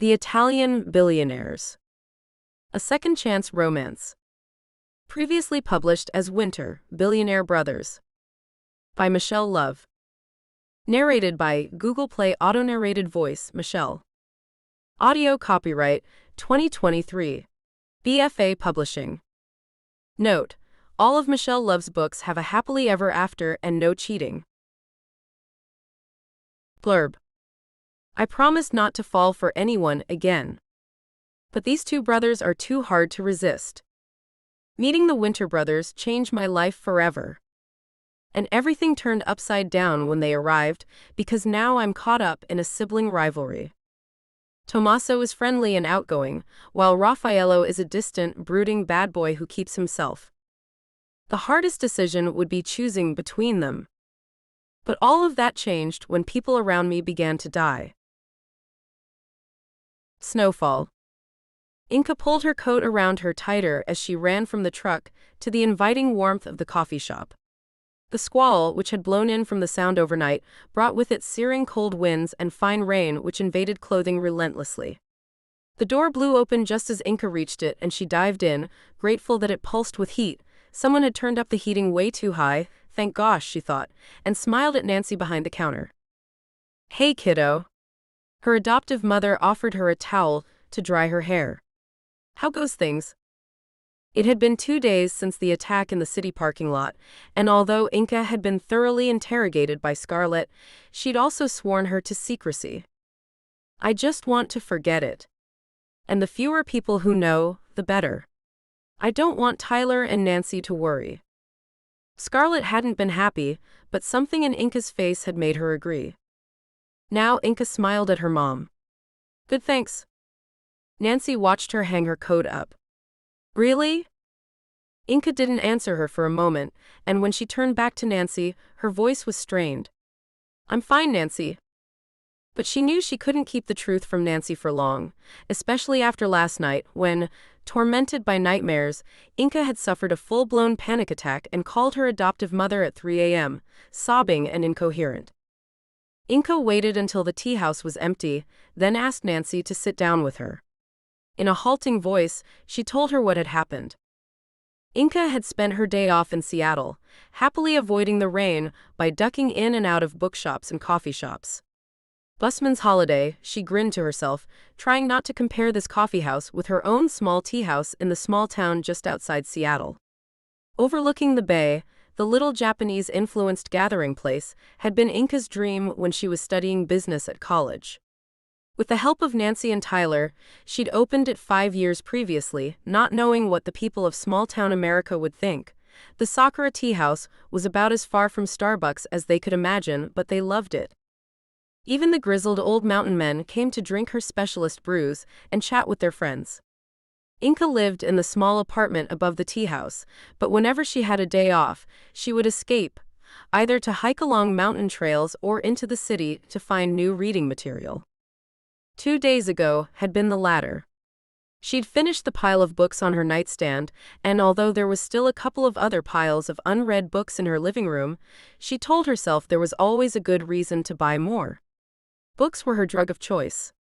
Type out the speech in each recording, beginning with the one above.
The Italian Billionaires. A Second Chance Romance. Previously published as Winter, Billionaire Brothers. By Michelle Love. Narrated by Google Play Auto-Narrated Voice, Michelle. Audio copyright 2023. BFA Publishing. Note: all of Michelle Love's books have a happily ever after and no cheating. Blurb. I promise not to fall for anyone again. But these two brothers are too hard to resist. Meeting the Winter brothers changed my life forever. And everything turned upside down when they arrived, because now I'm caught up in a sibling rivalry. Tommaso is friendly and outgoing, while Raffaello is a distant, brooding bad boy who keeps himself. The hardest decision would be choosing between them. But all of that changed when people around me began to die. Snowfall. Inka pulled her coat around her tighter as she ran from the truck to the inviting warmth of the coffee shop. The squall, which had blown in from the sound overnight, brought with it searing cold winds and fine rain which invaded clothing relentlessly. The door blew open just as Inka reached it, and she dived in, grateful that it pulsed with heat. Someone had turned up the heating way too high, thank gosh, she thought, and smiled at Nancy behind the counter. Hey, kiddo. Her adoptive mother offered her a towel to dry her hair. How goes things? It had been 2 days since the attack in the city parking lot, and although Inka had been thoroughly interrogated by Scarlett, she'd also sworn her to secrecy. I just want to forget it. And the fewer people who know, the better. I don't want Tyler and Nancy to worry. Scarlett hadn't been happy, but something in Inka's face had made her agree. Now Inka smiled at her mom. Good, thanks. Nancy watched her hang her coat up. Really? Inka didn't answer her for a moment, and when she turned back to Nancy, her voice was strained. I'm fine, Nancy. But she knew she couldn't keep the truth from Nancy for long, especially after last night when, tormented by nightmares, Inka had suffered a full-blown panic attack and called her adoptive mother at 3 a.m., sobbing and incoherent. Inka waited until the tea house was empty, then asked Nancy to sit down with her. In a halting voice, she told her what had happened. Inka had spent her day off in Seattle, happily avoiding the rain by ducking in and out of bookshops and coffee shops. Busman's holiday, she grinned to herself, trying not to compare this coffee house with her own small tea house in the small town just outside Seattle. Overlooking the bay, the little Japanese-influenced gathering place had been Inka's dream when she was studying business at college. With the help of Nancy and Tyler, she'd opened it 5 years previously, not knowing what the people of small-town America would think. The Sakura Tea House was about as far from Starbucks as they could imagine, but they loved it. Even the grizzled old mountain men came to drink her specialist brews and chat with their friends. Inka lived in the small apartment above the tea house, but whenever she had a day off, she would escape, either to hike along mountain trails or into the city to find new reading material. 2 days ago had been the latter. She'd finished the pile of books on her nightstand, and although there was still a couple of other piles of unread books in her living room, she told herself there was always a good reason to buy more. Books were her drug of choice.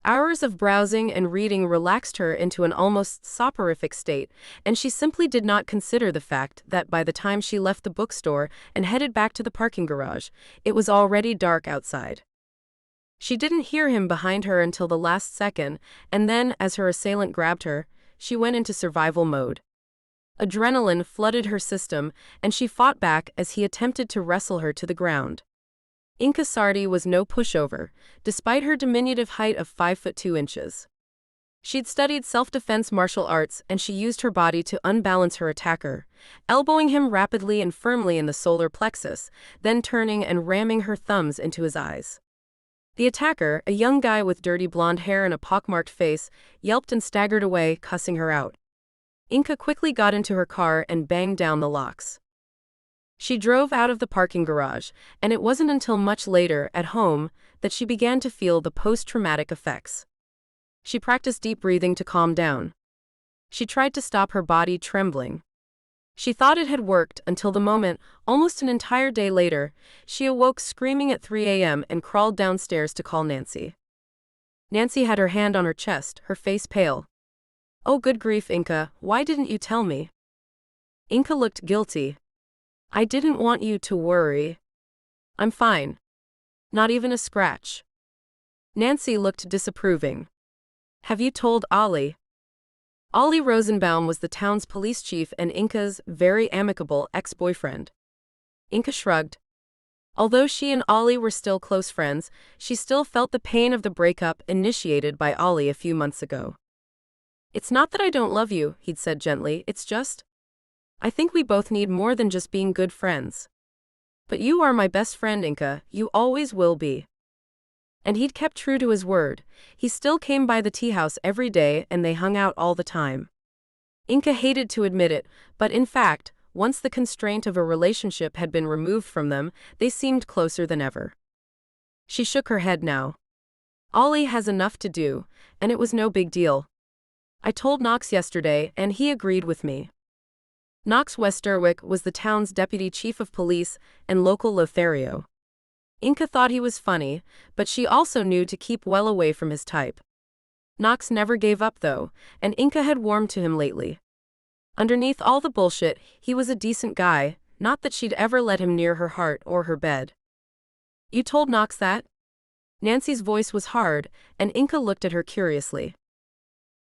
Hours of browsing and reading relaxed her into an almost soporific state, and she simply did not consider the fact that by the time she left the bookstore and headed back to the parking garage, it was already dark outside. She didn't hear him behind her until the last second, and then, as her assailant grabbed her, she went into survival mode. Adrenaline flooded her system, and she fought back as he attempted to wrestle her to the ground. Inka Sardi was no pushover, despite her diminutive height of 5'2". She'd studied self-defense martial arts, and she used her body to unbalance her attacker, elbowing him rapidly and firmly in the solar plexus, then turning and ramming her thumbs into his eyes. The attacker, a young guy with dirty blonde hair and a pockmarked face, yelped and staggered away, cussing her out. Inka quickly got into her car and banged down the locks. She drove out of the parking garage, and it wasn't until much later, at home, that she began to feel the post-traumatic effects. She practiced deep breathing to calm down. She tried to stop her body trembling. She thought it had worked until the moment, almost an entire day later, she awoke screaming at 3 a.m. and crawled downstairs to call Nancy. Nancy had her hand on her chest, her face pale. Oh, good grief, Inka, why didn't you tell me? Inka looked guilty. I didn't want you to worry. I'm fine. Not even a scratch. Nancy looked disapproving. Have you told Ollie? Ollie Rosenbaum was the town's police chief and Inka's very amicable ex-boyfriend. Inka shrugged. Although she and Ollie were still close friends, she still felt the pain of the breakup initiated by Ollie a few months ago. It's not that I don't love you, he'd said gently, it's just, I think we both need more than just being good friends. But you are my best friend, Inka, you always will be. And he'd kept true to his word. He still came by the tea house every day and they hung out all the time. Inka hated to admit it, but in fact, once the constraint of a relationship had been removed from them, they seemed closer than ever. She shook her head now. Ollie has enough to do, and it was no big deal. I told Knox yesterday, and he agreed with me. Knox Westerwick was the town's deputy chief of police and local Lothario. Inka thought he was funny, but she also knew to keep well away from his type. Knox never gave up though, and Inka had warmed to him lately. Underneath all the bullshit, he was a decent guy, not that she'd ever let him near her heart or her bed. You told Knox that? Nancy's voice was hard, and Inka looked at her curiously.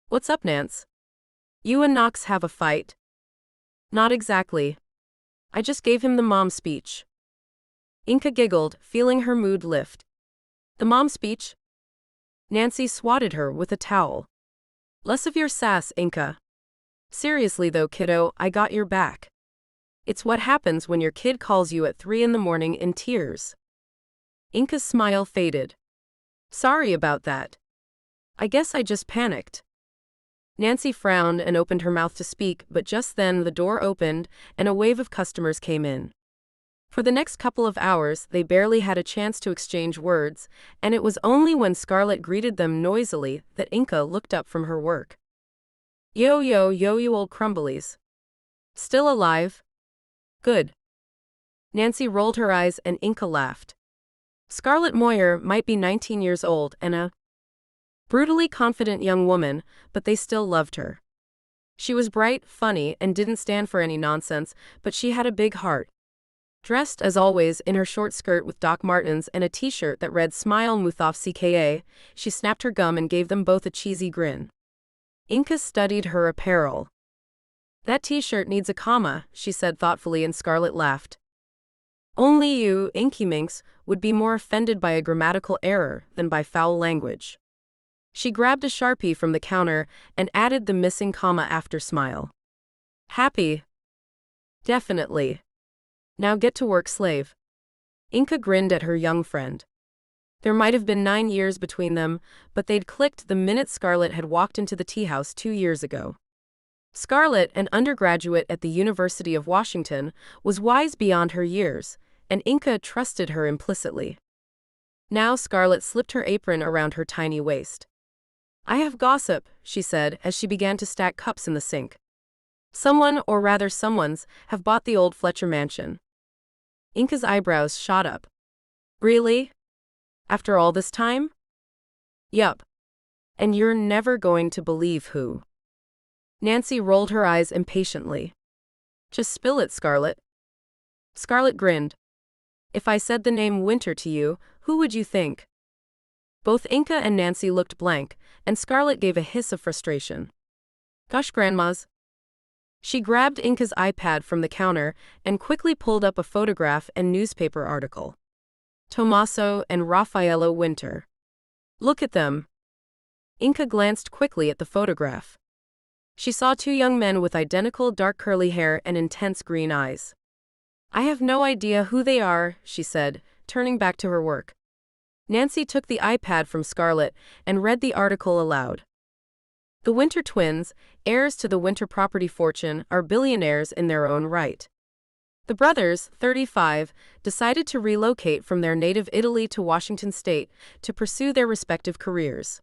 What's up, Nance? You and Knox have a fight? Not exactly. I just gave him the mom speech. Inka giggled, feeling her mood lift. The mom speech? Nancy swatted her with a towel. Less of your sass, Inka. Seriously though, kiddo, I got your back. It's what happens when your kid calls you at 3 a.m. in tears. Inka's smile faded. Sorry about that. I guess I just panicked. Nancy frowned and opened her mouth to speak, but just then the door opened and a wave of customers came in. For the next couple of hours, they barely had a chance to exchange words, and it was only when Scarlett greeted them noisily that Inka looked up from her work. Yo, you old crumblies. Still alive? Good. Nancy rolled her eyes and Inka laughed. Scarlett Moyer might be 19 years old and a brutally confident young woman, but they still loved her. She was bright, funny, and didn't stand for any nonsense, but she had a big heart. Dressed, as always, in her short skirt with Doc Martens and a t-shirt that read Smile Muthaf CKA, she snapped her gum and gave them both a cheesy grin. Inka studied her apparel. That t-shirt needs a comma, she said thoughtfully, and Scarlett laughed. Only you, Inky Minx, would be more offended by a grammatical error than by foul language. She grabbed a Sharpie from the counter and added the missing comma after smile. Happy? Definitely. Now get to work, slave. Inka grinned at her young friend. There might have been 9 years between them, but they'd clicked the minute Scarlett had walked into the tea house 2 years ago. Scarlett, an undergraduate at the University of Washington, was wise beyond her years, and Inka trusted her implicitly. Now Scarlett slipped her apron around her tiny waist. I have gossip, she said as she began to stack cups in the sink. Someone, or rather someones, have bought the old Fletcher mansion. Inka's eyebrows shot up. Really? After all this time? Yup. And you're never going to believe who. Nancy rolled her eyes impatiently. Just spill it, Scarlett. Scarlett grinned. If I said the name Winter to you, who would you think? Both Inka and Nancy looked blank, and Scarlett gave a hiss of frustration. Gosh, grandmas. She grabbed Inka's iPad from the counter and quickly pulled up a photograph and newspaper article. Tommaso and Raffaello Winter. Look at them. Inka glanced quickly at the photograph. She saw 2 young men with identical dark curly hair and intense green eyes. I have no idea who they are, she said, turning back to her work. Nancy took the iPad from Scarlett and read the article aloud. The Winter twins, heirs to the Winter property fortune, are billionaires in their own right. The brothers, 35, decided to relocate from their native Italy to Washington state to pursue their respective careers.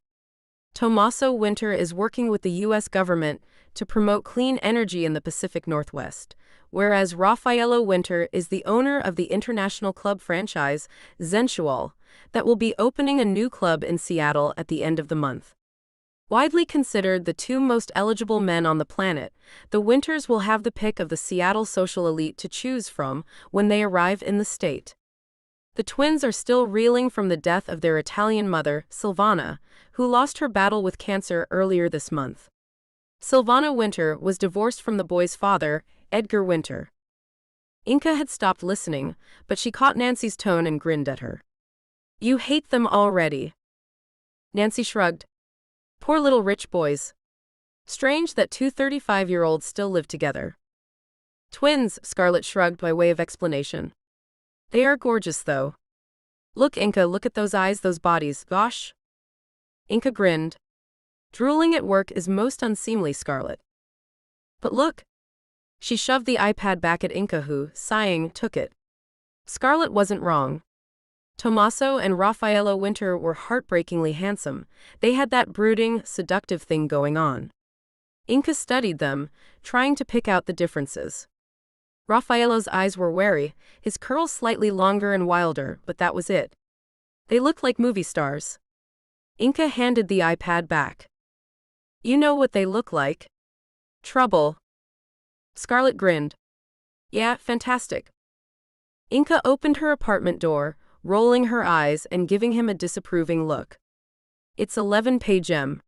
Tommaso Winter is working with the U.S. government to promote clean energy in the Pacific Northwest, whereas Raffaello Winter is the owner of the international club franchise, Sensual, that will be opening a new club in Seattle at the end of the month. Widely considered the two most eligible men on the planet, the Winters will have the pick of the Seattle social elite to choose from when they arrive in the state. The twins are still reeling from the death of their Italian mother, Silvana, who lost her battle with cancer earlier this month. Silvana Winter was divorced from the boy's father, Edgar Winter. Inka had stopped listening, but she caught Nancy's tone and grinned at her. "You hate them already." Nancy shrugged. "Poor little rich boys. Strange that two 35-year-olds still live together." "Twins," Scarlett shrugged by way of explanation. "They are gorgeous, though. Look, Inka, look at those eyes, those bodies, gosh." Inka grinned. "Drooling at work is most unseemly, Scarlett. But look." She shoved the iPad back at Inka, who, sighing, took it. Scarlett wasn't wrong. Tommaso and Raffaello Winter were heartbreakingly handsome. They had that brooding, seductive thing going on. Inka studied them, trying to pick out the differences. Raffaello's eyes were wary, his curls slightly longer and wilder, but that was it. They looked like movie stars. Inka handed the iPad back. "You know what they look like. Trouble." Scarlett grinned. "Yeah, fantastic." Inka opened her apartment door, rolling her eyes and giving him a disapproving look. "It's 11-page M."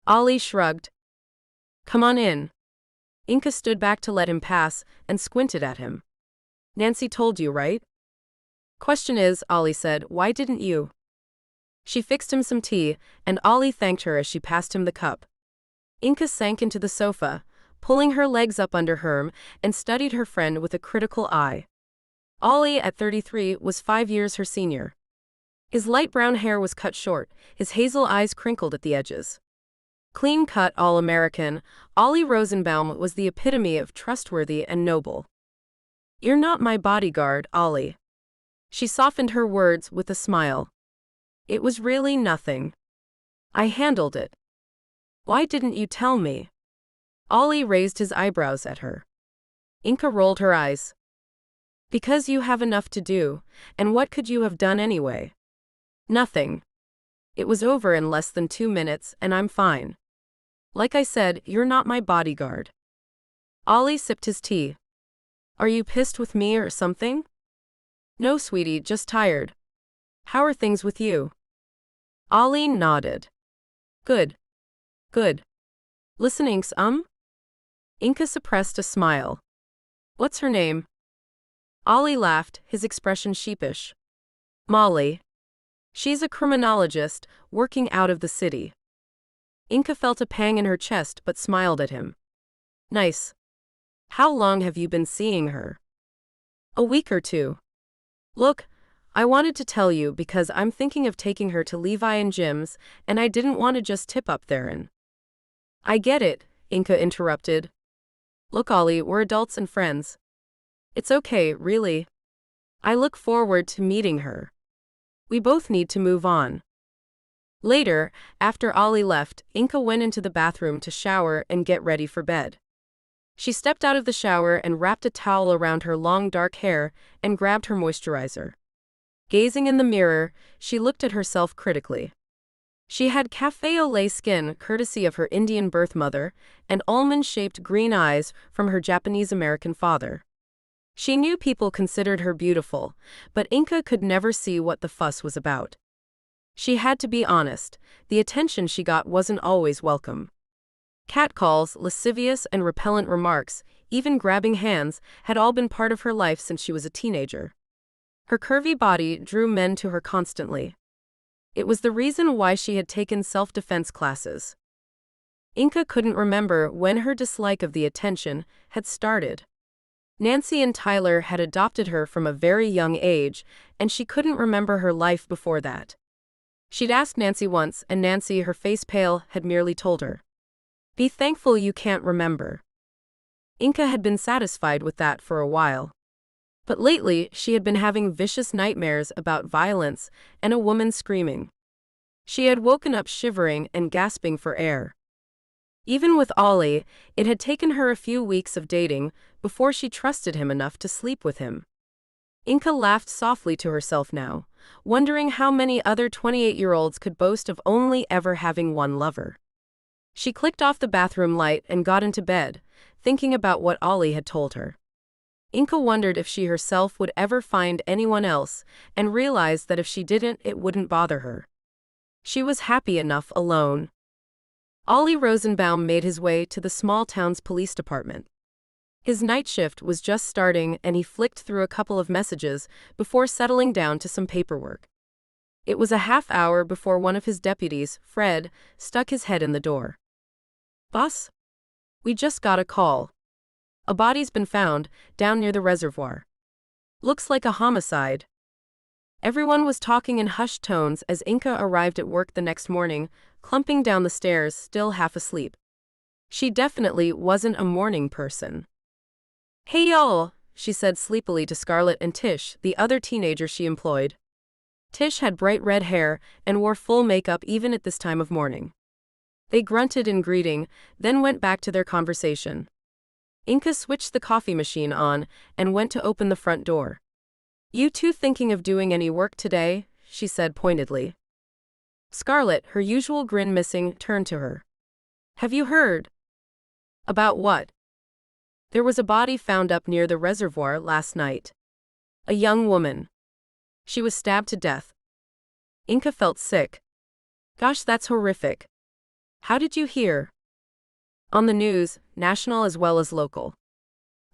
Ollie shrugged. "Come on in." Inka stood back to let him pass and squinted at him. "Nancy told you, right?" "Question is," Ollie said, "why didn't you?" She fixed him some tea, and Ollie thanked her as she passed him the cup. Inka sank into the sofa, pulling her legs up under her, and studied her friend with a critical eye. Ollie, at 33, was 5 years her senior. His light brown hair was cut short, his hazel eyes crinkled at the edges. Clean-cut, all-American, Ollie Rosenbaum was the epitome of trustworthy and noble. "You're not my bodyguard, Ollie." She softened her words with a smile. "It was really nothing. I handled it." "Why didn't you tell me?" Ollie raised his eyebrows at her. Inka rolled her eyes. "Because you have enough to do, and what could you have done anyway?" "Nothing. It was over in less than 2 minutes, and I'm fine. Like I said, you're not my bodyguard." Ollie sipped his tea. "Are you pissed with me or something?" "No, sweetie, just tired. How are things with you?" Ollie nodded. Good. Good. Listening, Inka suppressed a smile. "What's her name?" Ollie laughed, his expression sheepish. "Molly. She's a criminologist, working out of the city." Inka felt a pang in her chest but smiled at him. "Nice. How long have you been seeing her?" "A week or 2. Look, I wanted to tell you because I'm thinking of taking her to Levi and Jim's, and I didn't want to just tip up there and—" "I get it," Inka interrupted. "Look, Ollie, we're adults and friends. It's okay, really. I look forward to meeting her. We both need to move on." Later, after Ollie left, Inka went into the bathroom to shower and get ready for bed. She stepped out of the shower and wrapped a towel around her long dark hair and grabbed her moisturizer. Gazing in the mirror, she looked at herself critically. She had café au lait skin courtesy of her Indian birth mother and almond-shaped green eyes from her Japanese-American father. She knew people considered her beautiful, but Inka could never see what the fuss was about. She had to be honest, the attention she got wasn't always welcome. Catcalls, lascivious and repellent remarks, even grabbing hands, had all been part of her life since she was a teenager. Her curvy body drew men to her constantly. It was the reason why she had taken self-defense classes. Inka couldn't remember when her dislike of the attention had started. Nancy and Tyler had adopted her from a very young age, and she couldn't remember her life before that. She'd asked Nancy once, and Nancy, her face pale, had merely told her, "Be thankful you can't remember." Inka had been satisfied with that for a while. But lately, she had been having vicious nightmares about violence and a woman screaming. She had woken up shivering and gasping for air. Even with Ollie, it had taken her a few weeks of dating before she trusted him enough to sleep with him. Inka laughed softly to herself now, wondering how many other 28-year-olds could boast of only ever having one lover. She clicked off the bathroom light and got into bed, thinking about what Ollie had told her. Inka wondered if she herself would ever find anyone else, and realized that if she didn't, it wouldn't bother her. She was happy enough alone. Ollie Rosenbaum made his way to the small town's police department. His night shift was just starting and he flicked through a couple of messages before settling down to some paperwork. It was a half hour before one of his deputies, Fred, stuck his head in the door. "Boss? We just got a call. A body's been found, down near the reservoir. Looks like a homicide." Everyone was talking in hushed tones as Inka arrived at work the next morning, clumping down the stairs, still half asleep. She definitely wasn't a morning person. "Hey y'all," she said sleepily to Scarlett and Tish, the other teenager she employed. Tish had bright red hair and wore full makeup even at this time of morning. They grunted in greeting, then went back to their conversation. Inka switched the coffee machine on and went to open the front door. "You two thinking of doing any work today?" she said pointedly. Scarlett, her usual grin missing, turned to her. "Have you heard?" "About what?" "There was a body found up near the reservoir last night. A young woman. She was stabbed to death." Inka felt sick. "Gosh, that's horrific. How did you hear?" "On the news, national as well as local.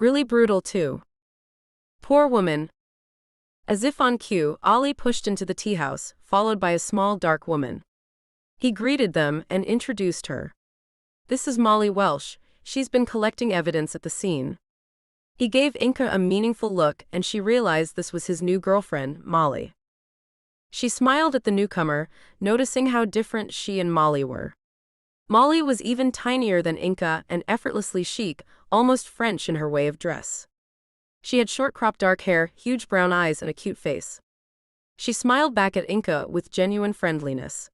Really brutal too. Poor woman." As if on cue, Ollie pushed into the tea house, followed by a small dark woman. He greeted them and introduced her. "This is Molly Welsh. She's been collecting evidence at the scene." He gave Inka a meaningful look and she realized this was his new girlfriend, Molly. She smiled at the newcomer, noticing how different she and Molly were. Molly was even tinier than Inka and effortlessly chic, almost French in her way of dress. She had short cropped dark hair, huge brown eyes and a cute face. She smiled back at Inka with genuine friendliness.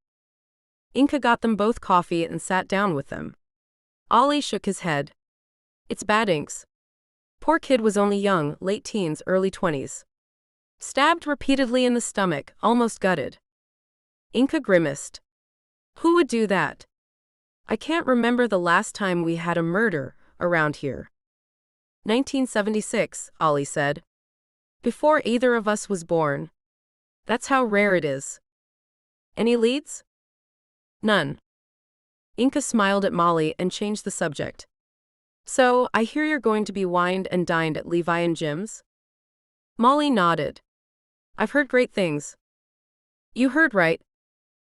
Inka got them both coffee and sat down with them. Ollie shook his head. "It's bad inks. Poor kid was only young, late teens, early 20s. Stabbed repeatedly in the stomach, almost gutted." Inka grimaced. "Who would do that? I can't remember the last time we had a murder around here." 1976, Ollie said. "Before either of us was born. That's how rare it is." "Any leads?" "None." Inka smiled at Molly and changed the subject. "So, I hear you're going to be wined and dined at Levi and Jim's?" Molly nodded. "I've heard great things." "You heard right.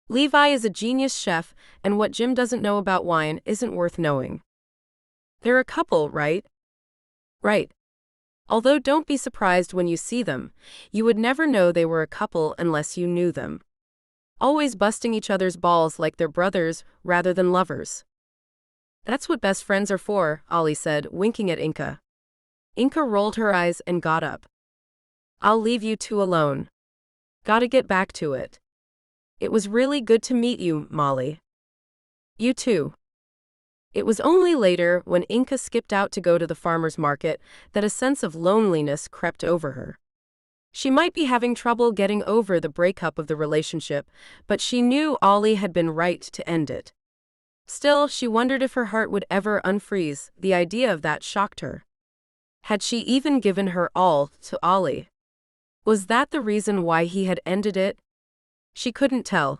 Levi is a genius chef, and what Jim doesn't know about wine isn't worth knowing. They're a couple, right?" "Right. Although don't be surprised when you see them. You would never know they were a couple unless you knew them. Always busting each other's balls like they're brothers rather than lovers." "That's what best friends are for," Ollie said, winking at Inka. Inka rolled her eyes and got up. "I'll leave you two alone. Gotta get back to it. It was really good to meet you, Molly." "You too." It was only later, when Inka skipped out to go to the farmer's market, that a sense of loneliness crept over her. She might be having trouble getting over the breakup of the relationship, but she knew Ollie had been right to end it. Still, she wondered if her heart would ever unfreeze. The idea of that shocked her. Had she even given her all to Ollie? Was that the reason why he had ended it? She couldn't tell.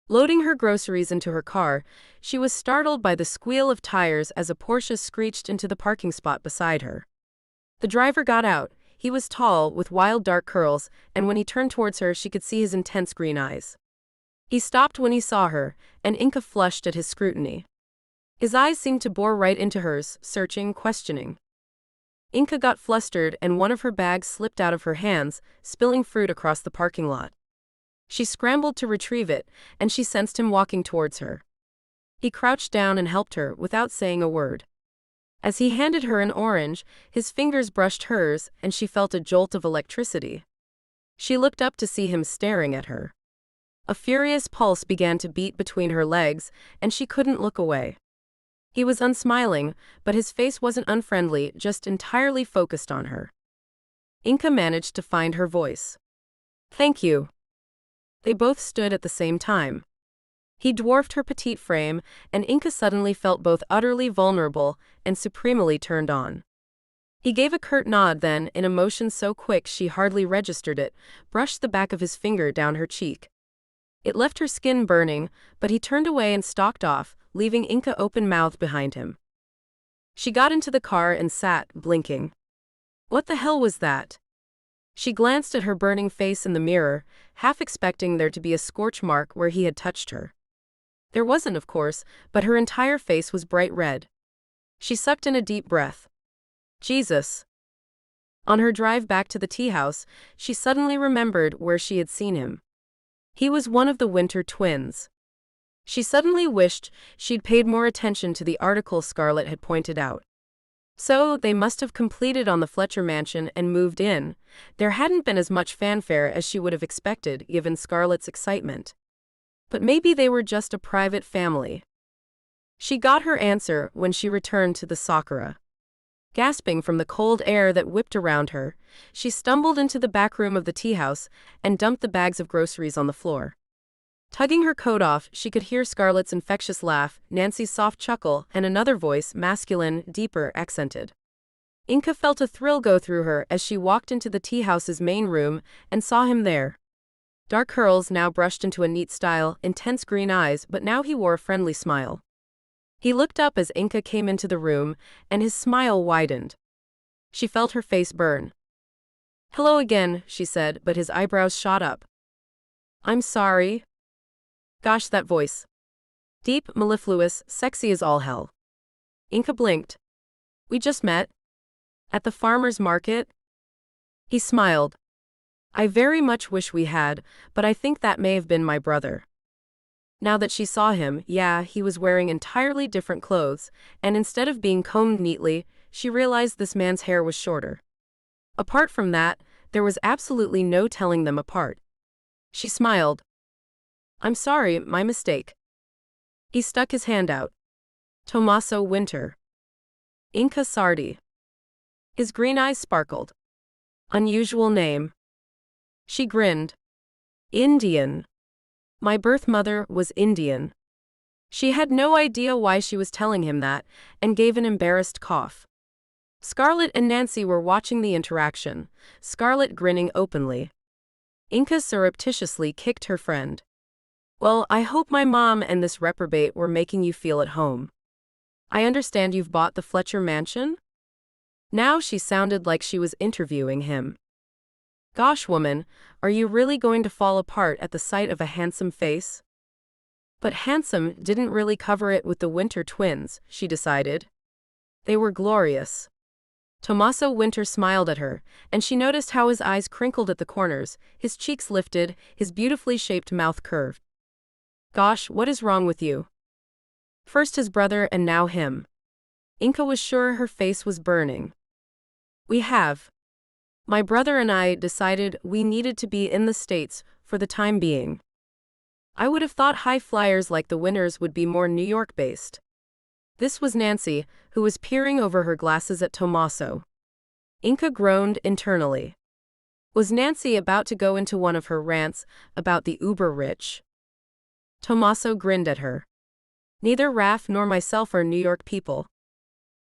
Loading her groceries into her car, she was startled by the squeal of tires as a Porsche screeched into the parking spot beside her. The driver got out. He was tall, with wild dark curls, and when he turned towards her she could see his intense green eyes. He stopped when he saw her, and Inka flushed at his scrutiny. His eyes seemed to bore right into hers, searching, questioning. Inka got flustered and one of her bags slipped out of her hands, spilling fruit across the parking lot. She scrambled to retrieve it, and she sensed him walking towards her. He crouched down and helped her, without saying a word. As he handed her an orange, his fingers brushed hers, and she felt a jolt of electricity. She looked up to see him staring at her. A furious pulse began to beat between her legs, and she couldn't look away. He was unsmiling, but his face wasn't unfriendly, just entirely focused on her. Inca managed to find her voice. Thank you. They both stood at the same time. He dwarfed her petite frame, and Inca suddenly felt both utterly vulnerable and supremely turned on. He gave a curt nod, then, in a motion so quick she hardly registered it, brushed the back of his finger down her cheek. It left her skin burning, but he turned away and stalked off, leaving Inca open-mouthed behind him. She got into the car and sat, blinking. What the hell was that? She glanced at her burning face in the mirror, half expecting there to be a scorch mark where he had touched her. There wasn't, of course, but her entire face was bright red. She sucked in a deep breath. Jesus. On her drive back to the tea house, she suddenly remembered where she had seen him. He was one of the Winter twins. She suddenly wished she'd paid more attention to the article Scarlett had pointed out. So, they must have completed on the Fletcher mansion and moved in. There hadn't been as much fanfare as she would have expected, given Scarlett's excitement. But maybe they were just a private family. She got her answer when she returned to the Sakura. Gasping from the cold air that whipped around her, she stumbled into the back room of the tea house and dumped the bags of groceries on the floor. Tugging her coat off, she could hear Scarlett's infectious laugh, Nancy's soft chuckle, and another voice, masculine, deeper, accented. Inca felt a thrill go through her as she walked into the tea house's main room and saw him there. Dark curls now brushed into a neat style, intense green eyes, but now he wore a friendly smile. He looked up as Inca came into the room, and his smile widened. She felt her face burn. Hello again, she said, but his eyebrows shot up. I'm sorry. Gosh, that voice. Deep, mellifluous, sexy as all hell. Inca blinked. We just met. At the farmer's market? He smiled. I very much wish we had, but I think that may have been my brother. Now that she saw him, yeah, he was wearing entirely different clothes, and instead of being combed neatly, she realized this man's hair was shorter. Apart from that, there was absolutely no telling them apart. She smiled. I'm sorry, my mistake. He stuck his hand out. Tommaso Winter. Inca Sardi. His green eyes sparkled. Unusual name. She grinned. Indian. My birth mother was Indian. She had no idea why she was telling him that, and gave an embarrassed cough. Scarlett and Nancy were watching the interaction, Scarlett grinning openly. Inca surreptitiously kicked her friend. Well, I hope my mom and this reprobate were making you feel at home. I understand you've bought the Fletcher mansion? Now she sounded like she was interviewing him. Gosh, woman, are you really going to fall apart at the sight of a handsome face? But handsome didn't really cover it with the Winter twins, she decided. They were glorious. Tommaso Winter smiled at her, and she noticed how his eyes crinkled at the corners, his cheeks lifted, his beautifully shaped mouth curved. Gosh, what is wrong with you? First his brother and now him. Inca was sure her face was burning. We have. My brother and I decided we needed to be in the States for the time being. I would have thought high flyers like the Winners would be more New York-based. This was Nancy, who was peering over her glasses at Tommaso. Inca groaned internally. Was Nancy about to go into one of her rants about the uber-rich? Tommaso grinned at her. Neither Raph nor myself are New York people.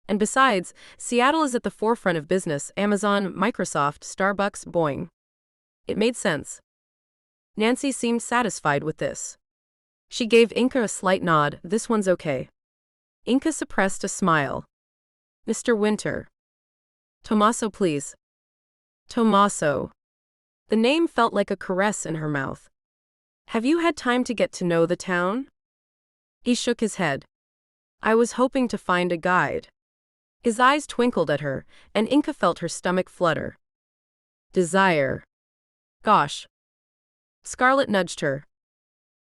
And besides, Seattle is at the forefront of business, Amazon, Microsoft, Starbucks, Boeing. It made sense. Nancy seemed satisfied with this. She gave Inca a slight nod, this one's okay. Inca suppressed a smile. Mr. Winter. Tommaso, please. Tommaso. The name felt like a caress in her mouth. Have you had time to get to know the town? He shook his head. I was hoping to find a guide. His eyes twinkled at her, and Inca felt her stomach flutter. Desire. Gosh. Scarlett nudged her.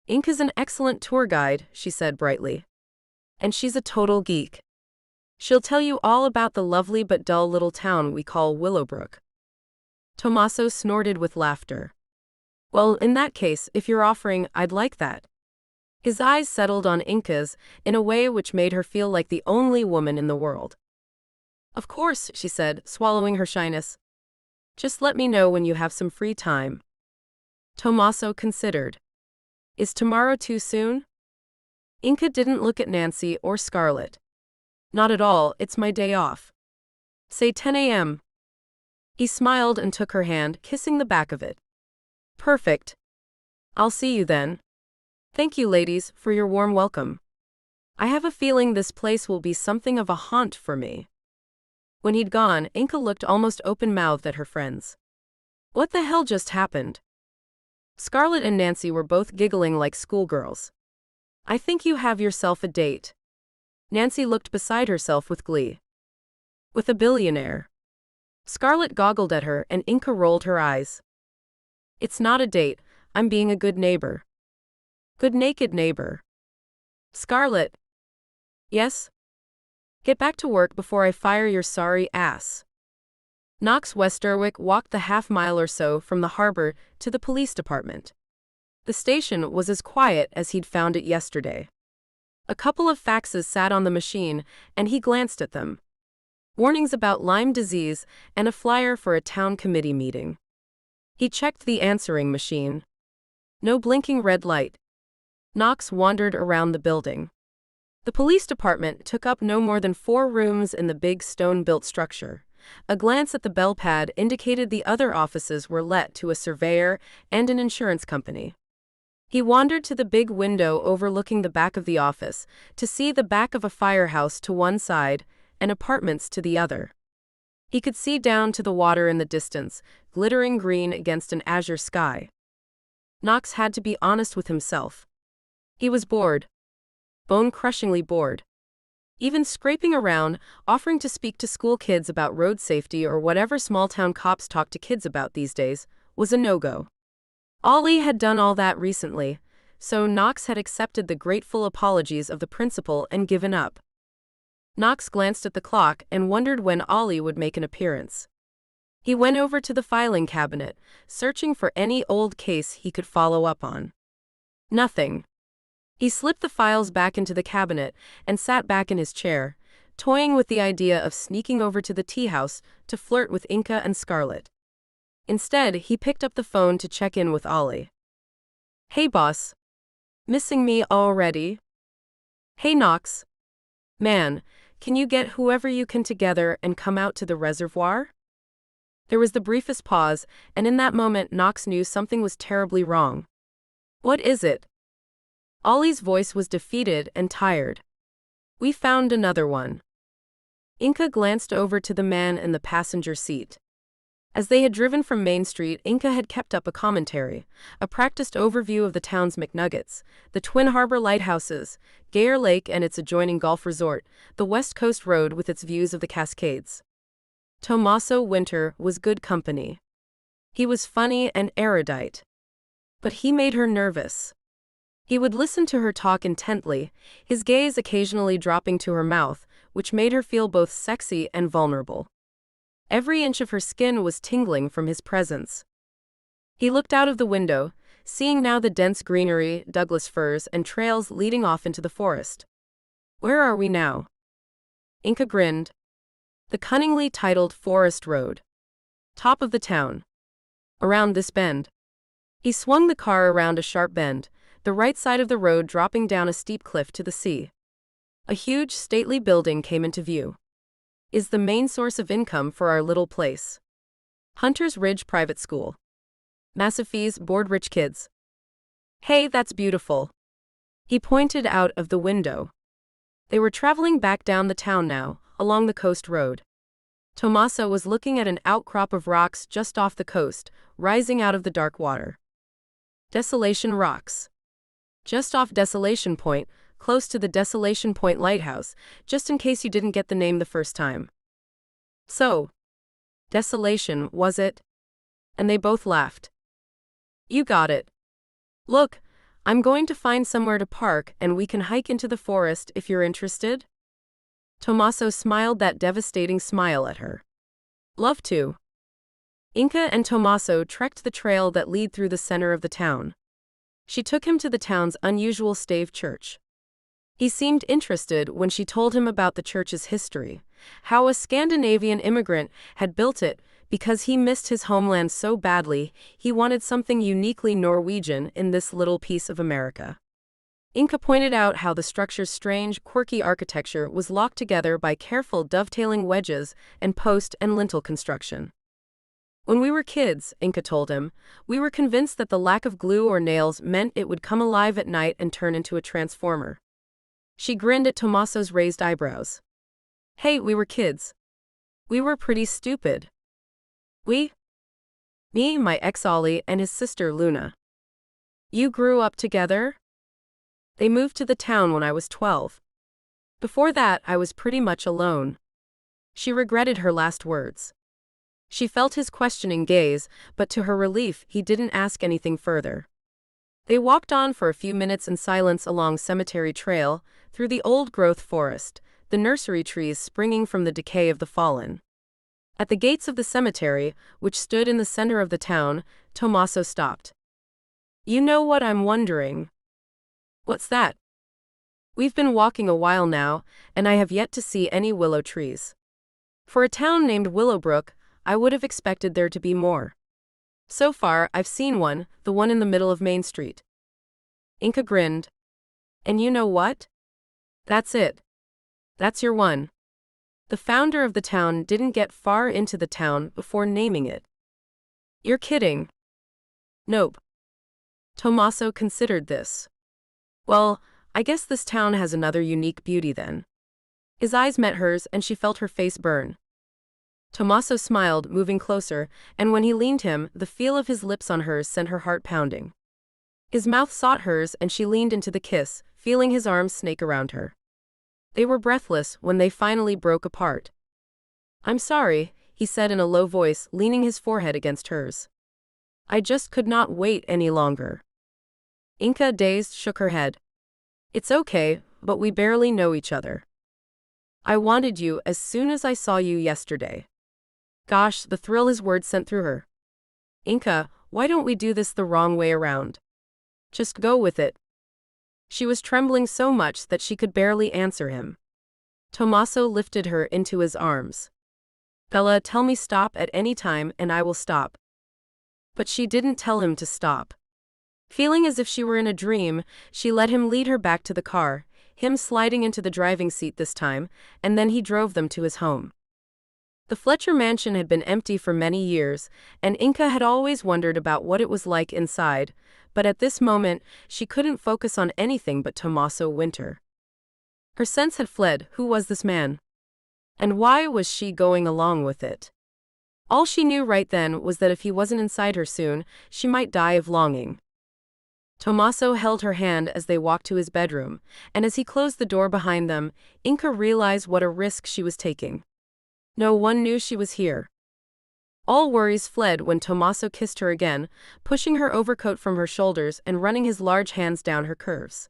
Inca's an excellent tour guide, she said brightly. And she's a total geek. She'll tell you all about the lovely but dull little town we call Willowbrook. Tommaso snorted with laughter. Well, in that case, if you're offering, I'd like that. His eyes settled on Inca's in a way which made her feel like the only woman in the world. Of course, she said, swallowing her shyness. Just let me know when you have some free time. Tommaso considered. Is tomorrow too soon? Inca didn't look at Nancy or Scarlett. Not at all, it's my day off. Say 10 a.m. He smiled and took her hand, kissing the back of it. Perfect. I'll see you then. Thank you, ladies, for your warm welcome. I have a feeling this place will be something of a haunt for me. When he'd gone, Inca looked almost open-mouthed at her friends. What the hell just happened? Scarlett and Nancy were both giggling like schoolgirls. I think you have yourself a date. Nancy looked beside herself with glee. With a billionaire. Scarlett goggled at her and Inca rolled her eyes. It's not a date, I'm being a good neighbor. Good naked neighbor. Scarlett. Yes? Get back to work before I fire your sorry ass. Knox Westerwick walked the half-mile or so from the harbor to the police department. The station was as quiet as he'd found it yesterday. A couple of faxes sat on the machine, and he glanced at them. Warnings about Lyme disease and a flyer for a town committee meeting. He checked the answering machine. No blinking red light. Knox wandered around the building. The police department took up no more than 4 rooms in the big stone-built structure. A glance at the bell pad indicated the other offices were let to a surveyor and an insurance company. He wandered to the big window overlooking the back of the office to see the back of a firehouse to one side and apartments to the other. He could see down to the water in the distance, glittering green against an azure sky. Knox had to be honest with himself. He was bored. Bone-crushingly bored. Even scraping around, offering to speak to school kids about road safety or whatever small-town cops talk to kids about these days, was a no-go. Ollie had done all that recently, so Knox had accepted the grateful apologies of the principal and given up. Knox glanced at the clock and wondered when Ollie would make an appearance. He went over to the filing cabinet, searching for any old case he could follow up on. Nothing. He slipped the files back into the cabinet and sat back in his chair, toying with the idea of sneaking over to the tea house to flirt with Inca and Scarlett. Instead, he picked up the phone to check in with Ollie. Hey boss. Missing me already? Hey Knox. Man, can you get whoever you can together and come out to the reservoir? There was the briefest pause, and in that moment Knox knew something was terribly wrong. What is it? Ollie's voice was defeated and tired. We found another one. Inca glanced over to the man in the passenger seat. As they had driven from Main Street, Inca had kept up a commentary, a practiced overview of the town's McNuggets, the Twin Harbor lighthouses, Gayer Lake and its adjoining golf resort, the West Coast Road with its views of the Cascades. Tommaso Winter was good company. He was funny and erudite. But he made her nervous. He would listen to her talk intently, his gaze occasionally dropping to her mouth, which made her feel both sexy and vulnerable. Every inch of her skin was tingling from his presence. He looked out of the window, seeing now the dense greenery, Douglas firs, and trails leading off into the forest. Where are we now? Inca grinned. The cunningly titled Forest Road. Top of the town. Around this bend. He swung the car around a sharp bend, the right side of the road dropping down a steep cliff to the sea. A huge, stately building came into view. Is the main source of income for our little place. Hunter's Ridge Private School. Massive fees, board rich kids. Hey, that's beautiful. He pointed out of the window. They were traveling back down the town now, along the coast road. Tommaso was looking at an outcrop of rocks just off the coast, rising out of the dark water. Desolation Rocks. Just off Desolation Point, close to the Desolation Point Lighthouse, just in case you didn't get the name the first time. So, Desolation, was it? And they both laughed. You got it. Look, I'm going to find somewhere to park and we can hike into the forest if you're interested. Tommaso smiled that devastating smile at her. Love to. Inca and Tommaso trekked the trail that led through the center of the town. She took him to the town's unusual stave church. He seemed interested when she told him about the church's history, how a Scandinavian immigrant had built it, Because he missed his homeland so badly, he wanted something uniquely Norwegian in this little piece of America. Inka pointed out how the structure's strange, quirky architecture was locked together by careful dovetailing wedges and post and lintel construction. When we were kids, Inka told him, we were convinced that the lack of glue or nails meant it would come alive at night and turn into a transformer. She grinned at Tomaso's raised eyebrows. Hey, we were kids. We were pretty stupid. We? Me, my ex Ollie, and his sister Luna. You grew up together? They moved to the town when I was 12. Before that, I was pretty much alone. She regretted her last words. She felt his questioning gaze, but to her relief, he didn't ask anything further. They walked on for a few minutes in silence along Cemetery Trail, through the old-growth forest, the nursery trees springing from the decay of the fallen. At the gates of the cemetery, which stood in the center of the town, Tomaso stopped. You know what I'm wondering? What's that? We've been walking a while now, and I have yet to see any willow trees. For a town named Willowbrook, I would have expected there to be more. So far, I've seen one, the one in the middle of Main Street. Inka grinned. And you know what? That's it. That's your one. The founder of the town didn't get far into the town before naming it. You're kidding. Nope. Tomaso considered this. Well, I guess this town has another unique beauty then. His eyes met hers and she felt her face burn. Tomaso smiled, moving closer, and when he leaned him, the feel of his lips on hers sent her heart pounding. His mouth sought hers and she leaned into the kiss, feeling his arms snake around her. They were breathless when they finally broke apart. I'm sorry, he said in a low voice, leaning his forehead against hers. I just could not wait any longer. Inka, dazed, shook her head. It's okay, but we barely know each other. I wanted you as soon as I saw you yesterday. Gosh, the thrill his words sent through her. Inka, why don't we do this the wrong way around? Just go with it. She was trembling so much that she could barely answer him. Tomaso lifted her into his arms. Bella, tell me stop at any time and I will stop. But she didn't tell him to stop. Feeling as if she were in a dream, she let him lead her back to the car, him sliding into the driving seat this time, and then he drove them to his home. The Fletcher mansion had been empty for many years, and Inka had always wondered about what it was like inside, but at this moment, she couldn't focus on anything but Tomaso Winter. Her sense had fled. Who was this man? And why was she going along with it? All she knew right then was that if he wasn't inside her soon, she might die of longing. Tomaso held her hand as they walked to his bedroom, and as he closed the door behind them, Inka realized what a risk she was taking. No one knew she was here. All worries fled when Tomaso kissed her again, pushing her overcoat from her shoulders and running his large hands down her curves.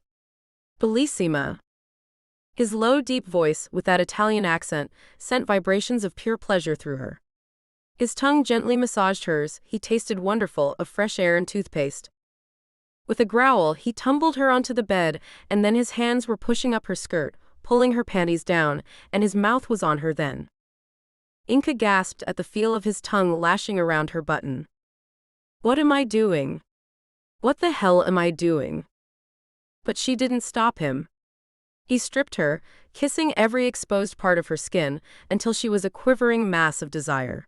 Bellissima. His low, deep voice, with that Italian accent, sent vibrations of pure pleasure through her. His tongue gently massaged hers. He tasted wonderful of fresh air and toothpaste. With a growl, he tumbled her onto the bed, and then his hands were pushing up her skirt, pulling her panties down, and his mouth was on her then. Inka gasped at the feel of his tongue lashing around her button. What am I doing? What the hell am I doing? But she didn't stop him. He stripped her, kissing every exposed part of her skin, until she was a quivering mass of desire.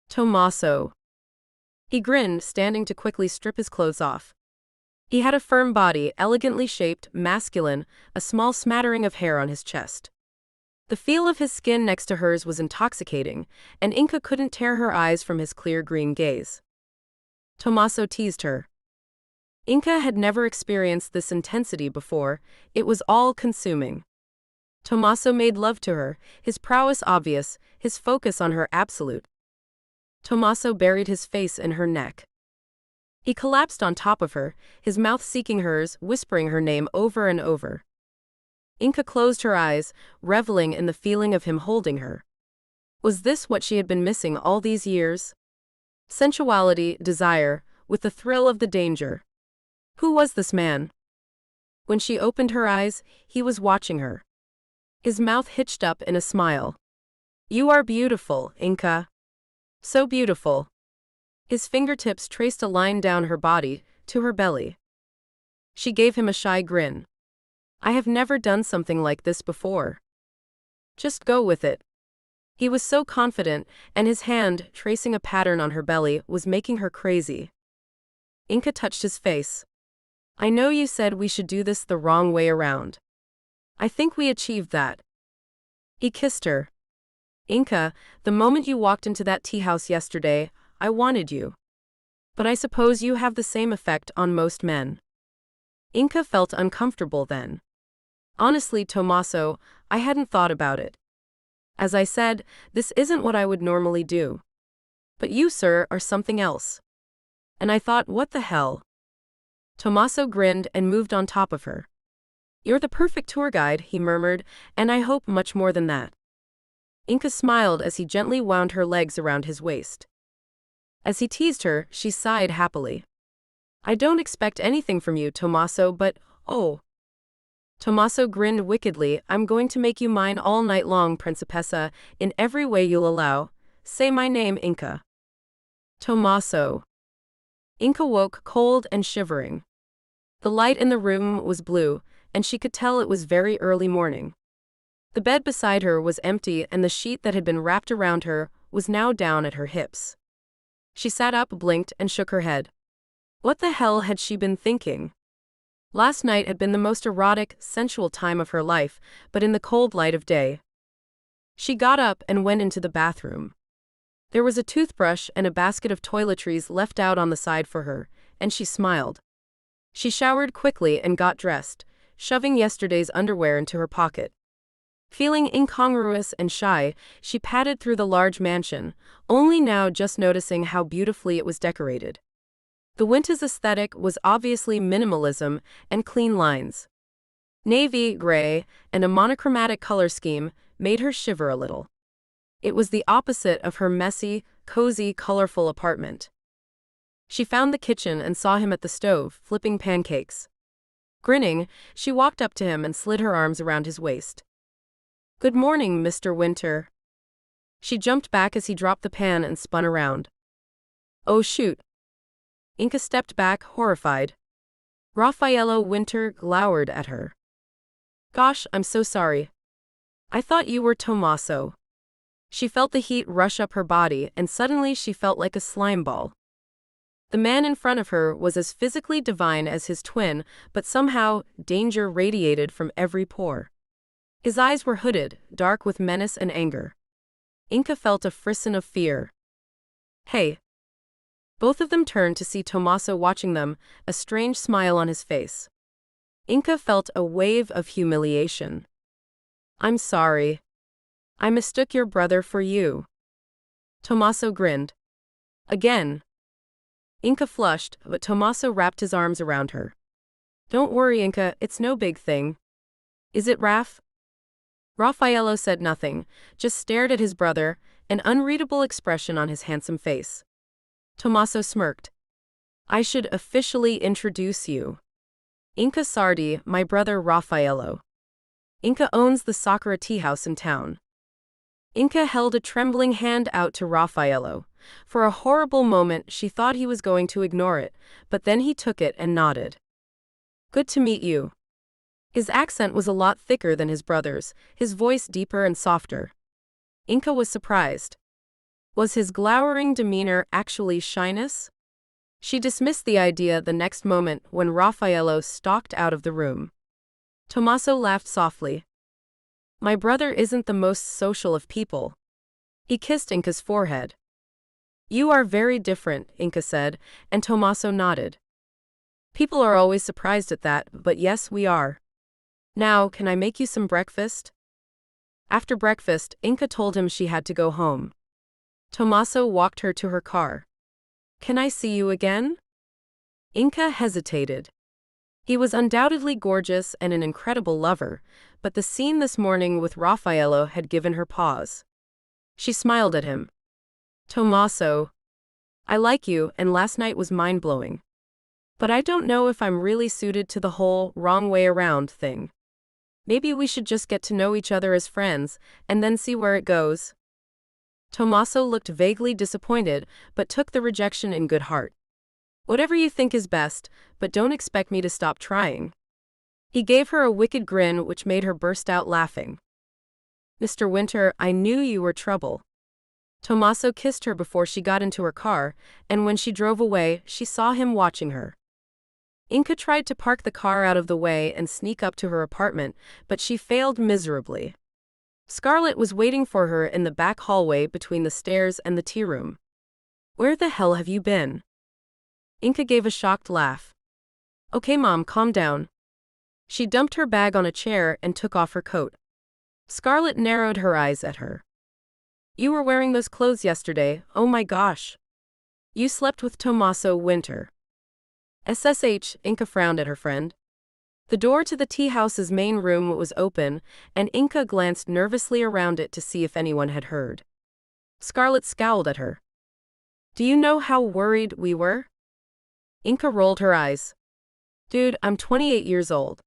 Tomaso. He grinned, standing to quickly strip his clothes off. He had a firm body, elegantly shaped, masculine, a small smattering of hair on his chest. The feel of his skin next to hers was intoxicating, and Inka couldn't tear her eyes from his clear green gaze. Tomaso teased her. Inka had never experienced this intensity before. It was all-consuming. Tomaso made love to her, his prowess obvious, his focus on her absolute. Tomaso buried his face in her neck. He collapsed on top of her, his mouth seeking hers, whispering her name over and over. Inka closed her eyes, reveling in the feeling of him holding her. Was this what she had been missing all these years? Sensuality, desire, with the thrill of the danger. Who was this man? When she opened her eyes, he was watching her. His mouth hitched up in a smile. You are beautiful, Inka. So beautiful. His fingertips traced a line down her body, to her belly. She gave him a shy grin. I have never done something like this before. Just go with it. He was so confident, and his hand, tracing a pattern on her belly, was making her crazy. Inka touched his face. I know you said we should do this the wrong way around. I think we achieved that. He kissed her. Inka, the moment you walked into that tea house yesterday, I wanted you. But I suppose you have the same effect on most men. Inka felt uncomfortable then. Honestly, Tommaso, I hadn't thought about it. As I said, this isn't what I would normally do. But you, sir, are something else. And I thought, what the hell? Tommaso grinned and moved on top of her. You're the perfect tour guide, he murmured, and I hope much more than that. Inka smiled as he gently wound her legs around his waist. As he teased her, she sighed happily. I don't expect anything from you, Tommaso, but, oh. Tommaso grinned wickedly. I'm going to make you mine all night long, Principessa, in every way you'll allow. Say my name, Inka. Tommaso. Inka woke cold and shivering. The light in the room was blue, and she could tell it was very early morning. The bed beside her was empty, and the sheet that had been wrapped around her was now down at her hips. She sat up, blinked, and shook her head. What the hell had she been thinking? Last night had been the most erotic, sensual time of her life, but in the cold light of day. She got up and went into the bathroom. There was a toothbrush and a basket of toiletries left out on the side for her, and she smiled. She showered quickly and got dressed, shoving yesterday's underwear into her pocket. Feeling incongruous and shy, she padded through the large mansion, only now just noticing how beautifully it was decorated. The winter's aesthetic was obviously minimalism and clean lines. Navy, gray, and a monochromatic color scheme made her shiver a little. It was the opposite of her messy, cozy, colorful apartment. She found the kitchen and saw him at the stove, flipping pancakes. Grinning, she walked up to him and slid her arms around his waist. Good morning, Mr. Winter. She jumped back as he dropped the pan and spun around. Oh shoot. Inka stepped back, horrified. Raffaello Winter glowered at her. Gosh, I'm so sorry. I thought you were Tommaso. She felt the heat rush up her body, and suddenly she felt like a slime ball. The man in front of her was as physically divine as his twin, but somehow danger radiated from every pore. His eyes were hooded, dark with menace and anger. Inka felt a frisson of fear. Hey. Both of them turned to see Tommaso watching them, a strange smile on his face. Inka felt a wave of humiliation. I'm sorry. I mistook your brother for you. Tommaso grinned. Again. Inka flushed, but Tommaso wrapped his arms around her. Don't worry, Inka, it's no big thing. Is it, Raf? Raffaello said nothing, just stared at his brother, an unreadable expression on his handsome face. Tommaso smirked. I should officially introduce you. Inka Sardi, my brother Raffaello. Inka owns the Sakura tea house in town. Inka held a trembling hand out to Raffaello. For a horrible moment she thought he was going to ignore it, but then he took it and nodded. Good to meet you. His accent was a lot thicker than his brother's, his voice deeper and softer. Inka was surprised. Was his glowering demeanor actually shyness? She dismissed the idea the next moment when Raffaello stalked out of the room. Tommaso laughed softly. My brother isn't the most social of people. He kissed Inka's forehead. You are very different, Inka said, and Tommaso nodded. People are always surprised at that, but yes, we are. Now, can I make you some breakfast? After breakfast, Inka told him she had to go home. Tommaso walked her to her car. Can I see you again? Inka hesitated. He was undoubtedly gorgeous and an incredible lover, but the scene this morning with Raffaello had given her pause. She smiled at him. Tommaso, I like you, and last night was mind-blowing. But I don't know if I'm really suited to the whole wrong way around thing. Maybe we should just get to know each other as friends, and then see where it goes. Tommaso looked vaguely disappointed, but took the rejection in good heart. Whatever you think is best, but don't expect me to stop trying. He gave her a wicked grin which made her burst out laughing. Mr. Winter, I knew you were trouble. Tommaso kissed her before she got into her car, and when she drove away, she saw him watching her. Inka tried to park the car out of the way and sneak up to her apartment, but she failed miserably. Scarlett was waiting for her in the back hallway between the stairs and the tea room. Where the hell have you been? Inka gave a shocked laugh. Okay, Mom, calm down. She dumped her bag on a chair and took off her coat. Scarlett narrowed her eyes at her. You were wearing those clothes yesterday, oh my gosh. You slept with Tommaso Winter. SSH, Inka frowned at her friend. The door to the tea house's main room was open, and Inka glanced nervously around it to see if anyone had heard. Scarlett scowled at her. Do you know how worried we were? Inka rolled her eyes. Dude, I'm 28 years old.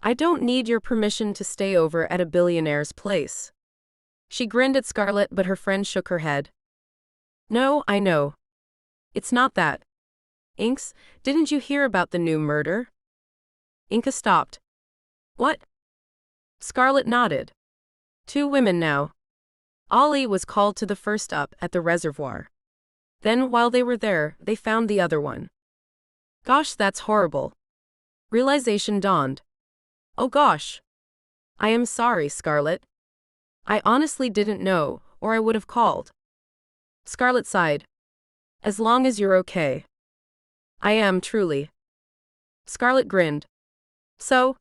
I don't need your permission to stay over at a billionaire's place. She grinned at Scarlett, but her friend shook her head. No, I know. It's not that. Inks, didn't you hear about the new murder? Inka stopped. What? Scarlett nodded. 2 women now. Ollie was called to the first up at the reservoir. Then, while they were there, they found the other one. Gosh, that's horrible. Realization dawned. Oh gosh. I am sorry, Scarlett. I honestly didn't know, or I would have called. Scarlett sighed. As long as you're okay. I am, truly. Scarlett grinned. So?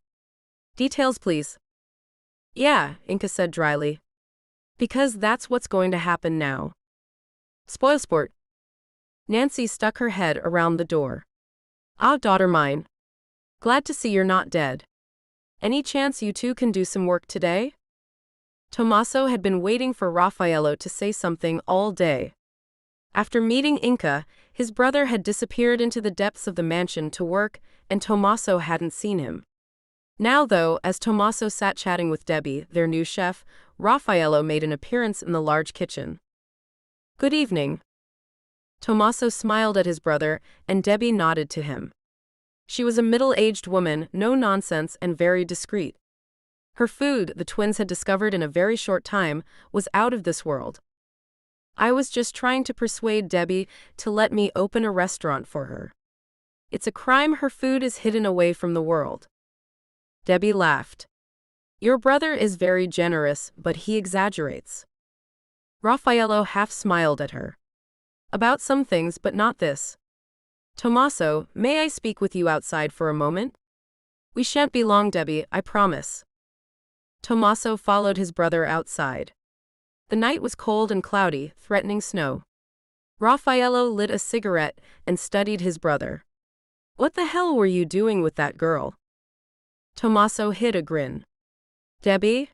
Details, please. Yeah, Inka said dryly. Because that's what's going to happen now. Spoil sport. Nancy stuck her head around the door. Ah, daughter mine. Glad to see you're not dead. Any chance you two can do some work today? Tommaso had been waiting for Raffaello to say something all day. After meeting Inka, his brother had disappeared into the depths of the mansion to work, and Tommaso hadn't seen him. Now, though, as Tommaso sat chatting with Debbie, their new chef, Raffaello made an appearance in the large kitchen. Good evening. Tommaso smiled at his brother, and Debbie nodded to him. She was a middle-aged woman, no nonsense and very discreet. Her food, the twins had discovered in a very short time, was out of this world. I was just trying to persuade Debbie to let me open a restaurant for her. It's a crime her food is hidden away from the world. Debbie laughed. Your brother is very generous, but he exaggerates. Raffaello half smiled at her. About some things, but not this. Tommaso, may I speak with you outside for a moment? We shan't be long, Debbie, I promise. Tommaso followed his brother outside. The night was cold and cloudy, threatening snow. Raffaello lit a cigarette and studied his brother. What the hell were you doing with that girl? Tommaso hid a grin. Debbie?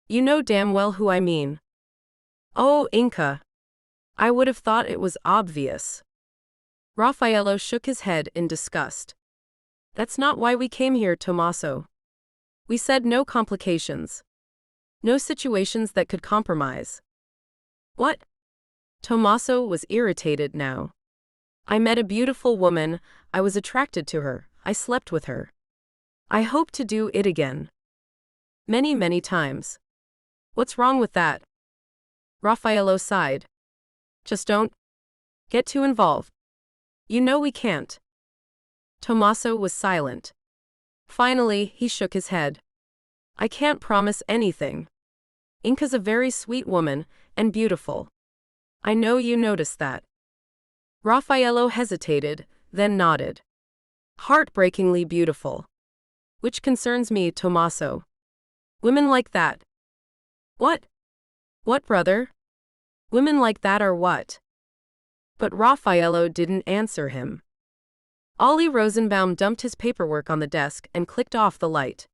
You know damn well who I mean. Oh, Inka. I would have thought it was obvious. Raffaello shook his head in disgust. That's not why we came here, Tommaso. We said no complications. No situations that could compromise. What? Tommaso was irritated now. I met a beautiful woman, I was attracted to her, I slept with her. I hope to do it again. Many, many times. What's wrong with that? Raffaello sighed. Just don't get too involved. You know we can't. Tommaso was silent. Finally, he shook his head. I can't promise anything. Inka's a very sweet woman, and beautiful. I know you noticed that. Raffaello hesitated, then nodded. Heartbreakingly beautiful. Which concerns me, Tommaso. Women like that. What? What, brother? Women like that are what? But Raffaello didn't answer him. Ollie Rosenbaum dumped his paperwork on the desk and clicked off the light.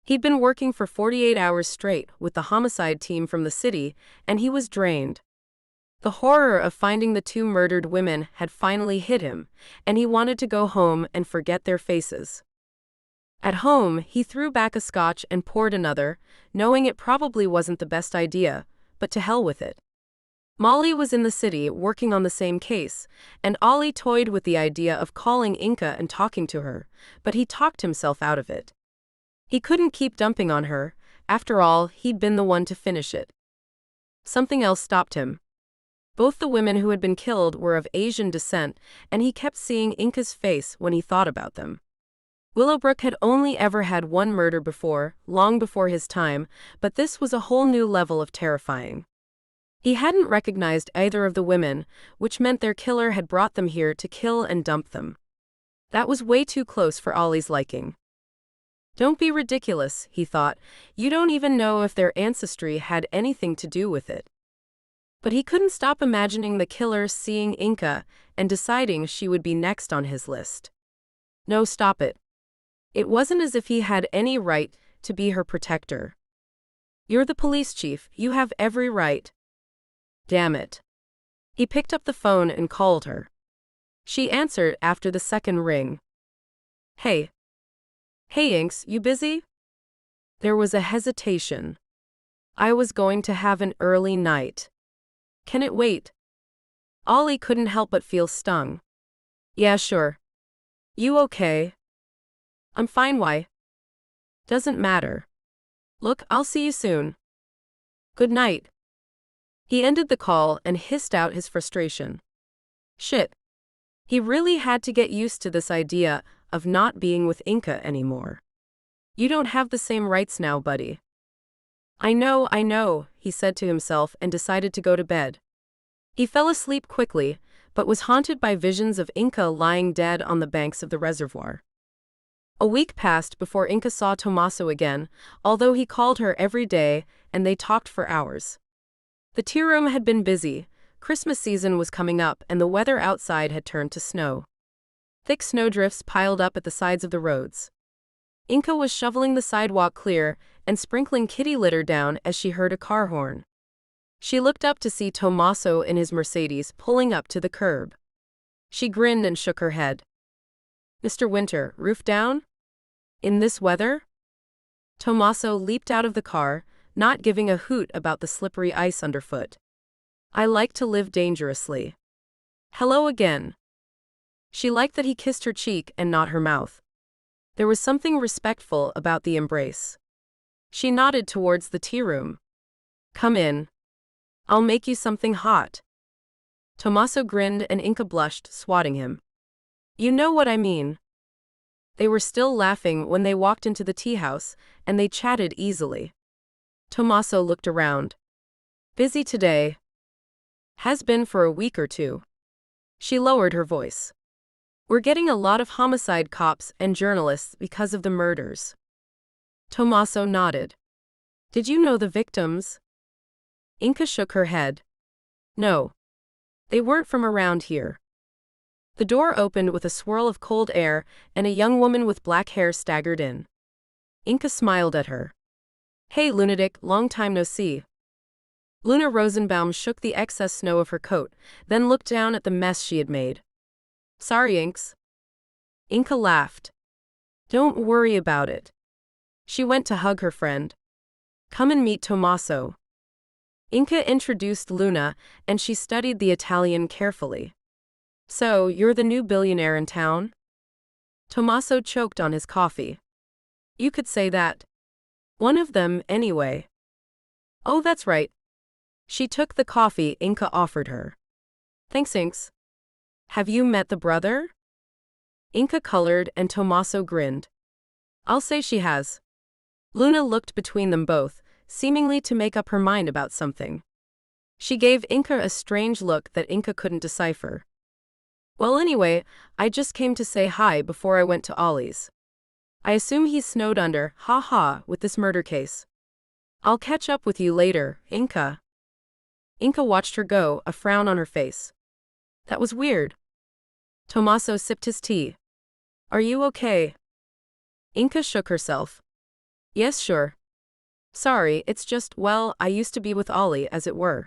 He'd been working for 48 hours straight with the homicide team from the city, and he was drained. The horror of finding the 2 murdered women had finally hit him, and he wanted to go home and forget their faces. At home, he threw back a scotch and poured another, knowing it probably wasn't the best idea, but to hell with it. Molly was in the city working on the same case, and Ollie toyed with the idea of calling Inca and talking to her, but he talked himself out of it. He couldn't keep dumping on her, after all, he'd been the one to finish it. Something else stopped him. Both the women who had been killed were of Asian descent, and he kept seeing Inca's face when he thought about them. Willowbrook had only ever had one murder before, long before his time, but this was a whole new level of terrifying. He hadn't recognized either of the women, which meant their killer had brought them here to kill and dump them. That was way too close for Ollie's liking. Don't be ridiculous, he thought. You don't even know if their ancestry had anything to do with it. But he couldn't stop imagining the killer seeing Inca and deciding she would be next on his list. No, stop it. It wasn't as if he had any right to be her protector. You're the police chief, you have every right. Damn it. He picked up the phone and called her. She answered after the second ring. Hey. Hey Inks, you busy? There was a hesitation. I was going to have an early night. Can it wait? Ollie couldn't help but feel stung. Yeah, sure. You okay? I'm fine, why? Doesn't matter. Look, I'll see you soon. Good night. He ended the call and hissed out his frustration. Shit. He really had to get used to this idea of not being with Inca anymore. You don't have the same rights now, buddy. I know, he said to himself and decided to go to bed. He fell asleep quickly, but was haunted by visions of Inca lying dead on the banks of the reservoir. A week passed before Inca saw Tommaso again, although he called her every day and they talked for hours. The tea room had been busy. Christmas season was coming up and the weather outside had turned to snow. Thick snowdrifts piled up at the sides of the roads. Inca was shoveling the sidewalk clear and sprinkling kitty litter down as she heard a car horn. She looked up to see Tommaso in his Mercedes pulling up to the curb. She grinned and shook her head. Mr. Winter, roof down? In this weather? Tommaso leaped out of the car, not giving a hoot about the slippery ice underfoot. I like to live dangerously. Hello again. She liked that he kissed her cheek and not her mouth. There was something respectful about the embrace. She nodded towards the tea room. Come in. I'll make you something hot. Tommaso grinned and Inca blushed, swatting him. You know what I mean. They were still laughing when they walked into the tea house, and they chatted easily. Tommaso looked around. Busy today. Has been for a week or two. She lowered her voice. We're getting a lot of homicide cops and journalists because of the murders. Tommaso nodded. Did you know the victims? Inca shook her head. No. They weren't from around here. The door opened with a swirl of cold air, and a young woman with black hair staggered in. Inca smiled at her. Hey, lunatic, long time no see. Luna Rosenbaum shook the excess snow of her coat, then looked down at the mess she had made. Sorry, Inks. Inca laughed. Don't worry about it. She went to hug her friend. Come and meet Tommaso. Inca introduced Luna, and she studied the Italian carefully. So, you're the new billionaire in town? Tommaso choked on his coffee. You could say that. One of them, anyway. Oh, that's right. She took the coffee Inca offered her. Thanks, Inks. Have you met the brother? Inca colored and Tommaso grinned. I'll say she has. Luna looked between them both, seemingly to make up her mind about something. She gave Inca a strange look that Inca couldn't decipher. Well, anyway, I just came to say hi before I went to Ollie's. I assume he's snowed under, ha, with this murder case. I'll catch up with you later, Inca. Inca watched her go, a frown on her face. That was weird. Tommaso sipped his tea. Are you okay? Inca shook herself. Yes, sure. Sorry, it's just, well, I used to be with Ollie, as it were.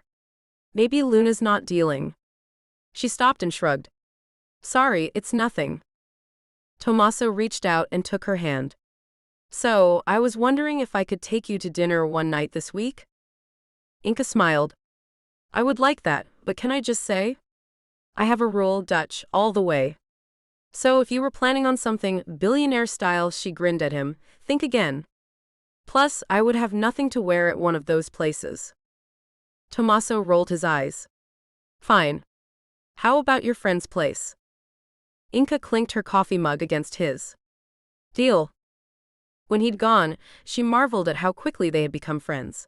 Maybe Luna's not dealing. She stopped and shrugged. Sorry, it's nothing. Tommaso reached out and took her hand. So, I was wondering if I could take you to dinner one night this week? Inca smiled. I would like that, but can I just say? I have a rule, Dutch, all the way. So if you were planning on something billionaire style, she grinned at him, think again. Plus, I would have nothing to wear at one of those places. Tommaso rolled his eyes. Fine. How about your friend's place? Inka clinked her coffee mug against his. Deal. When he'd gone, she marveled at how quickly they had become friends.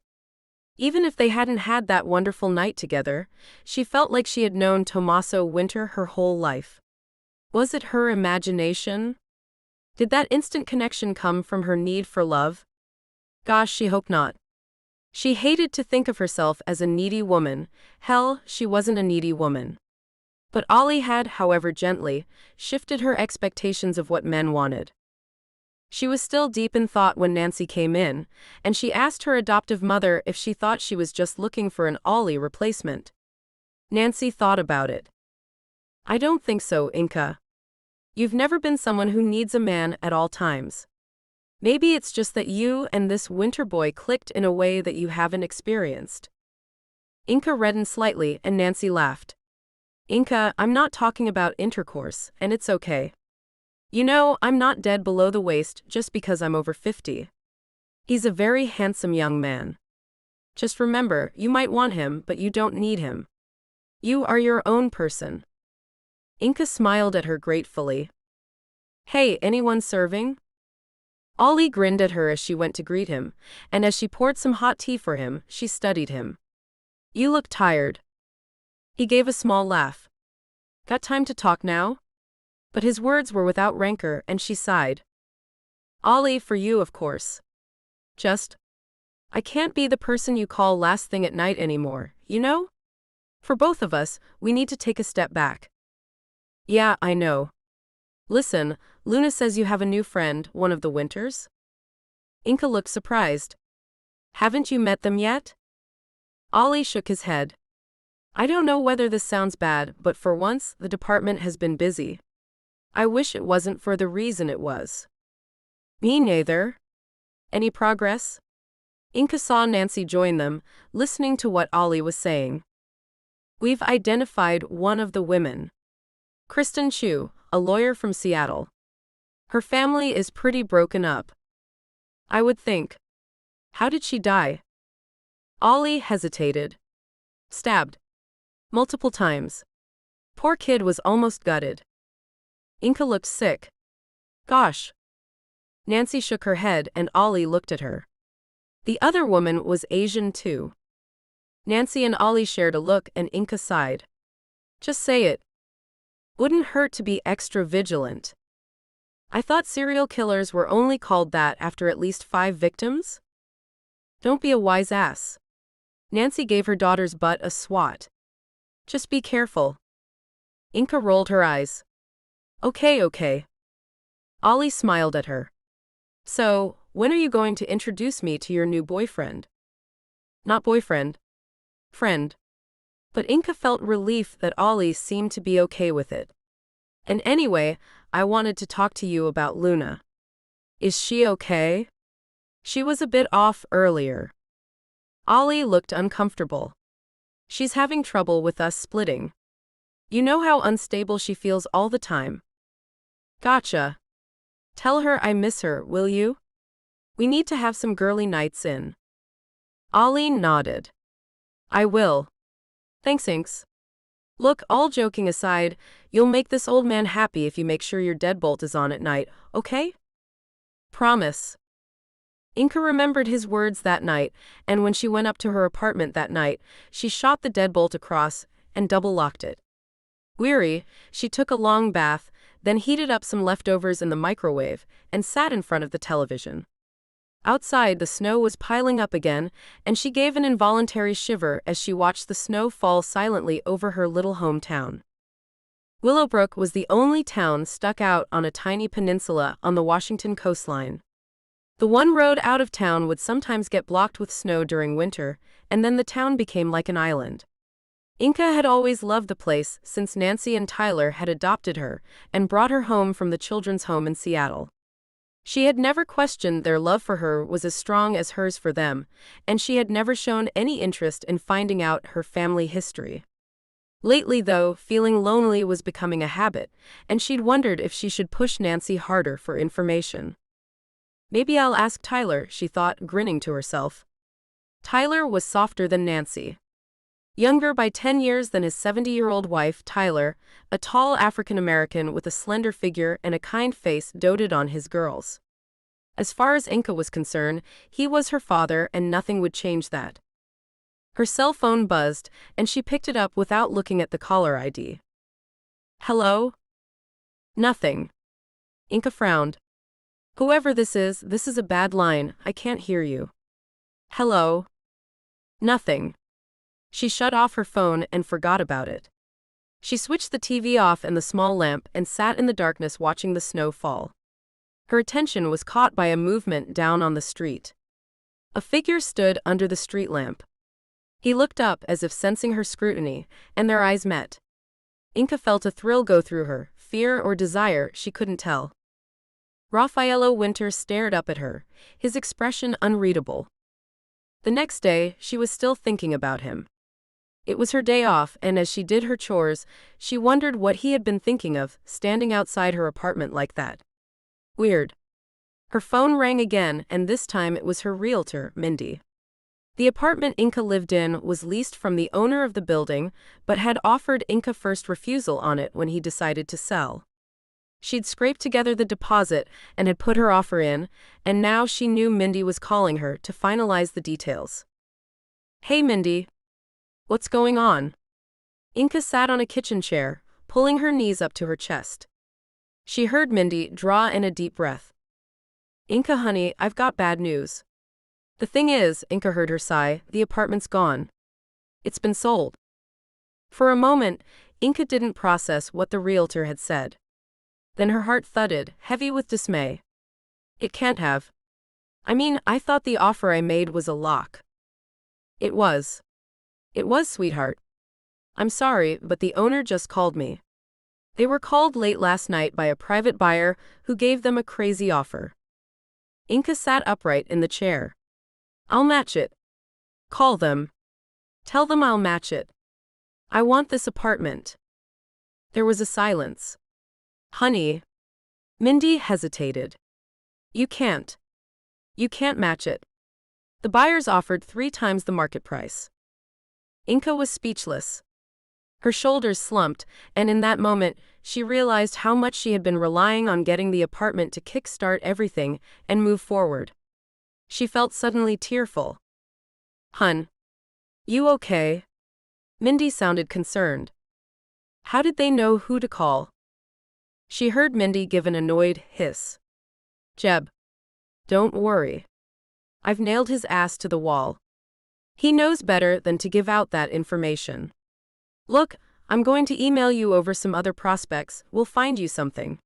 Even if they hadn't had that wonderful night together, she felt like she had known Tommaso Winter her whole life. Was it her imagination? Did that instant connection come from her need for love? Gosh, she hoped not. She hated to think of herself as a needy woman. Hell, she wasn't a needy woman. But Ollie had, however gently, shifted her expectations of what men wanted. She was still deep in thought when Nancy came in, and she asked her adoptive mother if she thought she was just looking for an Ollie replacement. Nancy thought about it. I don't think so, Inka. You've never been someone who needs a man at all times. Maybe it's just that you and this Winter boy clicked in a way that you haven't experienced. Inka reddened slightly and Nancy laughed. Inka, I'm not talking about intercourse, and it's okay. You know, I'm not dead below the waist just because I'm over 50. He's a very handsome young man. Just remember, you might want him, but you don't need him. You are your own person. Inka smiled at her gratefully. Hey, anyone serving? Ollie grinned at her as she went to greet him, and as she poured some hot tea for him, she studied him. You look tired. He gave a small laugh. Got time to talk now? But his words were without rancor, and she sighed. Ollie, for you, of course. I can't be the person you call last thing at night anymore, you know? For both of us, we need to take a step back. Yeah, I know. Listen, Luna says you have a new friend, one of the Winters? Inka looked surprised. Haven't you met them yet? Ollie shook his head. I don't know whether this sounds bad, but for once, the department has been busy. I wish it wasn't for the reason it was. Me neither. Any progress? Inka saw Nancy join them, listening to what Ollie was saying. We've identified one of the women. Kristen Chu, a lawyer from Seattle. Her family is pretty broken up. I would think. How did she die? Ollie hesitated. Stabbed. Multiple times. Poor kid was almost gutted. Inka looked sick. Gosh. Nancy shook her head and Ollie looked at her. The other woman was Asian too. Nancy and Ollie shared a look and Inka sighed. Just say it. Wouldn't hurt to be extra vigilant. I thought serial killers were only called that after at least 5 victims? Don't be a wise ass. Nancy gave her daughter's butt a swat. Just be careful. Inka rolled her eyes. Okay. Ollie smiled at her. So, when are you going to introduce me to your new boyfriend? Not boyfriend. Friend. But Inka felt relief that Ollie seemed to be okay with it. And anyway, I wanted to talk to you about Luna. Is she okay? She was a bit off earlier. Ollie looked uncomfortable. She's having trouble with us splitting. You know how unstable she feels all the time. Gotcha. Tell her I miss her, will you? We need to have some girly nights in. Ollie nodded. I will. Thanks, Inks. Look, all joking aside, you'll make this old man happy if you make sure your deadbolt is on at night, okay? Promise. Inka remembered his words that night, and when she went up to her apartment that night, she shot the deadbolt across and double-locked it. Weary, she took a long bath, then heated up some leftovers in the microwave and sat in front of the television. Outside, the snow was piling up again, and she gave an involuntary shiver as she watched the snow fall silently over her little hometown. Willowbrook was the only town stuck out on a tiny peninsula on the Washington coastline. The one road out of town would sometimes get blocked with snow during winter, and then the town became like an island. Inka had always loved the place since Nancy and Tyler had adopted her and brought her home from the children's home in Seattle. She had never questioned their love for her was as strong as hers for them, and she had never shown any interest in finding out her family history. Lately, though, feeling lonely was becoming a habit, and she'd wondered if she should push Nancy harder for information. Maybe I'll ask Tyler, she thought, grinning to herself. Tyler was softer than Nancy. Younger by 10 years than his 70-year-old wife, Tyler, a tall African-American with a slender figure and a kind face, doted on his girls. As far as Inka was concerned, he was her father and nothing would change that. Her cell phone buzzed, and she picked it up without looking at the caller ID. Hello? Nothing. Inka frowned. Whoever this is a bad line, I can't hear you. Hello? Nothing. She shut off her phone and forgot about it. She switched the TV off and the small lamp and sat in the darkness watching the snow fall. Her attention was caught by a movement down on the street. A figure stood under the street lamp. He looked up as if sensing her scrutiny, and their eyes met. Inka felt a thrill go through her, fear or desire, she couldn't tell. Raffaello Winter stared up at her, his expression unreadable. The next day, she was still thinking about him. It was her day off, and as she did her chores, she wondered what he had been thinking of, standing outside her apartment like that. Weird. Her phone rang again, and this time it was her realtor, Mindy. The apartment Inka lived in was leased from the owner of the building, but had offered Inka first refusal on it when he decided to sell. She'd scraped together the deposit and had put her offer in, and now she knew Mindy was calling her to finalize the details. Hey Mindy. What's going on? Inka sat on a kitchen chair, pulling her knees up to her chest. She heard Mindy draw in a deep breath. Inka honey, I've got bad news. The thing is, Inka heard her sigh, the apartment's gone. It's been sold. For a moment, Inka didn't process what the realtor had said. Then her heart thudded, heavy with dismay. It can't have. I mean, I thought the offer I made was a lock. It was. It was, sweetheart. I'm sorry, but the owner just called me. They were called late last night by a private buyer who gave them a crazy offer. Inka sat upright in the chair. I'll match it. Call them. Tell them I'll match it. I want this apartment. There was a silence. Honey. Mindy hesitated. You can't. You can't match it. The buyers offered 3 times the market price. Inka was speechless. Her shoulders slumped, and in that moment, she realized how much she had been relying on getting the apartment to kickstart everything and move forward. She felt suddenly tearful. Hun. You okay? Mindy sounded concerned. How did they know who to call? She heard Mindy give an annoyed hiss. Jeb. Don't worry. I've nailed his ass to the wall. He knows better than to give out that information. Look, I'm going to email you over some other prospects, we'll find you something.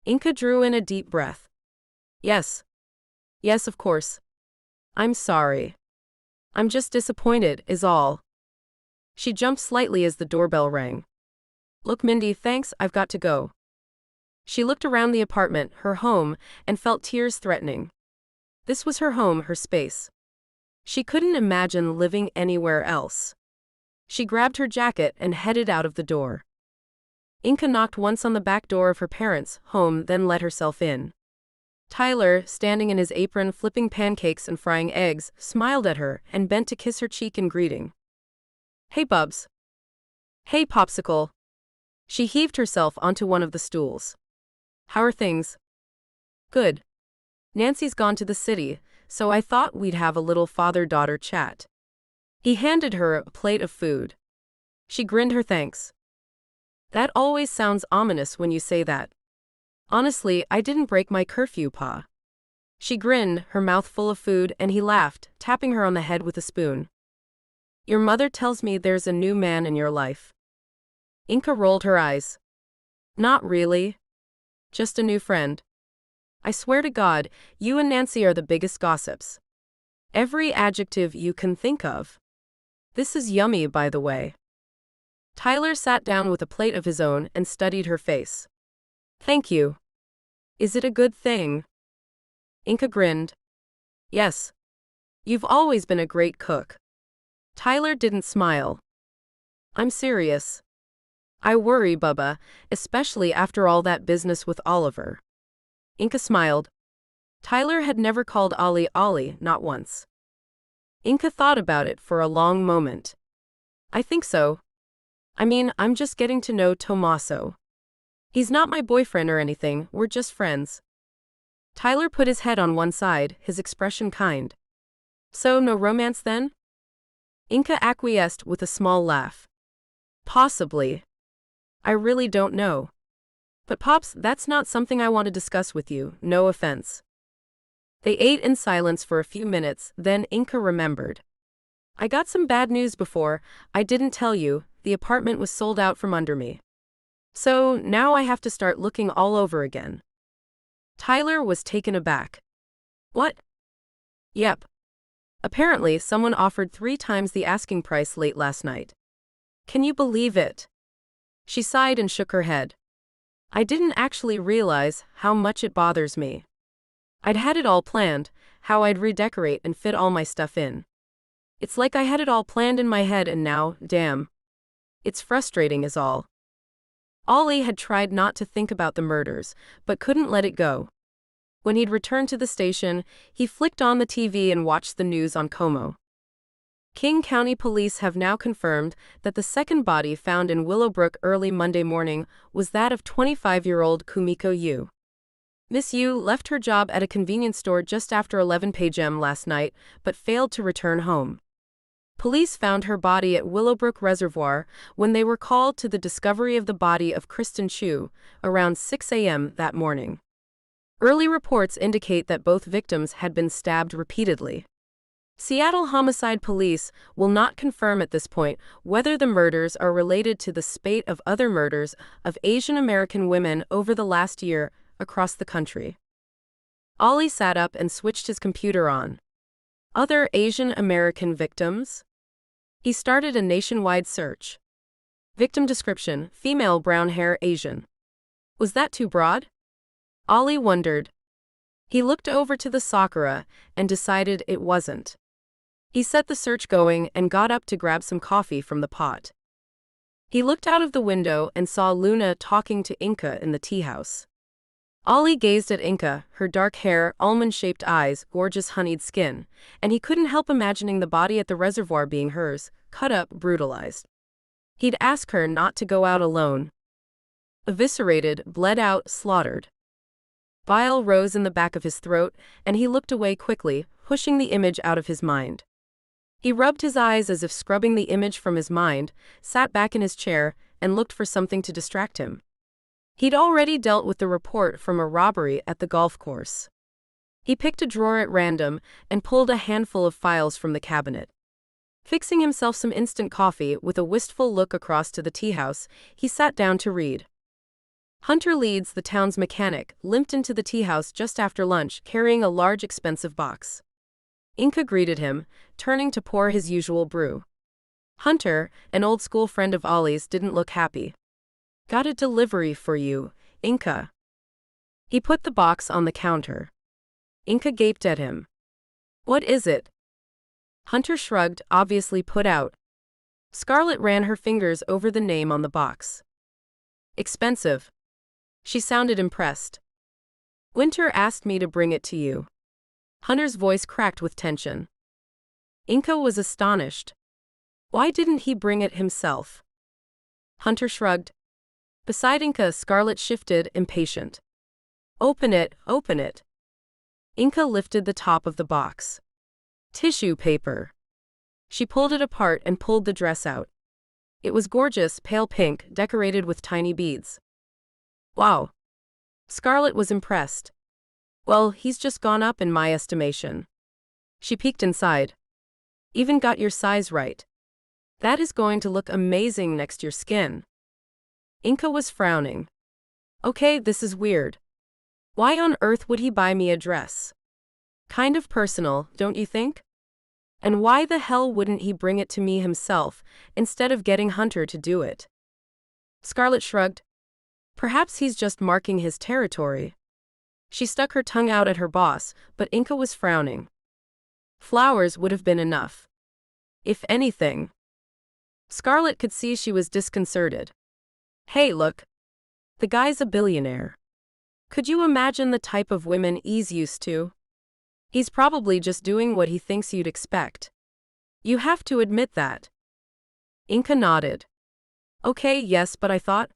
Inka drew in a deep breath. Yes. Yes, of course. I'm sorry. I'm just disappointed, is all. She jumped slightly as the doorbell rang. Look, Mindy, thanks, I've got to go. She looked around the apartment, her home, and felt tears threatening. This was her home, her space. She couldn't imagine living anywhere else. She grabbed her jacket and headed out of the door. Inka knocked once on the back door of her parents' home, then let herself in. Tyler, standing in his apron flipping pancakes and frying eggs, smiled at her and bent to kiss her cheek in greeting. Hey Bubs. Hey Popsicle. She heaved herself onto one of the stools. How are things? Good. Nancy's gone to the city, so I thought we'd have a little father-daughter chat. He handed her a plate of food. She grinned her thanks. That always sounds ominous when you say that. Honestly, I didn't break my curfew, Pa. She grinned, her mouth full of food, and he laughed, tapping her on the head with a spoon. Your mother tells me there's a new man in your life. Inka rolled her eyes. Not really. Just a new friend. I swear to God, you and Nancy are the biggest gossips. Every adjective you can think of. This is yummy, by the way. Tyler sat down with a plate of his own and studied her face. Thank you. Is it a good thing? Inka grinned. Yes. You've always been a great cook. Tyler didn't smile. I'm serious. I worry, Bubba, especially after all that business with Oliver. Inka smiled. Tyler had never called Ollie Ollie, not once. Inka thought about it for a long moment. I think so. I mean, I'm just getting to know Tommaso. He's not my boyfriend or anything, we're just friends. Tyler put his head on one side, his expression kind. So, no romance then? Inka acquiesced with a small laugh. Possibly. I really don't know. But Pops, that's not something I want to discuss with you, no offense. They ate in silence for a few minutes, then Inka remembered. I got some bad news before, I didn't tell you, the apartment was sold out from under me. So, now I have to start looking all over again. Tyler was taken aback. What? Yep. Apparently, someone offered 3 times the asking price late last night. Can you believe it? She sighed and shook her head. I didn't actually realize how much it bothers me. I'd had it all planned, how I'd redecorate and fit all my stuff in. It's like I had it all planned in my head and now, damn. It's frustrating is all. Ollie had tried not to think about the murders, but couldn't let it go. When he'd returned to the station, he flicked on the TV and watched the news on Como. King County Police have now confirmed that the second body found in Willowbrook early Monday morning was that of 25-year-old Kumiko Yu. Miss Yu left her job at a convenience store just after 11 p.m. last night, but failed to return home. Police found her body at Willowbrook Reservoir when they were called to the discovery of the body of Kristen Chu around 6 a.m. that morning. Early reports indicate that both victims had been stabbed repeatedly. Seattle Homicide Police will not confirm at this point whether the murders are related to the spate of other murders of Asian American women over the last year across the country. Ollie sat up and switched his computer on. Other Asian American victims? He started a nationwide search. Victim description: female, brown hair, Asian. Was that too broad? Ollie wondered. He looked over to the sakura and decided it wasn't. He set the search going and got up to grab some coffee from the pot. He looked out of the window and saw Luna talking to Inka in the tea house. Ollie gazed at Inka, her dark hair, almond-shaped eyes, gorgeous honeyed skin, and he couldn't help imagining the body at the reservoir being hers, cut up, brutalized. He'd ask her not to go out alone. Eviscerated, bled out, slaughtered. Bile rose in the back of his throat, and he looked away quickly, pushing the image out of his mind. He rubbed his eyes as if scrubbing the image from his mind, sat back in his chair, and looked for something to distract him. He'd already dealt with the report from a robbery at the golf course. He picked a drawer at random and pulled a handful of files from the cabinet. Fixing himself some instant coffee with a wistful look across to the tea house, he sat down to read. Hunter Leeds, the town's mechanic, limped into the tea house just after lunch, carrying a large expensive box. Inka greeted him, turning to pour his usual brew. Hunter, an old school friend of Ollie's, didn't look happy. Got a delivery for you, Inka. He put the box on the counter. Inka gaped at him. What is it? Hunter shrugged, obviously put out. Scarlett ran her fingers over the name on the box. Expensive. She sounded impressed. Winter asked me to bring it to you. Hunter's voice cracked with tension. Inka was astonished. Why didn't he bring it himself? Hunter shrugged. Beside Inka, Scarlett shifted, impatient. Open it, open it. Inka lifted the top of the box. Tissue paper. She pulled it apart and pulled the dress out. It was gorgeous, pale pink, decorated with tiny beads. Wow. Scarlett was impressed. Well, he's just gone up in my estimation. She peeked inside. Even got your size right. That is going to look amazing next your skin. Inka was frowning. Okay, this is weird. Why on earth would he buy me a dress? Kind of personal, don't you think? And why the hell wouldn't he bring it to me himself, instead of getting Hunter to do it? Scarlett shrugged. Perhaps he's just marking his territory. She stuck her tongue out at her boss, but Inca was frowning. Flowers would have been enough. If anything. Scarlett could see she was disconcerted. Hey, look. The guy's a billionaire. Could you imagine the type of women he's used to? He's probably just doing what he thinks you'd expect. You have to admit that. Inca nodded. Okay, yes, but I thought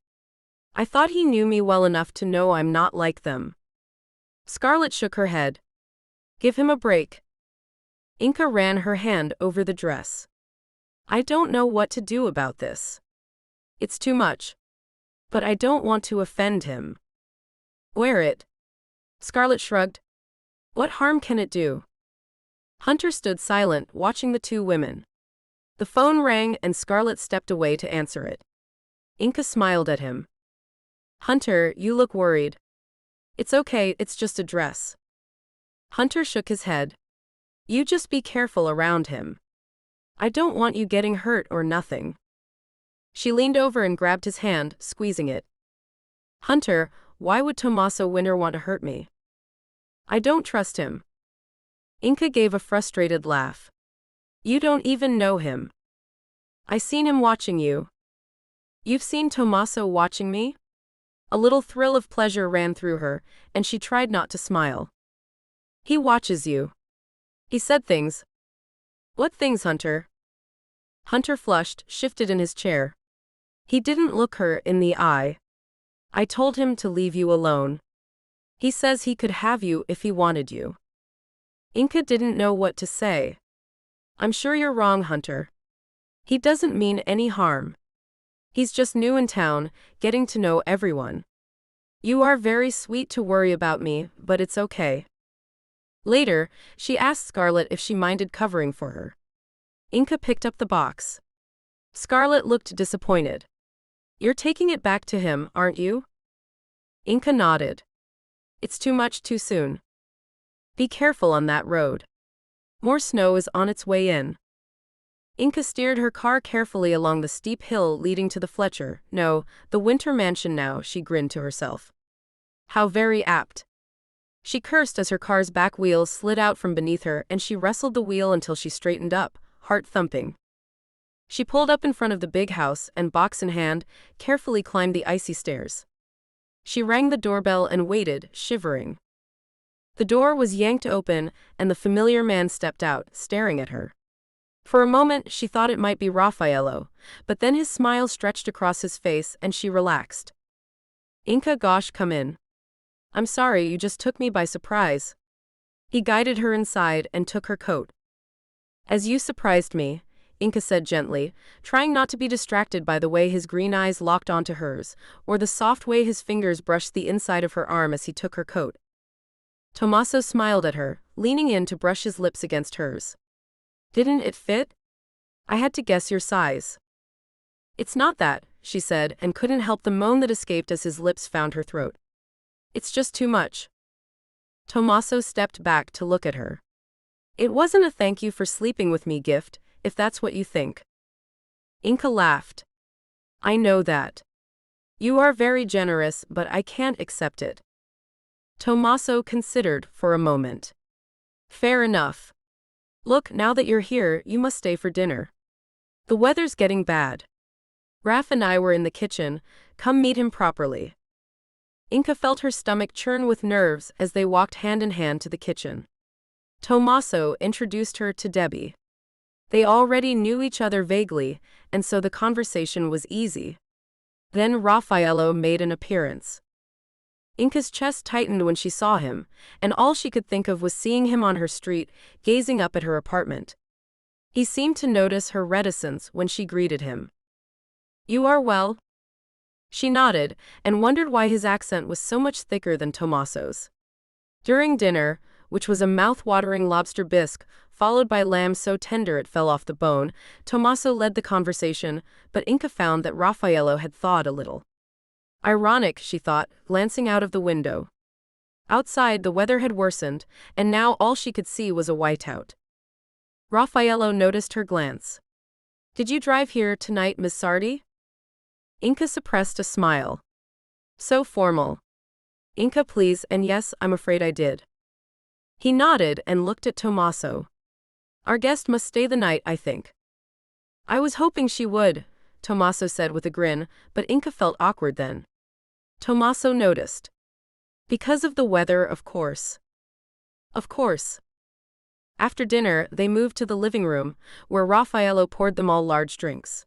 he knew me well enough to know I'm not like them. Scarlett shook her head. Give him a break. Inca ran her hand over the dress. I don't know what to do about this. It's too much. But I don't want to offend him. Wear it. Scarlett shrugged. What harm can it do? Hunter stood silent, watching the two women. The phone rang and Scarlett stepped away to answer it. Inca smiled at him. Hunter, you look worried. It's okay, it's just a dress. Hunter shook his head. You just be careful around him. I don't want you getting hurt or nothing. She leaned over and grabbed his hand, squeezing it. Hunter, why would Tommaso Winter want to hurt me? I don't trust him. Inca gave a frustrated laugh. You don't even know him. I seen him watching you. You've seen Tommaso watching me? A little thrill of pleasure ran through her, and she tried not to smile. He watches you. He said things. What things, Hunter? Hunter flushed, shifted in his chair. He didn't look her in the eye. I told him to leave you alone. He says he could have you if he wanted you. Inca didn't know what to say. I'm sure you're wrong, Hunter. He doesn't mean any harm. He's just new in town, getting to know everyone. You are very sweet to worry about me, but it's okay. Later, she asked Scarlett if she minded covering for her. Inca picked up the box. Scarlett looked disappointed. You're taking it back to him, aren't you? Inca nodded. It's too much too soon. Be careful on that road. More snow is on its way in. Inca steered her car carefully along the steep hill leading to the Fletcher, no, the Winter mansion now, she grinned to herself. How very apt. She cursed as her car's back wheels slid out from beneath her and she wrestled the wheel until she straightened up, heart thumping. She pulled up in front of the big house and, box in hand, carefully climbed the icy stairs. She rang the doorbell and waited, shivering. The door was yanked open and the familiar man stepped out, staring at her. For a moment she thought it might be Raffaello, but then his smile stretched across his face and she relaxed. Inca, gosh, come in. I'm sorry, you just took me by surprise. He guided her inside and took her coat. As you surprised me, Inca said gently, trying not to be distracted by the way his green eyes locked onto hers, or the soft way his fingers brushed the inside of her arm as he took her coat. Tommaso smiled at her, leaning in to brush his lips against hers. Didn't it fit? I had to guess your size. It's not that, she said, and couldn't help the moan that escaped as his lips found her throat. It's just too much. Tommaso stepped back to look at her. It wasn't a thank you for sleeping with me gift, if that's what you think. Inca laughed. I know that. You are very generous, but I can't accept it. Tommaso considered for a moment. Fair enough. Look, now that you're here, you must stay for dinner. The weather's getting bad. Raph and I were in the kitchen, come meet him properly. Inca felt her stomach churn with nerves as they walked hand in hand to the kitchen. Tommaso introduced her to Debbie. They already knew each other vaguely, and so the conversation was easy. Then Raffaello made an appearance. Inca's chest tightened when she saw him, and all she could think of was seeing him on her street, gazing up at her apartment. He seemed to notice her reticence when she greeted him. You are well? She nodded, and wondered why his accent was so much thicker than Tommaso's. During dinner, which was a mouth-watering lobster bisque, followed by lamb so tender it fell off the bone, Tommaso led the conversation, but Inca found that Raffaello had thawed a little. Ironic, she thought, glancing out of the window. Outside, the weather had worsened, and now all she could see was a whiteout. Raffaello noticed her glance. Did you drive here tonight, Miss Sardi? Inca suppressed a smile. So formal. Inca, please, and yes, I'm afraid I did. He nodded and looked at Tommaso. Our guest must stay the night, I think. I was hoping she would, Tommaso said with a grin, but Inca felt awkward then. Tommaso noticed. Because of the weather, of course. Of course. After dinner, they moved to the living room, where Raffaello poured them all large drinks.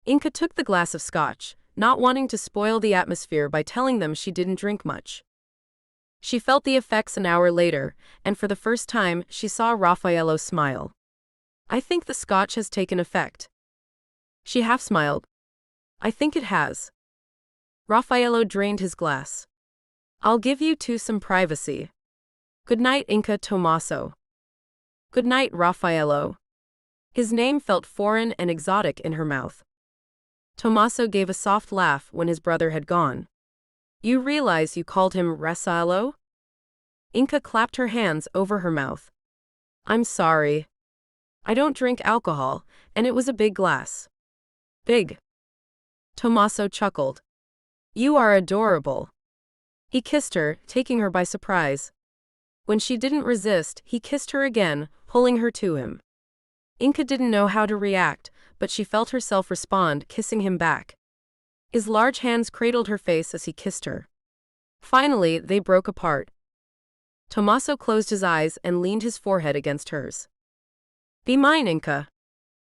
Inca took the glass of scotch, not wanting to spoil the atmosphere by telling them she didn't drink much. She felt the effects an hour later, and for the first time, she saw Raffaello smile. I think the scotch has taken effect. She half smiled. I think it has. Raffaello drained his glass. I'll give you two some privacy. Good night, Inca. Tommaso. Good night, Raffaello. His name felt foreign and exotic in her mouth. Tommaso gave a soft laugh when his brother had gone. You realize you called him Raffaello? Inca clapped her hands over her mouth. I'm sorry. I don't drink alcohol, and it was a big glass. Big. Tommaso chuckled. You are adorable. He kissed her, taking her by surprise. When she didn't resist, he kissed her again, pulling her to him. Inca didn't know how to react, but she felt herself respond, kissing him back. His large hands cradled her face as he kissed her. Finally, they broke apart. Tommaso closed his eyes and leaned his forehead against hers. Be mine, Inca.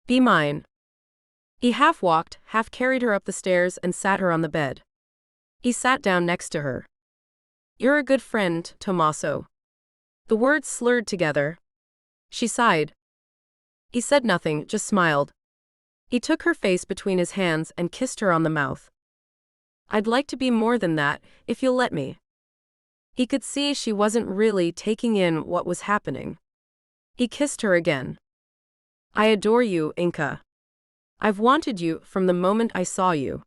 Be mine. He half walked, half carried her up the stairs and sat her on the bed. He sat down next to her. You're a good friend, Tommaso. The words slurred together. She sighed. He said nothing, just smiled. He took her face between his hands and kissed her on the mouth. I'd like to be more than that, if you'll let me. He could see she wasn't really taking in what was happening. He kissed her again. I adore you, Inca. I've wanted you from the moment I saw you.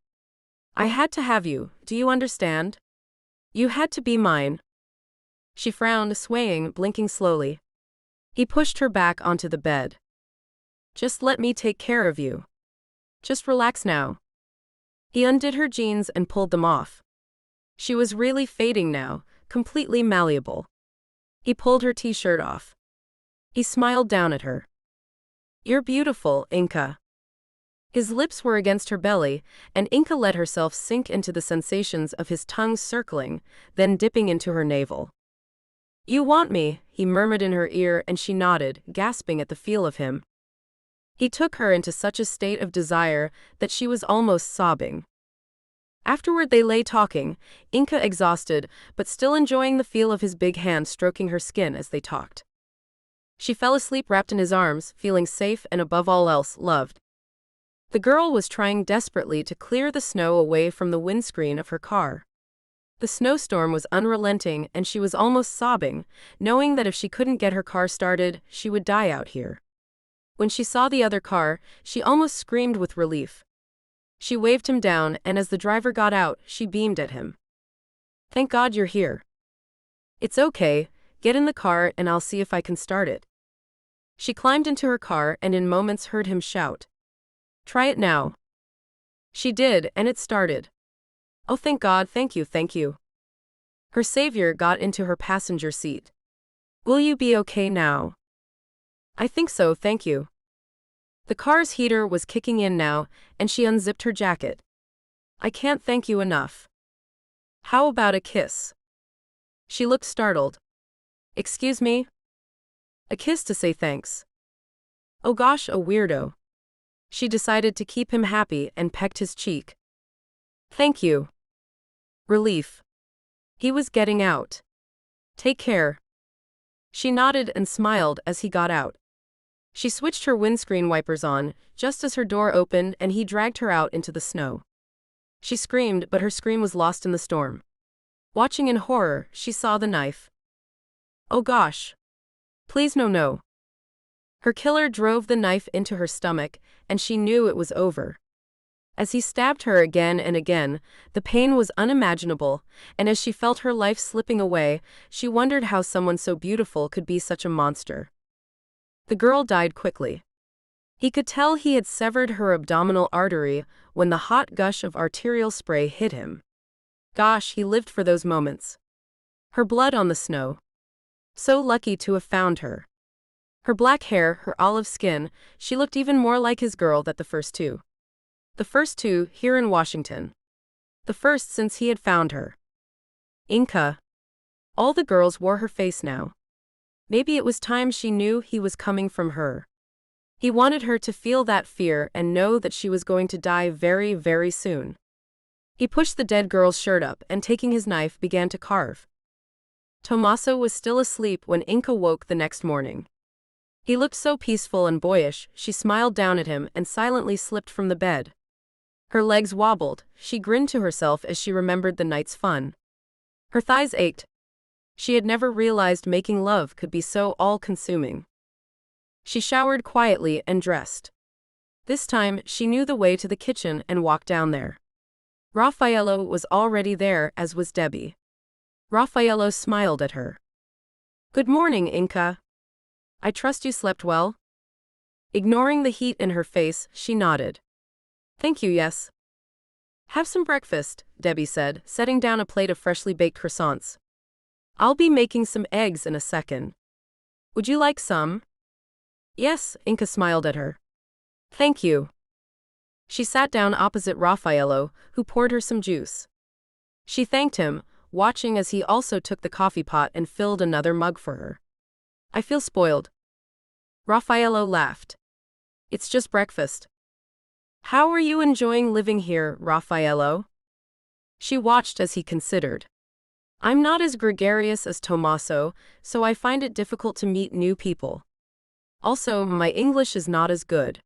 I had to have you, do you understand? You had to be mine. She frowned, swaying, blinking slowly. He pushed her back onto the bed. Just let me take care of you. Just relax now. He undid her jeans and pulled them off. She was really fading now, completely malleable. He pulled her t-shirt off. He smiled down at her. You're beautiful, Inca. His lips were against her belly, and Inca let herself sink into the sensations of his tongue circling, then dipping into her navel. You want me, he murmured in her ear, and she nodded, gasping at the feel of him. He took her into such a state of desire that she was almost sobbing. Afterward they lay talking, Inca exhausted, but still enjoying the feel of his big hand stroking her skin as they talked. She fell asleep wrapped in his arms, feeling safe and above all else, loved. The girl was trying desperately to clear the snow away from the windscreen of her car. The snowstorm was unrelenting and she was almost sobbing, knowing that if she couldn't get her car started, she would die out here. When she saw the other car, she almost screamed with relief. She waved him down, and as the driver got out, she beamed at him. Thank God you're here. It's okay, get in the car and I'll see if I can start it. She climbed into her car and in moments heard him shout. Try it now. She did, and it started. Oh, thank God, thank you, thank you. Her savior got into her passenger seat. Will you be okay now? I think so, thank you. The car's heater was kicking in now, and she unzipped her jacket. I can't thank you enough. How about a kiss? She looked startled. Excuse me? A kiss to say thanks. Oh gosh, a weirdo. She decided to keep him happy and pecked his cheek. Thank you. Relief. He was getting out. Take care. She nodded and smiled as he got out. She switched her windscreen wipers on, just as her door opened and he dragged her out into the snow. She screamed, but her scream was lost in the storm. Watching in horror, she saw the knife. Oh gosh. Please no no. Her killer drove the knife into her stomach, and she knew it was over. As he stabbed her again and again, the pain was unimaginable, and as she felt her life slipping away, she wondered how someone so beautiful could be such a monster. The girl died quickly. He could tell he had severed her abdominal artery when the hot gush of arterial spray hit him. Gosh, he lived for those moments. Her blood on the snow. So lucky to have found her. Her black hair, her olive skin, she looked even more like his girl than the first two. The first two, here in Washington. The first since he had found her. Inca. All the girls wore her face now. Maybe it was time she knew he was coming from her. He wanted her to feel that fear and know that she was going to die very, very soon. He pushed the dead girl's shirt up and taking his knife began to carve. Tomaso was still asleep when Inca woke the next morning. He looked so peaceful and boyish, she smiled down at him and silently slipped from the bed. Her legs wobbled, she grinned to herself as she remembered the night's fun. Her thighs ached. She had never realized making love could be so all-consuming. She showered quietly and dressed. This time, she knew the way to the kitchen and walked down there. Raffaello was already there, as was Debbie. Raffaello smiled at her. "Good morning, Inca. I trust you slept well?" Ignoring the heat in her face, she nodded. "Thank you, yes." "Have some breakfast," Debbie said, setting down a plate of freshly baked croissants. "I'll be making some eggs in a second. Would you like some?" "Yes," Inca smiled at her. "Thank you." She sat down opposite Raffaello, who poured her some juice. She thanked him, watching as he also took the coffee pot and filled another mug for her. "I feel spoiled." Raffaello laughed. "It's just breakfast." "How are you enjoying living here, Raffaello?" She watched as he considered. "I'm not as gregarious as Tomaso, so I find it difficult to meet new people. Also, my English is not as good."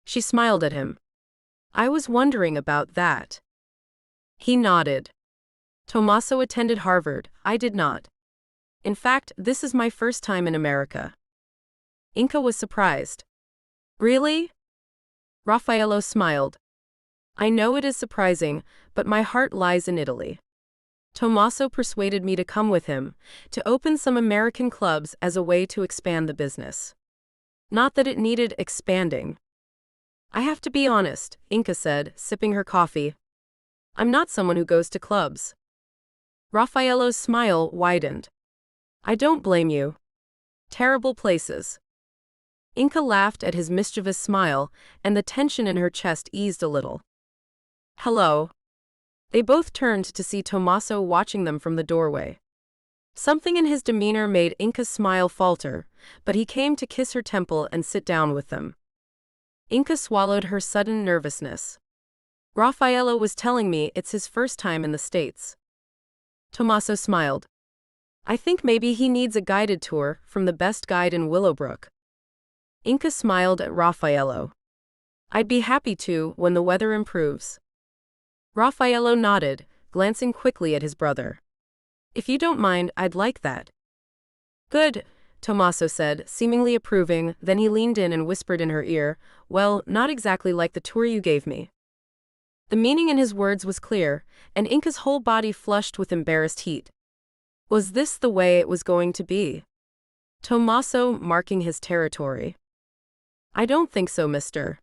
She smiled at him. "I was wondering about that." He nodded. "Tomaso attended Harvard, I did not. In fact, this is my first time in America." Inca was surprised. "Really?" Raffaello smiled. "I know it is surprising, but my heart lies in Italy. Tomaso persuaded me to come with him, to open some American clubs as a way to expand the business. Not that it needed expanding." "I have to be honest," Inca said, sipping her coffee. "I'm not someone who goes to clubs." Raffaello's smile widened. "I don't blame you. Terrible places." Inca laughed at his mischievous smile, and the tension in her chest eased a little. "Hello." They both turned to see Tomaso watching them from the doorway. Something in his demeanor made Inca's smile falter, but he came to kiss her temple and sit down with them. Inca swallowed her sudden nervousness. "Raffaello was telling me it's his first time in the States." Tomaso smiled. "I think maybe he needs a guided tour from the best guide in Willowbrook." Inca smiled at Raffaello. "I'd be happy to when the weather improves." Raffaello nodded, glancing quickly at his brother. "If you don't mind, I'd like that." "Good," Tomaso said, seemingly approving, then he leaned in and whispered in her ear, "Well, not exactly like the tour you gave me." The meaning in his words was clear, and Inca's whole body flushed with embarrassed heat. Was this the way it was going to be? Tomaso marking his territory. "I don't think so, mister."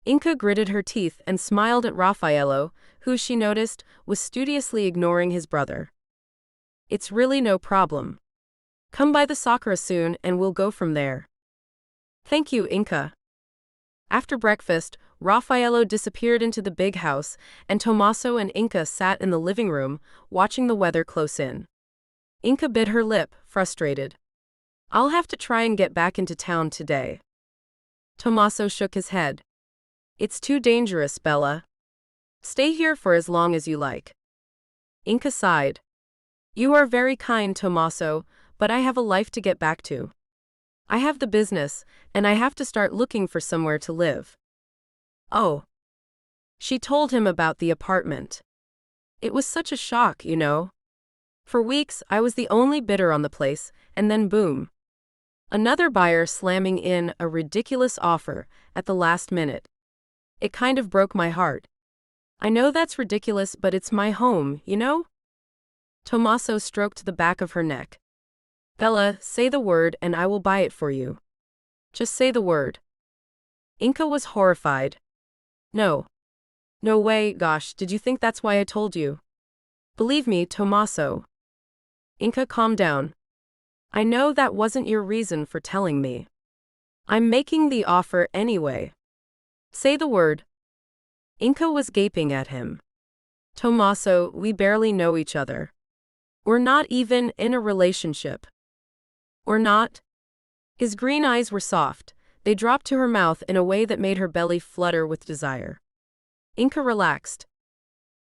Inca gritted her teeth and smiled at Raffaello, who, she noticed, was studiously ignoring his brother. "It's really no problem. Come by the Sakura soon and we'll go from there." "Thank you, Inca." After breakfast, Raffaello disappeared into the big house, and Tomaso and Inca sat in the living room, watching the weather close in. Inca bit her lip, frustrated. "I'll have to try and get back into town today." Tomaso shook his head. "It's too dangerous, Bella. Stay here for as long as you like." Inca sighed. "You are very kind, Tomaso, but I have a life to get back to. I have the business, and I have to start looking for somewhere to live." "Oh." She told him about the apartment. "It was such a shock, you know. For weeks, I was the only bidder on the place, and then boom. Another buyer slamming in a ridiculous offer at the last minute. It kind of broke my heart. I know that's ridiculous, but it's my home, you know?" Tomaso stroked the back of her neck. "Bella, say the word and I will buy it for you. Just say the word." Inca was horrified. "No. No way, gosh, did you think that's why I told you?" Believe me, Tommaso. Inca, calm down. I know that wasn't your reason for telling me. I'm making the offer anyway. Say the word. Inca was gaping at him. Tommaso, we barely know each other. We're not even in a relationship. Or not? His green eyes were soft. They dropped to her mouth in a way that made her belly flutter with desire. Inca relaxed.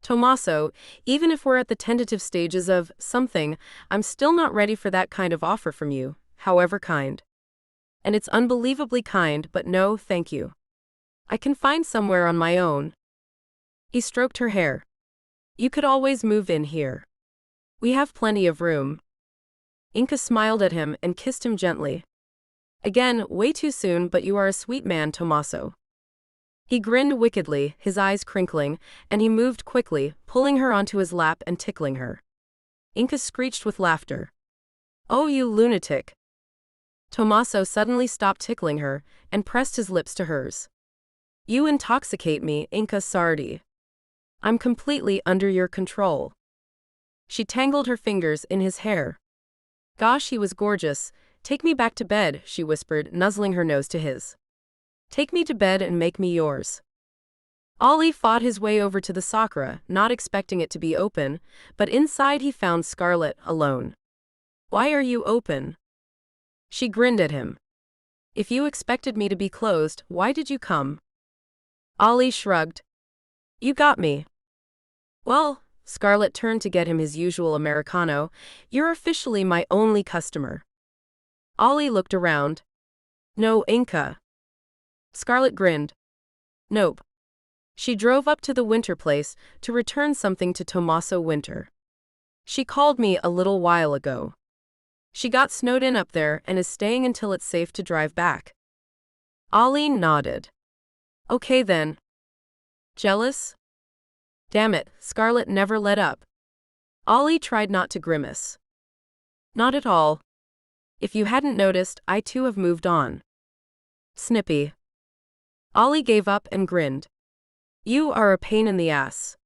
Tommaso, even if we're at the tentative stages of something, I'm still not ready for that kind of offer from you, however kind. And it's unbelievably kind, but no, thank you. I can find somewhere on my own. He stroked her hair. You could always move in here. We have plenty of room. Inca smiled at him and kissed him gently. Again, way too soon, but you are a sweet man, Tommaso. He grinned wickedly, his eyes crinkling, and he moved quickly, pulling her onto his lap and tickling her. Inca screeched with laughter. Oh, you lunatic. Tommaso suddenly stopped tickling her and pressed his lips to hers. You intoxicate me, Inca Sardi. I'm completely under your control. She tangled her fingers in his hair. Gosh, he was gorgeous. Take me back to bed, she whispered, nuzzling her nose to his. Take me to bed and make me yours. Ollie fought his way over to the sakura, not expecting it to be open, but inside he found Scarlett, alone. Why are you open? She grinned at him. If you expected me to be closed, why did you come? Ollie shrugged. You got me. Well, Scarlett turned to get him his usual Americano, you're officially my only customer. Ollie looked around. No, Inca. Scarlett grinned. Nope. She drove up to the Winter place to return something to Tommaso Winter. She called me a little while ago. She got snowed in up there and is staying until it's safe to drive back. Ollie nodded. Okay then. Jealous? Damn it, Scarlett never let up. Ollie tried not to grimace. Not at all. If you hadn't noticed, I too have moved on. Snippy. Ollie gave up and grinned. You are a pain in the ass.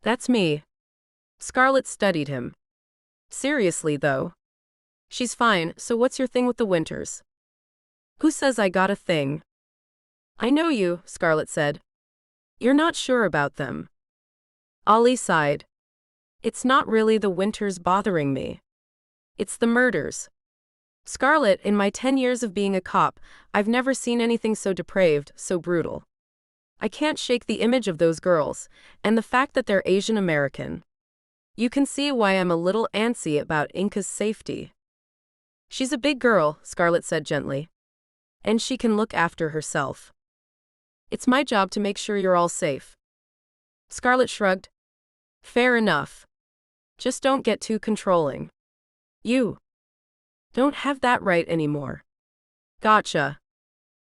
That's me. Scarlett studied him. Seriously though. She's fine, so what's your thing with the Winters? Who says I got a thing? I know you, Scarlett said. You're not sure about them. Ollie sighed. It's not really the Winters bothering me. It's the murders. Scarlett, in my 10 years of being a cop, I've never seen anything so depraved, so brutal. I can't shake the image of those girls, and the fact that they're Asian American. You can see why I'm a little antsy about Inca's safety. She's a big girl, Scarlett said gently. And she can look after herself. It's my job to make sure you're all safe. Scarlett shrugged. Fair enough. Just don't get too controlling. You don't have that right anymore. Gotcha.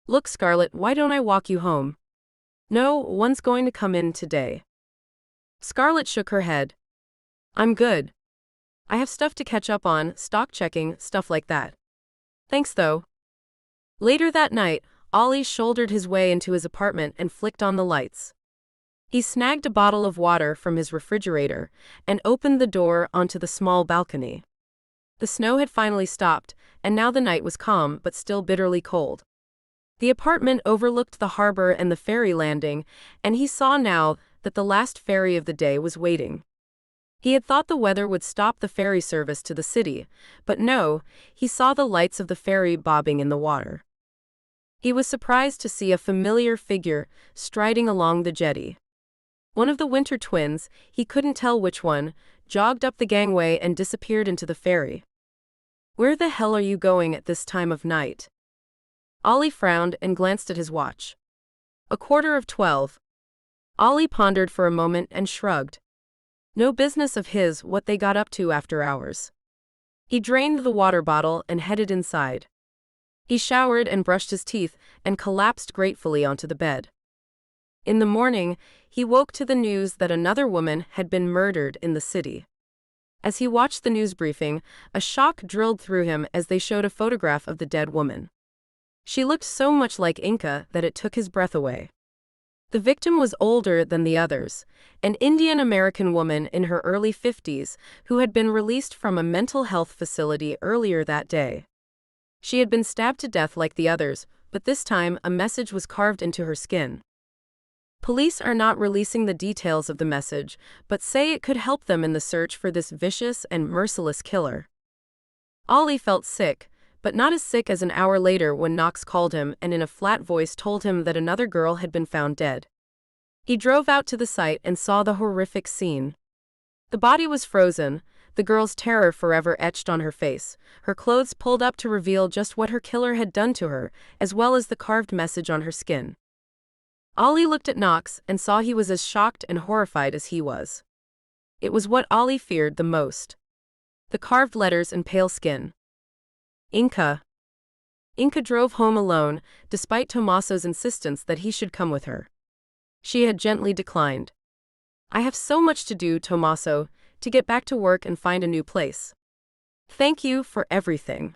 Look, Scarlett, why don't I walk you home? No, one's going to come in today. Scarlett shook her head. I'm good. I have stuff to catch up on, stock checking, stuff like that. Thanks though. Later that night, Ollie shouldered his way into his apartment and flicked on the lights. He snagged a bottle of water from his refrigerator and opened the door onto the small balcony. The snow had finally stopped, and now the night was calm but still bitterly cold. The apartment overlooked the harbor and the ferry landing, and he saw now that the last ferry of the day was waiting. He had thought the weather would stop the ferry service to the city, but no, he saw the lights of the ferry bobbing in the water. He was surprised to see a familiar figure striding along the jetty. One of the Winter twins, he couldn't tell which one, jogged up the gangway and disappeared into the ferry. Where the hell are you going at this time of night? Ollie frowned and glanced at his watch. 11:45. Ollie pondered for a moment and shrugged. No business of his what they got up to after hours. He drained the water bottle and headed inside. He showered and brushed his teeth and collapsed gratefully onto the bed. In the morning, he woke to the news that another woman had been murdered in the city. As he watched the news briefing, a shock drilled through him as they showed a photograph of the dead woman. She looked so much like Inca that it took his breath away. The victim was older than the others, an Indian-American woman in her early 50s who had been released from a mental health facility earlier that day. She had been stabbed to death like the others, but this time a message was carved into her skin. Police are not releasing the details of the message, but say it could help them in the search for this vicious and merciless killer. Ollie felt sick, but not as sick as an hour later when Knox called him and in a flat voice told him that another girl had been found dead. He drove out to the site and saw the horrific scene. The body was frozen, the girl's terror forever etched on her face, her clothes pulled up to reveal just what her killer had done to her, as well as the carved message on her skin. Ollie looked at Knox and saw he was as shocked and horrified as he was. It was what Ollie feared the most. The carved letters and pale skin. Inca. Inca drove home alone, despite Tommaso's insistence that he should come with her. She had gently declined. "I have so much to do, Tommaso, to get back to work and find a new place. Thank you for everything."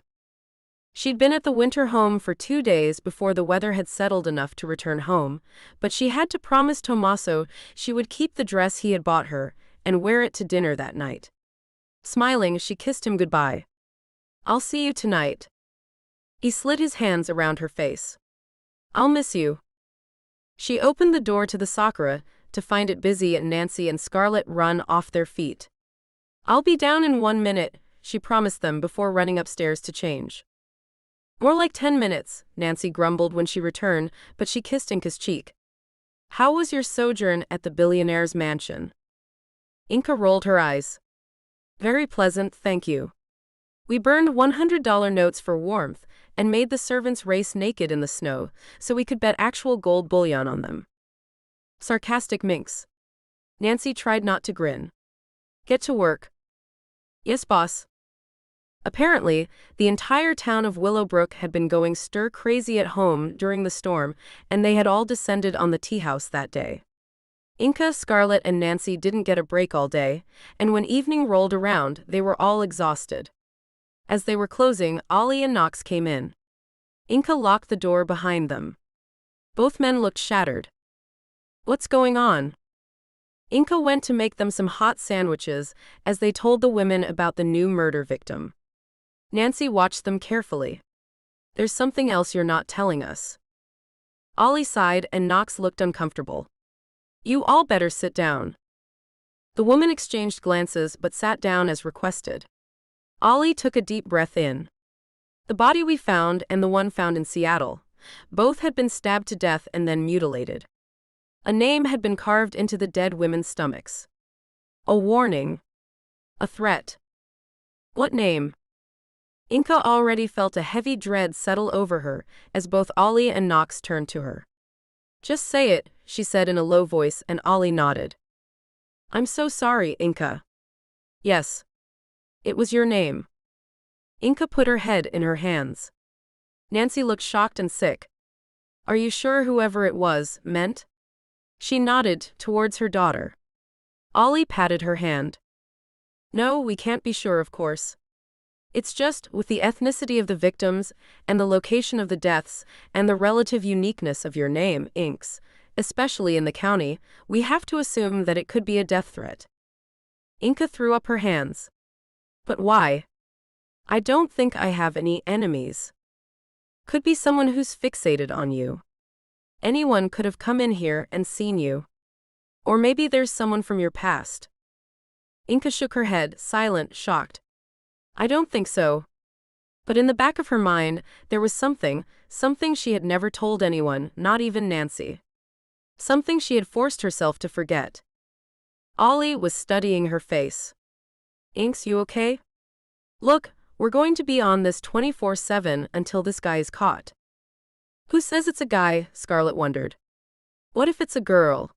She'd been at the winter home for 2 days before the weather had settled enough to return home, but she had to promise Tommaso she would keep the dress he had bought her and wear it to dinner that night. Smiling, she kissed him goodbye. "I'll see you tonight." He slid his hands around her face. "I'll miss you." She opened the door to the Sakura to find it busy and Nancy and Scarlett run off their feet. "I'll be down in 1 minute," she promised them before running upstairs to change. "More like 10 minutes, Nancy grumbled when she returned, but she kissed Inca's cheek. "How was your sojourn at the billionaire's mansion?" Inca rolled her eyes. "Very pleasant, thank you. We burned $100 notes for warmth and made the servants race naked in the snow so we could bet actual gold bullion on them." Sarcastic minx. Nancy tried not to grin. "Get to work." "Yes, boss." Apparently, the entire town of Willowbrook had been going stir-crazy at home during the storm, and they had all descended on the tea house that day. Inca, Scarlett, and Nancy didn't get a break all day, and when evening rolled around, they were all exhausted. As they were closing, Ollie and Knox came in. Inca locked the door behind them. Both men looked shattered. "What's going on?" Inca went to make them some hot sandwiches as they told the women about the new murder victim. Nancy watched them carefully. "There's something else you're not telling us." Ollie sighed and Knox looked uncomfortable. "You all better sit down." The woman exchanged glances but sat down as requested. Ollie took a deep breath in. "The body we found and the one found in Seattle, both had been stabbed to death and then mutilated. A name had been carved into the dead women's stomachs. A warning. A threat." "What name?" Inca already felt a heavy dread settle over her as both Ollie and Knox turned to her. "Just say it," she said in a low voice, and Ollie nodded. "I'm so sorry, Inca." "Yes. It was your name." Inca put her head in her hands. Nancy looked shocked and sick. "Are you sure whoever it was meant?" She nodded towards her daughter. Ollie patted her hand. "No, we can't be sure, of course. It's just, with the ethnicity of the victims, and the location of the deaths, and the relative uniqueness of your name, Inks, especially in the county, we have to assume that it could be a death threat." Inca threw up her hands. "But why? I don't think I have any enemies. Could be someone who's fixated on you. Anyone could have come in here and seen you. Or maybe there's someone from your past." Inca shook her head, silent, shocked. "I don't think so." But in the back of her mind, there was something she had never told anyone, not even Nancy. Something she had forced herself to forget. Ollie was studying her face. "Inks, you okay? Look, we're going to be on this 24/7 until this guy is caught." "Who says it's a guy?" Scarlett wondered. "What if it's a girl?"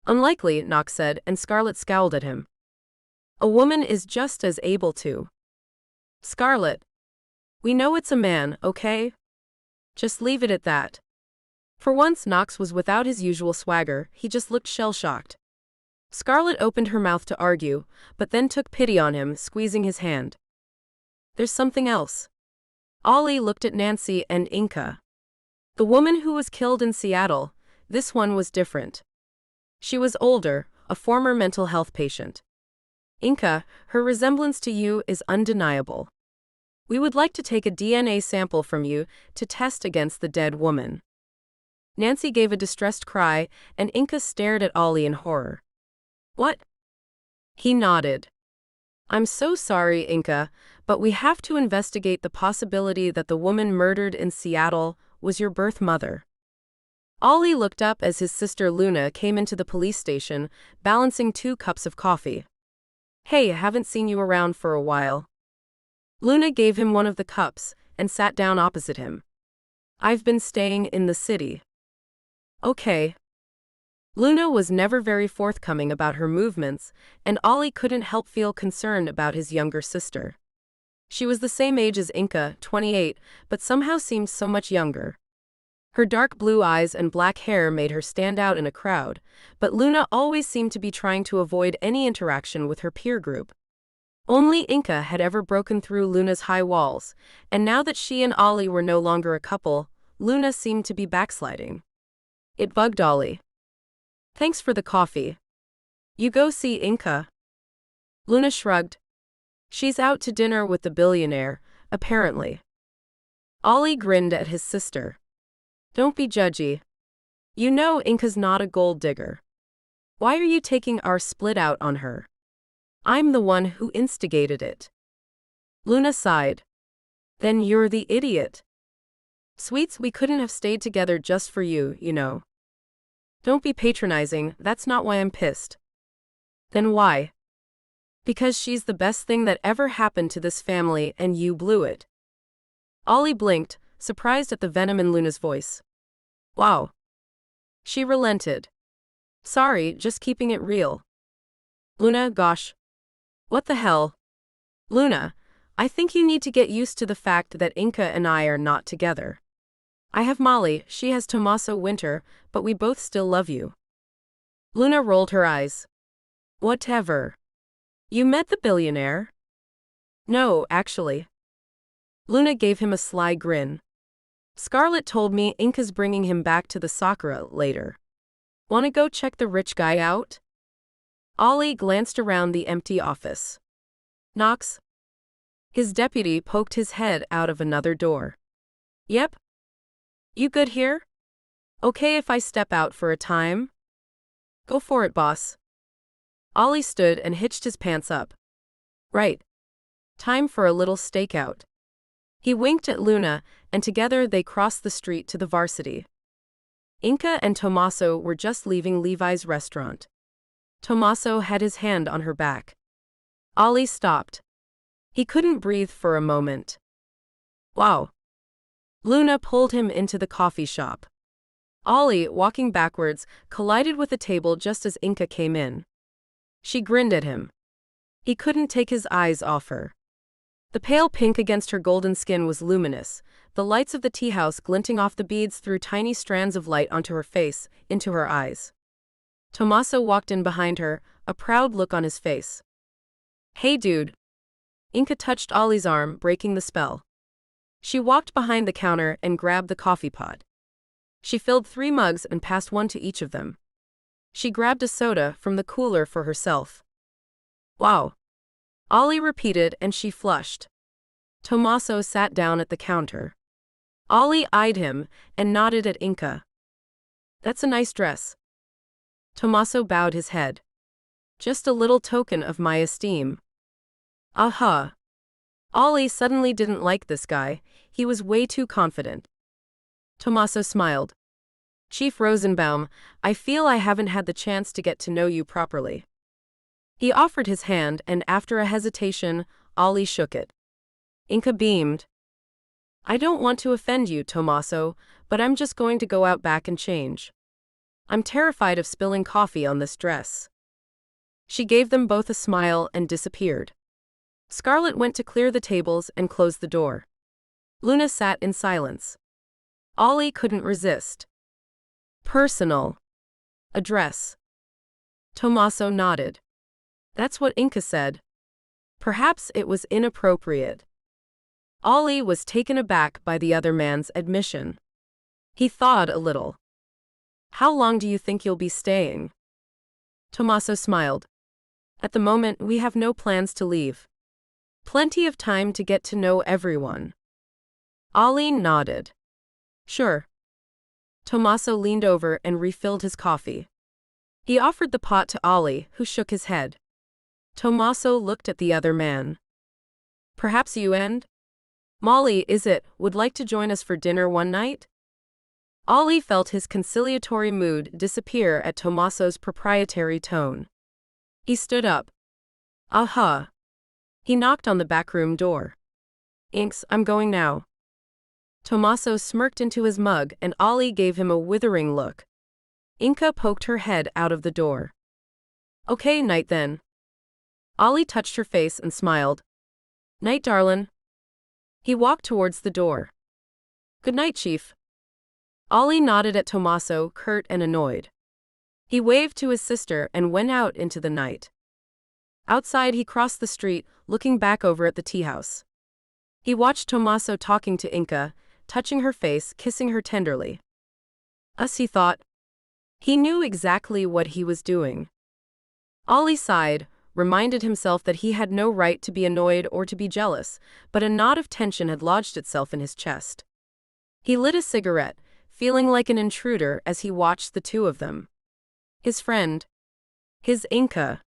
"Unlikely," Knox said, and Scarlett scowled at him. "A woman is just as able to." "Scarlett, we know it's a man, okay? Just leave it at that." For once Knox was without his usual swagger, he just looked shell-shocked. Scarlett opened her mouth to argue, but then took pity on him, squeezing his hand. "There's something else." Ollie looked at Nancy and Inca. "The woman who was killed in Seattle, This one was different. She was older, a former mental health patient. Inka, her resemblance to you is undeniable. We would like to take a DNA sample from you to test against the dead woman. Nancy gave a distressed cry, and Inka stared at Ollie in horror. What? He nodded. I'm so sorry, Inka, but we have to investigate the possibility that the woman murdered in Seattle was your birth mother. Ollie looked up as his sister Luna came into the police station, balancing 2 cups of coffee. Hey, haven't seen you around for a while. Luna gave him one of the cups and sat down opposite him. I've been staying in the city. Okay. Luna was never very forthcoming about her movements, and Ollie couldn't help feel concerned about his younger sister. She was the same age as Inka, 28, but somehow seemed so much younger. Her dark blue eyes and black hair made her stand out in a crowd, but Luna always seemed to be trying to avoid any interaction with her peer group. Only Inka had ever broken through Luna's high walls, and now that she and Ollie were no longer a couple, Luna seemed to be backsliding. It bugged Ollie. Thanks for the coffee. You go see Inka. Luna shrugged. She's out to dinner with the billionaire, apparently. Ollie grinned at his sister. Don't be judgy. You know Inka's not a gold digger. Why are you taking our split out on her? I'm the one who instigated it. Luna sighed. Then you're the idiot. Sweets, we couldn't have stayed together just for you, you know. Don't be patronizing, that's not why I'm pissed. Then why? Because she's the best thing that ever happened to this family and you blew it. Ollie blinked, surprised at the venom in Luna's voice. Wow. She relented. Sorry, just keeping it real. Luna, gosh. What the hell? Luna, I think you need to get used to the fact that Inka and I are not together. I have Molly, she has Tommaso Winter, but we both still love you. Luna rolled her eyes. Whatever. You met the billionaire? No, actually. Luna gave him a sly grin. Scarlett told me Inka's bringing him back to the Sakura later. Wanna go check the rich guy out? Ollie glanced around the empty office. Knox? His deputy poked his head out of another door. Yep. You good here? Okay if I step out for a time? Go for it, boss. Ollie stood and hitched his pants up. Right. Time for a little stakeout. He winked at Luna, and together they crossed the street to the Varsity. Inka and Tommaso were just leaving Levi's restaurant. Tommaso had his hand on her back. Ollie stopped. He couldn't breathe for a moment. Wow. Luna pulled him into the coffee shop. Ollie, walking backwards, collided with a table just as Inka came in. She grinned at him. He couldn't take his eyes off her. The pale pink against her golden skin was luminous, the lights of the tea house glinting off the beads threw tiny strands of light onto her face, into her eyes. Tommaso walked in behind her, a proud look on his face. Hey dude. Inka touched Ollie's arm, breaking the spell. She walked behind the counter and grabbed the coffee pot. She filled 3 mugs and passed one to each of them. She grabbed a soda from the cooler for herself. Wow. Ollie repeated and she flushed. Tommaso sat down at the counter. Ollie eyed him and nodded at Inka. That's a nice dress. Tommaso bowed his head. Just a little token of my esteem. Aha. Ollie suddenly didn't like this guy, he was way too confident. Tommaso smiled. Chief Rosenbaum, I feel I haven't had the chance to get to know you properly. He offered his hand and after a hesitation, Ollie shook it. Inka beamed. I don't want to offend you, Tommaso, but I'm just going to go out back and change. I'm terrified of spilling coffee on this dress. She gave them both a smile and disappeared. Scarlett went to clear the tables and close the door. Luna sat in silence. Ollie couldn't resist. Personal. Address. Tommaso nodded. That's what Inka said. Perhaps it was inappropriate. Ollie was taken aback by the other man's admission. He thawed a little. How long do you think you'll be staying? Tommaso smiled. At the moment, we have no plans to leave. Plenty of time to get to know everyone. Ollie nodded. Sure. Tommaso leaned over and refilled his coffee. He offered the pot to Ollie, who shook his head. Tommaso looked at the other man. Perhaps you and Molly, is it, would like to join us for dinner one night? Ollie felt his conciliatory mood disappear at Tommaso's proprietary tone. He stood up. Aha. He knocked on the backroom door. Inks, I'm going now. Tommaso smirked into his mug and Ollie gave him a withering look. Inka poked her head out of the door. Okay, night then. Ollie touched her face and smiled. Night, darlin'. He walked towards the door. Good night, Chief. Ollie nodded at Tommaso, curt and annoyed. He waved to his sister and went out into the night. Outside, he crossed the street, looking back over at the tea house. He watched Tommaso talking to Inka, touching her face, kissing her tenderly. He thought. He knew exactly what he was doing. Ollie sighed, reminded himself that he had no right to be annoyed or to be jealous, but a knot of tension had lodged itself in his chest. He lit a cigarette, feeling like an intruder as he watched the two of them. His friend. His Inka.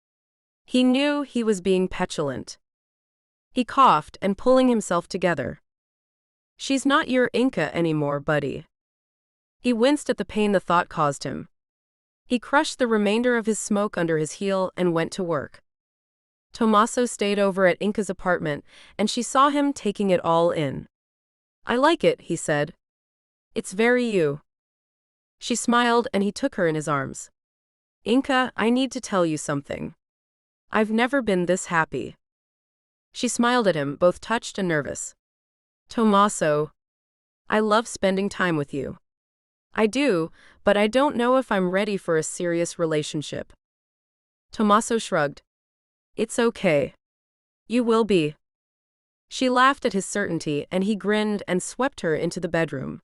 He knew he was being petulant. He coughed and pulling himself together. She's not your Inka anymore, buddy. He winced at the pain the thought caused him. He crushed the remainder of his smoke under his heel and went to work. Tommaso stayed over at Inka's apartment, and she saw him taking it all in. I like it, he said. It's very you. She smiled and he took her in his arms. Inka, I need to tell you something. I've never been this happy. She smiled at him, both touched and nervous. Tommaso, I love spending time with you. I do, but I don't know if I'm ready for a serious relationship. Tommaso shrugged. It's okay. You will be. She laughed at his certainty and he grinned and swept her into the bedroom.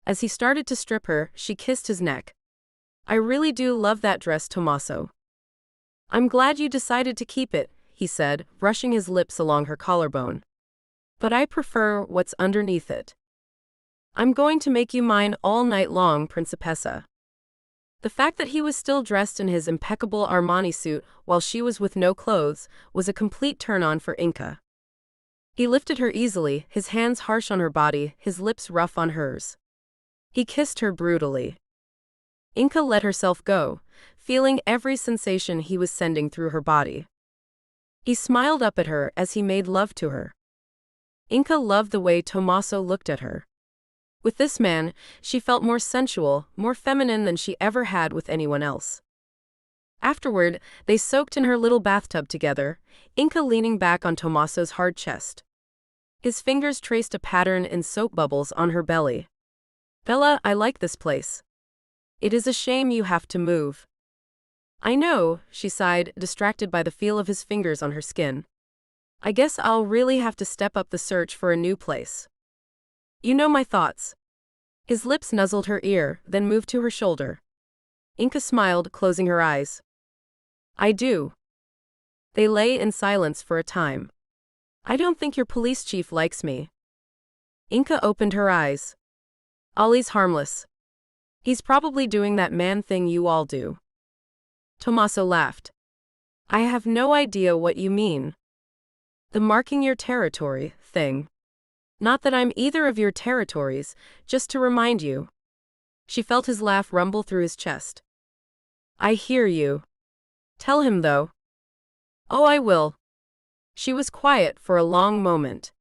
As he started to strip her, she kissed his neck. I really do love that dress, Tommaso. I'm glad you decided to keep it, he said, brushing his lips along her collarbone. But I prefer what's underneath it. I'm going to make you mine all night long, Principessa. The fact that he was still dressed in his impeccable Armani suit while she was with no clothes was a complete turn-on for Inka. He lifted her easily, his hands harsh on her body, his lips rough on hers. He kissed her brutally. Inka let herself go, feeling every sensation he was sending through her body. He smiled up at her as he made love to her. Inka loved the way Tommaso looked at her. With this man, she felt more sensual, more feminine than she ever had with anyone else. Afterward, they soaked in her little bathtub together, Inka leaning back on Tommaso's hard chest. His fingers traced a pattern in soap bubbles on her belly. Bella, I like this place. It is a shame you have to move. I know, she sighed, distracted by the feel of his fingers on her skin. I guess I'll really have to step up the search for a new place. You know my thoughts. His lips nuzzled her ear, then moved to her shoulder. Inka smiled, closing her eyes. I do. They lay in silence for a time. I don't think your police chief likes me. Inka opened her eyes. Ollie's harmless. He's probably doing that man thing you all do. Tommaso laughed. I have no idea what you mean. The marking your territory thing. Not that I'm either of your territories, just to remind you. She felt his laugh rumble through his chest. I hear you. Tell him, though. Oh, I will. She was quiet for a long moment.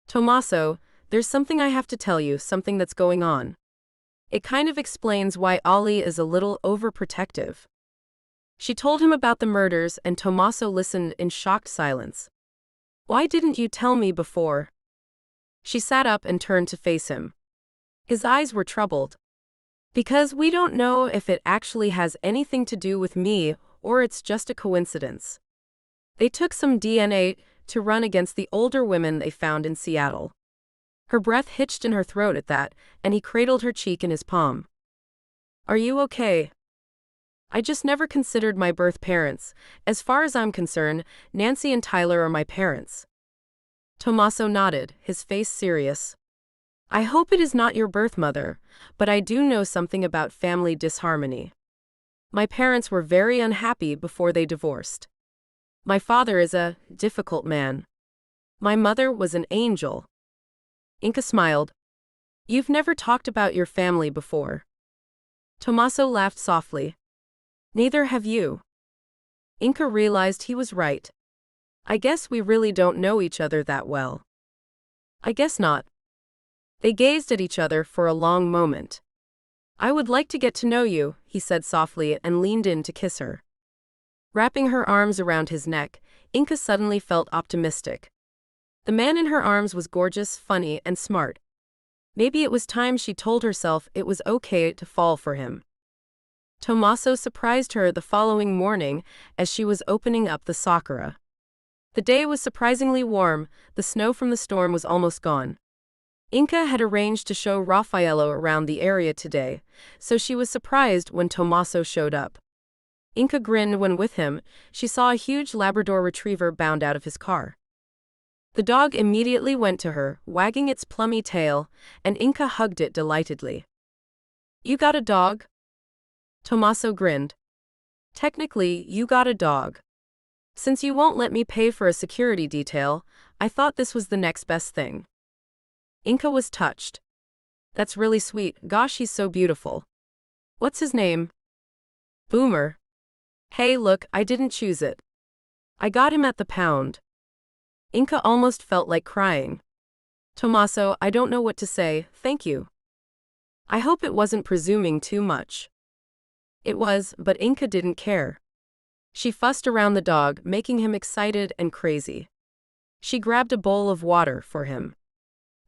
Tommaso, there's something I have to tell you, something that's going on. It kind of explains why Ollie is a little overprotective. She told him about the murders and Tommaso listened in shocked silence. Why didn't you tell me before? She sat up and turned to face him. His eyes were troubled. Because we don't know if it actually has anything to do with me or it's just a coincidence. They took some DNA to run against the older women they found in Seattle. Her breath hitched in her throat at that, and he cradled her cheek in his palm. Are you okay? I just never considered my birth parents. As far as I'm concerned, Nancy and Tyler are my parents. Tommaso nodded, his face serious. I hope it is not your birth mother, but I do know something about family disharmony. My parents were very unhappy before they divorced. My father is a difficult man. My mother was an angel. Inca smiled. You've never talked about your family before. Tommaso laughed softly. Neither have you. Inca realized he was right. I guess we really don't know each other that well. I guess not. They gazed at each other for a long moment. I would like to get to know you, he said softly and leaned in to kiss her. Wrapping her arms around his neck, Inca suddenly felt optimistic. The man in her arms was gorgeous, funny, and smart. Maybe it was time she told herself it was okay to fall for him. Tommaso surprised her the following morning as she was opening up the sakura. The day was surprisingly warm, the snow from the storm was almost gone. Inca had arranged to show Raffaello around the area today, so she was surprised when Tommaso showed up. Inca grinned when with him, she saw a huge Labrador retriever bound out of his car. The dog immediately went to her, wagging its plummy tail, and Inca hugged it delightedly. You got a dog? Tommaso grinned. Technically, you got a dog. Since you won't let me pay for a security detail, I thought this was the next best thing. Inca was touched. That's really sweet, gosh he's so beautiful. What's his name? Boomer. Hey look, I didn't choose it. I got him at the pound. Inca almost felt like crying. Tommaso, I don't know what to say, thank you. I hope it wasn't presuming too much. It was, but Inca didn't care. She fussed around the dog, making him excited and crazy. She grabbed a bowl of water for him.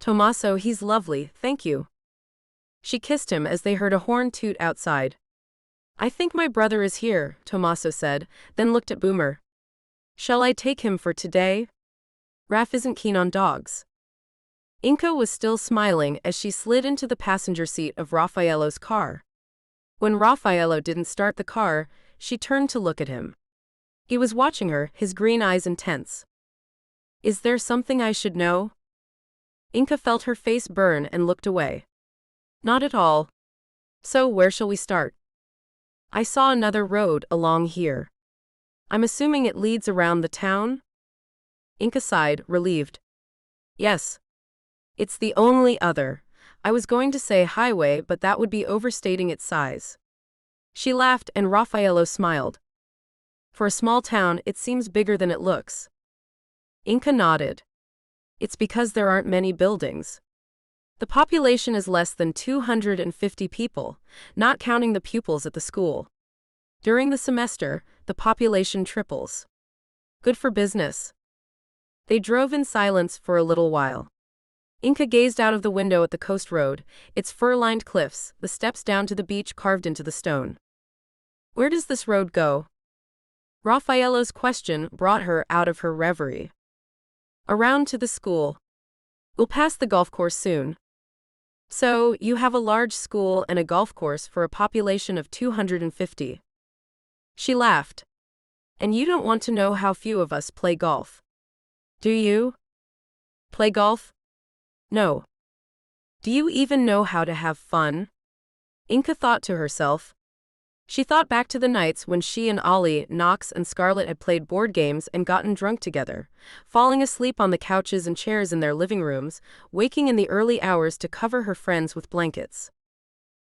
Tommaso, he's lovely, thank you. She kissed him as they heard a horn toot outside. I think my brother is here, Tommaso said, then looked at Boomer. Shall I take him for today? Raf isn't keen on dogs. Inca was still smiling as she slid into the passenger seat of Raffaello's car. When Raffaello didn't start the car, she turned to look at him. He was watching her, his green eyes intense. Is there something I should know? Inca felt her face burn and looked away. Not at all. So where shall we start? I saw another road along here. I'm assuming it leads around the town? Inca sighed, relieved. Yes. It's the only other. I was going to say highway, but that would be overstating its size. She laughed and Raffaello smiled. For a small town, it seems bigger than it looks. Inca nodded. It's because there aren't many buildings. The population is less than 250 people, not counting the pupils at the school. During the semester, the population triples. Good for business. They drove in silence for a little while. Inca gazed out of the window at the coast road, its fir-lined cliffs, the steps down to the beach carved into the stone. Where does this road go? Raffaello's question brought her out of her reverie. Around to the school. We'll pass the golf course soon. So, you have a large school and a golf course for a population of 250. She laughed. And you don't want to know how few of us play golf. Do you? Play golf? No. Do you even know how to have fun? Inca thought to herself. She thought back to the nights when she and Ollie, Knox, and Scarlett had played board games and gotten drunk together, falling asleep on the couches and chairs in their living rooms, waking in the early hours to cover her friends with blankets.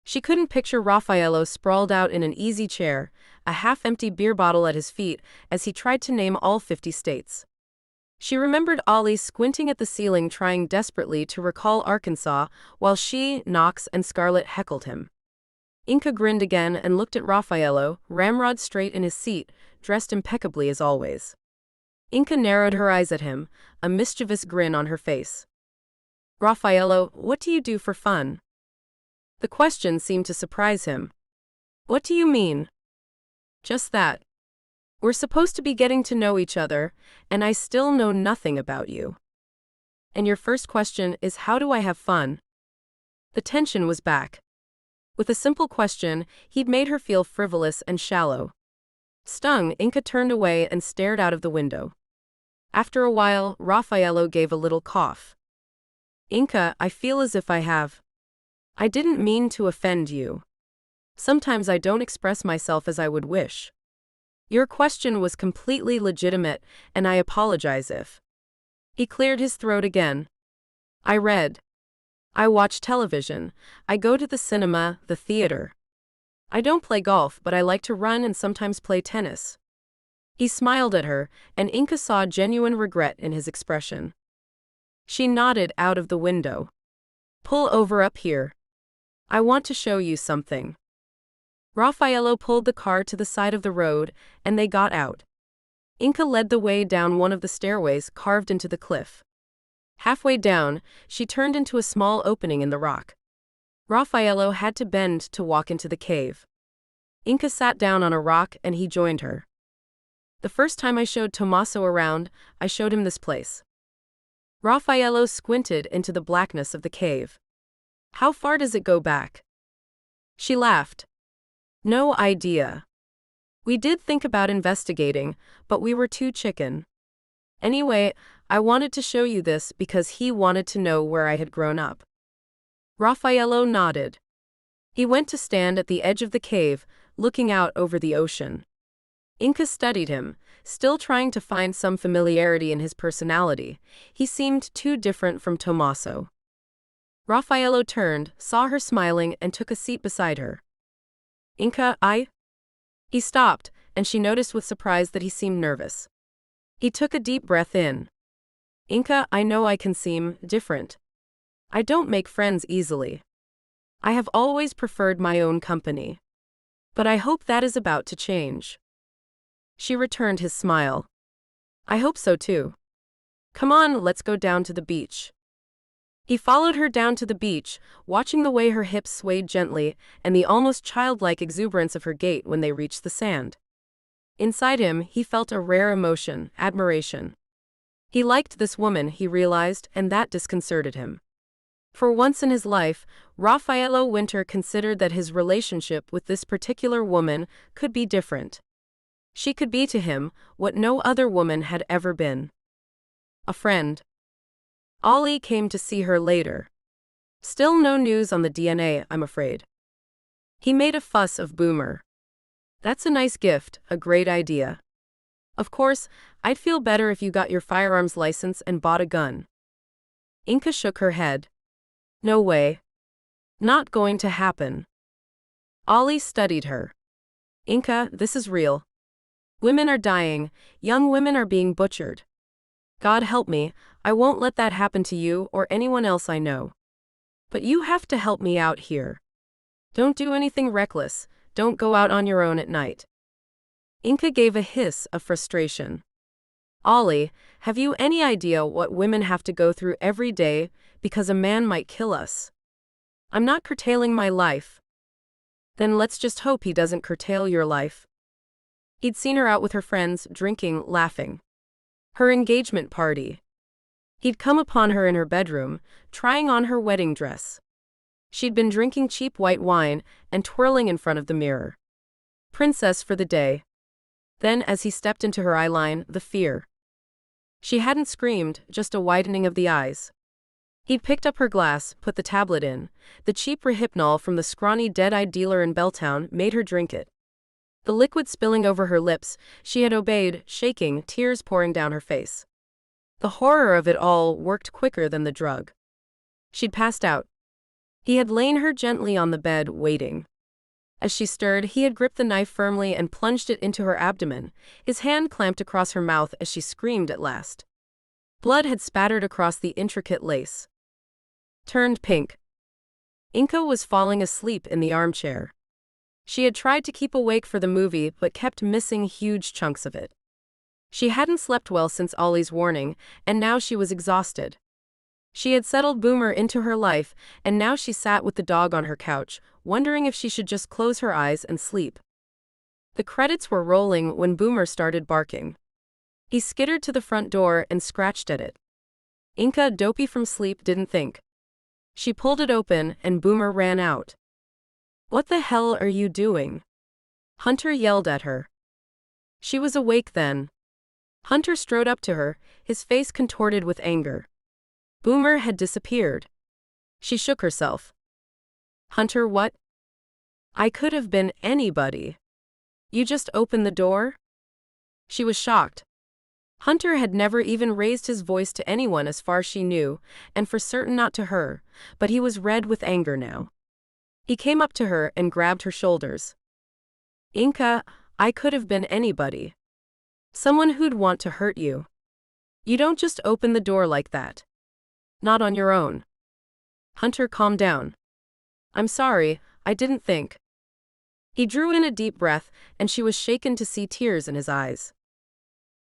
She couldn't picture Raffaello sprawled out in an easy chair, a half-empty beer bottle at his feet, as he tried to name all 50 states. She remembered Ollie squinting at the ceiling trying desperately to recall Arkansas, while she, Knox, and Scarlett heckled him. Inca grinned again and looked at Raffaello, ramrod straight in his seat, dressed impeccably as always. Inca narrowed her eyes at him, a mischievous grin on her face. Raffaello, what do you do for fun? The question seemed to surprise him. What do you mean? Just that. We're supposed to be getting to know each other, and I still know nothing about you. And your first question is how do I have fun? The tension was back. With a simple question, he'd made her feel frivolous and shallow. Stung, Inca turned away and stared out of the window. After a while, Raffaello gave a little cough. Inca, I feel as if I have. I didn't mean to offend you. Sometimes I don't express myself as I would wish. Your question was completely legitimate, and I apologize if. He cleared his throat again. I read. I watch television. I go to the cinema, the theater. I don't play golf, but I like to run and sometimes play tennis. He smiled at her, and Inca saw genuine regret in his expression. She nodded out of the window. Pull over up here. I want to show you something. Raffaello pulled the car to the side of the road, and they got out. Inca led the way down one of the stairways carved into the cliff. Halfway down, she turned into a small opening in the rock. Raffaello had to bend to walk into the cave. Inca sat down on a rock and he joined her. The first time I showed Tommaso around, I showed him this place. Raffaello squinted into the blackness of the cave. How far does it go back? She laughed. No idea. We did think about investigating, but we were too chicken. Anyway, I wanted to show you this because he wanted to know where I had grown up. Raffaello nodded. He went to stand at the edge of the cave, looking out over the ocean. Inca studied him, still trying to find some familiarity in his personality. He seemed too different from Tommaso. Raffaello turned, saw her smiling, and took a seat beside her. Inca, I? He stopped, and she noticed with surprise that he seemed nervous. He took a deep breath in. Inca, I know I can seem different. I don't make friends easily. I have always preferred my own company. But I hope that is about to change. She returned his smile. I hope so too. Come on, let's go down to the beach. He followed her down to the beach, watching the way her hips swayed gently and the almost childlike exuberance of her gait when they reached the sand. Inside him, he felt a rare emotion, admiration. He liked this woman, he realized, and that disconcerted him. For once in his life, Raffaello Winter considered that his relationship with this particular woman could be different. She could be to him what no other woman had ever been. A friend. Ollie came to see her later. Still no news on the DNA, I'm afraid. He made a fuss of Boomer. That's a nice gift, a great idea. Of course, I'd feel better if you got your firearms license and bought a gun. Inca shook her head. No way. Not going to happen. Ollie studied her. Inca, this is real. Women are dying, young women are being butchered. God help me, I won't let that happen to you or anyone else I know. But you have to help me out here. Don't do anything reckless, don't go out on your own at night. Inca gave a hiss of frustration. Ollie, have you any idea what women have to go through every day because a man might kill us? I'm not curtailing my life. Then let's just hope he doesn't curtail your life. He'd seen her out with her friends, drinking, laughing. Her engagement party. He'd come upon her in her bedroom, trying on her wedding dress. She'd been drinking cheap white wine and twirling in front of the mirror. Princess for the day. Then, as he stepped into her eyeline, the fear. She hadn't screamed, just a widening of the eyes. He'd picked up her glass, put the tablet in. The cheap Rehypnol from the scrawny dead-eyed dealer in Belltown made her drink it. The liquid spilling over her lips, she had obeyed, shaking, tears pouring down her face. The horror of it all worked quicker than the drug. She'd passed out. He had lain her gently on the bed, waiting. As she stirred, he had gripped the knife firmly and plunged it into her abdomen, his hand clamped across her mouth as she screamed at last. Blood had spattered across the intricate lace. Turned pink. Inca was falling asleep in the armchair. She had tried to keep awake for the movie but kept missing huge chunks of it. She hadn't slept well since Ollie's warning, and now she was exhausted. She had settled Boomer into her life, and now she sat with the dog on her couch, wondering if she should just close her eyes and sleep. The credits were rolling when Boomer started barking. He skittered to the front door and scratched at it. Inca, dopey from sleep, didn't think. She pulled it open, and Boomer ran out. What the hell are you doing? Hunter yelled at her. She was awake then. Hunter strode up to her, his face contorted with anger. Boomer had disappeared. She shook herself. Hunter, what? I could have been anybody. You just opened the door? She was shocked. Hunter had never even raised his voice to anyone as far as she knew, and for certain not to her, but he was red with anger now. He came up to her and grabbed her shoulders. Inka, I could have been anybody. Someone who'd want to hurt you. You don't just open the door like that. Not on your own. Hunter, calm down. I'm sorry, I didn't think. He drew in a deep breath, and she was shaken to see tears in his eyes.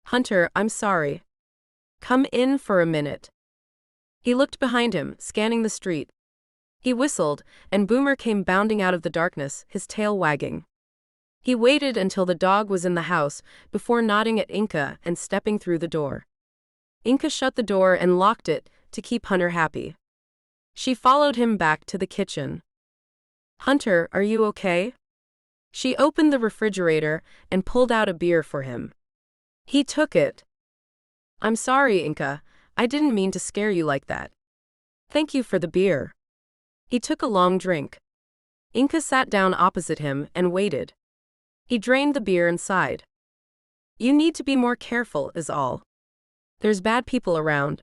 Hunter, I'm sorry. Come in for a minute. He looked behind him, scanning the street. He whistled, and Boomer came bounding out of the darkness, his tail wagging. He waited until the dog was in the house before nodding at Inka and stepping through the door. Inka shut the door and locked it to keep Hunter happy. She followed him back to the kitchen. Hunter, are you okay? She opened the refrigerator and pulled out a beer for him. He took it. I'm sorry, Inka. I didn't mean to scare you like that. Thank you for the beer. He took a long drink. Inka sat down opposite him and waited. He drained the beer and sighed. You need to be more careful, is all. There's bad people around.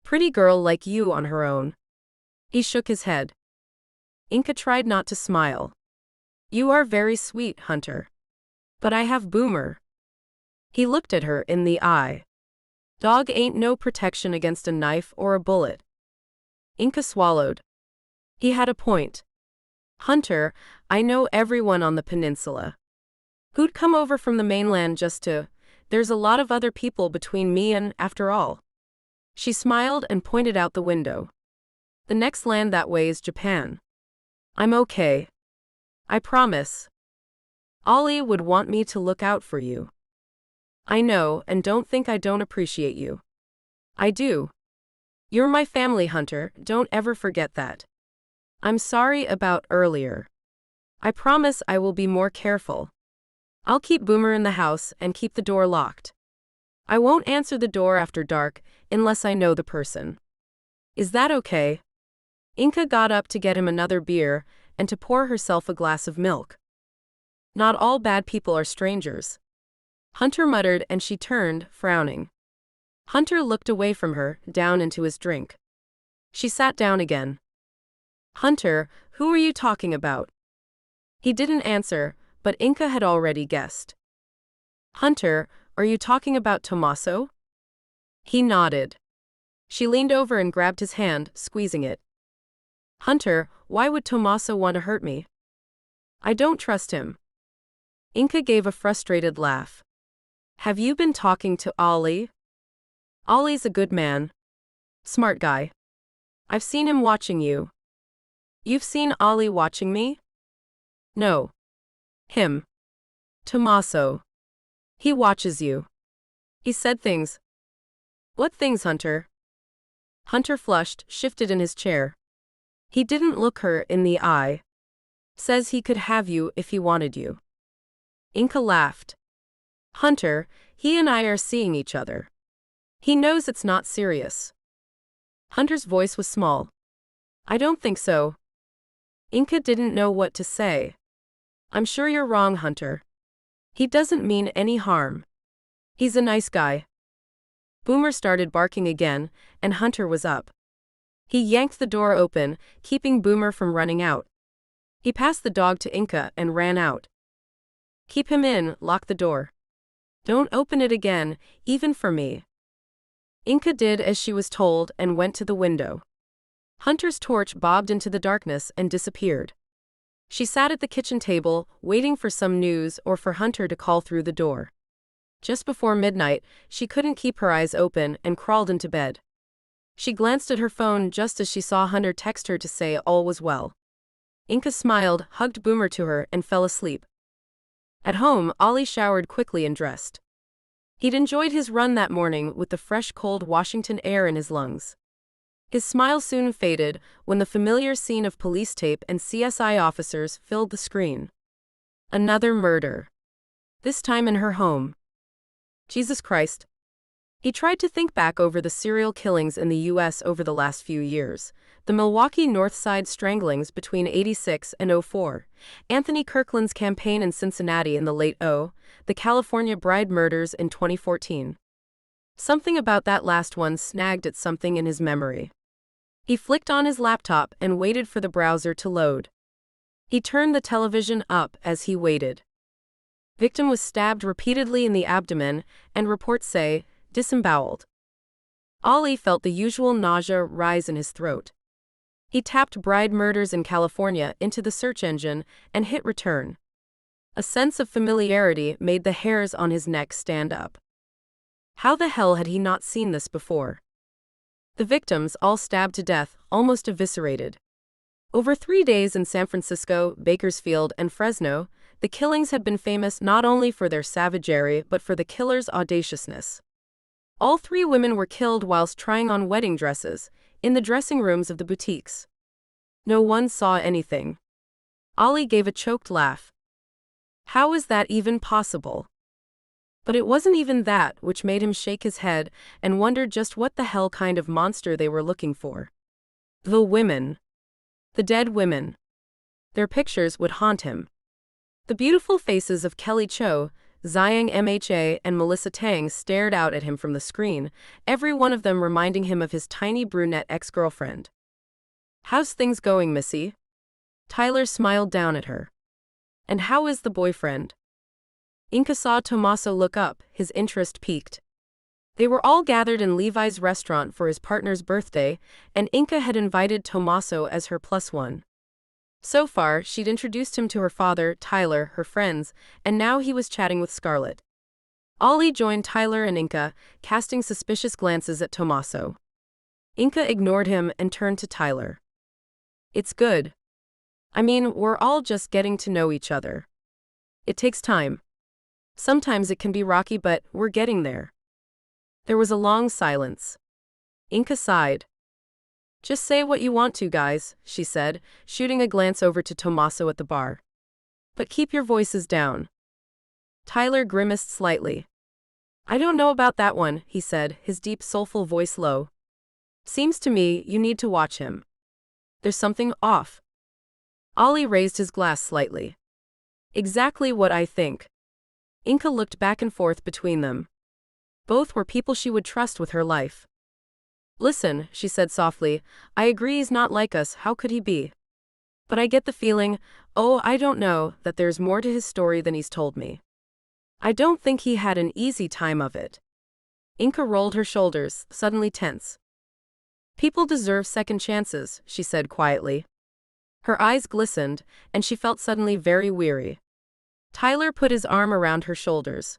Pretty girl like you on her own. He shook his head. Inka tried not to smile. You are very sweet, Hunter. But I have Boomer. He looked at her in the eye. Dog ain't no protection against a knife or a bullet. Inka swallowed. He had a point. Hunter, I know everyone on the peninsula. Who'd come over from the mainland just to... There's a lot of other people between me and, after all. She smiled and pointed out the window. The next land that way is Japan. I'm okay. I promise. Ollie would want me to look out for you. I know, and don't think I don't appreciate you. I do. You're my family, Hunter, don't ever forget that. I'm sorry about earlier. I promise I will be more careful. I'll keep Boomer in the house and keep the door locked. I won't answer the door after dark unless I know the person. Is that okay? Inka got up to get him another beer and to pour herself a glass of milk. Not all bad people are strangers. Hunter muttered, and she turned, frowning. Hunter looked away from her, down into his drink. She sat down again. Hunter, who are you talking about? He didn't answer, but Inka had already guessed. Hunter, are you talking about Tommaso? He nodded. She leaned over and grabbed his hand, squeezing it. Hunter, why would Tommaso want to hurt me? I don't trust him. Inka gave a frustrated laugh. Have you been talking to Ollie? Ollie's a good man. Smart guy. I've seen him watching you. You've seen Ollie watching me? No. Him. Tommaso. He watches you. He said things. What things, Hunter? Hunter flushed, shifted in his chair. He didn't look her in the eye. Says he could have you if he wanted you. Inka laughed. Hunter, he and I are seeing each other. He knows it's not serious. Hunter's voice was small. I don't think so. Inka didn't know what to say. I'm sure you're wrong, Hunter. He doesn't mean any harm. He's a nice guy. Boomer started barking again, and Hunter was up. He yanked the door open, keeping Boomer from running out. He passed the dog to Inka and ran out. Keep him in, lock the door. Don't open it again, even for me. Inka did as she was told and went to the window. Hunter's torch bobbed into the darkness and disappeared. She sat at the kitchen table, waiting for some news or for Hunter to call through the door. Just before midnight, she couldn't keep her eyes open and crawled into bed. She glanced at her phone just as she saw Hunter text her to say all was well. Inka smiled, hugged Boomer to her, and fell asleep. At home, Ollie showered quickly and dressed. He'd enjoyed his run that morning with the fresh, cold Washington air in his lungs. His smile soon faded when the familiar scene of police tape and CSI officers filled the screen. Another murder. This time in her home. Jesus Christ. He tried to think back over the serial killings in the U.S. over the last few years. The Milwaukee North Side stranglings between '86 and '04, Anthony Kirkland's campaign in Cincinnati in the late the California bride murders in 2014. Something about that last one snagged at something in his memory. He flicked on his laptop and waited for the browser to load. He turned the television up as he waited. Victim was stabbed repeatedly in the abdomen, and reports say, disemboweled. Ali felt the usual nausea rise in his throat. He tapped bride murders in California into the search engine and hit return. A sense of familiarity made the hairs on his neck stand up. How the hell had he not seen this before? The victims, all stabbed to death, almost eviscerated. Over 3 days in San Francisco, Bakersfield, and Fresno, the killings had been famous not only for their savagery but for the killer's audaciousness. All 3 women were killed whilst trying on wedding dresses, in the dressing rooms of the boutiques. No one saw anything. Ali gave a choked laugh. How is that even possible? But it wasn't even that which made him shake his head and wonder just what the hell kind of monster they were looking for. The women. The dead women. Their pictures would haunt him. The beautiful faces of Kelly Cho, Zhang Mha, and Melissa Tang stared out at him from the screen, every one of them reminding him of his tiny brunette ex-girlfriend. How's things going, Missy? Tyler smiled down at her. And how is the boyfriend? Inca saw Tommaso look up, his interest piqued. They were all gathered in Levi's restaurant for his partner's birthday, and Inca had invited Tommaso as her +1. So far, she'd introduced him to her father, Tyler, her friends, and now he was chatting with Scarlett. Ali joined Tyler and Inca, casting suspicious glances at Tommaso. Inca ignored him and turned to Tyler. It's good. I mean, we're all just getting to know each other. It takes time. Sometimes it can be rocky, but we're getting there. There was a long silence. Inca sighed. Just say what you want to, guys, she said, shooting a glance over to Tommaso at the bar. But keep your voices down. Tyler grimaced slightly. I don't know about that one, he said, his deep soulful voice low. Seems to me you need to watch him. There's something off. Ali raised his glass slightly. Exactly what I think. Inca looked back and forth between them. Both were people she would trust with her life. Listen, she said softly, I agree he's not like us, how could he be? But I get the feeling, I don't know, that there's more to his story than he's told me. I don't think he had an easy time of it. Inca rolled her shoulders, suddenly tense. People deserve second chances, she said quietly. Her eyes glistened, and she felt suddenly very weary. Tyler put his arm around her shoulders.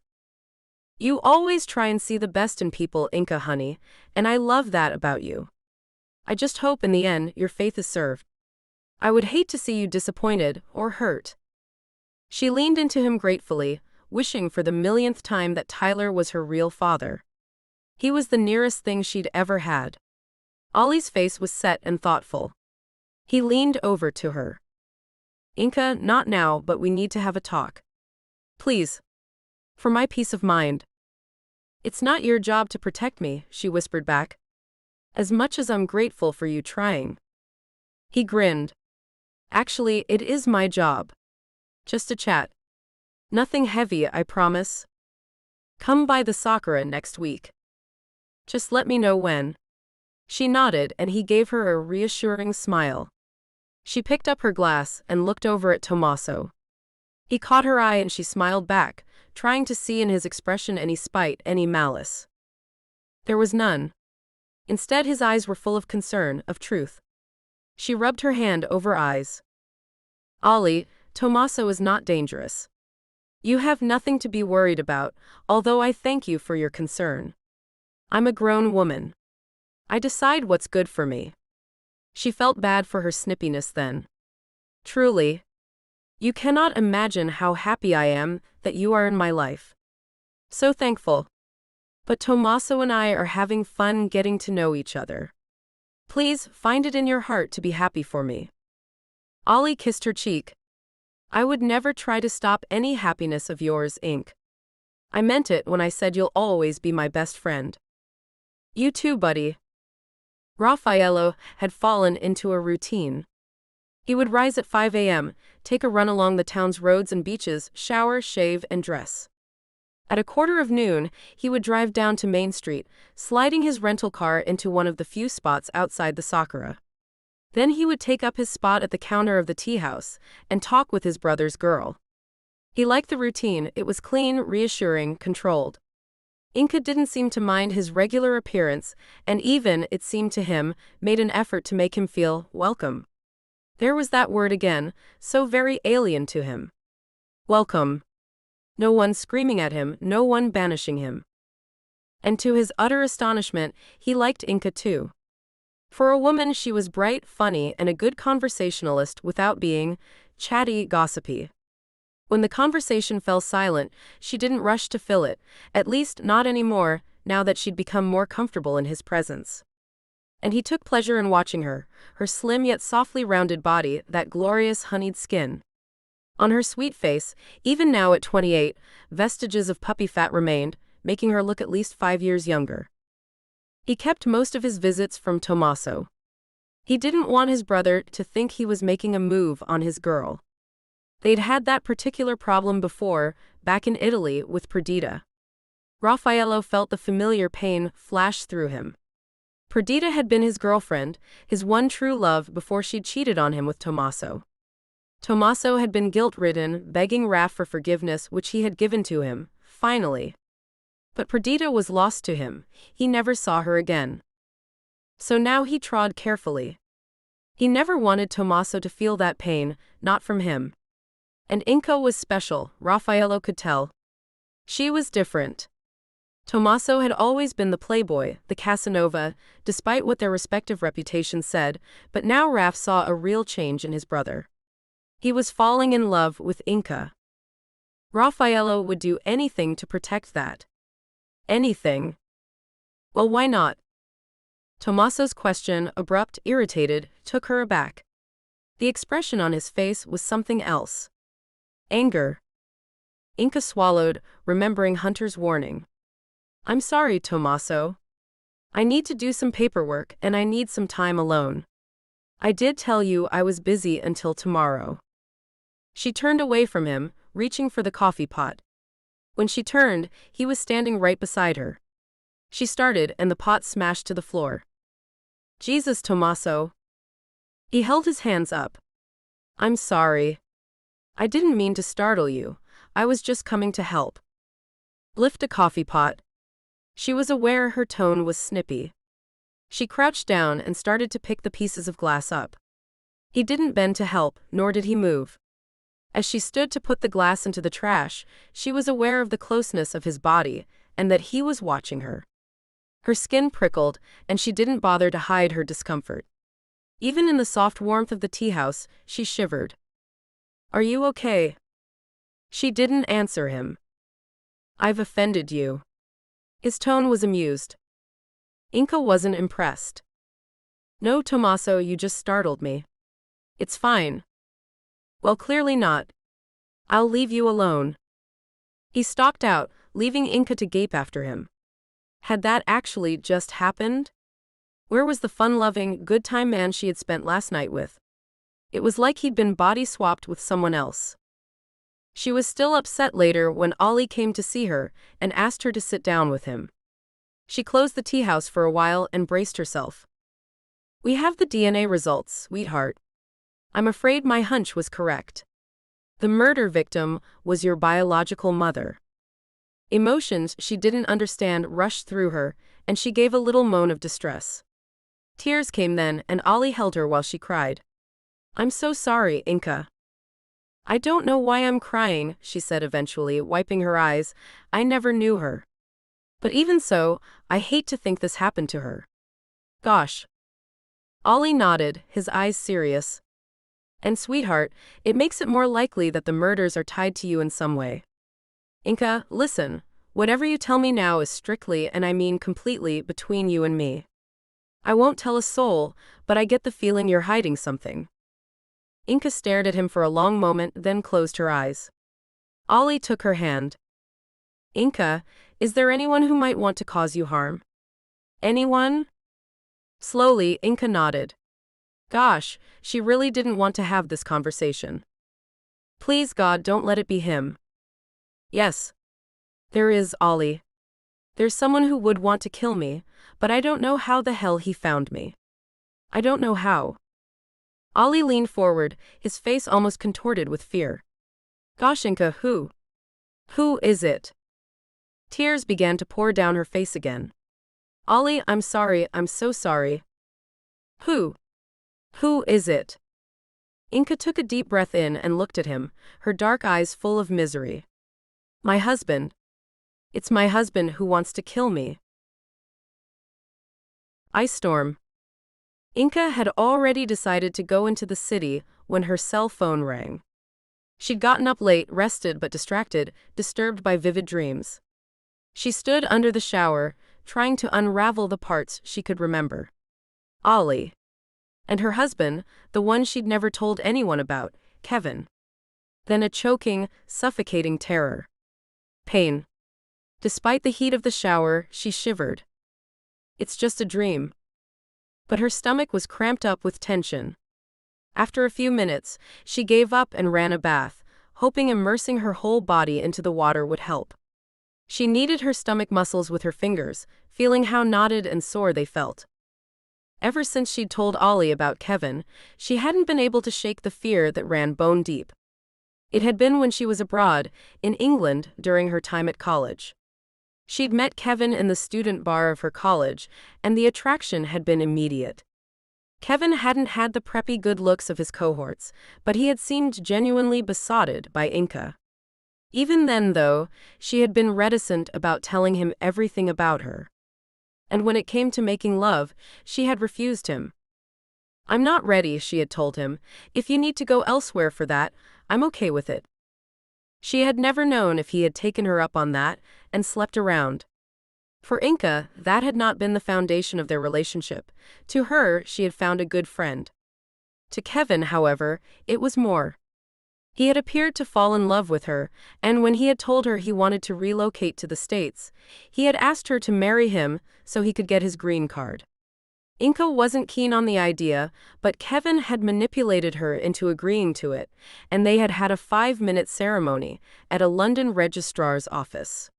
You always try and see the best in people, Inca honey, and I love that about you. I just hope in the end your faith is served. I would hate to see you disappointed or hurt. She leaned into him gratefully, wishing for the millionth time that Tyler was her real father. He was the nearest thing she'd ever had. Ollie's face was set and thoughtful. He leaned over to her. Inca, not now, but we need to have a talk. Please. For my peace of mind. It's not your job to protect me, she whispered back. As much as I'm grateful for you trying. He grinned. Actually, it is my job. Just a chat. Nothing heavy, I promise. Come by the Sakura next week. Just let me know when. She nodded and he gave her a reassuring smile. She picked up her glass and looked over at Tommaso. He caught her eye and she smiled back, trying to see in his expression any spite, any malice. There was none. Instead, his eyes were full of concern, of truth. She rubbed her hand over eyes. Ollie, Tommaso is not dangerous. You have nothing to be worried about, although I thank you for your concern. I'm a grown woman. I decide what's good for me. She felt bad for her snippiness then. Truly. You cannot imagine how happy I am that you are in my life. So thankful. But Tommaso and I are having fun getting to know each other. Please, find it in your heart to be happy for me. Ollie kissed her cheek. I would never try to stop any happiness of yours, Inc. I meant it when I said you'll always be my best friend. You too, buddy. Raffaello had fallen into a routine. He would rise at 5 a.m., take a run along the town's roads and beaches, shower, shave, and dress. At a quarter of noon, he would drive down to Main Street, sliding his rental car into one of the few spots outside the Sakura. Then he would take up his spot at the counter of the tea house and talk with his brother's girl. He liked the routine. It was clean, reassuring, controlled. Inca didn't seem to mind his regular appearance, and even, it seemed to him, made an effort to make him feel welcome. There was that word again, so very alien to him. Welcome. No one screaming at him, no one banishing him. And to his utter astonishment, he liked Inca too. For a woman, she was bright, funny, and a good conversationalist without being chatty, gossipy. When the conversation fell silent, she didn't rush to fill it, at least not anymore, now that she'd become more comfortable in his presence. And he took pleasure in watching her slim yet softly rounded body, that glorious honeyed skin. On her sweet face, even now at 28, vestiges of puppy fat remained, making her look at least 5 years younger. He kept most of his visits from Tommaso. He didn't want his brother to think he was making a move on his girl. They'd had that particular problem before, back in Italy, with Perdita. Raffaello felt the familiar pain flash through him. Perdita had been his girlfriend, his one true love before she'd cheated on him with Tommaso. Tommaso had been guilt-ridden, begging Raff for forgiveness, which he had given to him, finally. But Perdita was lost to him. He never saw her again. So now he trod carefully. He never wanted Tommaso to feel that pain, not from him. And Inca was special, Raffaello could tell. She was different. Tommaso had always been the playboy, the Casanova, despite what their respective reputations said, but now Raff saw a real change in his brother. He was falling in love with Inca. Raffaello would do anything to protect that. Anything. Well, why not? Tommaso's question, abrupt, irritated, took her aback. The expression on his face was something else. Anger. Inca swallowed, remembering Hunter's warning. I'm sorry, Tommaso. I need to do some paperwork and I need some time alone. I did tell you I was busy until tomorrow. She turned away from him, reaching for the coffee pot. When she turned, he was standing right beside her. She started and the pot smashed to the floor. Jesus, Tommaso. He held his hands up. I'm sorry. I didn't mean to startle you. I was just coming to help. Lift a coffee pot. She was aware her tone was snippy. She crouched down and started to pick the pieces of glass up. He didn't bend to help, nor did he move. As she stood to put the glass into the trash, she was aware of the closeness of his body, and that he was watching her. Her skin prickled, and she didn't bother to hide her discomfort. Even in the soft warmth of the tea house, she shivered. Are you okay? She didn't answer him. I've offended you. His tone was amused. Inca wasn't impressed. No, Tommaso, you just startled me. It's fine. Well, clearly not. I'll leave you alone. He stalked out, leaving Inca to gape after him. Had that actually just happened? Where was the fun-loving, good-time man she had spent last night with? It was like he'd been body-swapped with someone else. She was still upset later when Ollie came to see her and asked her to sit down with him. She closed the tea house for a while and braced herself. We have the DNA results, sweetheart. I'm afraid my hunch was correct. The murder victim was your biological mother. Emotions she didn't understand rushed through her, and she gave a little moan of distress. Tears came then, and Ollie held her while she cried. I'm so sorry, Inca. I don't know why I'm crying, she said eventually, wiping her eyes. I never knew her. But even so, I hate to think this happened to her. Gosh. Ollie nodded, his eyes serious. And sweetheart, it makes it more likely that the murders are tied to you in some way. Inca, listen, whatever you tell me now is strictly, and I mean completely, between you and me. I won't tell a soul, but I get the feeling you're hiding something. Inka stared at him for a long moment, then closed her eyes. Ollie took her hand. Inka, is there anyone who might want to cause you harm? Anyone? Slowly, Inka nodded. Gosh, she really didn't want to have this conversation. Please God, don't let it be him. Yes. There is, Ollie. There's someone who would want to kill me, but I don't know how the hell he found me. I don't know how. Ollie leaned forward, his face almost contorted with fear. Gosh, Inka, who? Who is it? Tears began to pour down her face again. Ollie, I'm sorry, I'm so sorry. Who? Who is it? Inka took a deep breath in and looked at him, her dark eyes full of misery. My husband. It's my husband who wants to kill me. Ice storm. Inka had already decided to go into the city when her cell phone rang. She'd gotten up late, rested but distracted, disturbed by vivid dreams. She stood under the shower, trying to unravel the parts she could remember. Ollie. And her husband, the one she'd never told anyone about, Kevin. Then a choking, suffocating terror. Pain. Despite the heat of the shower, she shivered. It's just a dream. But her stomach was cramped up with tension. After a few minutes, she gave up and ran a bath, hoping immersing her whole body into the water would help. She kneaded her stomach muscles with her fingers, feeling how knotted and sore they felt. Ever since she'd told Ollie about Kevin, she hadn't been able to shake the fear that ran bone deep. It had been when she was abroad, in England, during her time at college. She'd met Kevin in the student bar of her college, and the attraction had been immediate. Kevin hadn't had the preppy good looks of his cohorts, but he had seemed genuinely besotted by Inka. Even then, though, she had been reticent about telling him everything about her. And when it came to making love, she had refused him. I'm not ready, she had told him. If you need to go elsewhere for that, I'm okay with it. She had never known if he had taken her up on that and slept around. For Inka, that had not been the foundation of their relationship. To her, she had found a good friend. To Kevin, however, it was more. He had appeared to fall in love with her, and when he had told her he wanted to relocate to the States, he had asked her to marry him so he could get his green card. Inka wasn't keen on the idea, but Kevin had manipulated her into agreeing to it, and they had had a 5-minute ceremony at a London registrar's office.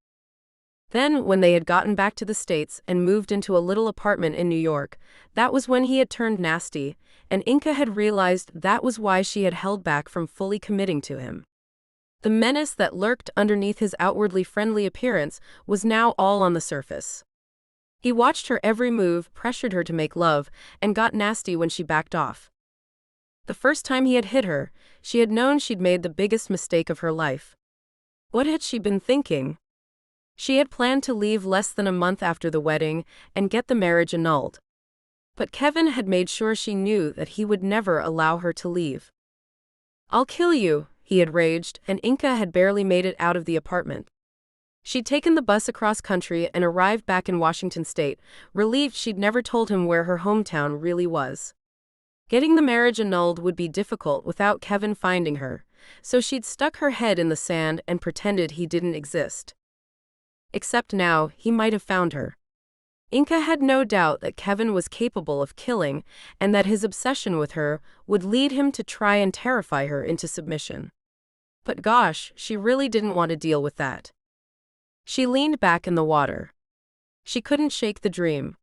Then, when they had gotten back to the States and moved into a little apartment in New York, that was when he had turned nasty, and Inka had realized that was why she had held back from fully committing to him. The menace that lurked underneath his outwardly friendly appearance was now all on the surface. He watched her every move, pressured her to make love, and got nasty when she backed off. The first time he had hit her, she had known she'd made the biggest mistake of her life. What had she been thinking? She had planned to leave less than a month after the wedding and get the marriage annulled. But Kevin had made sure she knew that he would never allow her to leave. I'll kill you, he had raged, and Inka had barely made it out of the apartment. She'd taken the bus across country and arrived back in Washington state, relieved she'd never told him where her hometown really was. Getting the marriage annulled would be difficult without Kevin finding her, so she'd stuck her head in the sand and pretended he didn't exist. Except now, he might have found her. Inka had no doubt that Kevin was capable of killing, and that his obsession with her would lead him to try and terrify her into submission. But gosh, she really didn't want to deal with that. She leaned back in the water. She couldn't shake the dream.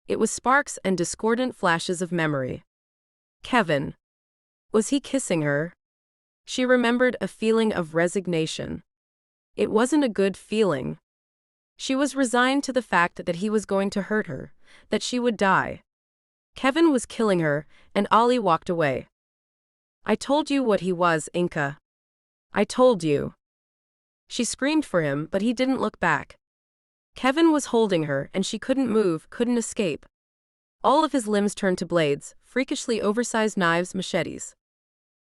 It was sparks and discordant flashes of memory. Kevin. Was he kissing her? She remembered a feeling of resignation. It wasn't a good feeling. She was resigned to the fact that he was going to hurt her, that she would die. Kevin was killing her, and Ollie walked away. I told you what he was, Inka. I told you. She screamed for him, but he didn't look back. Kevin was holding her, and she couldn't move, couldn't escape. All of his limbs turned to blades, freakishly oversized knives, machetes.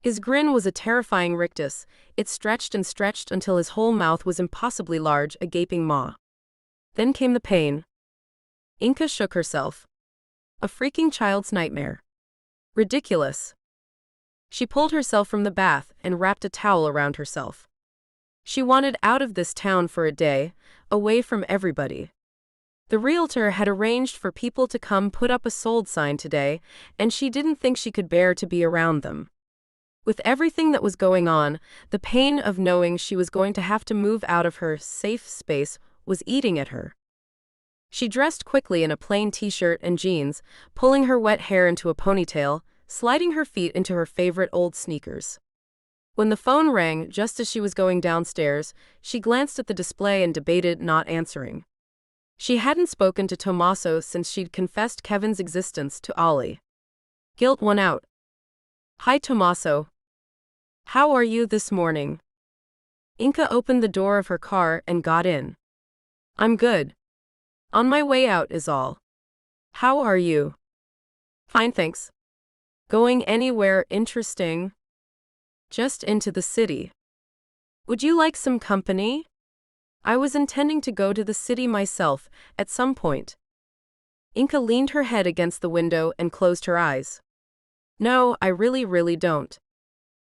His grin was a terrifying rictus. It stretched and stretched until his whole mouth was impossibly large, a gaping maw. Then came the pain. Inka shook herself. A freaking child's nightmare. Ridiculous. She pulled herself from the bath and wrapped a towel around herself. She wanted out of this town for a day, away from everybody. The realtor had arranged for people to come put up a sold sign today, and she didn't think she could bear to be around them. With everything that was going on, the pain of knowing she was going to have to move out of her safe space was eating at her. She dressed quickly in a plain t-shirt and jeans, pulling her wet hair into a ponytail, sliding her feet into her favorite old sneakers. When the phone rang just as she was going downstairs, she glanced at the display and debated not answering. She hadn't spoken to Tommaso since she'd confessed Kevin's existence to Ollie. Guilt won out. "Hi Tommaso. How are you this morning?" Inka opened the door of her car and got in. "I'm good. On my way out is all. How are you?" "Fine, thanks. Going anywhere interesting?" "Just into the city. Would you like some company?" "I was intending to go to the city myself, at some point." Inka leaned her head against the window and closed her eyes. "No, I really don't."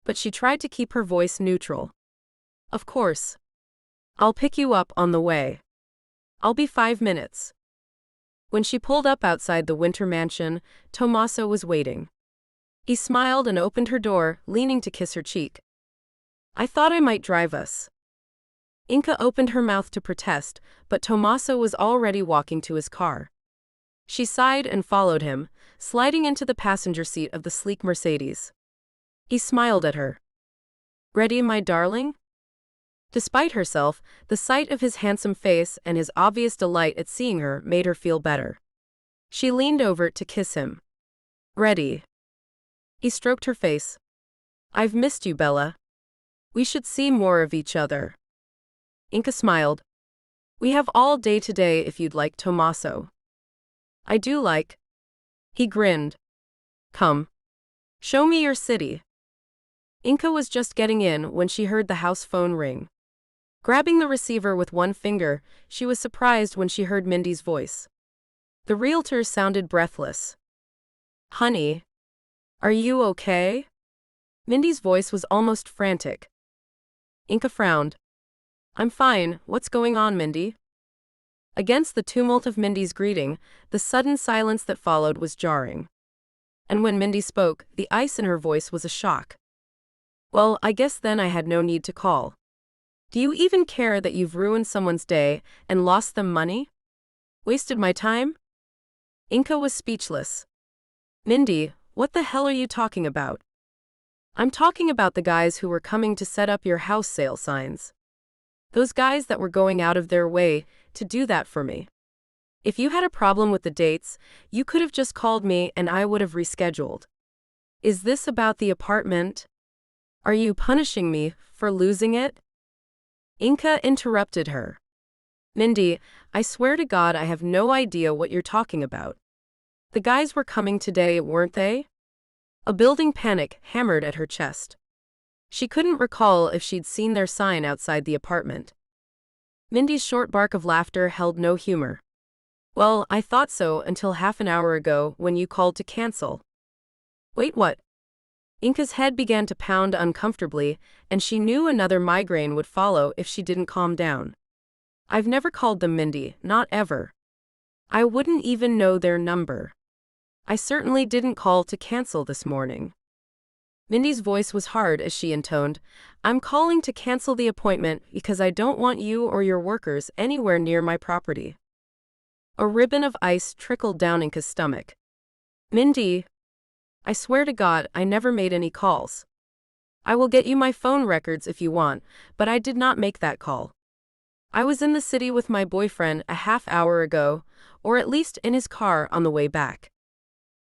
But she tried to keep her voice neutral. "Of course. I'll pick you up on the way. I'll be 5 minutes." When she pulled up outside the winter mansion, Tommaso was waiting. He smiled and opened her door, leaning to kiss her cheek. "I thought I might drive us." Inka opened her mouth to protest, but Tommaso was already walking to his car. She sighed and followed him, sliding into the passenger seat of the sleek Mercedes. He smiled at her. "Ready, my darling?" Despite herself, the sight of his handsome face and his obvious delight at seeing her made her feel better. She leaned over to kiss him. "Ready." He stroked her face. "I've missed you, Bella. We should see more of each other." Inka smiled. "We have all day today if you'd like, Tommaso." "I do like." He grinned. "Come. Show me your city." Inka was just getting in when she heard the house phone ring. Grabbing the receiver with one finger, she was surprised when she heard Mindy's voice. The realtor sounded breathless. "Honey, are you okay?" Mindy's voice was almost frantic. Inka frowned. "I'm fine, what's going on, Mindy?" Against the tumult of Mindy's greeting, the sudden silence that followed was jarring. And when Mindy spoke, the ice in her voice was a shock. "Well, I guess then I had no need to call. Do you even care that you've ruined someone's day and lost them money? Wasted my time?" Inka was speechless. "Mindy, what the hell are you talking about?" "I'm talking about the guys who were coming to set up your house sale signs. Those guys that were going out of their way to do that for me. If you had a problem with the dates, you could have just called me and I would have rescheduled. Is this about the apartment? Are you punishing me for losing it?" Inka interrupted her. "Mindy, I swear to God I have no idea what you're talking about. The guys were coming today, weren't they?" A building panic hammered at her chest. She couldn't recall if she'd seen their sign outside the apartment. Mindy's short bark of laughter held no humor. "Well, I thought so until half an hour ago when you called to cancel." "Wait, what?" Inka's head began to pound uncomfortably, and she knew another migraine would follow if she didn't calm down. "I've never called them, Mindy, not ever. I wouldn't even know their number. I certainly didn't call to cancel this morning." Mindy's voice was hard as she intoned, "I'm calling to cancel the appointment because I don't want you or your workers anywhere near my property." A ribbon of ice trickled down Inka's stomach. "Mindy, I swear to God I never made any calls. I will get you my phone records if you want, but I did not make that call. I was in the city with my boyfriend a half hour ago, or at least in his car on the way back.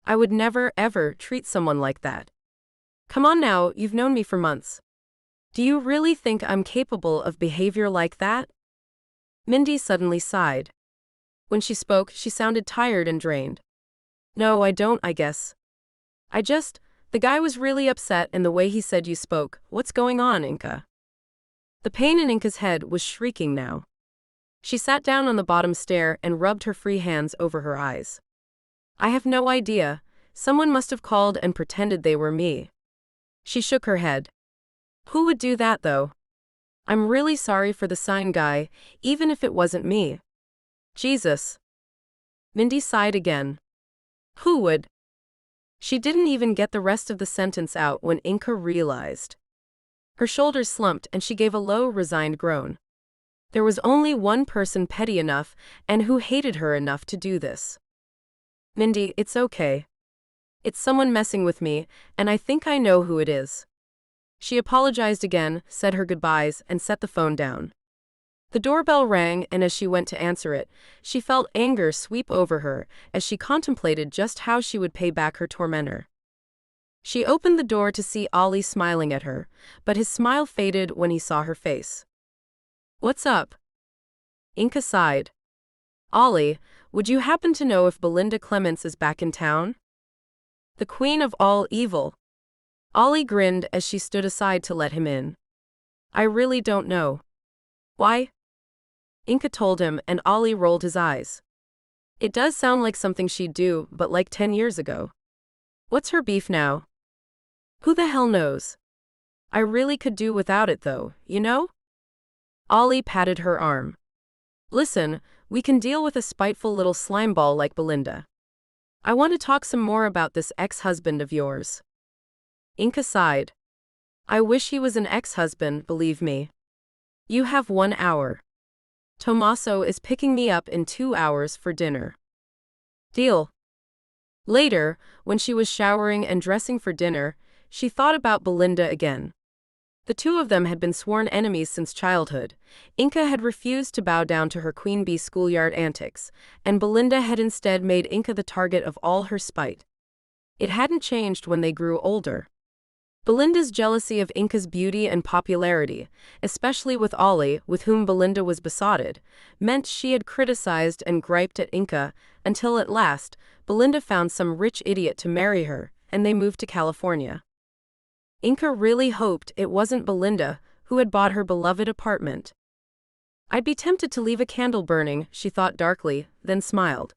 I would never, ever treat someone like that. Come on now, you've known me for months. Do you really think I'm capable of behavior like that?" Mindy suddenly sighed. When she spoke, she sounded tired and drained. "No, I don't, I guess. The guy was really upset in the way he said you spoke. What's going on, Inka?" The pain in Inka's head was shrieking now. She sat down on the bottom stair and rubbed her free hands over her eyes. I have no idea. Someone must have called and pretended they were me. She shook her head. Who would do that, though? I'm really sorry for the sign guy, even if it wasn't me. Jesus. Mindy sighed again. Who would? She didn't even get the rest of the sentence out when Inka realized. Her shoulders slumped and she gave a low, resigned groan. There was only one person petty enough and who hated her enough to do this. Mindy, it's okay. It's someone messing with me, and I think I know who it is. She apologized again, said her goodbyes, and set the phone down. The doorbell rang, and as she went to answer it, she felt anger sweep over her as she contemplated just how she would pay back her tormentor. She opened the door to see Ollie smiling at her, but his smile faded when he saw her face. What's up? Inka sighed. Ollie, would you happen to know if Belinda Clements is back in town? The queen of all evil. Ollie grinned as she stood aside to let him in. I really don't know. Why? Inka told him, and Ollie rolled his eyes. It does sound like something she'd do, but like 10 years ago. What's her beef now? Who the hell knows? I really could do without it though, you know? Ollie patted her arm. Listen, we can deal with a spiteful little slimeball like Belinda. I want to talk some more about this ex-husband of yours. Inka sighed. I wish he was an ex-husband, believe me. You have 1 hour. Tommaso is picking me up in 2 hours for dinner. Deal. Later, when she was showering and dressing for dinner, she thought about Belinda again. The two of them had been sworn enemies since childhood. Inka had refused to bow down to her queen bee schoolyard antics, and Belinda had instead made Inka the target of all her spite. It hadn't changed when they grew older. Belinda's jealousy of Inka's beauty and popularity, especially with Ollie, with whom Belinda was besotted, meant she had criticized and griped at Inka until at last, Belinda found some rich idiot to marry her, and they moved to California. Inka really hoped it wasn't Belinda who had bought her beloved apartment. I'd be tempted to leave a candle burning, she thought darkly, then smiled.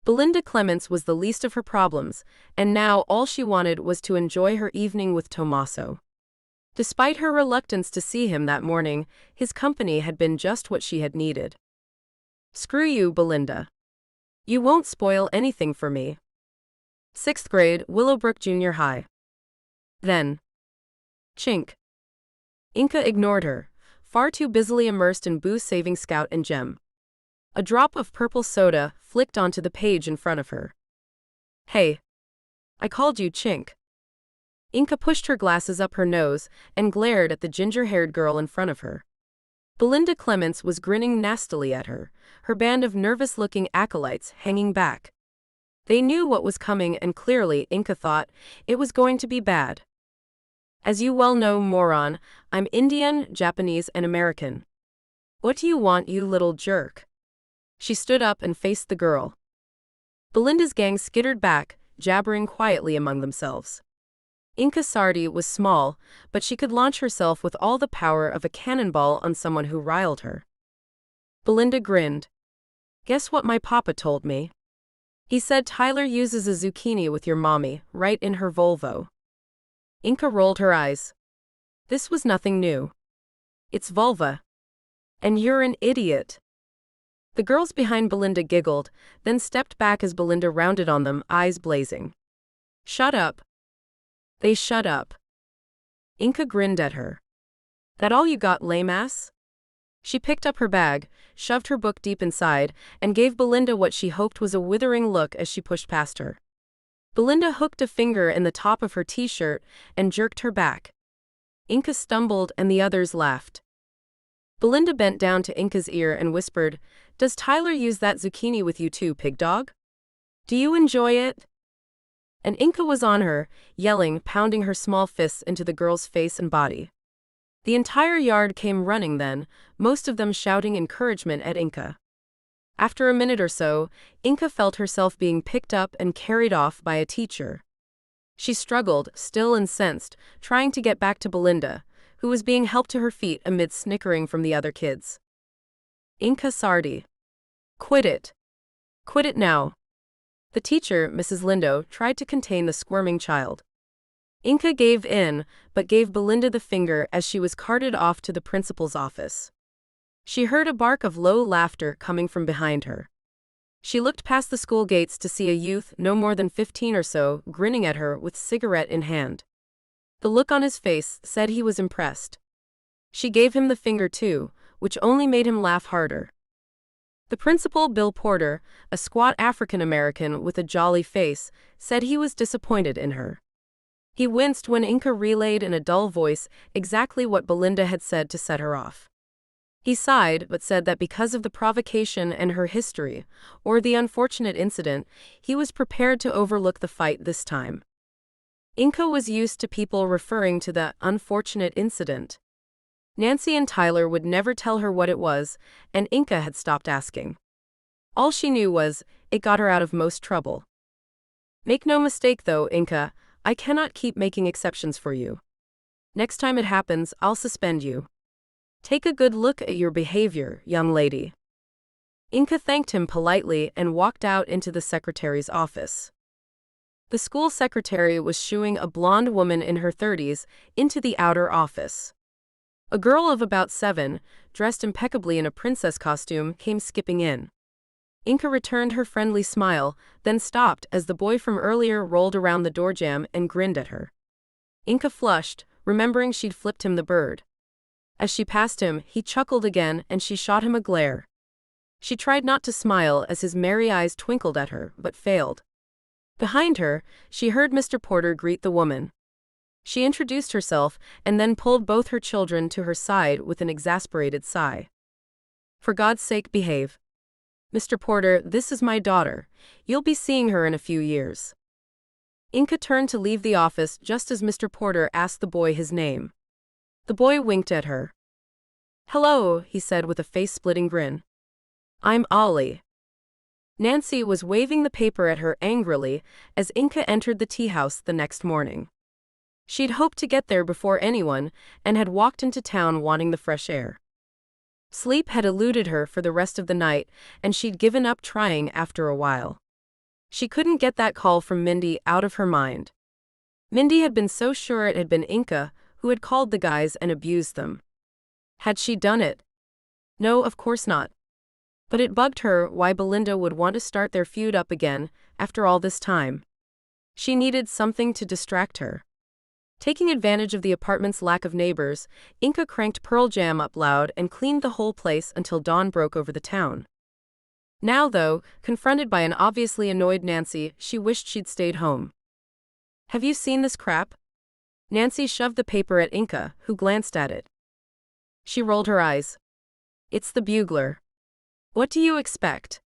Belinda Clements was the least of her problems, and now all she wanted was to enjoy her evening with Tommaso. Despite her reluctance to see him that morning, his company had been just what she had needed. Screw you, Belinda. You won't spoil anything for me. 6th grade, Willowbrook Junior High. Then. Chink. Inka ignored her, far too busily immersed in booze-saving Scout and Gem. A drop of purple soda flicked onto the page in front of her. Hey. I called you Chink. Inka pushed her glasses up her nose and glared at the ginger-haired girl in front of her. Belinda Clements was grinning nastily at her, her band of nervous-looking acolytes hanging back. They knew what was coming and clearly, Inka thought, it was going to be bad. As you well know, moron, I'm Indian, Japanese, and American. What do you want, you little jerk? She stood up and faced the girl. Belinda's gang skittered back, jabbering quietly among themselves. Inka Sardi was small, but she could launch herself with all the power of a cannonball on someone who riled her. Belinda grinned. Guess what my papa told me? He said Tyler uses a zucchini with your mommy, right in her Volvo. Inka rolled her eyes. This was nothing new. It's vulva. And you're an idiot. The girls behind Belinda giggled, then stepped back as Belinda rounded on them, eyes blazing. Shut up. They shut up. Inka grinned at her. That all you got, lame-ass? She picked up her bag, shoved her book deep inside, and gave Belinda what she hoped was a withering look as she pushed past her. Belinda hooked a finger in the top of her t-shirt and jerked her back. Inka stumbled and the others laughed. Belinda bent down to Inka's ear and whispered, Does Tyler use that zucchini with you too, pig dog? Do you enjoy it? And Inka was on her, yelling, pounding her small fists into the girl's face and body. The entire yard came running then, most of them shouting encouragement at Inka. After a minute or so, Inka felt herself being picked up and carried off by a teacher. She struggled, still incensed, trying to get back to Belinda, who was being helped to her feet amid snickering from the other kids. Inka Sardi. Quit it. Quit it now. The teacher, Mrs. Lindo, tried to contain the squirming child. Inca gave in, but gave Belinda the finger as she was carted off to the principal's office. She heard a bark of low laughter coming from behind her. She looked past the school gates to see a youth, no more than 15 or so, grinning at her with cigarette in hand. The look on his face said he was impressed. She gave him the finger too, which only made him laugh harder. The principal, Bill Porter, a squat African-American with a jolly face, said he was disappointed in her. He winced when Inca relayed in a dull voice exactly what Belinda had said to set her off. He sighed, but said that because of the provocation and her history, or the unfortunate incident, he was prepared to overlook the fight this time. Inca was used to people referring to the unfortunate incident. Nancy and Tyler would never tell her what it was, and Inca had stopped asking. All she knew was, it got her out of most trouble. Make no mistake though, Inca, I cannot keep making exceptions for you. Next time it happens, I'll suspend you. Take a good look at your behavior, young lady. Inca thanked him politely and walked out into the secretary's office. The school secretary was shooing a blonde woman in her 30s into the outer office. A girl of about 7, dressed impeccably in a princess costume, came skipping in. Inca returned her friendly smile, then stopped as the boy from earlier rolled around the doorjamb and grinned at her. Inca flushed, remembering she'd flipped him the bird. As she passed him, he chuckled again and she shot him a glare. She tried not to smile as his merry eyes twinkled at her, but failed. Behind her, she heard Mr. Porter greet the woman. She introduced herself and then pulled both her children to her side with an exasperated sigh. For God's sake, behave. Mr. Porter, this is my daughter. You'll be seeing her in a few years. Inca turned to leave the office just as Mr. Porter asked the boy his name. The boy winked at her. Hello, he said with a face-splitting grin. I'm Ollie. Nancy was waving the paper at her angrily as Inca entered the tea house the next morning. She'd hoped to get there before anyone and had walked into town wanting the fresh air. Sleep had eluded her for the rest of the night, and she'd given up trying after a while. She couldn't get that call from Mindy out of her mind. Mindy had been so sure it had been Inca who had called the guys and abused them. Had she done it? No, of course not. But it bugged her why Belinda would want to start their feud up again after all this time. She needed something to distract her. Taking advantage of the apartment's lack of neighbors, Inca cranked Pearl Jam up loud and cleaned the whole place until dawn broke over the town. Now, though, confronted by an obviously annoyed Nancy, she wished she'd stayed home. Have you seen this crap? Nancy shoved the paper at Inca, who glanced at it. She rolled her eyes. It's the Bugler. What do you expect?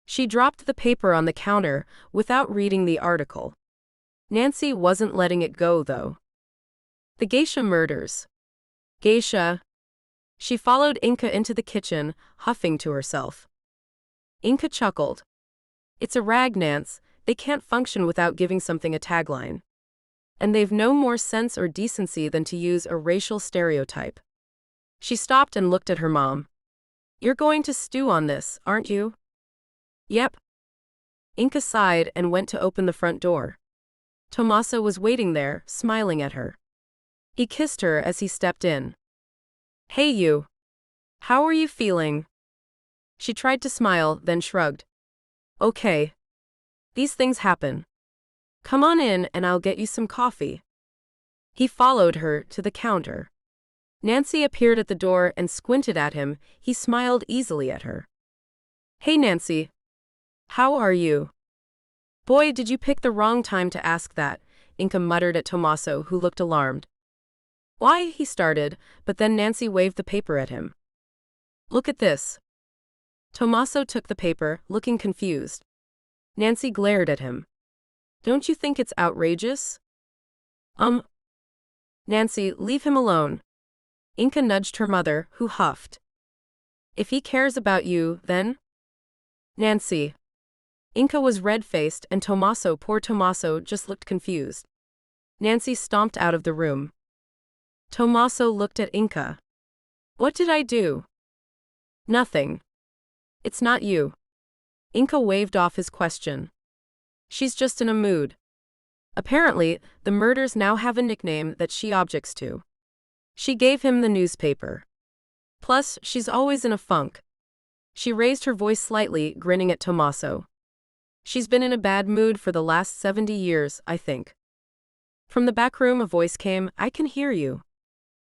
She dropped the paper on the counter without reading the article. Nancy wasn't letting it go, though. The Geisha murders. Geisha. She followed Inca into the kitchen, huffing to herself. Inca chuckled. It's a rag, Nance. They can't function without giving something a tagline. And they've no more sense or decency than to use a racial stereotype. She stopped and looked at her mom. You're going to stew on this, aren't you? Yep. Inca sighed and went to open the front door. Tommaso was waiting there, smiling at her. He kissed her as he stepped in. Hey you. How are you feeling? She tried to smile, then shrugged. Okay. These things happen. Come on in and I'll get you some coffee. He followed her to the counter. Nancy appeared at the door and squinted at him. He smiled easily at her. Hey Nancy. How are you? Boy, did you pick the wrong time to ask that, Inca muttered at Tommaso, who looked alarmed. Why, he started, but then Nancy waved the paper at him. Look at this. Tommaso took the paper, looking confused. Nancy glared at him. Don't you think it's outrageous? Nancy, leave him alone. Inca nudged her mother, who huffed. If he cares about you, then? Nancy. Inca was red-faced and poor Tommaso, just looked confused. Nancy stomped out of the room. Tommaso looked at Inca. What did I do? Nothing. It's not you. Inca waved off his question. She's just in a mood. Apparently, the murders now have a nickname that she objects to. She gave him the newspaper. Plus, she's always in a funk. She raised her voice slightly, grinning at Tommaso. She's been in a bad mood for the last 70 years, I think. From the back room a voice came, I can hear you.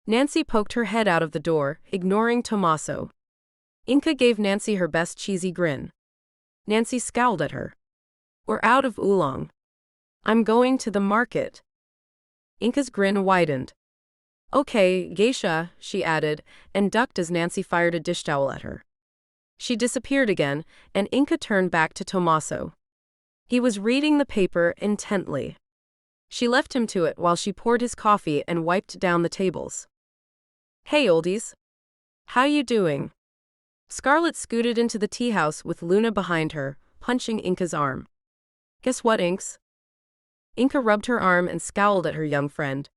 Nancy poked her head out of the door, ignoring Tommaso. Inka gave Nancy her best cheesy grin. Nancy scowled at her. We're out of oolong. I'm going to the market. Inka's grin widened. Okay, geisha, she added, and ducked as Nancy fired a dish towel at her. She disappeared again, and Inka turned back to Tommaso. He was reading the paper intently. She left him to it while she poured his coffee and wiped down the tables. Hey oldies. How you doing? Scarlett scooted into the tea house with Luna behind her, punching Inka's arm. Guess what, Inks? Inka rubbed her arm and scowled at her young friend.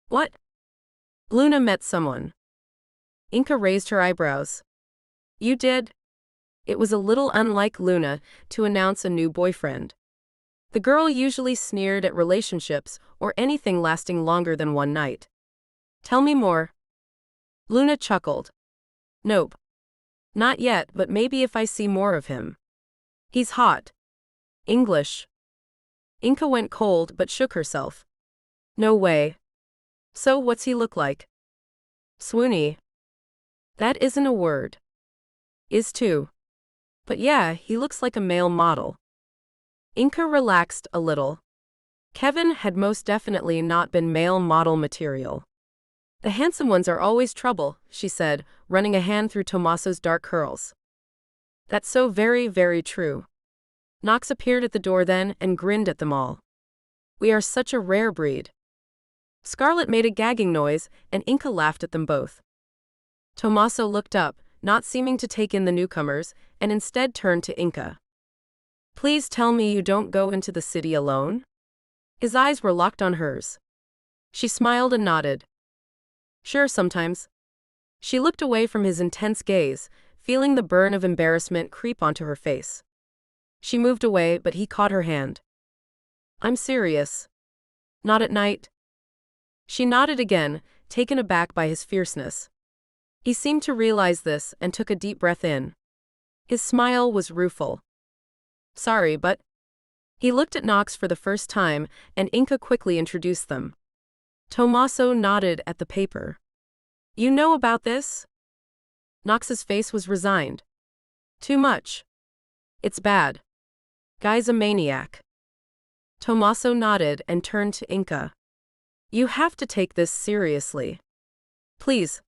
What? Luna met someone. Inka raised her eyebrows. You did? It was a little unlike Luna to announce a new boyfriend. The girl usually sneered at relationships or anything lasting longer than one night. Tell me more. Luna chuckled. Nope. Not yet, but maybe if I see more of him. He's hot. English. Inka went cold but shook herself. No way. So what's he look like? Swoony. That isn't a word. Is too. But yeah, he looks like a male model. Inka relaxed a little. Kevin had most definitely not been male model material. The handsome ones are always trouble, she said, running a hand through Tommaso's dark curls. That's so very, very true. Knox appeared at the door then and grinned at them all. We are such a rare breed. Scarlett made a gagging noise, and Inka laughed at them both. Tommaso looked up, not seeming to take in the newcomers, and instead turned to Inka. Please tell me you don't go into the city alone? His eyes were locked on hers. She smiled and nodded. Sure, sometimes. She looked away from his intense gaze, feeling the burn of embarrassment creep onto her face. She moved away, but he caught her hand. I'm serious. Not at night? She nodded again, taken aback by his fierceness. He seemed to realize this and took a deep breath in. His smile was rueful. Sorry, but... He looked at Knox for the first time, and Inka quickly introduced them. Tommaso nodded at the paper. You know about this? Knox's face was resigned. Too much. It's bad. Guy's a maniac. Tommaso nodded and turned to Inka. You have to take this seriously. Please.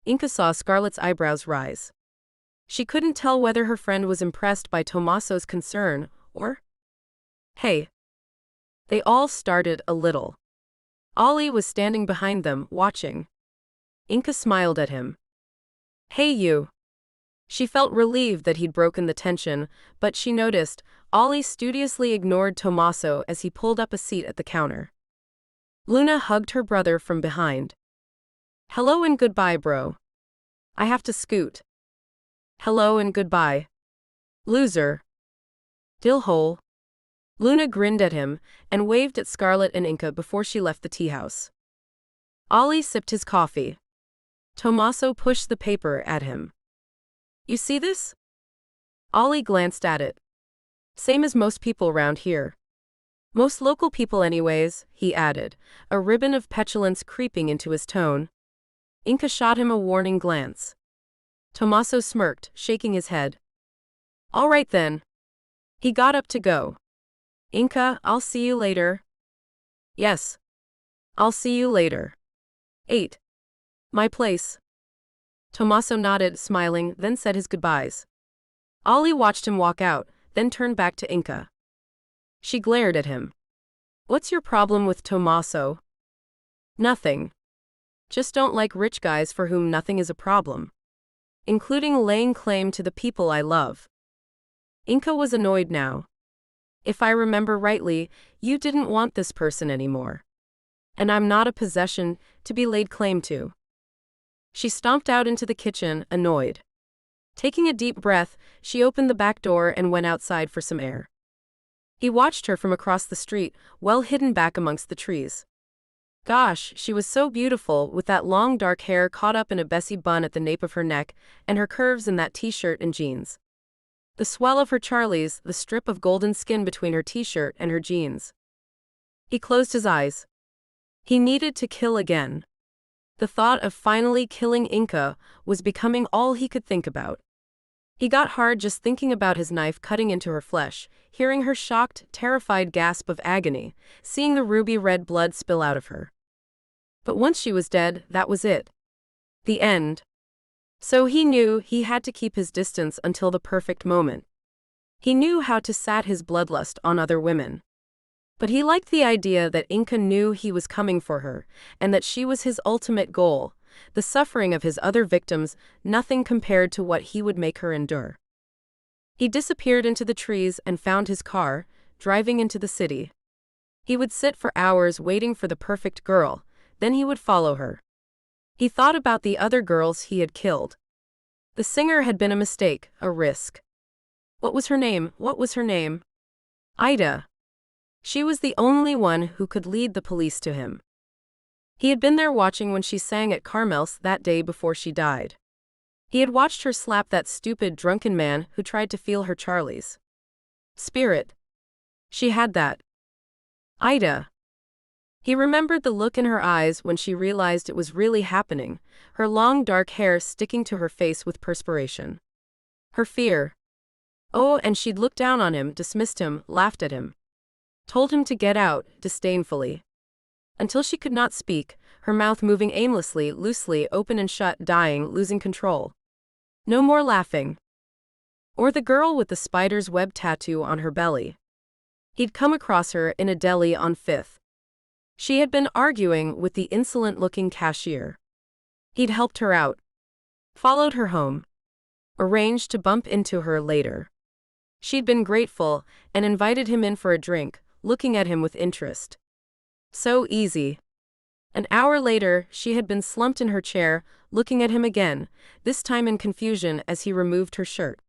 Inka saw Scarlett's eyebrows rise. She couldn't tell whether her friend was impressed by Tommaso's concern, or... Hey. They all started a little. Ollie was standing behind them, watching. Inka smiled at him. Hey you. She felt relieved that he'd broken the tension, but she noticed, Ollie studiously ignored Tommaso as he pulled up a seat at the counter. Luna hugged her brother from behind. Hello and goodbye, bro. I have to scoot. Hello and goodbye. Loser. Dillhole. Luna grinned at him and waved at Scarlett and Inka before she left the tea house. Ollie sipped his coffee. Tommaso pushed the paper at him. You see this? Ollie glanced at it. Same as most people round here. Most local people anyways, he added, a ribbon of petulance creeping into his tone. Inka shot him a warning glance. Tommaso smirked, shaking his head. All right then. He got up to go. Inka, I'll see you later. Yes. I'll see you later. 8. My place. Tommaso nodded, smiling, then said his goodbyes. Ollie watched him walk out, then turned back to Inka. She glared at him. What's your problem with Tommaso? Nothing. Just don't like rich guys for whom nothing is a problem. Including laying claim to the people I love. Inka was annoyed now. If I remember rightly, you didn't want this person anymore. And I'm not a possession to be laid claim to. She stomped out into the kitchen, annoyed. Taking a deep breath, she opened the back door and went outside for some air. He watched her from across the street, well hidden back amongst the trees. Gosh, she was so beautiful, with that long dark hair caught up in a Bessie bun at the nape of her neck, and her curves in that t-shirt and jeans. The swell of her Charlies, the strip of golden skin between her t-shirt and her jeans. He closed his eyes. He needed to kill again. The thought of finally killing Inka was becoming all he could think about. He got hard just thinking about his knife cutting into her flesh, hearing her shocked, terrified gasp of agony, seeing the ruby-red blood spill out of her. But once she was dead, that was it. The end. So he knew he had to keep his distance until the perfect moment. He knew how to sat his bloodlust on other women. But he liked the idea that Inka knew he was coming for her, and that she was his ultimate goal. The suffering of his other victims, nothing compared to what he would make her endure. He disappeared into the trees and found his car, driving into the city. He would sit for hours waiting for the perfect girl, then he would follow her. He thought about the other girls he had killed. The singer had been a mistake, a risk. What was her name? What was her name? Ida. She was the only one who could lead the police to him. He had been there watching when she sang at Carmel's that day before she died. He had watched her slap that stupid drunken man who tried to feel her Charlie's spirit. She had that. Ida. He remembered the look in her eyes when she realized it was really happening, her long dark hair sticking to her face with perspiration. Her fear. Oh, and she'd looked down on him, dismissed him, laughed at him. Told him to get out, disdainfully. Until she could not speak, her mouth moving aimlessly, loosely, open and shut, dying, losing control. No more laughing. Or the girl with the spider's web tattoo on her belly. He'd come across her in a deli on 5th. She had been arguing with the insolent-looking cashier. He'd helped her out. Followed her home. Arranged to bump into her later. She'd been grateful and invited him in for a drink, looking at him with interest. So easy. An hour later, she had been slumped in her chair, looking at him again, this time in confusion as he removed her shirt.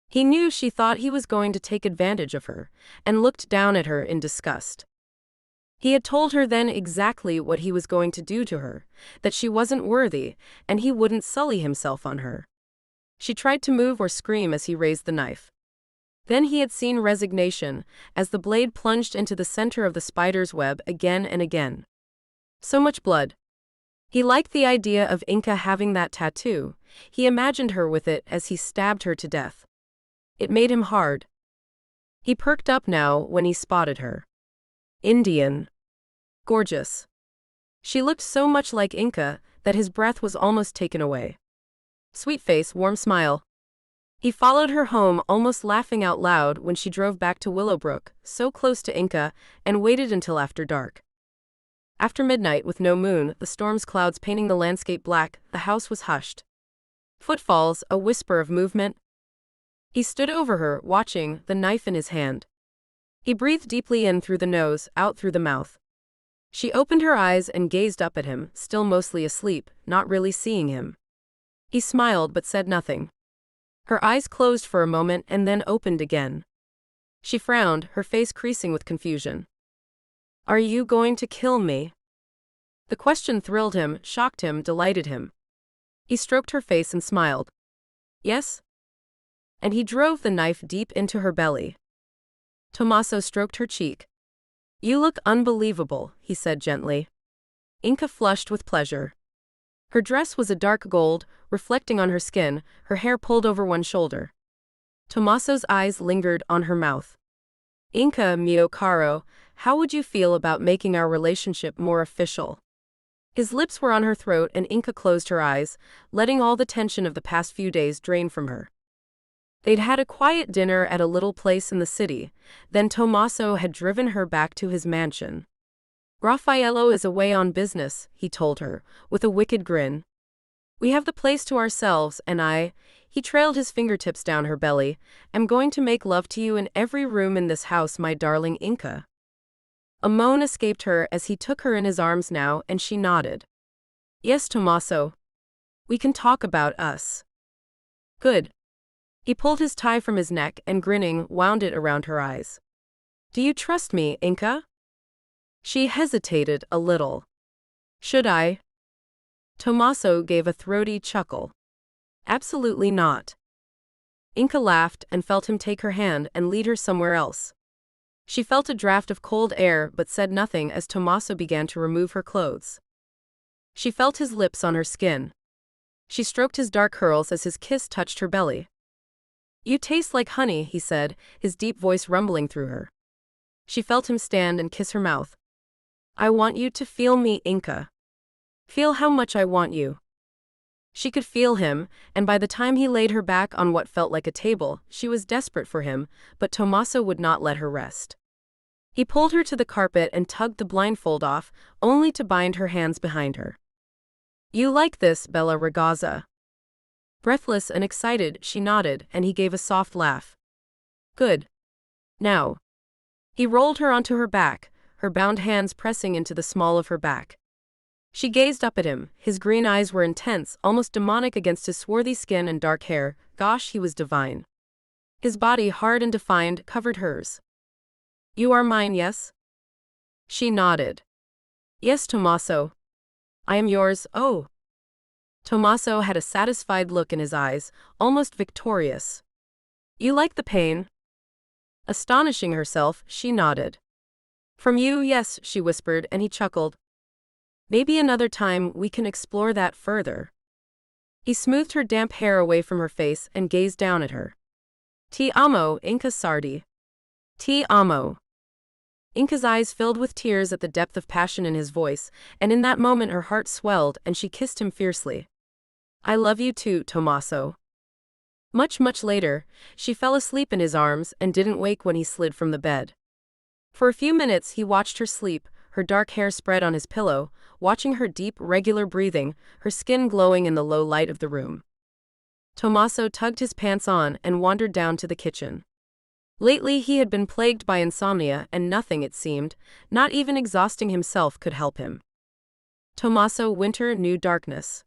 He knew she thought he was going to take advantage of her, and looked down at her in disgust. He had told her then exactly what he was going to do to her, that she wasn't worthy, and he wouldn't sully himself on her. She tried to move or scream as he raised the knife. Then he had seen resignation, as the blade plunged into the center of the spider's web again and again. So much blood. He liked the idea of Inka having that tattoo. He imagined her with it as he stabbed her to death. It made him hard. He perked up now when he spotted her. Indian. Gorgeous. She looked so much like Inka that his breath was almost taken away. Sweet face, warm smile. He followed her home, almost laughing out loud when she drove back to Willowbrook, so close to Inka, and waited until after dark. After midnight, with no moon, the storm's clouds painting the landscape black, the house was hushed. Footfalls, a whisper of movement. He stood over her, watching, the knife in his hand. He breathed deeply in through the nose, out through the mouth. She opened her eyes and gazed up at him, still mostly asleep, not really seeing him. He smiled but said nothing. Her eyes closed for a moment and then opened again. She frowned, her face creasing with confusion. Are you going to kill me? The question thrilled him, shocked him, delighted him. He stroked her face and smiled. Yes? And he drove the knife deep into her belly. Tommaso stroked her cheek. You look unbelievable, he said gently. Inka flushed with pleasure. Her dress was a dark gold, reflecting on her skin, her hair pulled over one shoulder. Tommaso's eyes lingered on her mouth. Inka, mio caro, how would you feel about making our relationship more official? His lips were on her throat and Inka closed her eyes, letting all the tension of the past few days drain from her. They'd had a quiet dinner at a little place in the city, then Tommaso had driven her back to his mansion. Raffaello is away on business, he told her, with a wicked grin. We have the place to ourselves, and he trailed his fingertips down her belly, am going to make love to you in every room in this house, my darling Inka. A moan escaped her as he took her in his arms now, and she nodded. Yes, Tommaso. We can talk about us. Good. He pulled his tie from his neck and, grinning, wound it around her eyes. Do you trust me, Inka? She hesitated a little. Should I? Tommaso gave a throaty chuckle. Absolutely not. Inka laughed and felt him take her hand and lead her somewhere else. She felt a draft of cold air but said nothing as Tommaso began to remove her clothes. She felt his lips on her skin. She stroked his dark curls as his kiss touched her belly. You taste like honey, he said, his deep voice rumbling through her. She felt him stand and kiss her mouth. I want you to feel me, Inka. Feel how much I want you. She could feel him, and by the time he laid her back on what felt like a table, she was desperate for him, but Tommaso would not let her rest. He pulled her to the carpet and tugged the blindfold off, only to bind her hands behind her. You like this, Bella Ragazza? Breathless and excited, she nodded, and he gave a soft laugh. Good. Now. He rolled her onto her back, her bound hands pressing into the small of her back. She gazed up at him. His green eyes were intense, almost demonic against his swarthy skin and dark hair. Gosh, he was divine. His body, hard and defined, covered hers. You are mine, yes? She nodded. Yes, Tommaso. I am yours, oh. Tommaso had a satisfied look in his eyes, almost victorious. You like the pain? Astonishing herself, she nodded. From you, yes, she whispered, and he chuckled. Maybe another time we can explore that further. He smoothed her damp hair away from her face and gazed down at her. Ti amo, Inka Sardi. Ti amo. Inka's eyes filled with tears at the depth of passion in his voice, and in that moment her heart swelled and she kissed him fiercely. I love you too, Tommaso. Much later, she fell asleep in his arms and didn't wake when he slid from the bed. For a few minutes he watched her sleep, her dark hair spread on his pillow, watching her deep, regular breathing, her skin glowing in the low light of the room. Tommaso tugged his pants on and wandered down to the kitchen. Lately he had been plagued by insomnia and nothing, it seemed, not even exhausting himself, could help him. Tommaso Winter knew darkness.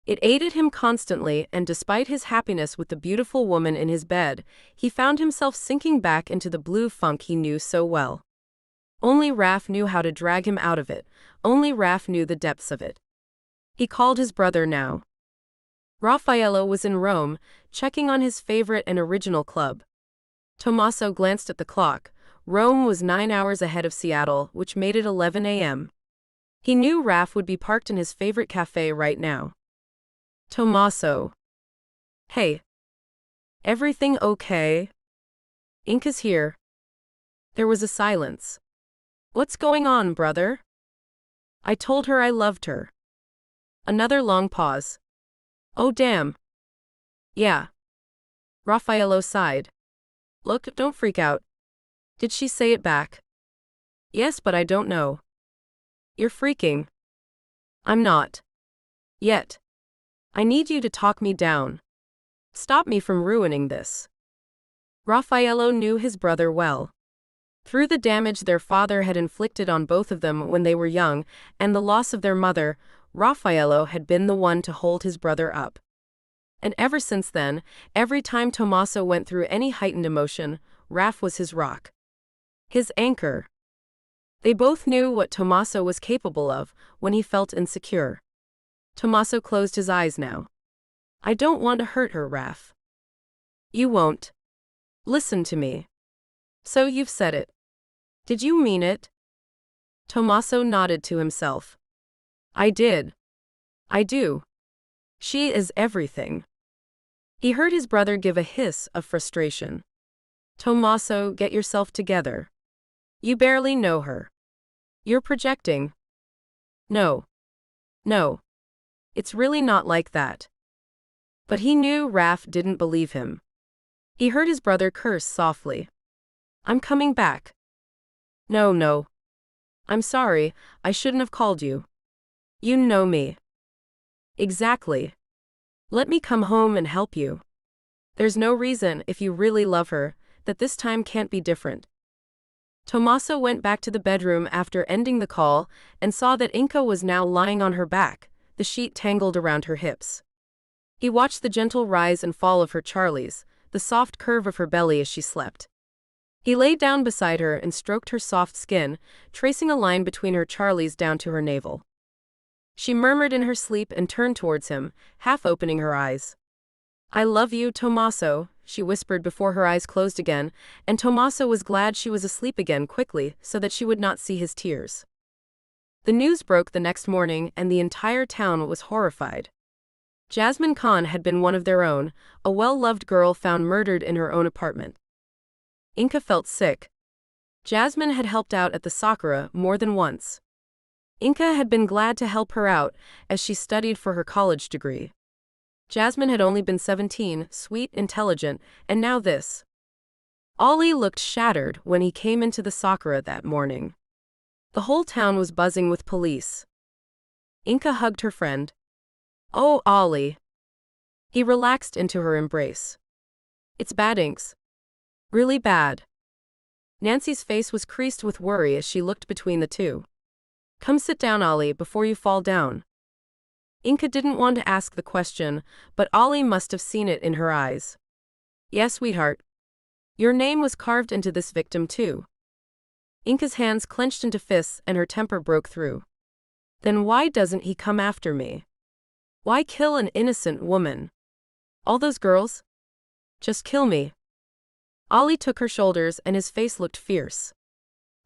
It aided him constantly, and despite his happiness with the beautiful woman in his bed, he found himself sinking back into the blue funk he knew so well. Only Raf knew how to drag him out of it, only Raf knew the depths of it. He called his brother now. Raffaello was in Rome, checking on his favorite and original club. Tommaso glanced at the clock. Rome was 9 hours ahead of Seattle, which made it 11 a.m. He knew Raf would be parked in his favorite cafe right now. Tommaso. Hey. Everything okay? Inka's here. There was a silence. What's going on, brother? I told her I loved her. Another long pause. Oh damn. Yeah. Raffaello sighed. Look, don't freak out. Did she say it back? Yes, but I don't know. You're freaking. I'm not. Yet. I need you to talk me down. Stop me from ruining this. Raffaello knew his brother well. Through the damage their father had inflicted on both of them when they were young, and the loss of their mother, Raffaello had been the one to hold his brother up. And ever since then, every time Tommaso went through any heightened emotion, Raf was his rock. His anchor. They both knew what Tommaso was capable of when he felt insecure. Tommaso closed his eyes now. I don't want to hurt her, Raf. You won't. Listen to me. So you've said it. Did you mean it? Tommaso nodded to himself. I did. I do. She is everything. He heard his brother give a hiss of frustration. Tommaso, get yourself together. You barely know her. You're projecting. No. No. It's really not like that. But he knew Raf didn't believe him. He heard his brother curse softly. I'm coming back. No. I'm sorry, I shouldn't have called you. You know me. Exactly. Let me come home and help you. There's no reason, if you really love her, that this time can't be different. Tommaso went back to the bedroom after ending the call and saw that Inka was now lying on her back, the sheet tangled around her hips. He watched the gentle rise and fall of her Charlies, the soft curve of her belly as she slept. He lay down beside her and stroked her soft skin, tracing a line between her Charlies down to her navel. She murmured in her sleep and turned towards him, half opening her eyes. "I love you, Tommaso," she whispered before her eyes closed again, and Tommaso was glad she was asleep again quickly so that she would not see his tears. The news broke the next morning and the entire town was horrified. Jasmine Khan had been one of their own, a well-loved girl found murdered in her own apartment. Inka felt sick. Jasmine had helped out at the Sakura more than once. Inka had been glad to help her out as she studied for her college degree. Jasmine had only been 17, sweet, intelligent, and now this. Ali looked shattered when he came into the Sakura that morning. The whole town was buzzing with police. Inka hugged her friend. "Oh, Ali." He relaxed into her embrace. "It's bad, Inks. Really bad." Nancy's face was creased with worry as she looked between the two. "Come sit down, Ali, before you fall down." Inka didn't want to ask the question, but Ali must have seen it in her eyes. "Yes, sweetheart. Your name was carved into this victim too." Inka's hands clenched into fists and her temper broke through. "Then why doesn't he come after me? Why kill an innocent woman? All those girls? Just kill me." Ali took her shoulders and his face looked fierce.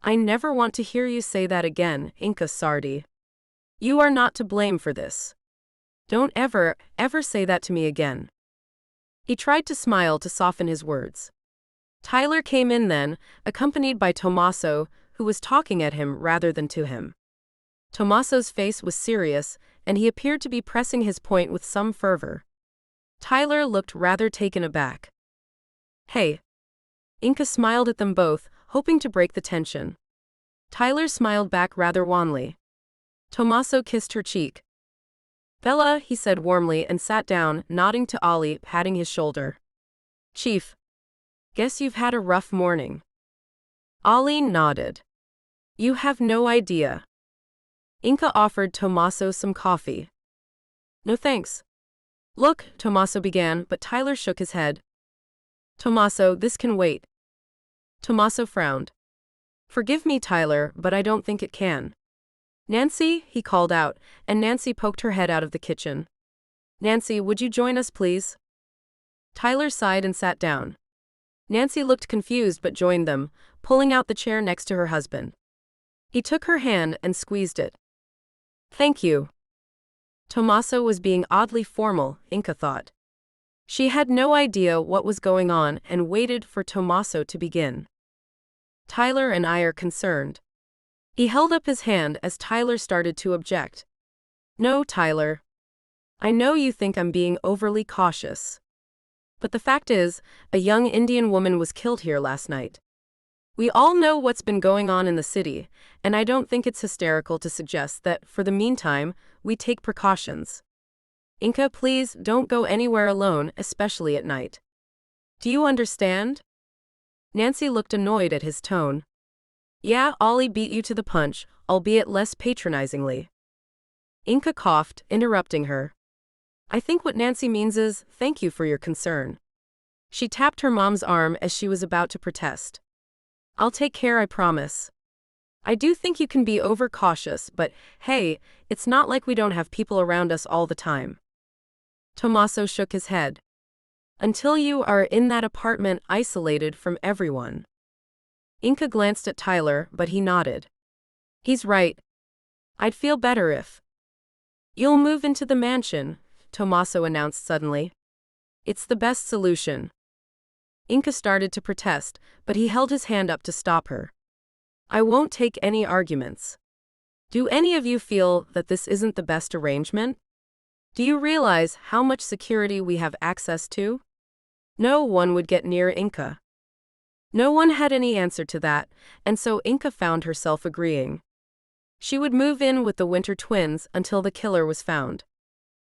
"I never want to hear you say that again, Inka Sardi. You are not to blame for this. Don't ever say that to me again." He tried to smile to soften his words. Tyler came in then, accompanied by Tommaso, who was talking at him rather than to him. Tommaso's face was serious, and he appeared to be pressing his point with some fervor. Tyler looked rather taken aback. "Hey." Inka smiled at them both, hoping to break the tension. Tyler smiled back rather wanly. Tommaso kissed her cheek. "Bella," he said warmly and sat down, nodding to Ali, patting his shoulder. "Chief. Guess you've had a rough morning." Ali nodded. "You have no idea." Inka offered Tommaso some coffee. "No thanks." "Look," Tommaso began, but Tyler shook his head. "Tommaso, this can wait." Tommaso frowned. "Forgive me, Tyler, but I don't think it can." "Nancy," he called out, and Nancy poked her head out of the kitchen. "Nancy, would you join us, please?" Tyler sighed and sat down. Nancy looked confused but joined them, pulling out the chair next to her husband. He took her hand and squeezed it. "Thank you." Tommaso was being oddly formal, Inka thought. She had no idea what was going on and waited for Tommaso to begin. "Tyler and I are concerned." He held up his hand as Tyler started to object. "No, Tyler. I know you think I'm being overly cautious. But the fact is, a young Indian woman was killed here last night. We all know what's been going on in the city, and I don't think it's hysterical to suggest that, for the meantime, we take precautions. Inka, please don't go anywhere alone, especially at night. Do you understand?" Nancy looked annoyed at his tone. "Yeah, Ollie beat you to the punch, albeit less patronizingly." Inka coughed, interrupting her. "I think what Nancy means is, thank you for your concern." She tapped her mom's arm as she was about to protest. "I'll take care, I promise. I do think you can be overcautious, but hey, it's not like we don't have people around us all the time." Tommaso shook his head. "Until you are in that apartment isolated from everyone." Inka glanced at Tyler, but he nodded. "He's right. I'd feel better if—" "You'll move into the mansion," Tommaso announced suddenly. "It's the best solution." Inka started to protest, but he held his hand up to stop her. "I won't take any arguments. Do any of you feel that this isn't the best arrangement? Do you realize how much security we have access to?" No one would get near Inka. No one had any answer to that, and so Inka found herself agreeing. She would move in with the Winter twins until the killer was found.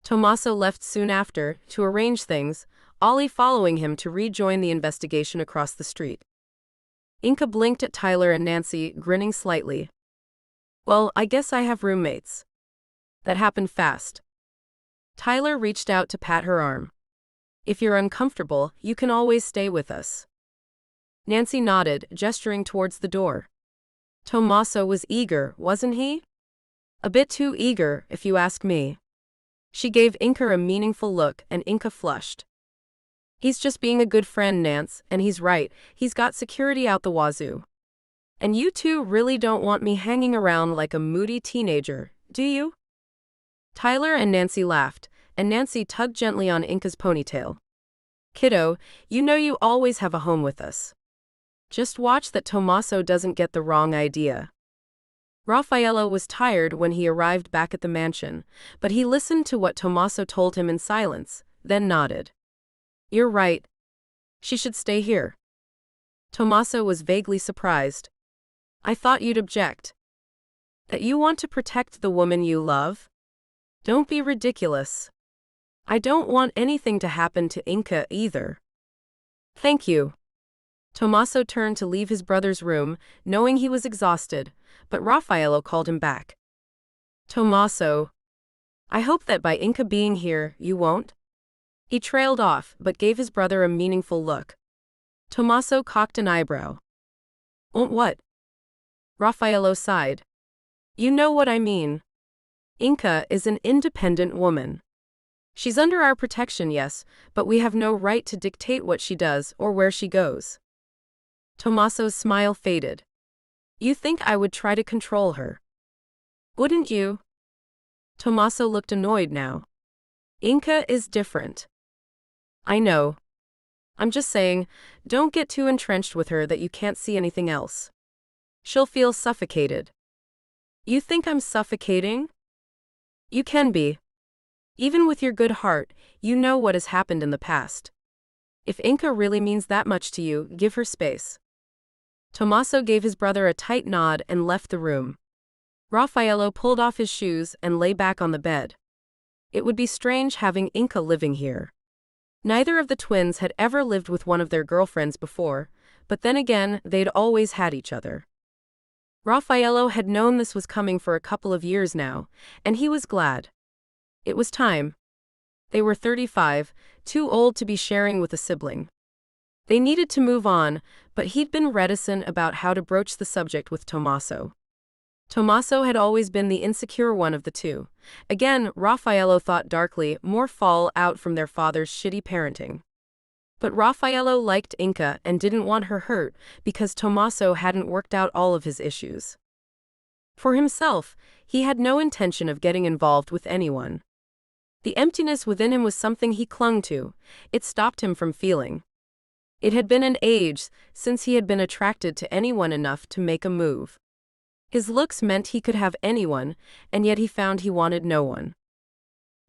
Tommaso left soon after, to arrange things, Ollie following him to rejoin the investigation across the street. Inka blinked at Tyler and Nancy, grinning slightly. "Well, I guess I have roommates." That happened fast. Tyler reached out to pat her arm. "If you're uncomfortable, you can always stay with us." Nancy nodded, gesturing towards the door. Tommaso was eager, wasn't he? A bit too eager, if you ask me. She gave Inka a meaningful look, and Inka flushed. He's just being a good friend, Nance, and he's right, he's got security out the wazoo. And you two really don't want me hanging around like a moody teenager, do you? Tyler and Nancy laughed, and Nancy tugged gently on Inka's ponytail. Kiddo, you know you always have a home with us. Just watch that Tommaso doesn't get the wrong idea. Raffaello was tired when he arrived back at the mansion, but he listened to what Tommaso told him in silence, then nodded. You're right. She should stay here. Tommaso was vaguely surprised. I thought you'd object. That you want to protect the woman you love? Don't be ridiculous. I don't want anything to happen to Inka either. Thank you. Tommaso turned to leave his brother's room, knowing he was exhausted, but Raffaello called him back. Tommaso, I hope that by Inka being here, you won't? He trailed off, but gave his brother a meaningful look. Tommaso cocked an eyebrow. Won't what? Raffaello sighed. You know what I mean. Inka is an independent woman. She's under our protection, yes, but we have no right to dictate what she does or where she goes. Tommaso's smile faded. You think I would try to control her? Wouldn't you? Tommaso looked annoyed now. Inka is different. I know. I'm just saying, don't get too entrenched with her that you can't see anything else. She'll feel suffocated. You think I'm suffocating? You can be. Even with your good heart, you know what has happened in the past. If Inka really means that much to you, give her space. Tommaso gave his brother a tight nod and left the room. Raffaello pulled off his shoes and lay back on the bed. It would be strange having Inka living here. Neither of the twins had ever lived with one of their girlfriends before, but then again, they'd always had each other. Raffaello had known this was coming for a couple of years now, and he was glad. It was time. They were 35, too old to be sharing with a sibling. They needed to move on, but he'd been reticent about how to broach the subject with Tommaso. Tommaso had always been the insecure one of the two. Again, Raffaello thought darkly, more fall out from their father's shitty parenting. But Raffaello liked Inka and didn't want her hurt because Tommaso hadn't worked out all of his issues. For himself, he had no intention of getting involved with anyone. The emptiness within him was something he clung to. It stopped him from feeling. It had been an age since he had been attracted to anyone enough to make a move. His looks meant he could have anyone, and yet he found he wanted no one.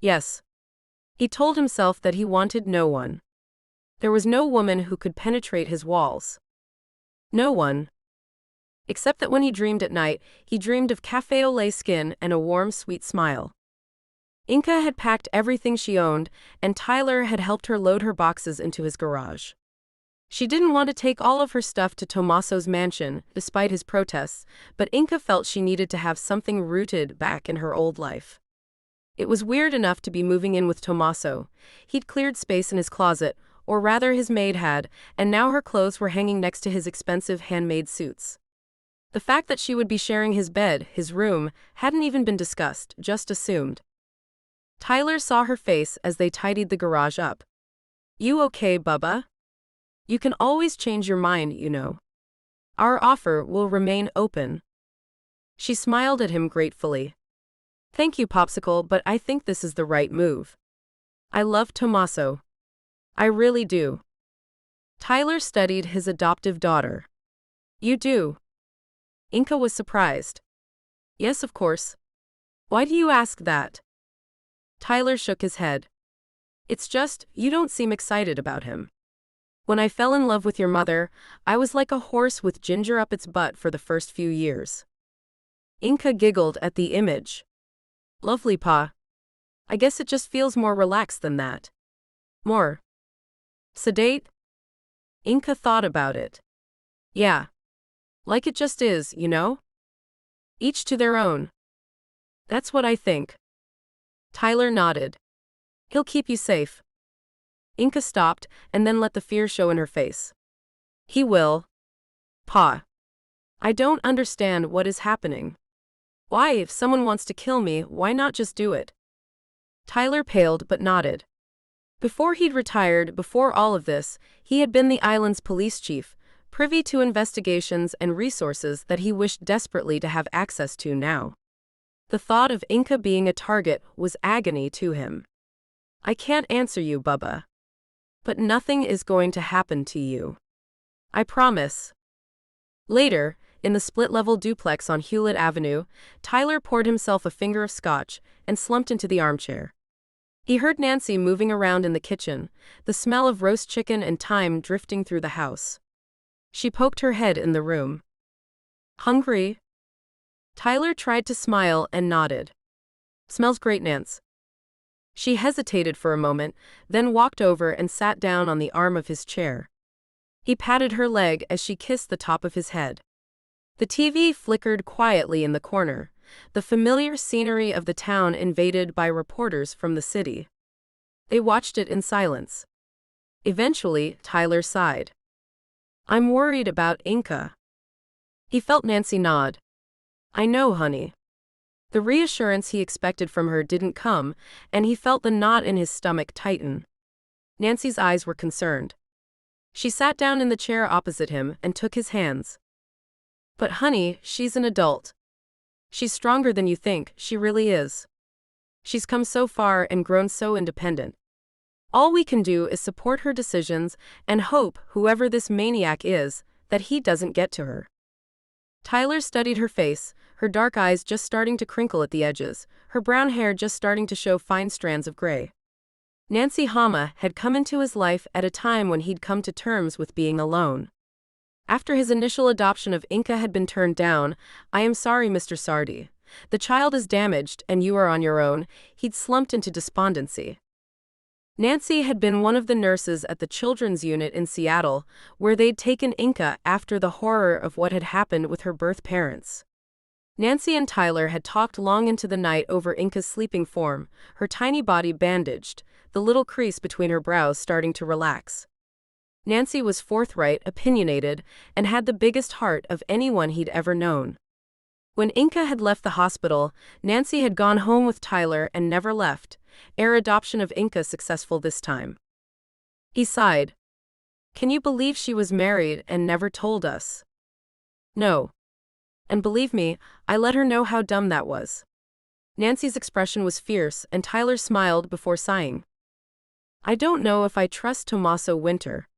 Yes. He told himself that he wanted no one. There was no woman who could penetrate his walls. No one. Except that when he dreamed at night, he dreamed of café au lait skin and a warm, sweet smile. Inka had packed everything she owned, and Tyler had helped her load her boxes into his garage. She didn't want to take all of her stuff to Tommaso's mansion, despite his protests, but Inka felt she needed to have something rooted back in her old life. It was weird enough to be moving in with Tommaso. He'd cleared space in his closet, or rather his maid had, and now her clothes were hanging next to his expensive handmade suits. The fact that she would be sharing his bed, his room, hadn't even been discussed, just assumed. Tyler saw her face as they tidied the garage up. You okay, Bubba? You can always change your mind, you know. Our offer will remain open. She smiled at him gratefully. Thank you, Popsicle, but I think this is the right move. I love Tommaso. I really do. Tyler studied his adoptive daughter. You do? Inka was surprised. Yes, of course. Why do you ask that? Tyler shook his head. It's just, you don't seem excited about him. When I fell in love with your mother, I was like a horse with ginger up its butt for the first few years. Inka giggled at the image. Lovely, Pa. I guess it just feels more relaxed than that. More sedate? Inka thought about it. Yeah. Like it just is, you know? Each to their own. That's what I think. Tyler nodded. He'll keep you safe. Inka stopped, and then let the fear show in her face. He will. Pa. I don't understand what is happening. Why, if someone wants to kill me, why not just do it? Tyler paled but nodded. Before he'd retired, before all of this, he had been the island's police chief, privy to investigations and resources that he wished desperately to have access to now. The thought of Inca being a target was agony to him. I can't answer you, Bubba. But nothing is going to happen to you. I promise. Later, in the split-level duplex on Hewlett Avenue, Tyler poured himself a finger of scotch and slumped into the armchair. He heard Nancy moving around in the kitchen, the smell of roast chicken and thyme drifting through the house. She poked her head in the room. Hungry? Tyler tried to smile and nodded. Smells great, Nance. She hesitated for a moment, then walked over and sat down on the arm of his chair. He patted her leg as she kissed the top of his head. The TV flickered quietly in the corner, the familiar scenery of the town invaded by reporters from the city. They watched it in silence. Eventually, Tyler sighed. I'm worried about Inca. He felt Nancy nod. I know, honey. The reassurance he expected from her didn't come, and he felt the knot in his stomach tighten. Nancy's eyes were concerned. She sat down in the chair opposite him and took his hands. But honey, she's an adult. She's stronger than you think, she really is. She's come so far and grown so independent. All we can do is support her decisions and hope, whoever this maniac is, that he doesn't get to her. Tyler studied her face, her dark eyes just starting to crinkle at the edges, her brown hair just starting to show fine strands of gray. Nancy Hama had come into his life at a time when he'd come to terms with being alone. After his initial adoption of Inca had been turned down, I am sorry, Mr. Sardi. The child is damaged and you are on your own, he'd slumped into despondency. Nancy had been one of the nurses at the children's unit in Seattle, where they'd taken Inca after the horror of what had happened with her birth parents. Nancy and Tyler had talked long into the night over Inca's sleeping form, her tiny body bandaged, the little crease between her brows starting to relax. Nancy was forthright, opinionated, and had the biggest heart of anyone he'd ever known. When Inca had left the hospital, Nancy had gone home with Tyler and never left, ere adoption of Inca successful this time. He sighed. Can you believe she was married and never told us? No. And believe me, I let her know how dumb that was. Nancy's expression was fierce, and Tyler smiled before sighing. I don't know if I trust Tommaso Winter.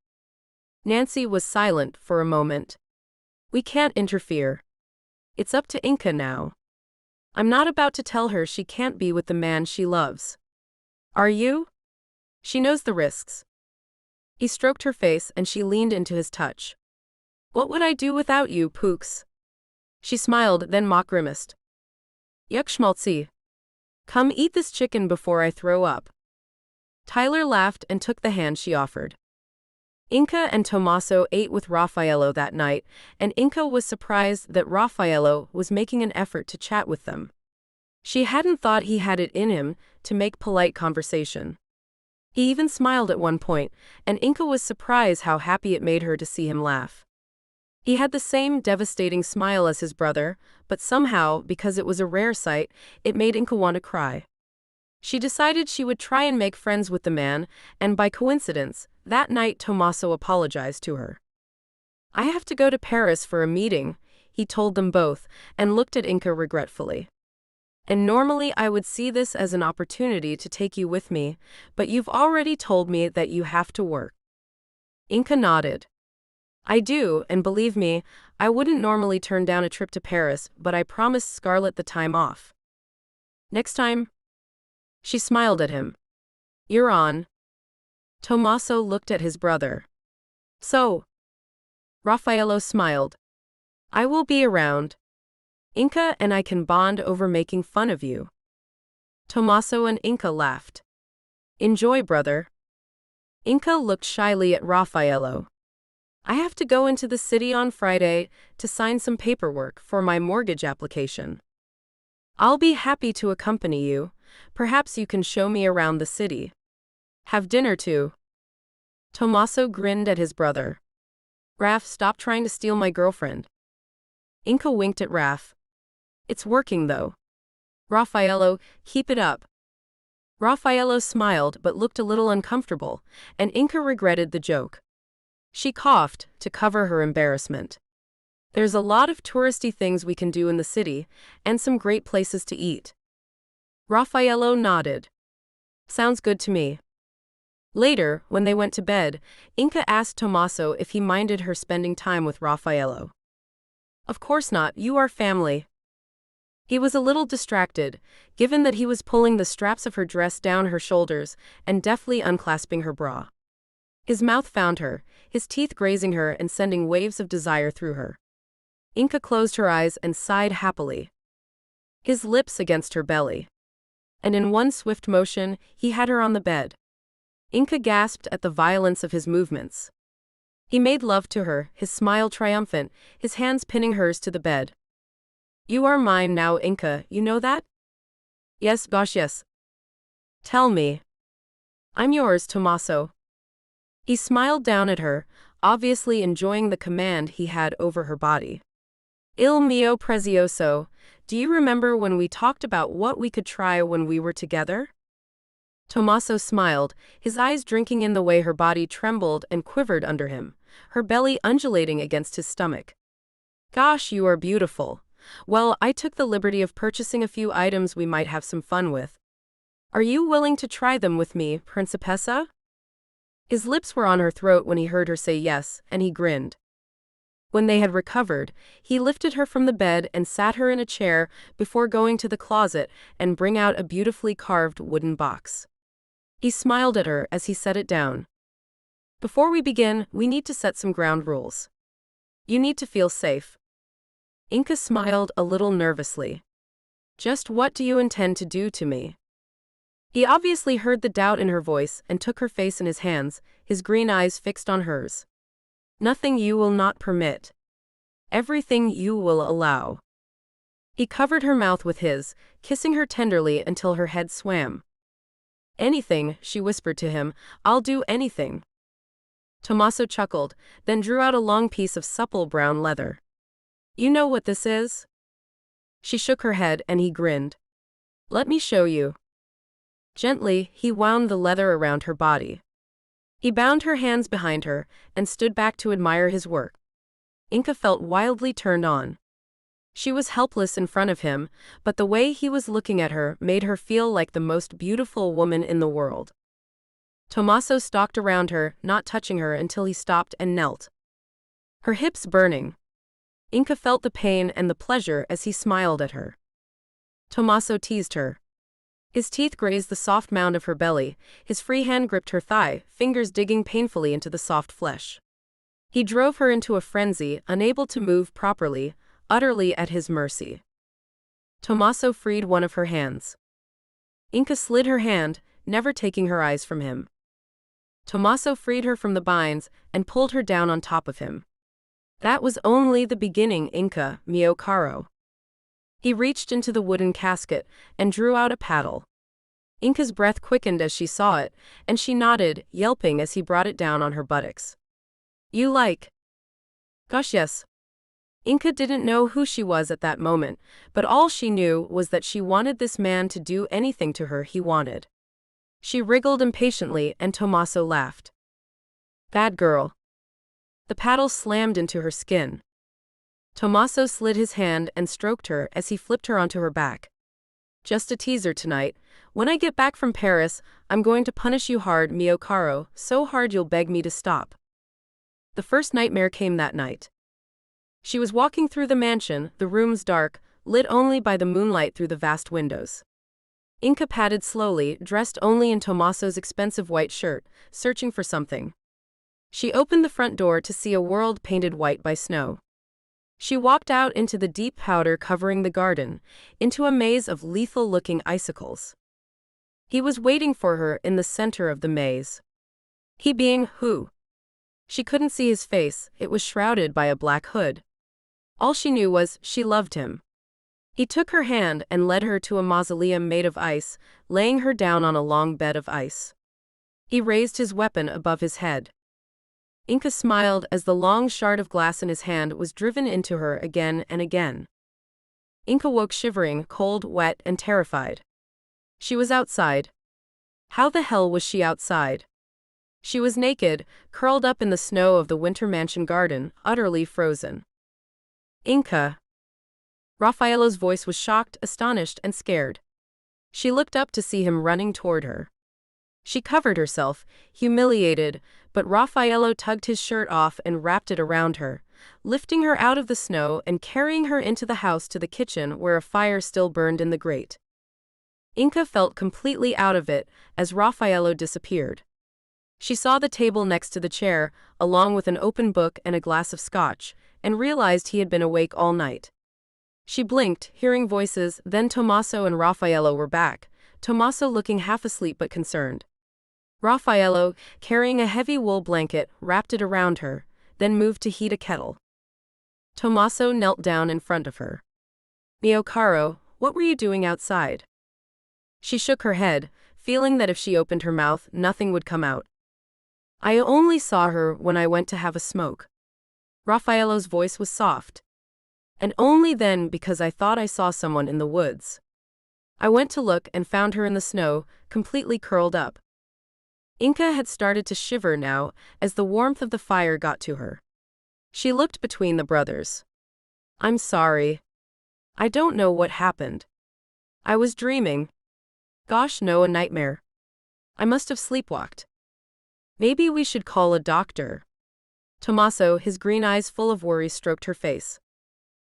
Nancy was silent for a moment. We can't interfere. It's up to Inca now. I'm not about to tell her she can't be with the man she loves. Are you? She knows the risks. He stroked her face and she leaned into his touch. What would I do without you, Pooks? She smiled, then mock-grimaced. Yuck schmaltzy. Come eat this chicken before I throw up. Tyler laughed and took the hand she offered. Inca and Tommaso ate with Raffaello that night, and Inca was surprised that Raffaello was making an effort to chat with them. She hadn't thought he had it in him to make polite conversation. He even smiled at one point, and Inca was surprised how happy it made her to see him laugh. He had the same devastating smile as his brother, but somehow, because it was a rare sight, it made Inca want to cry. She decided she would try and make friends with the man, and by coincidence, that night Tommaso apologized to her. I have to go to Paris for a meeting, he told them both, and looked at Inca regretfully. And normally I would see this as an opportunity to take you with me, but you've already told me that you have to work. Inca nodded. I do, and believe me, I wouldn't normally turn down a trip to Paris, but I promised Scarlett the time off. Next time? She smiled at him. You're on. Tommaso looked at his brother. So? Raffaello smiled. I will be around. Inca and I can bond over making fun of you. Tommaso and Inca laughed. Enjoy, brother. Inca looked shyly at Raffaello. I have to go into the city on Friday to sign some paperwork for my mortgage application. I'll be happy to accompany you. Perhaps you can show me around the city. Have dinner too. Tommaso grinned at his brother. Raf, stop trying to steal my girlfriend. Inca winked at Raf. It's working though. Raffaello, keep it up. Raffaello smiled but looked a little uncomfortable, and Inca regretted the joke. She coughed to cover her embarrassment. There's a lot of touristy things we can do in the city, and some great places to eat. Raffaello nodded. Sounds good to me. Later, when they went to bed, Inca asked Tommaso if he minded her spending time with Raffaello. Of course not, you are family. He was a little distracted, given that he was pulling the straps of her dress down her shoulders and deftly unclasping her bra. His mouth found her, his teeth grazing her and sending waves of desire through her. Inca closed her eyes and sighed happily. His lips against her belly. And in one swift motion, he had her on the bed. Inca gasped at the violence of his movements. He made love to her, his smile triumphant, his hands pinning hers to the bed. You are mine now, Inca, you know that? Yes, gosh, yes. Tell me. I'm yours, Tommaso. He smiled down at her, obviously enjoying the command he had over her body. Il mio prezioso, do you remember when we talked about what we could try when we were together? Tommaso smiled, his eyes drinking in the way her body trembled and quivered under him, her belly undulating against his stomach. Gosh, you are beautiful. Well, I took the liberty of purchasing a few items we might have some fun with. Are you willing to try them with me, Principessa? His lips were on her throat when he heard her say yes, and he grinned. When they had recovered, he lifted her from the bed and sat her in a chair before going to the closet and bring out a beautifully carved wooden box. He smiled at her as he set it down. Before we begin, we need to set some ground rules. You need to feel safe. Inca smiled a little nervously. Just what do you intend to do to me? He obviously heard the doubt in her voice and took her face in his hands, his green eyes fixed on hers. Nothing you will not permit. Everything you will allow. He covered her mouth with his, kissing her tenderly until her head swam. Anything, she whispered to him, I'll do anything. Tommaso chuckled, then drew out a long piece of supple brown leather. You know what this is? She shook her head and he grinned. Let me show you. Gently, he wound the leather around her body. He bound her hands behind her and stood back to admire his work. Inca felt wildly turned on. She was helpless in front of him, but the way he was looking at her made her feel like the most beautiful woman in the world. Tommaso stalked around her, not touching her until he stopped and knelt. Her hips burning. Inca felt the pain and the pleasure as he smiled at her. Tommaso teased her. His teeth grazed the soft mound of her belly, his free hand gripped her thigh, fingers digging painfully into the soft flesh. He drove her into a frenzy, unable to move properly, utterly at his mercy. Tommaso freed one of her hands. Inca slid her hand, never taking her eyes from him. Tommaso freed her from the binds and pulled her down on top of him. That was only the beginning, Inca, mio caro. He reached into the wooden casket and drew out a paddle. Inca's breath quickened as she saw it, and she nodded, yelping as he brought it down on her buttocks. You like? Gosh, yes. Inca didn't know who she was at that moment, but all she knew was that she wanted this man to do anything to her he wanted. She wriggled impatiently and Tommaso laughed. Bad girl. The paddle slammed into her skin. Tommaso slid his hand and stroked her as he flipped her onto her back. Just a teaser tonight. When I get back from Paris, I'm going to punish you hard, mio caro, so hard you'll beg me to stop. The first nightmare came that night. She was walking through the mansion, the rooms dark, lit only by the moonlight through the vast windows. Inca padded slowly, dressed only in Tommaso's expensive white shirt, searching for something. She opened the front door to see a world painted white by snow. She walked out into the deep powder covering the garden, into a maze of lethal-looking icicles. He was waiting for her in the center of the maze. He being who? She couldn't see his face, it was shrouded by a black hood. All she knew was she loved him. He took her hand and led her to a mausoleum made of ice, laying her down on a long bed of ice. He raised his weapon above his head. Inca smiled as the long shard of glass in his hand was driven into her again and again. Inca woke shivering, cold, wet, and terrified. She was outside. How the hell was she outside? She was naked, curled up in the snow of the winter mansion garden, utterly frozen. Inca. Raffaello's voice was shocked, astonished, and scared. She looked up to see him running toward her. She covered herself, humiliated, but Raffaello tugged his shirt off and wrapped it around her, lifting her out of the snow and carrying her into the house to the kitchen where a fire still burned in the grate. Inca felt completely out of it as Raffaello disappeared. She saw the table next to the chair, along with an open book and a glass of scotch, and realized he had been awake all night. She blinked, hearing voices, then Tommaso and Raffaello were back, Tommaso looking half asleep but concerned. Raffaello, carrying a heavy wool blanket, wrapped it around her, then moved to heat a kettle. Tommaso knelt down in front of her. "Mio caro, what were you doing outside?" She shook her head, feeling that if she opened her mouth, nothing would come out. "I only saw her when I went to have a smoke." Raffaello's voice was soft. "And only then because I thought I saw someone in the woods. I went to look and found her in the snow, completely curled up." Inca had started to shiver now as the warmth of the fire got to her. She looked between the brothers. "I'm sorry. I don't know what happened. I was dreaming. Gosh, no, a nightmare. I must have sleepwalked. Maybe we should call a doctor." Tommaso, his green eyes full of worry, stroked her face.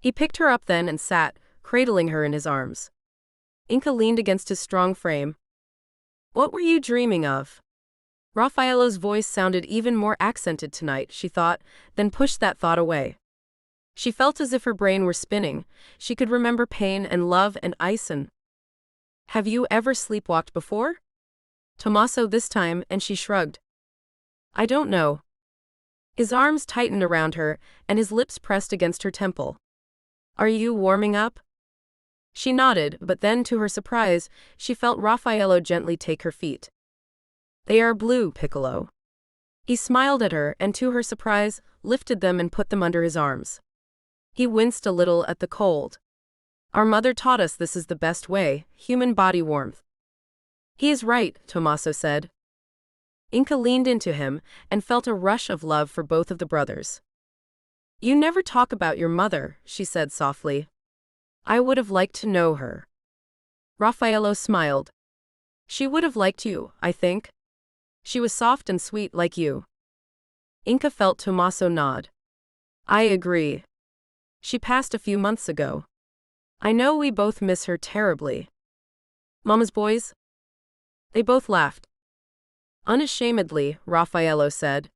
He picked her up then and sat, cradling her in his arms. Inca leaned against his strong frame. "What were you dreaming of?" Raffaello's voice sounded even more accented tonight, she thought, then pushed that thought away. She felt as if her brain were spinning. She could remember pain and love and ice and... "Have you ever sleepwalked before?" Tommaso this time, and she shrugged. "I don't know." His arms tightened around her, and his lips pressed against her temple. "Are you warming up?" She nodded, but then, to her surprise, she felt Raffaello gently take her feet. "They are blue, Piccolo." He smiled at her and, to her surprise, lifted them and put them under his arms. He winced a little at the cold. "Our mother taught us this is the best way, human body warmth." "He is right," Tommaso said. Inca leaned into him and felt a rush of love for both of the brothers. "You never talk about your mother," she said softly. "I would have liked to know her." Raffaello smiled. "She would have liked you, I think. She was soft and sweet like you." Inca felt Tommaso nod. "I agree. She passed a few months ago. I know we both miss her terribly." "Mama's boys?" They both laughed. "Unashamedly," Raffaello said.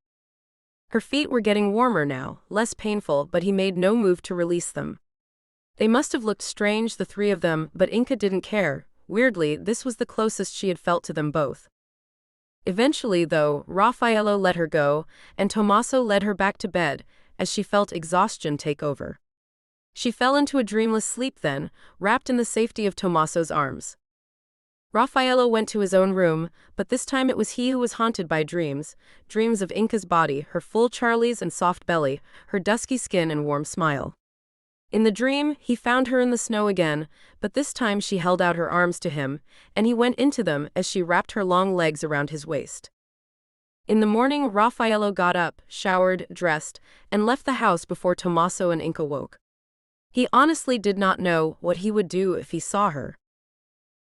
Her feet were getting warmer now, less painful, but he made no move to release them. They must have looked strange, the three of them, but Inca didn't care. Weirdly, this was the closest she had felt to them both. Eventually, though, Raffaello let her go, and Tommaso led her back to bed, as she felt exhaustion take over. She fell into a dreamless sleep then, wrapped in the safety of Tommaso's arms. Raffaello went to his own room, but this time it was he who was haunted by dreams, dreams of Inca's body, her full Charlie's and soft belly, her dusky skin and warm smile. In the dream, he found her in the snow again, but this time she held out her arms to him, and he went into them as she wrapped her long legs around his waist. In the morning, Raffaello got up, showered, dressed, and left the house before Tommaso and Inca woke. He honestly did not know what he would do if he saw her.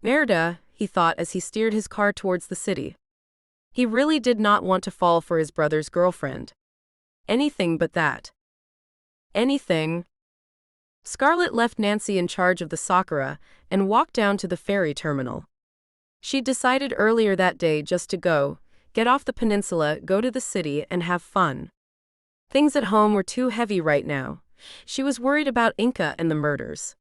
Merda, he thought as he steered his car towards the city. He really did not want to fall for his brother's girlfriend. Anything but that. Anything. Scarlett left Nancy in charge of the Sakura and walked down to the ferry terminal. She'd decided earlier that day just to go, get off the peninsula, go to the city, and have fun. Things at home were too heavy right now. She was worried about Inca and the murders.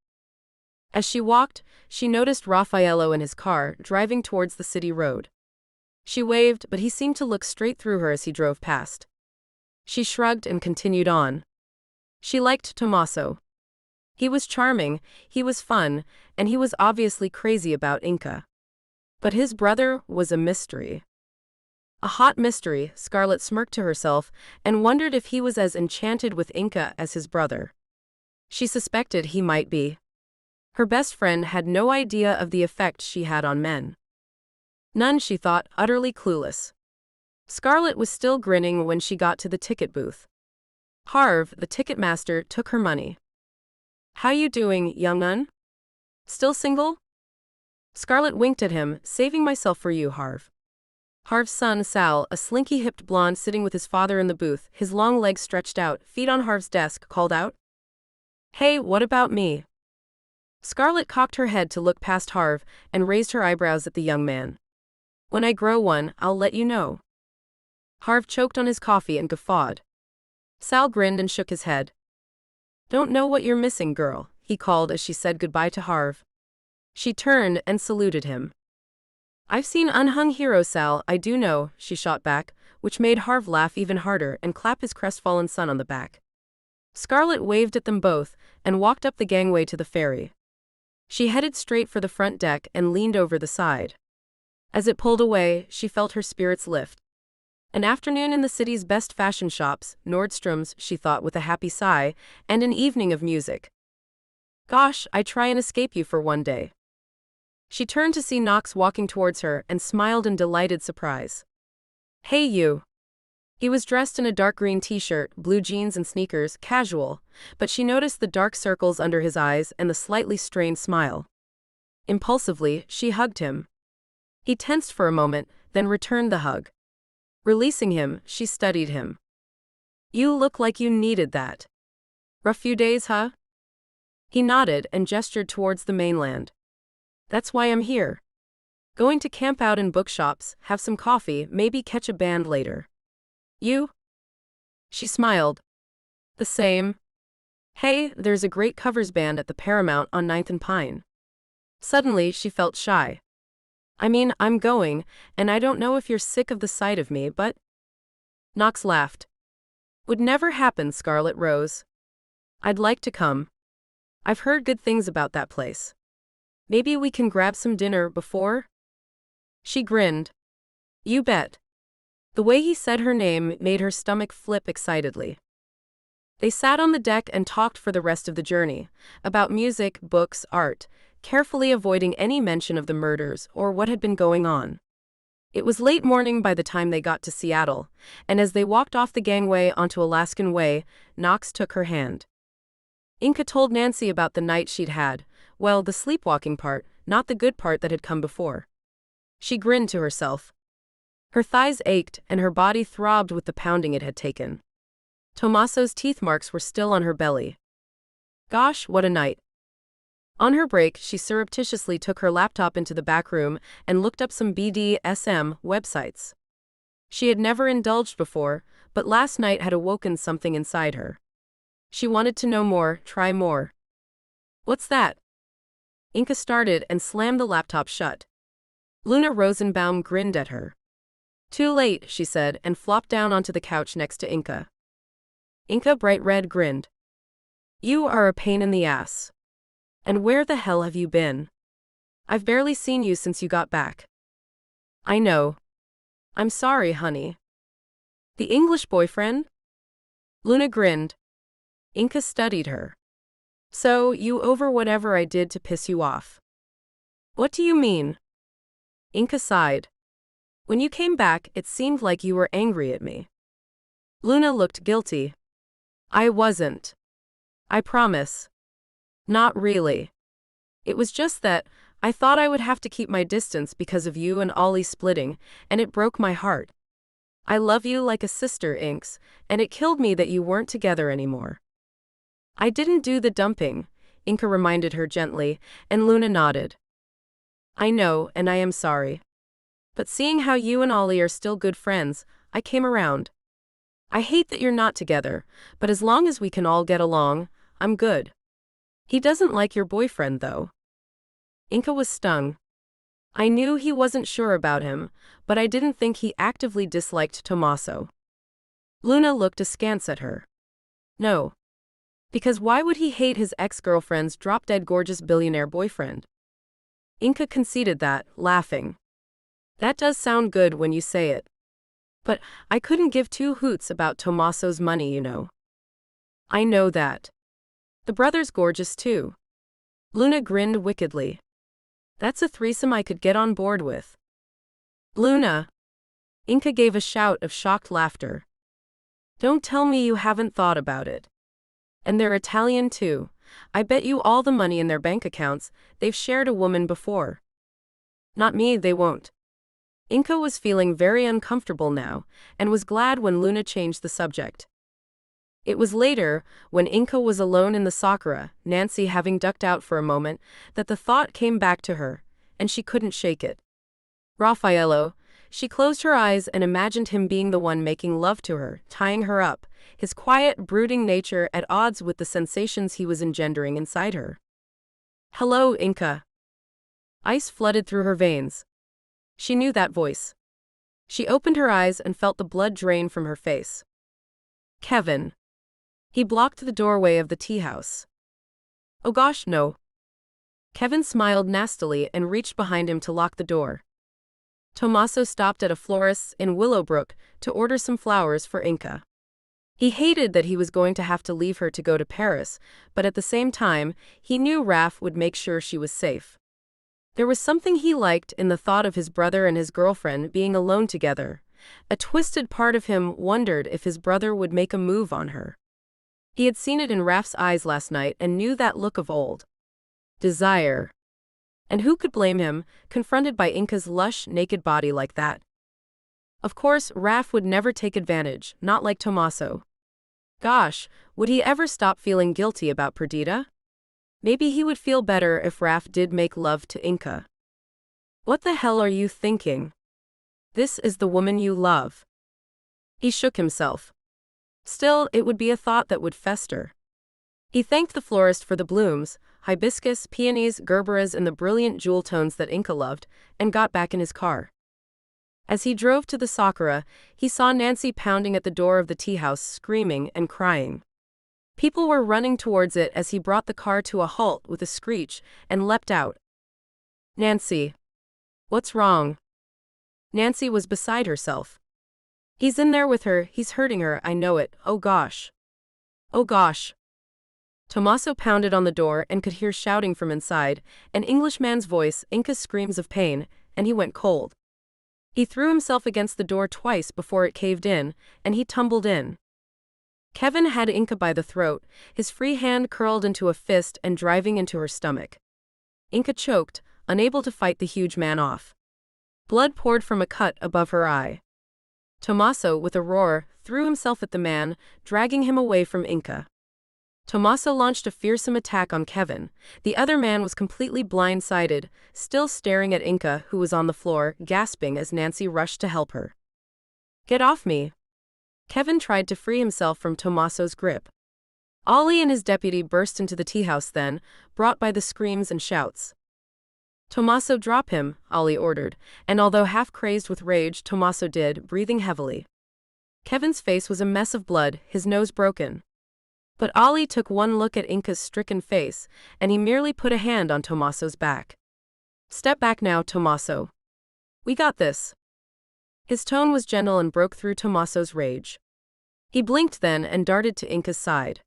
As she walked, she noticed Raffaello in his car, driving towards the city road. She waved, but he seemed to look straight through her as he drove past. She shrugged and continued on. She liked Tommaso. He was charming, he was fun, and he was obviously crazy about Inca. But his brother was a mystery. A hot mystery, Scarlet smirked to herself and wondered if he was as enchanted with Inca as his brother. She suspected he might be. Her best friend had no idea of the effect she had on men. None, she thought, utterly clueless. Scarlet was still grinning when she got to the ticket booth. Harv, the ticket master, took her money. "How you doing, young un? Still single?" Scarlet winked at him. "Saving myself for you, Harv." Harv's son, Sal, a slinky-hipped blonde sitting with his father in the booth, his long legs stretched out, feet on Harv's desk, called out, "Hey, what about me?" Scarlet cocked her head to look past Harv and raised her eyebrows at the young man. "When I grow one, I'll let you know." Harv choked on his coffee and guffawed. Sal grinned and shook his head. "Don't know what you're missing, girl," he called as she said goodbye to Harv. She turned and saluted him. "I've seen unhung heroes, Sal, I do know," she shot back, which made Harv laugh even harder and clap his crestfallen son on the back. Scarlet waved at them both and walked up the gangway to the ferry. She headed straight for the front deck and leaned over the side. As it pulled away, she felt her spirits lift. An afternoon in the city's best fashion shops, Nordstrom's, she thought with a happy sigh, and an evening of music. Gosh, I'd try and escape you for one day. She turned to see Knox walking towards her and smiled in delighted surprise. Hey you. He was dressed in a dark green t-shirt, blue jeans and sneakers, casual, but she noticed the dark circles under his eyes and the slightly strained smile. Impulsively, she hugged him. He tensed for a moment, then returned the hug. Releasing him, she studied him. You look like you needed that. Rough few days, huh? He nodded and gestured towards the mainland. That's why I'm here. Going to camp out in bookshops, have some coffee, maybe catch a band later. You? She smiled. The same. Hey, there's a great covers band at the Paramount on 9th and Pine. Suddenly, she felt shy. I mean, I'm going, and I don't know if you're sick of the sight of me, but... Knox laughed. Would never happen, Scarlet Rose. I'd like to come. I've heard good things about that place. Maybe we can grab some dinner before? She grinned. You bet. The way he said her name made her stomach flip excitedly. They sat on the deck and talked for the rest of the journey, about music, books, art, carefully avoiding any mention of the murders or what had been going on. It was late morning by the time they got to Seattle, and as they walked off the gangway onto Alaskan Way, Knox took her hand. Inca told Nancy about the night she'd had, well, the sleepwalking part, not the good part that had come before. She grinned to herself. Her thighs ached and her body throbbed with the pounding it had taken. Tomaso's teeth marks were still on her belly. Gosh, what a night. On her break, she surreptitiously took her laptop into the back room and looked up some BDSM websites. She had never indulged before, but last night had awoken something inside her. She wanted to know more, try more. What's that? Inca started and slammed the laptop shut. Luna Rosenbaum grinned at her. Too late, she said, and flopped down onto the couch next to Inca. Inca, bright red, grinned. You are a pain in the ass. And where the hell have you been? I've barely seen you since you got back. I know. I'm sorry, honey. The English boyfriend? Luna grinned. Inca studied her. So, you over whatever I did to piss you off? What do you mean? Inca sighed. When you came back, it seemed like you were angry at me. Luna looked guilty. I wasn't. I promise. Not really. It was just that, I thought I would have to keep my distance because of you and Ollie splitting, and it broke my heart. I love you like a sister, Inks, and it killed me that you weren't together anymore. I didn't do the dumping, Inca reminded her gently, and Luna nodded. I know, and I am sorry. But seeing how you and Ollie are still good friends, I came around. I hate that you're not together, but as long as we can all get along, I'm good. He doesn't like your boyfriend, though. Inca was stung. I knew he wasn't sure about him, but I didn't think he actively disliked Tomaso. Luna looked askance at her. No. Because why would he hate his ex-girlfriend's drop-dead gorgeous billionaire boyfriend? Inca conceded that, laughing. That does sound good when you say it. But I couldn't give two hoots about Tommaso's money, you know. I know that. The brother's gorgeous too. Luna grinned wickedly. That's a threesome I could get on board with. Luna! Inca gave a shout of shocked laughter. Don't tell me you haven't thought about it. And they're Italian too. I bet you all the money in their bank accounts, they've shared a woman before. Not me, they won't. Inca was feeling very uncomfortable now, and was glad when Luna changed the subject. It was later, when Inca was alone in the sakura, Nancy having ducked out for a moment, that the thought came back to her, and she couldn't shake it. Raffaello. She closed her eyes and imagined him being the one making love to her, tying her up, his quiet, brooding nature at odds with the sensations he was engendering inside her. Hello, Inca. Ice flooded through her veins. She knew that voice. She opened her eyes and felt the blood drain from her face. Kevin. He blocked the doorway of the tea house. Oh gosh, no. Kevin smiled nastily and reached behind him to lock the door. Tommaso stopped at a florist's in Willowbrook to order some flowers for Inca. He hated that he was going to have to leave her to go to Paris, but at the same time, he knew Raf would make sure she was safe. There was something he liked in the thought of his brother and his girlfriend being alone together. A twisted part of him wondered if his brother would make a move on her. He had seen it in Raf's eyes last night and knew that look of old desire. And who could blame him, confronted by Inca's lush, naked body like that? Of course, Raf would never take advantage, not like Tommaso. Gosh, would he ever stop feeling guilty about Perdita? Maybe he would feel better if Raf did make love to Inca. What the hell are you thinking? This is the woman you love. He shook himself. Still, it would be a thought that would fester. He thanked the florist for the blooms, hibiscus, peonies, gerberas and the brilliant jewel tones that Inca loved, and got back in his car. As he drove to the sakura, he saw Nancy pounding at the door of the tea house, screaming and crying. People were running towards it as he brought the car to a halt with a screech and leapt out. Nancy. What's wrong? Nancy was beside herself. He's in there with her, he's hurting her, I know it, oh gosh. Oh gosh. Tommaso pounded on the door and could hear shouting from inside, an Englishman's voice, Inca's screams of pain, and he went cold. He threw himself against the door twice before it caved in, and he tumbled in. Kevin had Inca by the throat, his free hand curled into a fist and driving into her stomach. Inca choked, unable to fight the huge man off. Blood poured from a cut above her eye. Tommaso, with a roar, threw himself at the man, dragging him away from Inca. Tommaso launched a fearsome attack on Kevin. The other man was completely blindsided, still staring at Inca, who was on the floor, gasping as Nancy rushed to help her. Get off me! Kevin tried to free himself from Tommaso's grip. Ollie and his deputy burst into the tea house then, brought by the screams and shouts. Tommaso, drop him, Ollie ordered, and although half-crazed with rage, Tommaso did, breathing heavily. Kevin's face was a mess of blood, his nose broken. But Ollie took one look at Inca's stricken face, and he merely put a hand on Tommaso's back. Step back now, Tommaso. We got this. His tone was gentle and broke through Tommaso's rage. He blinked then and darted to Inca's side.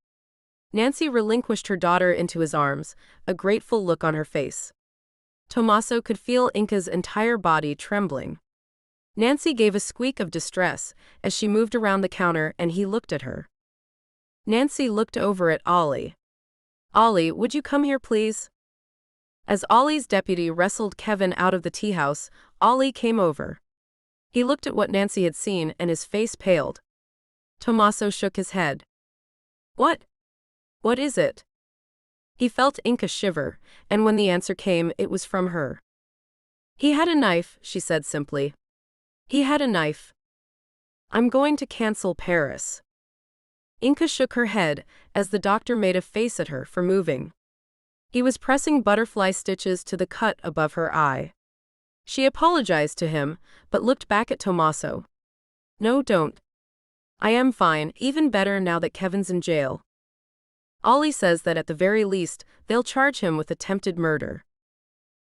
Nancy relinquished her daughter into his arms, a grateful look on her face. Tommaso could feel Inca's entire body trembling. Nancy gave a squeak of distress as she moved around the counter and he looked at her. Nancy looked over at Ollie. Ollie, would you come here please? As Ollie's deputy wrestled Kevin out of the tea house, Ollie came over. He looked at what Nancy had seen and his face paled. Tommaso shook his head. What? What is it? He felt Inca shiver, and when the answer came, it was from her. He had a knife, she said simply. He had a knife. I'm going to cancel Paris. Inca shook her head, as the doctor made a face at her for moving. He was pressing butterfly stitches to the cut above her eye. She apologized to him, but looked back at Tommaso. No, don't. I am fine, even better now that Kevin's in jail. Ollie says that at the very least, they'll charge him with attempted murder.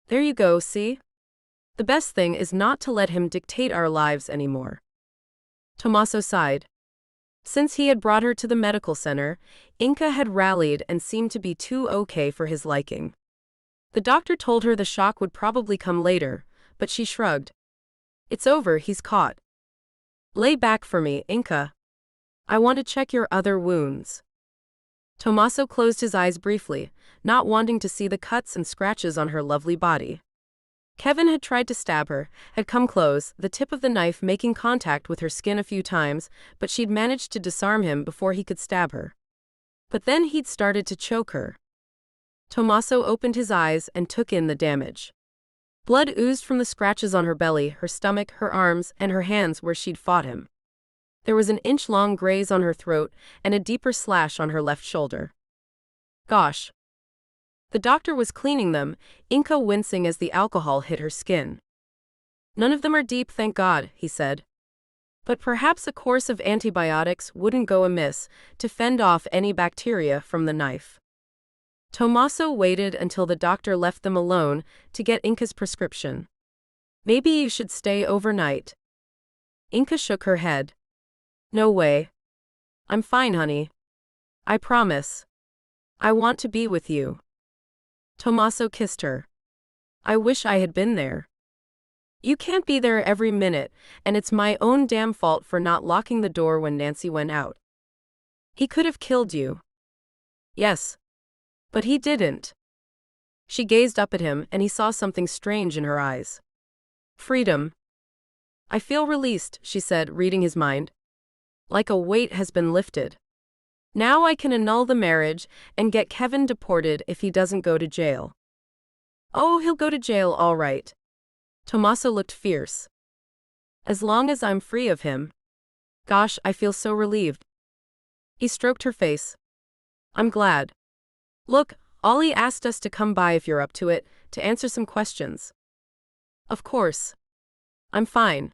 There you go, see? The best thing is not to let him dictate our lives anymore. Tommaso sighed. Since he had brought her to the medical center, Inca had rallied and seemed to be too okay for his liking. The doctor told her the shock would probably come later, but she shrugged. It's over, he's caught. Lay back for me, Inca. I want to check your other wounds. Tommaso closed his eyes briefly, not wanting to see the cuts and scratches on her lovely body. Kevin had tried to stab her, had come close, the tip of the knife making contact with her skin a few times, but she'd managed to disarm him before he could stab her. But then he'd started to choke her. Tommaso opened his eyes and took in the damage. Blood oozed from the scratches on her belly, her stomach, her arms, and her hands where she'd fought him. There was an inch-long graze on her throat and a deeper slash on her left shoulder. Gosh. The doctor was cleaning them, Inca wincing as the alcohol hit her skin. None of them are deep, thank God, he said. But perhaps a course of antibiotics wouldn't go amiss to fend off any bacteria from the knife. Tommaso waited until the doctor left them alone to get Inca's prescription. Maybe you should stay overnight. Inca shook her head. No way. I'm fine, honey. I promise. I want to be with you. Tommaso kissed her. I wish I had been there. You can't be there every minute, and it's my own damn fault for not locking the door when Nancy went out. He could have killed you. Yes. But he didn't. She gazed up at him, and he saw something strange in her eyes. Freedom. I feel released, she said, reading his mind. Like a weight has been lifted. Now I can annul the marriage and get Kevin deported if he doesn't go to jail. Oh, he'll go to jail all right. Tommaso looked fierce. As long as I'm free of him. Gosh, I feel so relieved. He stroked her face. I'm glad. Look, Ollie asked us to come by if you're up to it, to answer some questions. Of course. I'm fine.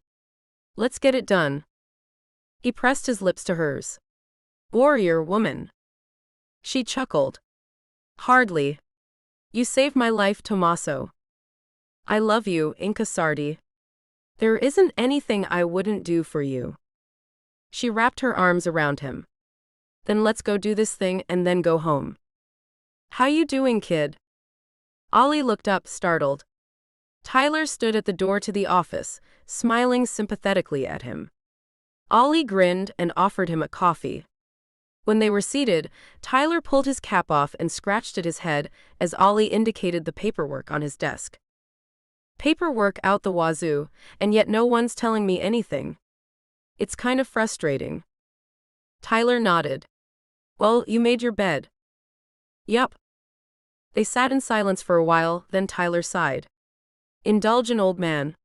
Let's get it done. He pressed his lips to hers. Warrior woman. She chuckled. Hardly. You saved my life, Tommaso. I love you, Inca Sardi. There isn't anything I wouldn't do for you. She wrapped her arms around him. Then let's go do this thing and then go home. How you doing, kid? Ollie looked up, startled. Tyler stood at the door to the office, smiling sympathetically at him. Ollie grinned and offered him a coffee. When they were seated, Tyler pulled his cap off and scratched at his head as Ollie indicated the paperwork on his desk. Paperwork out the wazoo, and yet no one's telling me anything. It's kind of frustrating. Tyler nodded. Well, you made your bed. Yup. They sat in silence for a while, then Tyler sighed. Indulge an old man.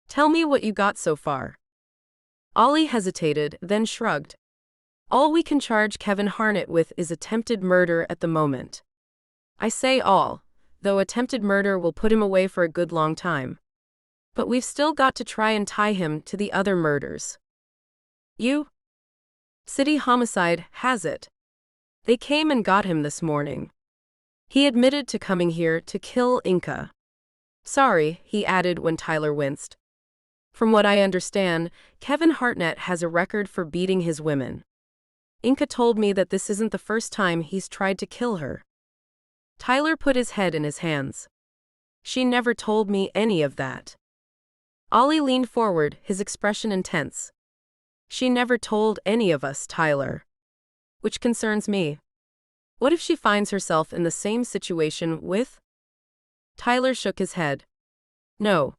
Tell me what you got so far. Ollie hesitated, then shrugged. All we can charge Kevin Harnett with is attempted murder at the moment. I say all, though attempted murder will put him away for a good long time. But we've still got to try and tie him to the other murders. You? City homicide has it. They came and got him this morning. He admitted to coming here to kill Inca. Sorry, he added when Tyler winced. From what I understand, Kevin Hartnett has a record for beating his women. Inca told me that this isn't the first time he's tried to kill her. Tyler put his head in his hands. She never told me any of that. Ollie leaned forward, his expression intense. She never told any of us, Tyler. Which concerns me. What if she finds herself in the same situation with? Tyler shook his head. No.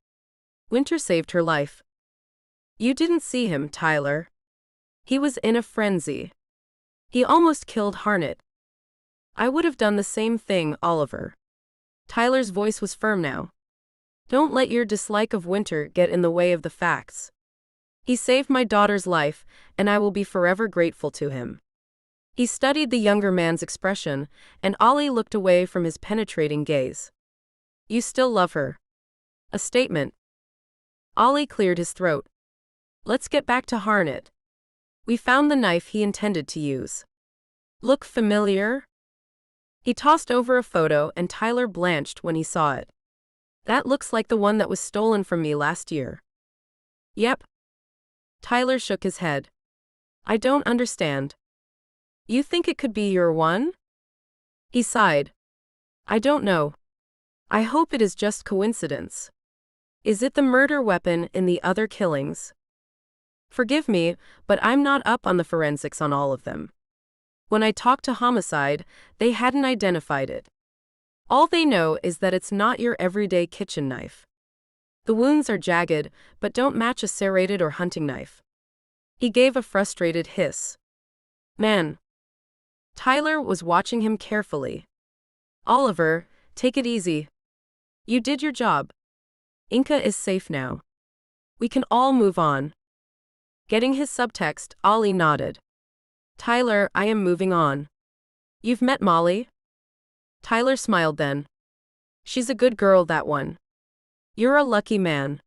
Winter saved her life. You didn't see him, Tyler. He was in a frenzy. He almost killed Harnett. I would have done the same thing, Oliver. Tyler's voice was firm now. Don't let your dislike of Winter get in the way of the facts. He saved my daughter's life, and I will be forever grateful to him. He studied the younger man's expression, and Ollie looked away from his penetrating gaze. You still love her. A statement. Ollie cleared his throat. Let's get back to Harnett. We found the knife he intended to use. Look familiar? He tossed over a photo and Tyler blanched when he saw it. That looks like the one that was stolen from me last year. Yep. Tyler shook his head. I don't understand. You think it could be your one? He sighed. I don't know. I hope it is just coincidence. Is it the murder weapon in the other killings? Forgive me, but I'm not up on the forensics on all of them. When I talked to homicide, they hadn't identified it. All they know is that it's not your everyday kitchen knife. The wounds are jagged, but don't match a serrated or hunting knife. He gave a frustrated hiss. Man. Tyler was watching him carefully. Oliver, take it easy. You did your job. Inca is safe now. We can all move on. Getting his subtext, Ollie nodded. Tyler, I am moving on. You've met Molly? Tyler smiled then. She's a good girl, that one. You're a lucky man.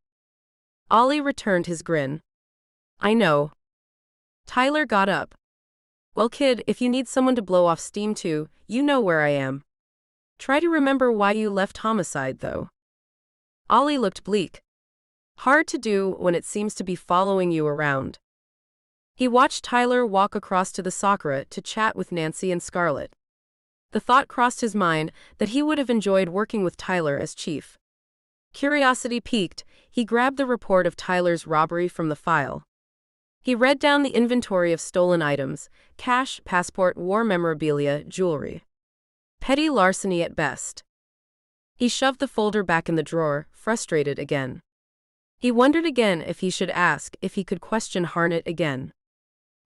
Ollie returned his grin. I know. Tyler got up. Well, kid, if you need someone to blow off steam to, you know where I am. Try to remember why you left homicide, though. Ollie looked bleak. Hard to do when it seems to be following you around. He watched Tyler walk across to the Sakura to chat with Nancy and Scarlett. The thought crossed his mind that he would have enjoyed working with Tyler as chief. Curiosity piqued, he grabbed the report of Tyler's robbery from the file. He read down the inventory of stolen items: cash, passport, war memorabilia, jewelry. Petty larceny at best. He shoved the folder back in the drawer, frustrated again. He wondered again if he should ask if he could question Harnett again.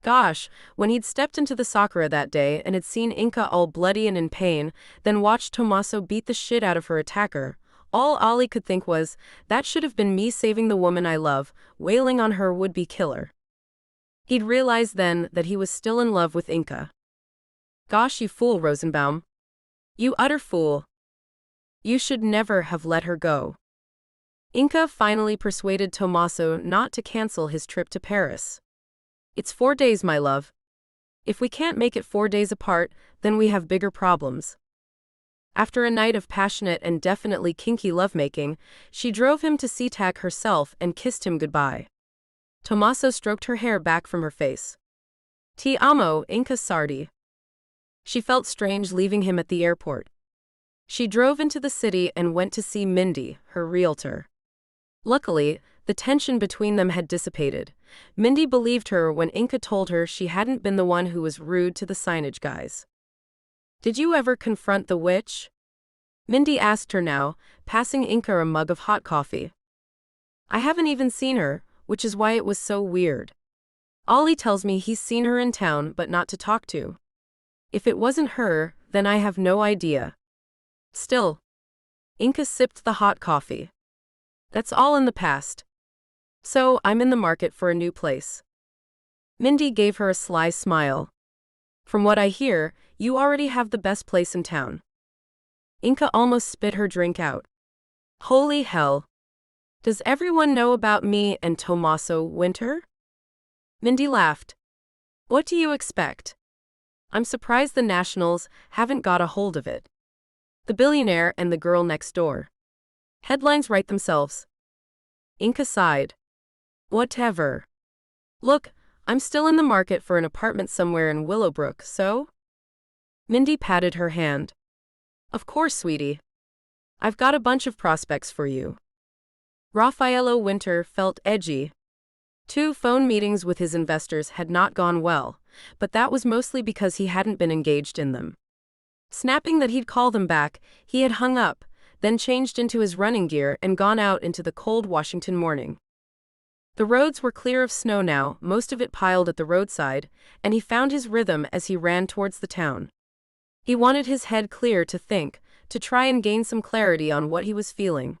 Gosh, when he'd stepped into the Sakura that day and had seen Inca all bloody and in pain, then watched Tommaso beat the shit out of her attacker, all Ollie could think was, that should have been me saving the woman I love, wailing on her would-be killer. He'd realized then that he was still in love with Inca. Gosh, you fool, Rosenbaum. You utter fool. You should never have let her go. Inca finally persuaded Tommaso not to cancel his trip to Paris. It's 4 days, my love. If we can't make it 4 days apart, then we have bigger problems. After a night of passionate and definitely kinky lovemaking, she drove him to SeaTac herself and kissed him goodbye. Tommaso stroked her hair back from her face. Ti amo, Inca Sardi. She felt strange leaving him at the airport. She drove into the city and went to see Mindy, her realtor. Luckily, the tension between them had dissipated. Mindy believed her when Inca told her she hadn't been the one who was rude to the signage guys. Did you ever confront the witch? Mindy asked her now, passing Inca a mug of hot coffee. I haven't even seen her, which is why it was so weird. Ollie tells me he's seen her in town but not to talk to. If it wasn't her, then I have no idea. Still. Inca sipped the hot coffee. That's all in the past. So, I'm in the market for a new place. Mindy gave her a sly smile. From what I hear, you already have the best place in town. Inca almost spit her drink out. Holy hell. Does everyone know about me and Tommaso Winter? Mindy laughed. What do you expect? I'm surprised the Nationals haven't got a hold of it. The Billionaire and the Girl Next Door. Headlines write themselves. Inca sighed. Whatever. Look, I'm still in the market for an apartment somewhere in Willowbrook, so? Mindy patted her hand. Of course, sweetie. I've got a bunch of prospects for you. Raffaello Winter felt edgy. 2 phone meetings with his investors had not gone well, but that was mostly because he hadn't been engaged in them. Snapping that he'd call them back, he had hung up, then changed into his running gear and gone out into the cold Washington morning. The roads were clear of snow now, most of it piled at the roadside, and he found his rhythm as he ran towards the town. He wanted his head clear to think, to try and gain some clarity on what he was feeling.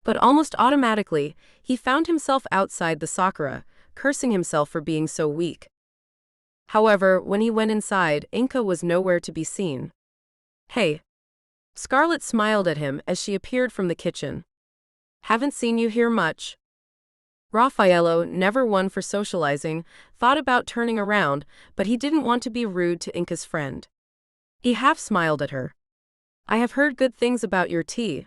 But almost automatically, he found himself outside the Sakura, cursing himself for being so weak. However, when he went inside, Inca was nowhere to be seen. Hey. Scarlett smiled at him as she appeared from the kitchen. Haven't seen you here much. Raffaello, never one for socializing, thought about turning around, but he didn't want to be rude to Inca's friend. He half smiled at her. I have heard good things about your tea.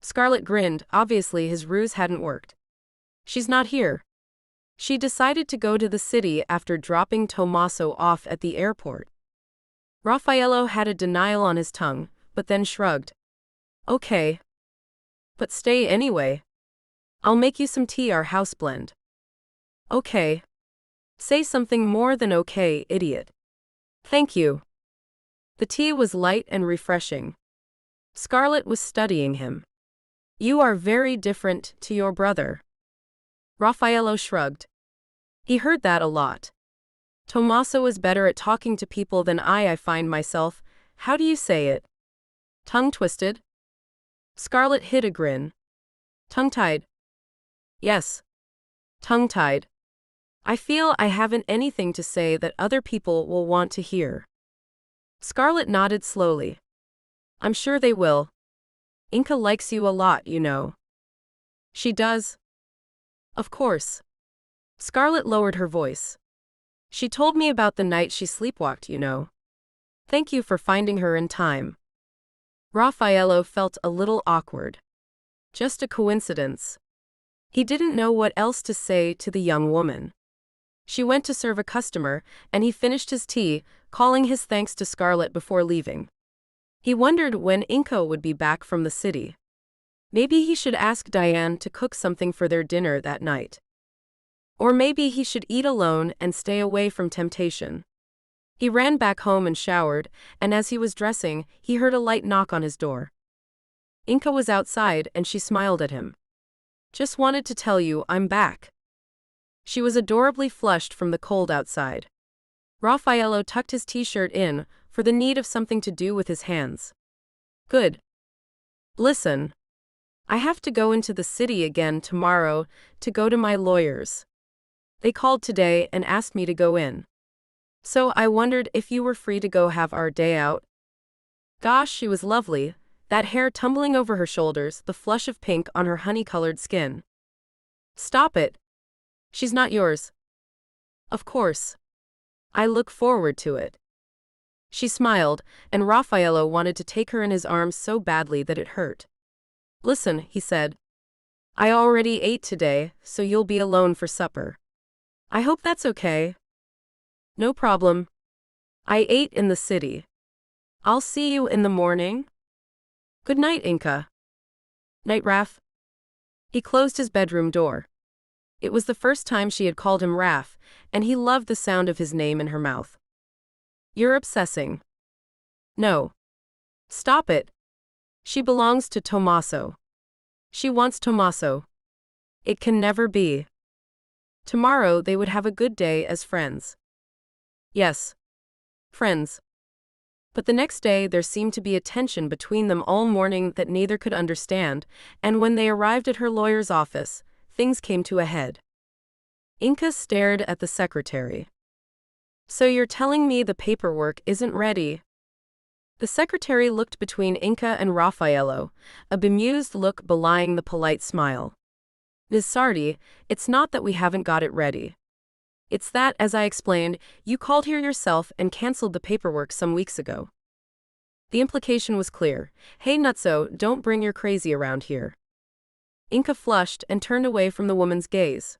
Scarlett grinned, obviously his ruse hadn't worked. She's not here. She decided to go to the city after dropping Tommaso off at the airport. Raffaello had a denial on his tongue, but then shrugged. Okay. But stay anyway. I'll make you some tea, our house blend. Okay. Say something more than okay, idiot. Thank you. The tea was light and refreshing. Scarlett was studying him. You are very different to your brother. Raffaello shrugged. He heard that a lot. Tommaso is better at talking to people than I find myself. How do you say it? Tongue twisted? Scarlett hid a grin. Tongue-tied. Yes. Tongue-tied. I feel I haven't anything to say that other people will want to hear. Scarlett nodded slowly. I'm sure they will. Inka likes you a lot, you know. She does? Of course. Scarlett lowered her voice. She told me about the night she sleepwalked, you know. Thank you for finding her in time. Raffaello felt a little awkward. Just a coincidence. He didn't know what else to say to the young woman. She went to serve a customer, and he finished his tea, calling his thanks to Scarlett before leaving. He wondered when Inka would be back from the city. Maybe he should ask Diane to cook something for their dinner that night. Or maybe he should eat alone and stay away from temptation. He ran back home and showered, and as he was dressing, he heard a light knock on his door. Inka was outside and she smiled at him. Just wanted to tell you I'm back. She was adorably flushed from the cold outside. Raffaello tucked his t-shirt in, for the need of something to do with his hands. Good. Listen. I have to go into the city again tomorrow to go to my lawyers. They called today and asked me to go in. So I wondered if you were free to go have our day out. Gosh, she was lovely, that hair tumbling over her shoulders, the flush of pink on her honey-colored skin. Stop it. She's not yours. Of course. I look forward to it. She smiled, and Raffaello wanted to take her in his arms so badly that it hurt. Listen, he said. I already ate today, so you'll be alone for supper. I hope that's okay. No problem. I ate in the city. I'll see you in the morning. Good night, Inka. Night, Raf. He closed his bedroom door. It was the first time she had called him Raf, and he loved the sound of his name in her mouth. You're obsessing. No. Stop it. She belongs to Tommaso. She wants Tommaso. It can never be. Tomorrow they would have a good day as friends. Yes. Friends. But the next day there seemed to be a tension between them all morning that neither could understand, and when they arrived at her lawyer's office, things came to a head. Inka stared at the secretary. So you're telling me the paperwork isn't ready? The secretary looked between Inka and Raffaello, a bemused look belying the polite smile. Ms. Sardi, it's not that we haven't got it ready. It's that, as I explained, you called here yourself and cancelled the paperwork some weeks ago. The implication was clear. Hey nutso, don't bring your crazy around here. Inka flushed and turned away from the woman's gaze.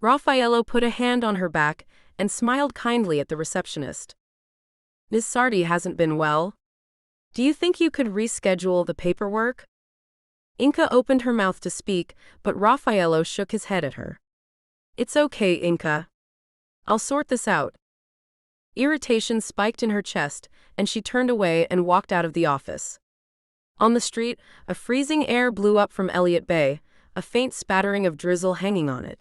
Raffaello put a hand on her back and smiled kindly at the receptionist. Ms. Sardi hasn't been well. Do you think you could reschedule the paperwork? Inka opened her mouth to speak, but Raffaello shook his head at her. It's okay, Inka. I'll sort this out. Irritation spiked in her chest, and she turned away and walked out of the office. On the street, a freezing air blew up from Elliott Bay, a faint spattering of drizzle hanging on it.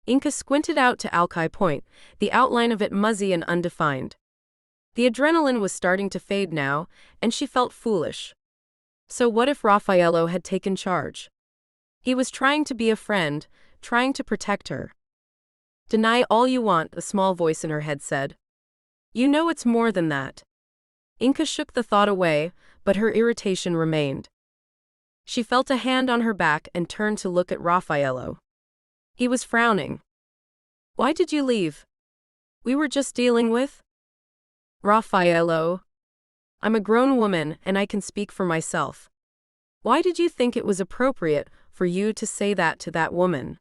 Inka squinted out to Alki Point, the outline of it muzzy and undefined. The adrenaline was starting to fade now, and she felt foolish. So what if Raffaello had taken charge? He was trying to be a friend, trying to protect her. Deny all you want, a small voice in her head said. You know it's more than that. Inka shook the thought away, but her irritation remained. She felt a hand on her back and turned to look at Raffaello. He was frowning. Why did you leave? We were just dealing with? Raffaello. I'm a grown woman and I can speak for myself. Why did you think it was appropriate for you to say that to that woman?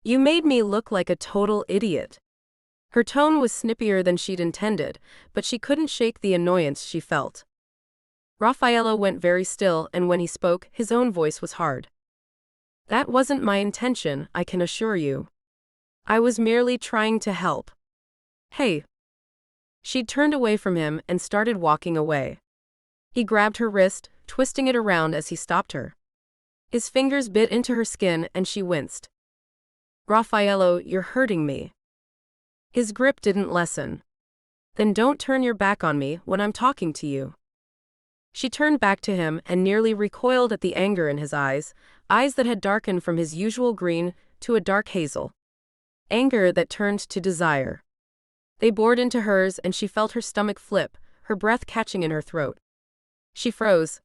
You made me look like a total idiot. Her tone was snippier than she'd intended, but she couldn't shake the annoyance she felt. Raffaello went very still, and when he spoke, his own voice was hard. That wasn't my intention, I can assure you. I was merely trying to help. Hey. She'd turned away from him and started walking away. He grabbed her wrist, twisting it around as he stopped her. His fingers bit into her skin and she winced. Raffaello, you're hurting me. His grip didn't lessen. Then don't turn your back on me when I'm talking to you. She turned back to him and nearly recoiled at the anger in his eyes that had darkened from his usual green to a dark hazel. Anger that turned to desire. They bored into hers and she felt her stomach flip, her breath catching in her throat. She froze.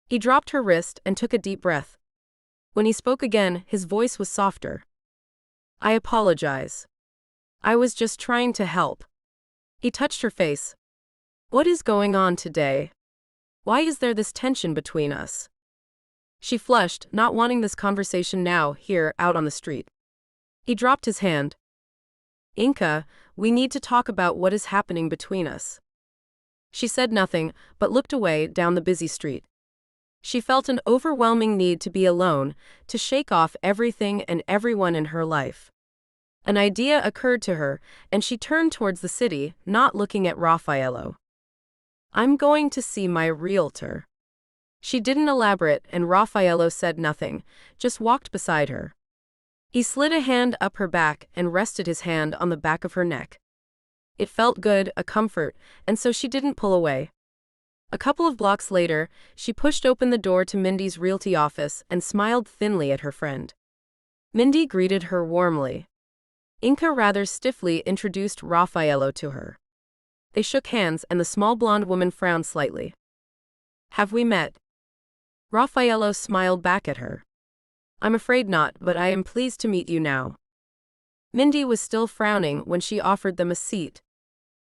He dropped her wrist and took a deep breath. When he spoke again, his voice was softer. I apologize. I was just trying to help. He touched her face. What is going on today? Why is there this tension between us? She flushed, not wanting this conversation now, here, out on the street. He dropped his hand. Inka, we need to talk about what is happening between us. She said nothing, but looked away down the busy street. She felt an overwhelming need to be alone, to shake off everything and everyone in her life. An idea occurred to her, and she turned towards the city, not looking at Raffaello. I'm going to see my realtor. She didn't elaborate, and Raffaello said nothing, just walked beside her. He slid a hand up her back and rested his hand on the back of her neck. It felt good, a comfort, and so she didn't pull away. A couple of blocks later, she pushed open the door to Mindy's realty office and smiled thinly at her friend. Mindy greeted her warmly. Inka rather stiffly introduced Raffaello to her. They shook hands and the small blonde woman frowned slightly. Have we met? Raffaello smiled back at her. I'm afraid not, but I am pleased to meet you now. Mindy was still frowning when she offered them a seat.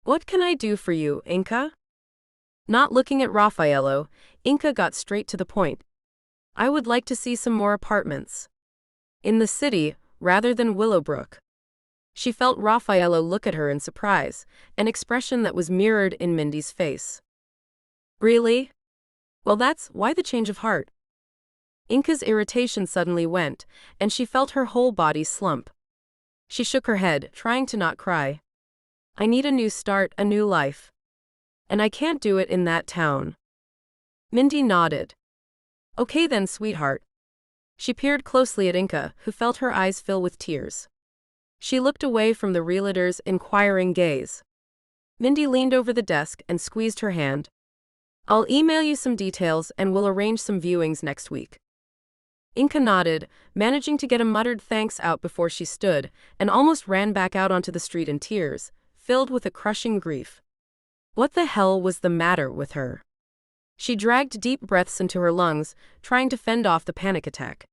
What can I do for you, Inka? Not looking at Raffaello, Inka got straight to the point. I would like to see some more apartments. In the city, rather than Willowbrook. She felt Raffaello look at her in surprise, an expression that was mirrored in Mindy's face. Really? Well, that's why the change of heart. Inka's irritation suddenly went, and she felt her whole body slump. She shook her head, trying to not cry. I need a new start, a new life. And I can't do it in that town. Mindy nodded. Okay then, sweetheart. She peered closely at Inka, who felt her eyes fill with tears. She looked away from the realtor's inquiring gaze. Mindy leaned over the desk and squeezed her hand. I'll email you some details and we'll arrange some viewings next week. Inka nodded, managing to get a muttered thanks out before she stood, and almost ran back out onto the street in tears, filled with a crushing grief. What the hell was the matter with her? She dragged deep breaths into her lungs, trying to fend off the panic attack.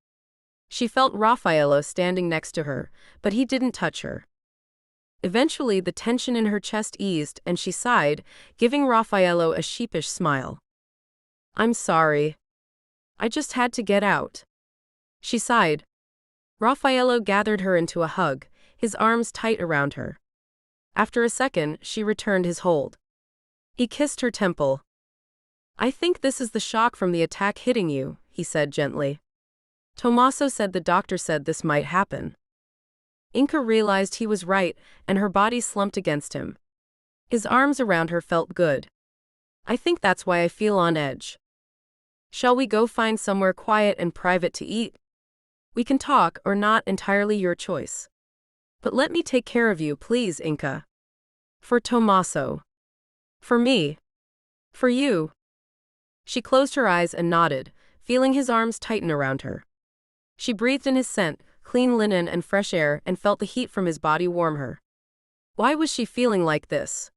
She felt Raffaello standing next to her, but he didn't touch her. Eventually, the tension in her chest eased and she sighed, giving Raffaello a sheepish smile. I'm sorry. I just had to get out. She sighed. Raffaello gathered her into a hug, his arms tight around her. After a second, she returned his hold. He kissed her temple. I think this is the shock from the attack hitting you, he said gently. Tommaso said the doctor said this might happen. Inka realized he was right, and her body slumped against him. His arms around her felt good. I think that's why I feel on edge. Shall we go find somewhere quiet and private to eat? We can talk or not, entirely your choice. But let me take care of you, please, Inka. For Tommaso. For me. For you. She closed her eyes and nodded, feeling his arms tighten around her. She breathed in his scent, clean linen and fresh air, and felt the heat from his body warm her. Why was she feeling like this?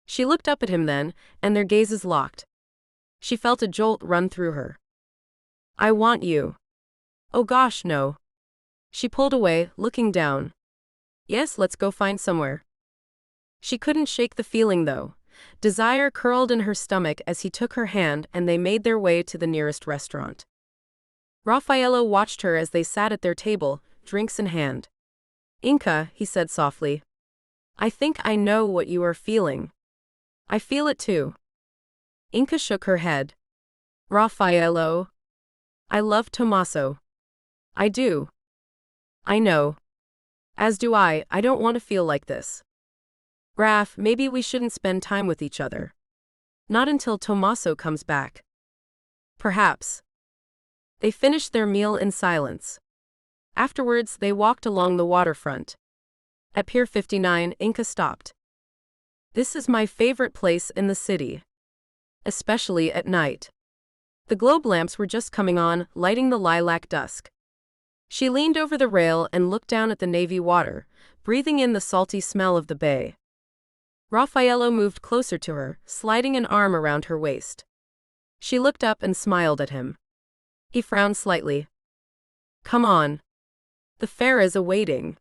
She looked up at him then, and their gazes locked. She felt a jolt run through her. I want you. Oh gosh, no. She pulled away, looking down. Yes, let's go find somewhere. She couldn't shake the feeling though. Desire curled in her stomach as he took her hand and they made their way to the nearest restaurant. Raffaello watched her as they sat at their table, drinks in hand. Inka, he said softly. I think I know what you are feeling. I feel it too. Inka shook her head. Raffaello. I love Tommaso. I do. I know. As do I don't want to feel like this. Raf, maybe we shouldn't spend time with each other. Not until Tommaso comes back. Perhaps. They finished their meal in silence. Afterwards, they walked along the waterfront. At Pier 59, Inka stopped. This is my favorite place in the city. Especially at night. The globe lamps were just coming on, lighting the lilac dusk. She leaned over the rail and looked down at the navy water, breathing in the salty smell of the bay. Raffaello moved closer to her, sliding an arm around her waist. She looked up and smiled at him. He frowned slightly. Come on. The fare is awaiting.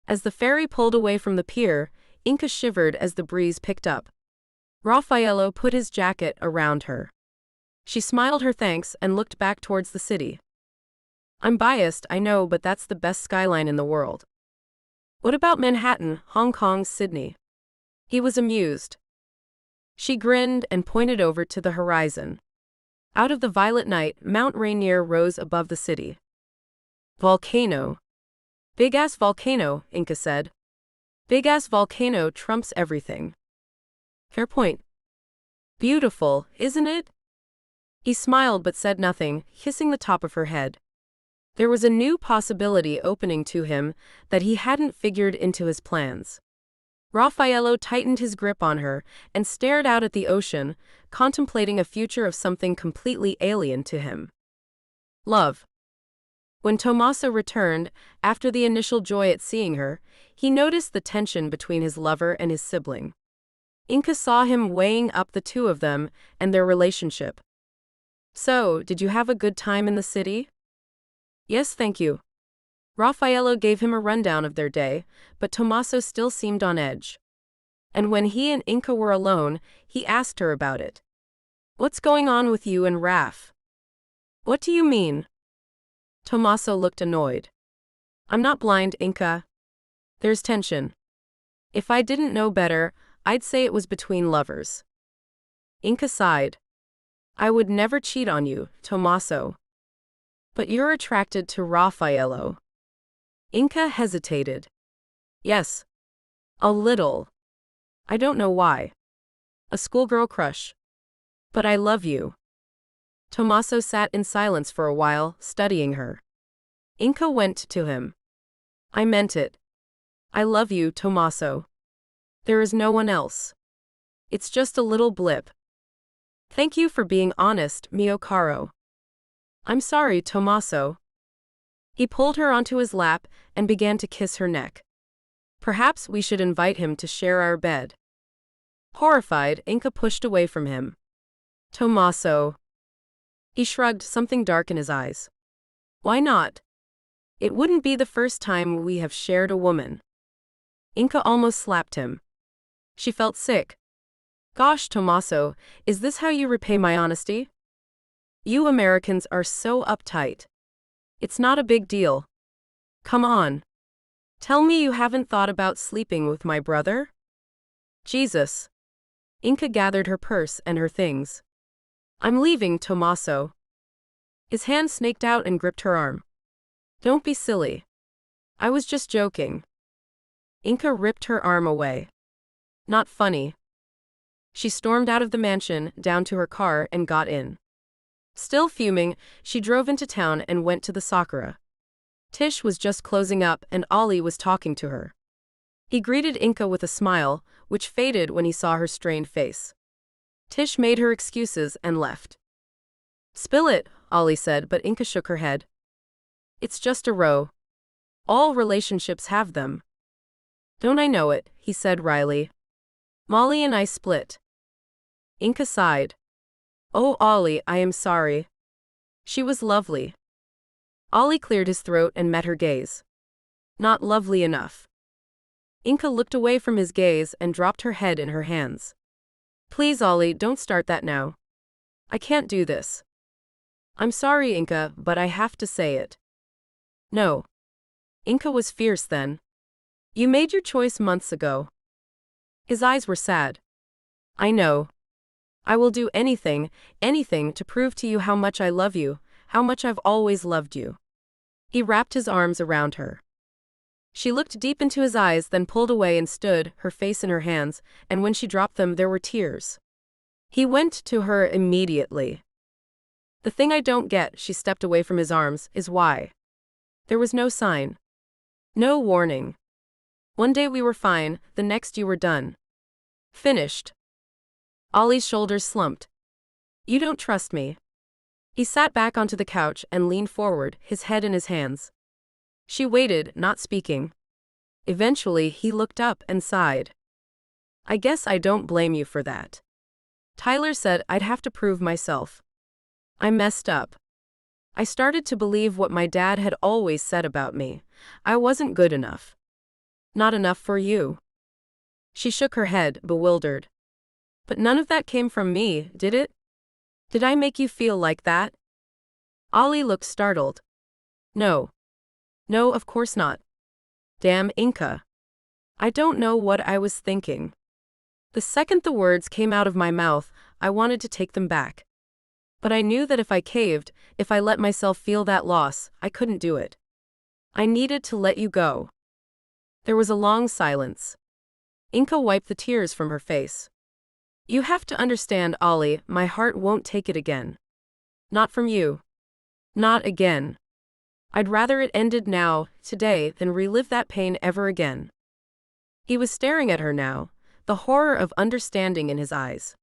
As the ferry pulled away from the pier, Inka shivered as the breeze picked up. Raffaello put his jacket around her. She smiled her thanks and looked back towards the city. I'm biased, I know, but that's the best skyline in the world. What about Manhattan, Hong Kong, Sydney? He was amused. She grinned and pointed over to the horizon. Out of the violet night, Mount Rainier rose above the city. Volcano. Big-ass volcano, Inka said. Big-ass volcano trumps everything. Fair point. Beautiful, isn't it? He smiled but said nothing, kissing the top of her head. There was a new possibility opening to him that he hadn't figured into his plans. Raffaello tightened his grip on her and stared out at the ocean, contemplating a future of something completely alien to him. Love. When Tommaso returned, after the initial joy at seeing her, he noticed the tension between his lover and his sibling. Inka saw him weighing up the two of them and their relationship. So, did you have a good time in the city? Yes, thank you. Raffaello gave him a rundown of their day, but Tommaso still seemed on edge. And when he and Inka were alone, he asked her about it. What's going on with you and Raf? What do you mean? Tommaso looked annoyed. I'm not blind, Inka. There's tension. If I didn't know better, I'd say it was between lovers. Inka sighed. I would never cheat on you, Tommaso. But you're attracted to Raffaello. Inka hesitated. Yes. A little. I don't know why. A schoolgirl crush. But I love you. Tommaso sat in silence for a while, studying her. Inka went to him. I meant it. I love you, Tommaso. There is no one else. It's just a little blip. Thank you for being honest, mio caro. I'm sorry, Tommaso. He pulled her onto his lap and began to kiss her neck. Perhaps we should invite him to share our bed. Horrified, Inka pushed away from him. Tommaso. He shrugged, something dark in his eyes. Why not? It wouldn't be the first time we have shared a woman. Inka almost slapped him. She felt sick. Gosh, Tommaso, is this how you repay my honesty? You Americans are so uptight. It's not a big deal. Come on. Tell me you haven't thought about sleeping with my brother? Jesus. Inka gathered her purse and her things. I'm leaving, Tommaso. His hand snaked out and gripped her arm. Don't be silly. I was just joking. Inka ripped her arm away. Not funny. She stormed out of the mansion, down to her car, and got in. Still fuming, she drove into town and went to the Sakura. Tish was just closing up and Ollie was talking to her. He greeted Inka with a smile, which faded when he saw her strained face. Tish made her excuses and left. Spill it, Ollie said, but Inka shook her head. It's just a row. All relationships have them. Don't I know it, he said wryly. Molly and I split. Inka sighed. Oh, Ollie, I am sorry. She was lovely. Ollie cleared his throat and met her gaze. Not lovely enough. Inka looked away from his gaze and dropped her head in her hands. Please, Ollie, don't start that now. I can't do this. I'm sorry, Inka, but I have to say it. No. Inka was fierce then. You made your choice months ago. His eyes were sad. I know. I will do anything, anything to prove to you how much I love you, how much I've always loved you. He wrapped his arms around her. She looked deep into his eyes, then pulled away and stood, her face in her hands, and when she dropped them, there were tears. He went to her immediately. The thing I don't get, she stepped away from his arms, is why. There was no sign. No warning. One day we were fine, the next you were done. Finished. Ollie's shoulders slumped. You don't trust me. He sat back onto the couch and leaned forward, his head in his hands. She waited, not speaking. Eventually, he looked up and sighed. I guess I don't blame you for that. Tyler said I'd have to prove myself. I messed up. I started to believe what my dad had always said about me. I wasn't good enough. Not enough for you. She shook her head, bewildered. But none of that came from me, did it? Did I make you feel like that? Ollie looked startled. No. No, of course not. Damn Inca. I don't know what I was thinking. The second the words came out of my mouth, I wanted to take them back. But I knew that if I caved, if I let myself feel that loss, I couldn't do it. I needed to let you go. There was a long silence. Inca wiped the tears from her face. You have to understand, Ollie, my heart won't take it again. Not from you. Not again. I'd rather it ended now, today, than relive that pain ever again. He was staring at her now, the horror of understanding in his eyes.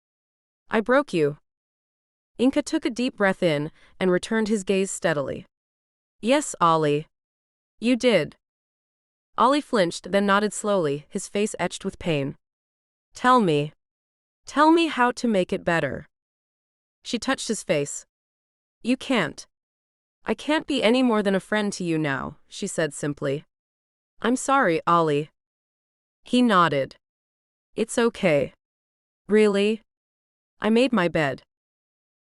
I broke you. Inca took a deep breath in and returned his gaze steadily. Yes, Ollie. You did. Ollie flinched, then nodded slowly, his face etched with pain. Tell me. Tell me how to make it better. She touched his face. You can't. I can't be any more than a friend to you now, she said simply. I'm sorry, Ollie. He nodded. It's okay. Really? I made my bed.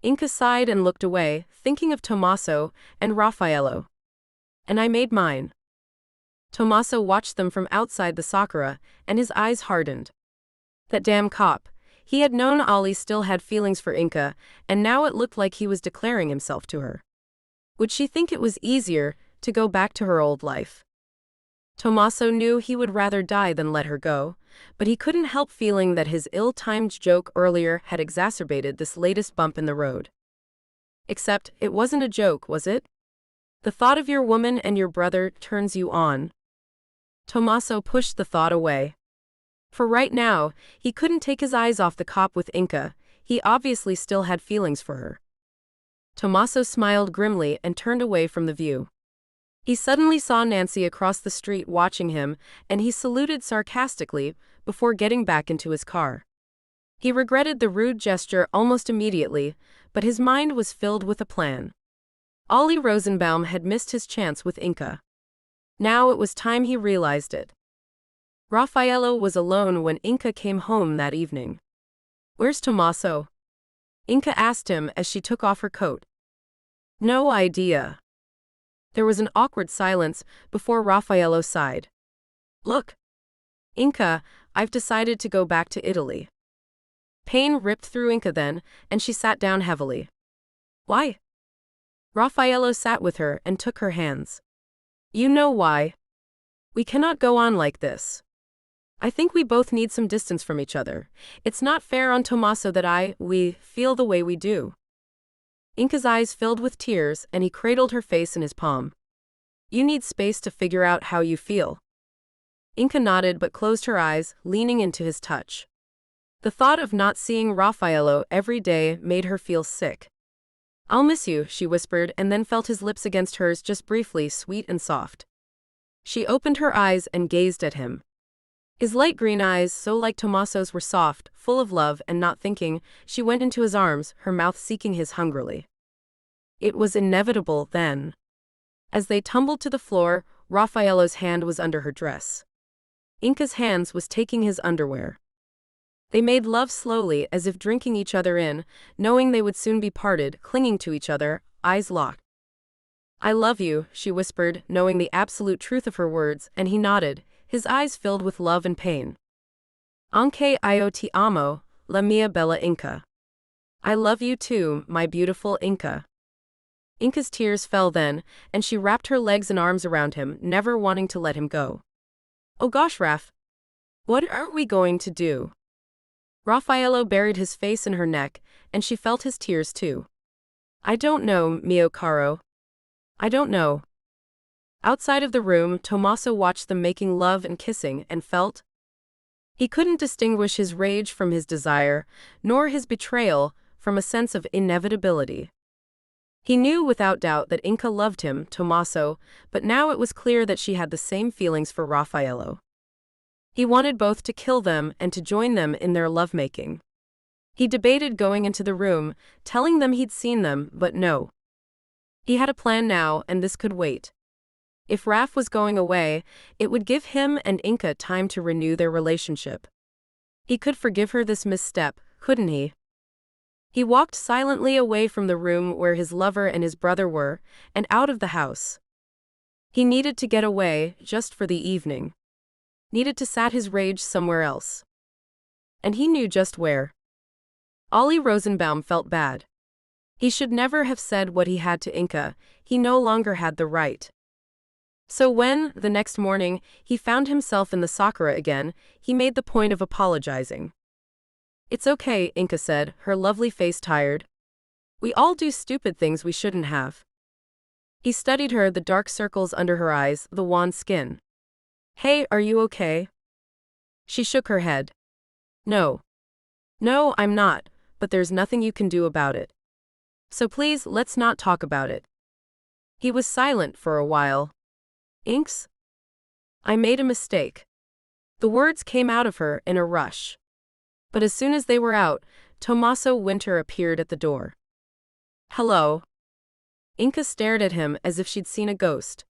Inca sighed and looked away, thinking of Tommaso and Raffaello. And I made mine. Tommaso watched them from outside the sakura, and his eyes hardened. That damn cop. He had known Ollie still had feelings for Inca, and now it looked like he was declaring himself to her. Would she think it was easier to go back to her old life? Tommaso knew he would rather die than let her go, but he couldn't help feeling that his ill-timed joke earlier had exacerbated this latest bump in the road. Except, it wasn't a joke, was it? The thought of your woman and your brother turns you on. Tommaso pushed the thought away. For right now, he couldn't take his eyes off the cop with Inca. He obviously still had feelings for her. Tommaso smiled grimly and turned away from the view. He suddenly saw Nancy across the street watching him, and he saluted sarcastically before getting back into his car. He regretted the rude gesture almost immediately, but his mind was filled with a plan. Ollie Rosenbaum had missed his chance with Inca. Now it was time he realized it. Raffaello was alone when Inca came home that evening. Where's Tommaso? Inca asked him as she took off her coat. No idea. There was an awkward silence before Raffaello sighed. Look. Inca, I've decided to go back to Italy. Pain ripped through Inca then, and she sat down heavily. Why? Raffaello sat with her and took her hands. You know why. We cannot go on like this. I think we both need some distance from each other. It's not fair on Tommaso that we feel the way we do. Inca's eyes filled with tears, and he cradled her face in his palm. You need space to figure out how you feel. Inca nodded but closed her eyes, leaning into his touch. The thought of not seeing Raffaello every day made her feel sick. I'll miss you, she whispered, and then felt his lips against hers just briefly, sweet and soft. She opened her eyes and gazed at him. His light green eyes, so like Tommaso's, were soft, full of love, and not thinking, she went into his arms, her mouth seeking his hungrily. It was inevitable, then. As they tumbled to the floor, Raffaello's hand was under her dress. Inca's hands was taking his underwear. They made love slowly, as if drinking each other in, knowing they would soon be parted, clinging to each other, eyes locked. I love you, she whispered, knowing the absolute truth of her words, and he nodded, his eyes filled with love and pain. Ngaio te amo, la mia bella Inca. I love you too, my beautiful Inca. Inca's tears fell then, and she wrapped her legs and arms around him, never wanting to let him go. Oh gosh, Raf. What are we going to do? Raffaello buried his face in her neck, and she felt his tears too. I don't know, mio caro. I don't know. Outside of the room, Tommaso watched them making love and kissing, and felt. He couldn't distinguish his rage from his desire, nor his betrayal from a sense of inevitability. He knew without doubt that Inca loved him, Tommaso, but now it was clear that she had the same feelings for Raffaello. He wanted both to kill them and to join them in their lovemaking. He debated going into the room, telling them he'd seen them, but no. He had a plan now, and this could wait. If Raf was going away, it would give him and Inca time to renew their relationship. He could forgive her this misstep, couldn't he? He walked silently away from the room where his lover and his brother were, and out of the house. He needed to get away, just for the evening. Needed to sat his rage somewhere else. And he knew just where. Ollie Rosenbaum felt bad. He should never have said what he had to Inca, he no longer had the right. So when, the next morning, he found himself in the Sakura again, he made the point of apologizing. It's okay, Inca said, her lovely face tired. We all do stupid things we shouldn't have. He studied her, the dark circles under her eyes, the wan skin. Hey, are you okay? She shook her head. No. No, I'm not, but there's nothing you can do about it. So please, let's not talk about it. He was silent for a while. Inks? I made a mistake. The words came out of her in a rush. But as soon as they were out, Tommaso Winter appeared at the door. Hello. Inca stared at him as if she'd seen a ghost.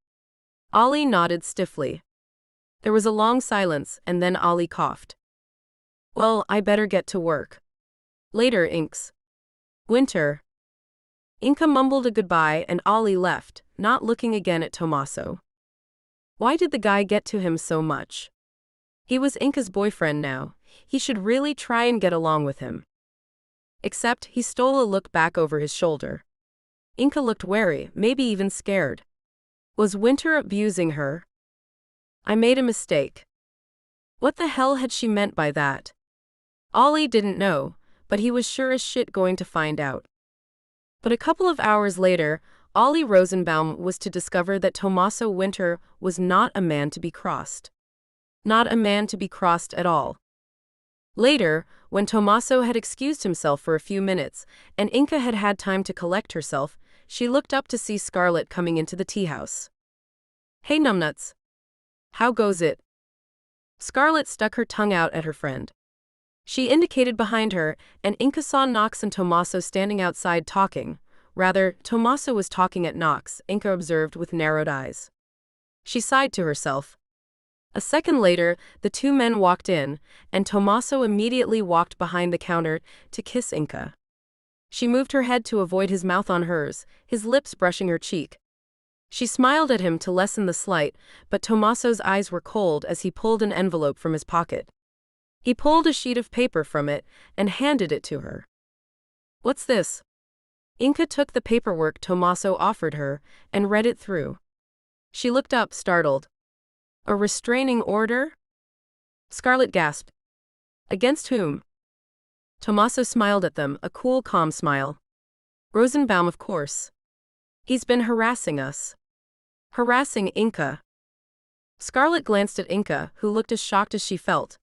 Ollie nodded stiffly. There was a long silence, and then Ollie coughed. Well, I better get to work. Later, Inks. Winter. Inca mumbled a goodbye and Ollie left, not looking again at Tommaso. Why did the guy get to him so much? He was Inca's boyfriend now. He should really try and get along with him. Except he stole a look back over his shoulder. Inca looked wary, maybe even scared. Was Winter abusing her? I made a mistake. What the hell had she meant by that? Ollie didn't know, but he was sure as shit going to find out. But a couple of hours later, Ollie Rosenbaum was to discover that Tommaso Winter was not a man to be crossed. Not a man to be crossed at all. Later, when Tommaso had excused himself for a few minutes, and Inca had had time to collect herself, she looked up to see Scarlett coming into the tea house. Hey numbnuts. How goes it? Scarlett stuck her tongue out at her friend. She indicated behind her, and Inca saw Knox and Tommaso standing outside talking. Rather, Tommaso was talking at Knox, Inca observed with narrowed eyes. She sighed to herself. A second later, the two men walked in, and Tommaso immediately walked behind the counter to kiss Inca. She moved her head to avoid his mouth on hers, his lips brushing her cheek. She smiled at him to lessen the slight, but Tommaso's eyes were cold as he pulled an envelope from his pocket. He pulled a sheet of paper from it and handed it to her. What's this? Inca took the paperwork Tommaso offered her and read it through. She looked up, startled. A restraining order? Scarlett gasped. Against whom? Tommaso smiled at them, a cool, calm smile. Rosenbaum, of course. He's been harassing us. Harassing Inca. Scarlett glanced at Inca, who looked as shocked as she felt.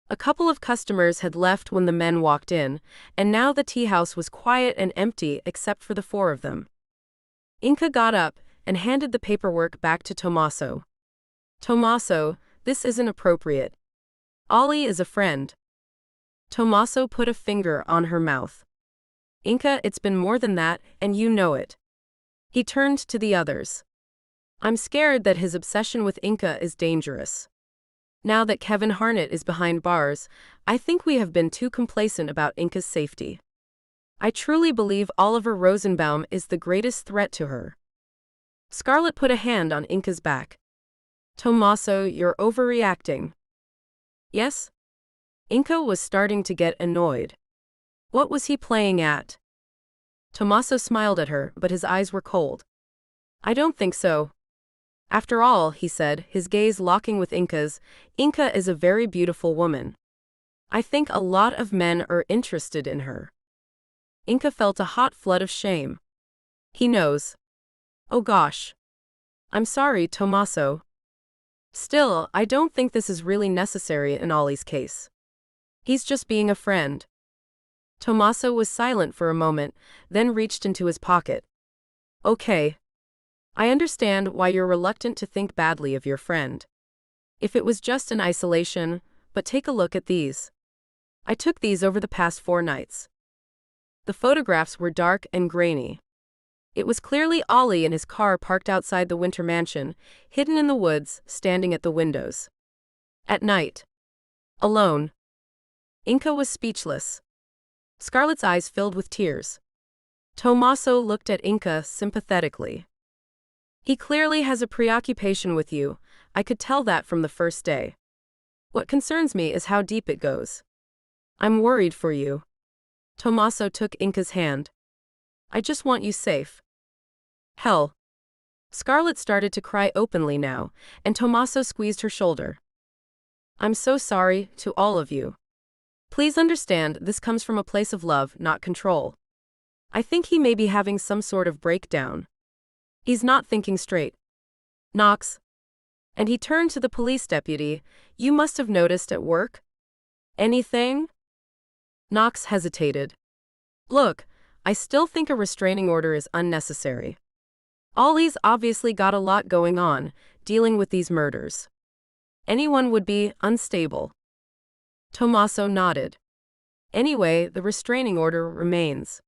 A couple of customers had left when the men walked in, and now the tea house was quiet and empty except for the four of them. Inca got up and handed the paperwork back to Tommaso. Tommaso, this isn't appropriate. Ollie is a friend. Tommaso put a finger on her mouth. Inca, it's been more than that, and you know it. He turned to the others. I'm scared that his obsession with Inca is dangerous. Now that Kevin Harnett is behind bars, I think we have been too complacent about Inca's safety. I truly believe Oliver Rosenbaum is the greatest threat to her. Scarlett put a hand on Inca's back. Tommaso, you're overreacting. Yes? Inca was starting to get annoyed. What was he playing at? Tommaso smiled at her, but his eyes were cold. I don't think so. After all, he said, his gaze locking with Inca's, Inca is a very beautiful woman. I think a lot of men are interested in her. Inca felt a hot flood of shame. He knows. Oh gosh. I'm sorry, Tommaso. Still, I don't think this is really necessary in Ollie's case. He's just being a friend. Tommaso was silent for a moment, then reached into his pocket. Okay. I understand why you're reluctant to think badly of your friend. If it was just an isolation, but take a look at these. I took these over the past 4 nights. The photographs were dark and grainy. It was clearly Ollie in his car parked outside the winter mansion, hidden in the woods, standing at the windows. At night. Alone. Inca was speechless. Scarlett's eyes filled with tears. Tommaso looked at Inca sympathetically. He clearly has a preoccupation with you, I could tell that from the first day. What concerns me is how deep it goes. I'm worried for you. Tommaso took Inca's hand. I just want you safe. Hell. Scarlett started to cry openly now, and Tommaso squeezed her shoulder. I'm so sorry, to all of you. Please understand, this comes from a place of love, not control. I think he may be having some sort of breakdown. He's not thinking straight. Knox. And he turned to the police deputy. You must have noticed at work? Anything? Knox hesitated. Look, I still think a restraining order is unnecessary. Ollie's obviously got a lot going on, dealing with these murders. Anyone would be unstable. Tommaso nodded. Anyway, the restraining order remains.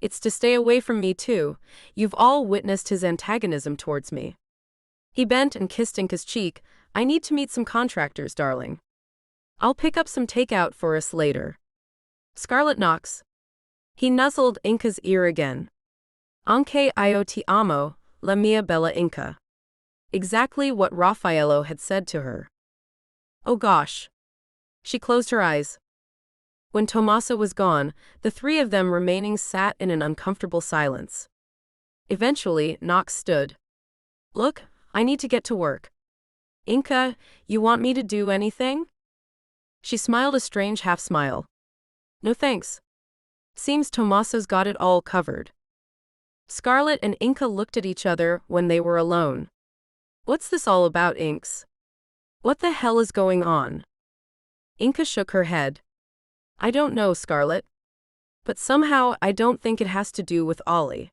It's to stay away from me too. You've all witnessed his antagonism towards me. He bent and kissed Inca's cheek. I need to meet some contractors, darling. I'll pick up some takeout for us later. Scarlett Knox. He nuzzled Inca's ear again. Ngaio ti amo, la mia bella Inca. Exactly what Raffaello had said to her. Oh gosh. She closed her eyes. When Tommaso was gone, the 3 of them remaining sat in an uncomfortable silence. Eventually, Knox stood. Look, I need to get to work. Inca, you want me to do anything? She smiled a strange half-smile. No thanks. Seems Tommaso's got it all covered. Scarlett and Inca looked at each other when they were alone. What's this all about, Inks? What the hell is going on? Inca shook her head. I don't know, Scarlett. But somehow I don't think it has to do with Ollie.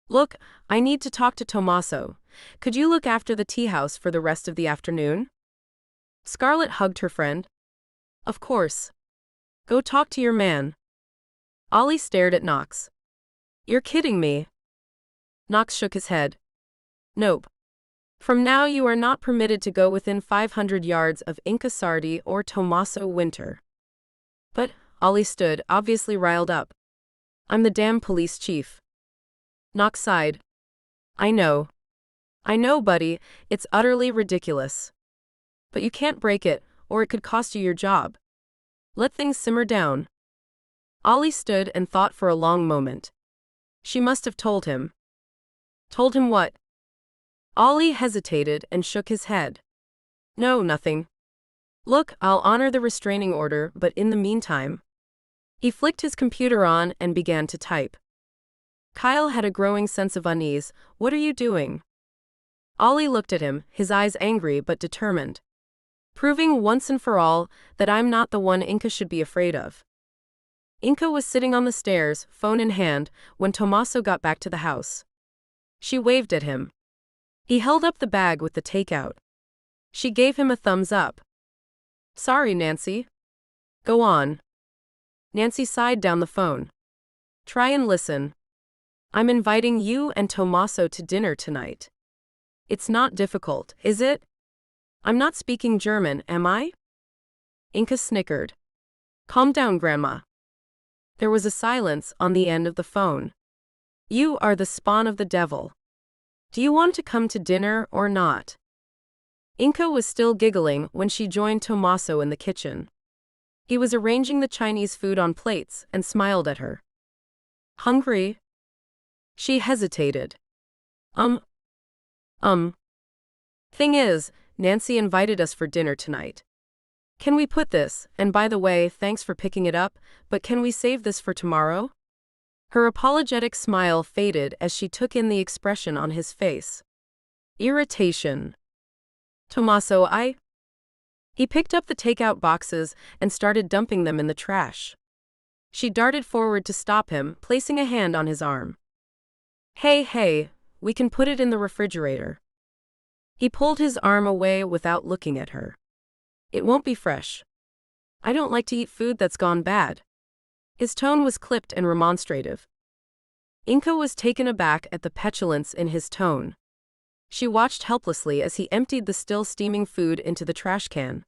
Look, I need to talk to Tommaso. Could you look after the tea house for the rest of the afternoon? Scarlett hugged her friend. Of course. Go talk to your man. Ollie stared at Knox. You're kidding me. Knox shook his head. Nope. From now you are not permitted to go within 500 yards of Inca Sardi or Tommaso Winter. But, Ollie stood, obviously riled up. I'm the damn police chief. Knox sighed. I know, buddy, it's utterly ridiculous. But you can't break it, or it could cost you your job. Let things simmer down. Ollie stood and thought for a long moment. She must have told him. Told him what? Ollie hesitated and shook his head. No, nothing. Look, I'll honor the restraining order, but in the meantime. He flicked his computer on and began to type. Kyle had a growing sense of unease. What are you doing? Ollie looked at him, his eyes angry but determined. Proving once and for all that I'm not the one Inca should be afraid of. Inca was sitting on the stairs, phone in hand, when Tommaso got back to the house. She waved at him. He held up the bag with the takeout. She gave him a thumbs up. Sorry, Nancy. Go on. Nancy sighed down the phone. Try and listen. I'm inviting you and Tommaso to dinner tonight. It's not difficult, is it? I'm not speaking German, am I? Inca snickered. Calm down, Grandma. There was a silence on the end of the phone. You are the spawn of the devil. Do you want to come to dinner or not? Inka was still giggling when she joined Tommaso in the kitchen. He was arranging the Chinese food on plates and smiled at her. Hungry? She hesitated. Um. Thing is, Nancy invited us for dinner tonight. Can we put this, and by the way, thanks for picking it up, but can we save this for tomorrow? Her apologetic smile faded as she took in the expression on his face. Irritation. Tommaso, He picked up the takeout boxes and started dumping them in the trash. She darted forward to stop him, placing a hand on his arm. Hey, we can put it in the refrigerator. He pulled his arm away without looking at her. It won't be fresh. I don't like to eat food that's gone bad. His tone was clipped and remonstrative. Inka was taken aback at the petulance in his tone. She watched helplessly as he emptied the still steaming food into the trash can.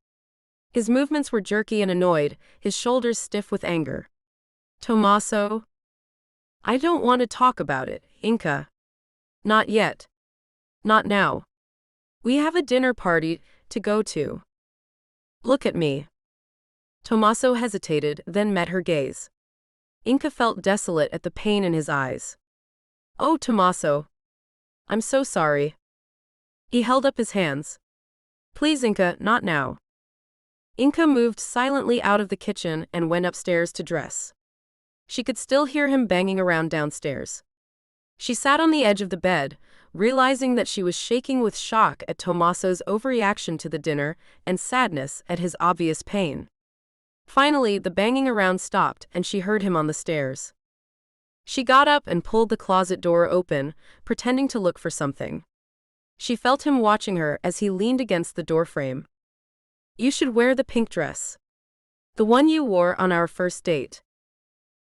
His movements were jerky and annoyed, his shoulders stiff with anger. Tommaso? I don't want to talk about it, Inka. Not yet. Not now. We have a dinner party to go to. Look at me. Tommaso hesitated, then met her gaze. Inka felt desolate at the pain in his eyes. Oh, Tommaso. I'm so sorry. He held up his hands. Please, Inka, not now. Inka moved silently out of the kitchen and went upstairs to dress. She could still hear him banging around downstairs. She sat on the edge of the bed, realizing that she was shaking with shock at Tommaso's overreaction to the dinner and sadness at his obvious pain. Finally, the banging around stopped and she heard him on the stairs. She got up and pulled the closet door open, pretending to look for something. She felt him watching her as he leaned against the doorframe. You should wear the pink dress. The one you wore on our first date.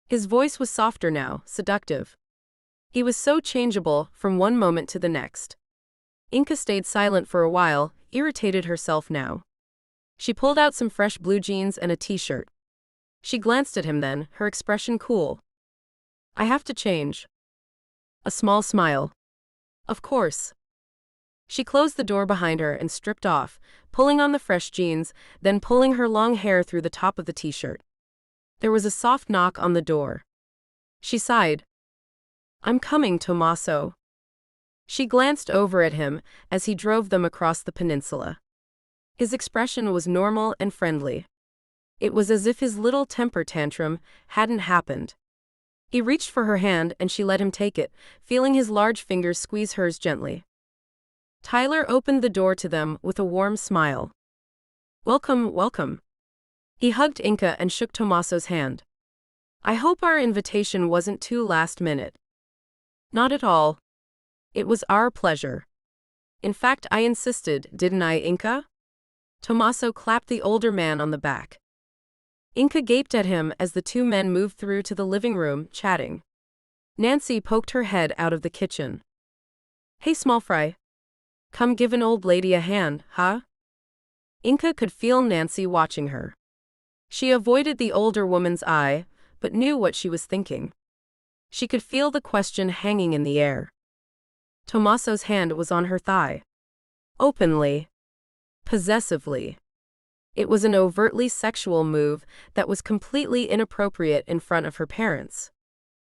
His voice was softer now, seductive. He was so changeable from one moment to the next. Inka stayed silent for a while, irritated herself now. She pulled out some fresh blue jeans and a t-shirt. She glanced at him then, her expression cool. I have to change. A small smile. Of course. She closed the door behind her and stripped off, pulling on the fresh jeans, then pulling her long hair through the top of the t-shirt. There was a soft knock on the door. She sighed. I'm coming, Tommaso. She glanced over at him as he drove them across the peninsula. His expression was normal and friendly. It was as if his little temper tantrum hadn't happened. He reached for her hand and she let him take it, feeling his large fingers squeeze hers gently. Tyler opened the door to them with a warm smile. Welcome, welcome. He hugged Inka and shook Tommaso's hand. I hope our invitation wasn't too last minute. Not at all. It was our pleasure. In fact, I insisted, didn't I, Inka? Tommaso clapped the older man on the back. Inka gaped at him as the two men moved through to the living room, chatting. Nancy poked her head out of the kitchen. Hey, small fry. Come give an old lady a hand, huh? Inka could feel Nancy watching her. She avoided the older woman's eye, but knew what she was thinking. She could feel the question hanging in the air. Tommaso's hand was on her thigh. Openly. Possessively. It was an overtly sexual move that was completely inappropriate in front of her parents.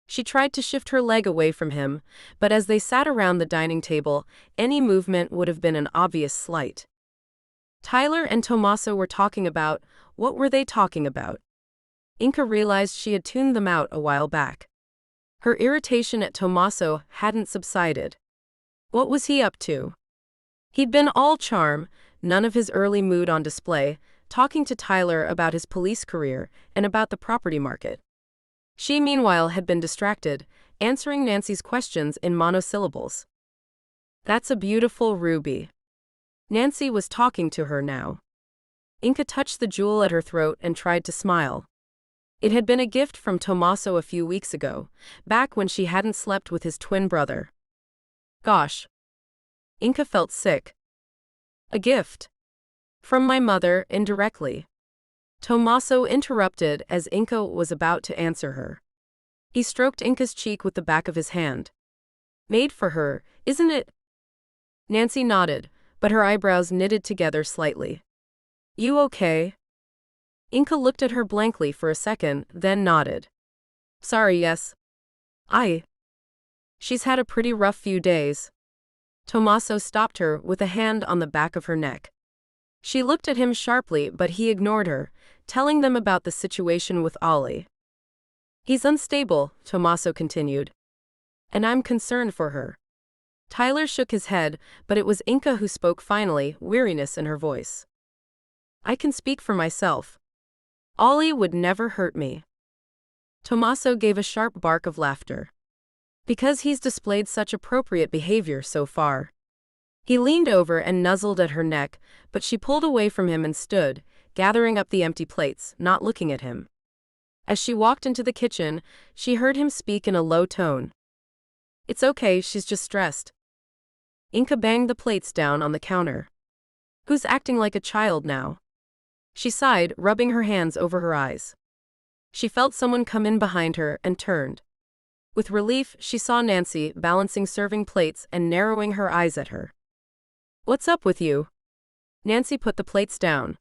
She tried to shift her leg away from him, but as they sat around the dining table, any movement would have been an obvious slight. Tyler and Tommaso were talking about, what were they talking about? Inka realized she had tuned them out a while back. Her irritation at Tommaso hadn't subsided. What was he up to? He'd been all charm, none of his early mood on display, talking to Tyler about his police career and about the property market. She, meanwhile, had been distracted, answering Nancy's questions in monosyllables. That's a beautiful ruby. Nancy was talking to her now. Inka touched the jewel at her throat and tried to smile. It had been a gift from Tommaso a few weeks ago, back when she hadn't slept with his twin brother. Gosh. Inka felt sick. A gift. From my mother, indirectly. Tommaso interrupted as Inka was about to answer her. He stroked Inka's cheek with the back of his hand. Made for her, isn't it? Nancy nodded, but her eyebrows knitted together slightly. You okay? Inka looked at her blankly for a second, then nodded. Sorry, yes. She's had a pretty rough few days. Tommaso stopped her with a hand on the back of her neck. She looked at him sharply, but he ignored her, telling them about the situation with Ollie. He's unstable, Tommaso continued. And I'm concerned for her. Tyler shook his head, but it was Inka who spoke finally, weariness in her voice. I can speak for myself. Ollie would never hurt me. Tommaso gave a sharp bark of laughter. Because he's displayed such appropriate behavior so far. He leaned over and nuzzled at her neck, but she pulled away from him and stood, gathering up the empty plates, not looking at him. As she walked into the kitchen, she heard him speak in a low tone. It's okay, she's just stressed. Inka banged the plates down on the counter. Who's acting like a child now? She sighed, rubbing her hands over her eyes. She felt someone come in behind her and turned. With relief, she saw Nancy balancing serving plates and narrowing her eyes at her. What's up with you? Nancy put the plates down.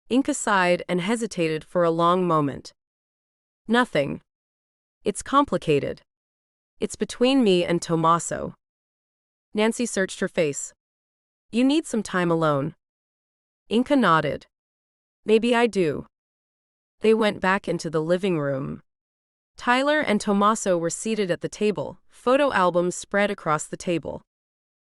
Inka sighed and hesitated for a long moment. Nothing. It's complicated. It's between me and Tommaso. Nancy searched her face. You need some time alone. Inka nodded. Maybe I do. They went back into the living room. Tyler and Tommaso were seated at the table, photo albums spread across the table.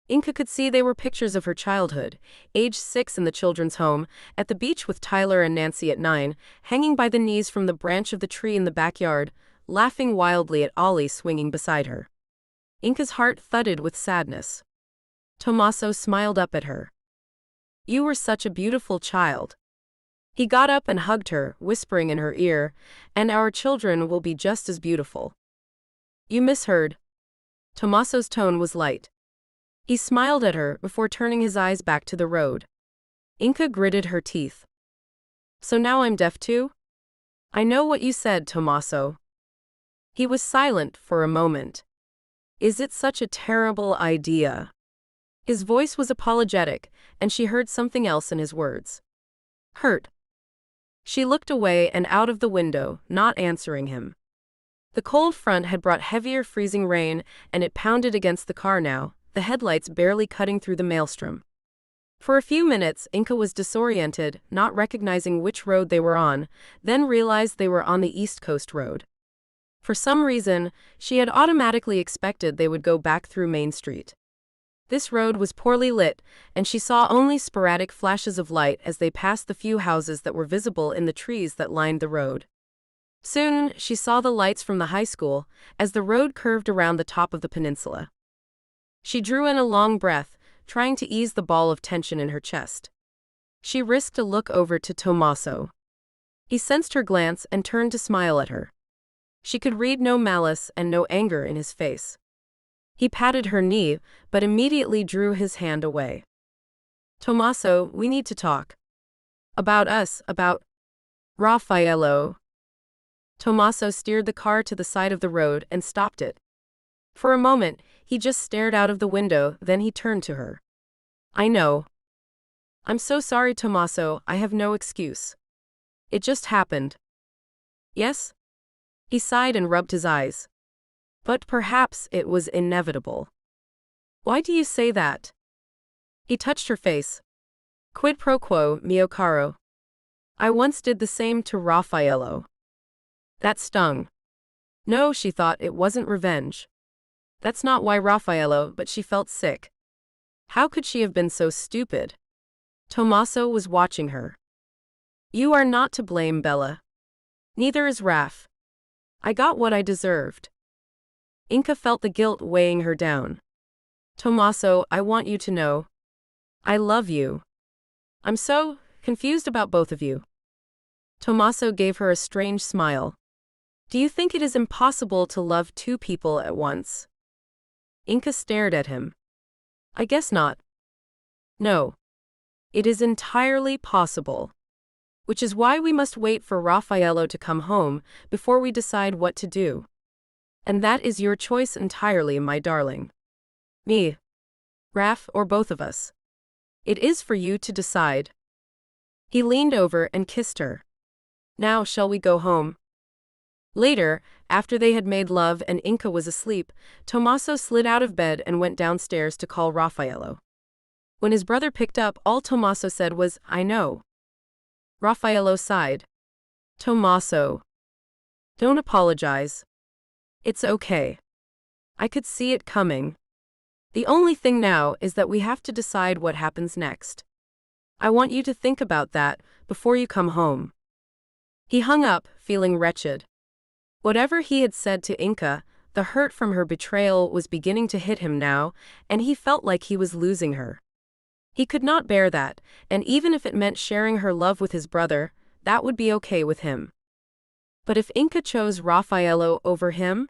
Inka could see they were pictures of her childhood, age 6 in the children's home, at the beach with Tyler and Nancy at 9, hanging by the knees from the branch of the tree in the backyard, laughing wildly at Ollie swinging beside her. Inka's heart thudded with sadness. Tommaso smiled up at her. You were such a beautiful child. He got up and hugged her, whispering in her ear, and our children will be just as beautiful. You misheard. Tommaso's tone was light. He smiled at her before turning his eyes back to the road. Inka gritted her teeth. So now I'm deaf too? I know what you said, Tommaso. He was silent for a moment. Is it such a terrible idea? His voice was apologetic, and she heard something else in his words. Hurt. She looked away and out of the window, not answering him. The cold front had brought heavier freezing rain, and it pounded against the car now, the headlights barely cutting through the maelstrom. For a few minutes, Inka was disoriented, not recognizing which road they were on, then realized they were on the East Coast Road. For some reason, she had automatically expected they would go back through Main Street. This road was poorly lit, and she saw only sporadic flashes of light as they passed the few houses that were visible in the trees that lined the road. Soon, she saw the lights from the high school, as the road curved around the top of the peninsula. She drew in a long breath, trying to ease the ball of tension in her chest. She risked a look over to Tommaso. He sensed her glance and turned to smile at her. She could read no malice and no anger in his face. He patted her knee, but immediately drew his hand away. Tommaso, we need to talk. About us, about Raffaello. Tommaso steered the car to the side of the road and stopped it. For a moment, he just stared out of the window, then he turned to her. I know. I'm so sorry, Tommaso, I have no excuse. It just happened. Yes? He sighed and rubbed his eyes. But perhaps it was inevitable. Why do you say that? He touched her face. Quid pro quo, mio caro. I once did the same to Raffaello. That stung. No, she thought, it wasn't revenge. That's not why Raffaello, but she felt sick. How could she have been so stupid? Tommaso was watching her. You are not to blame, Bella. Neither is Raff. I got what I deserved. Inka felt the guilt weighing her down. Tommaso, I want you to know. I love you. I'm so confused about both of you. Tommaso gave her a strange smile. Do you think it is impossible to love two people at once? Inka stared at him. I guess not. No. It is entirely possible. Which is why we must wait for Raffaello to come home before we decide what to do. And that is your choice entirely, my darling. Me, Raff, or both of us. It is for you to decide. He leaned over and kissed her. Now shall we go home? Later, after they had made love and Inca was asleep, Tommaso slid out of bed and went downstairs to call Raffaello. When his brother picked up, all Tommaso said was, "I know." Raffaello sighed. "Tommaso, don't apologize. It's okay. I could see it coming. The only thing now is that we have to decide what happens next. I want you to think about that before you come home." He hung up, feeling wretched. Whatever he had said to Inca, the hurt from her betrayal was beginning to hit him now, and he felt like he was losing her. He could not bear that, and even if it meant sharing her love with his brother, that would be okay with him. But if Inca chose Raffaello over him?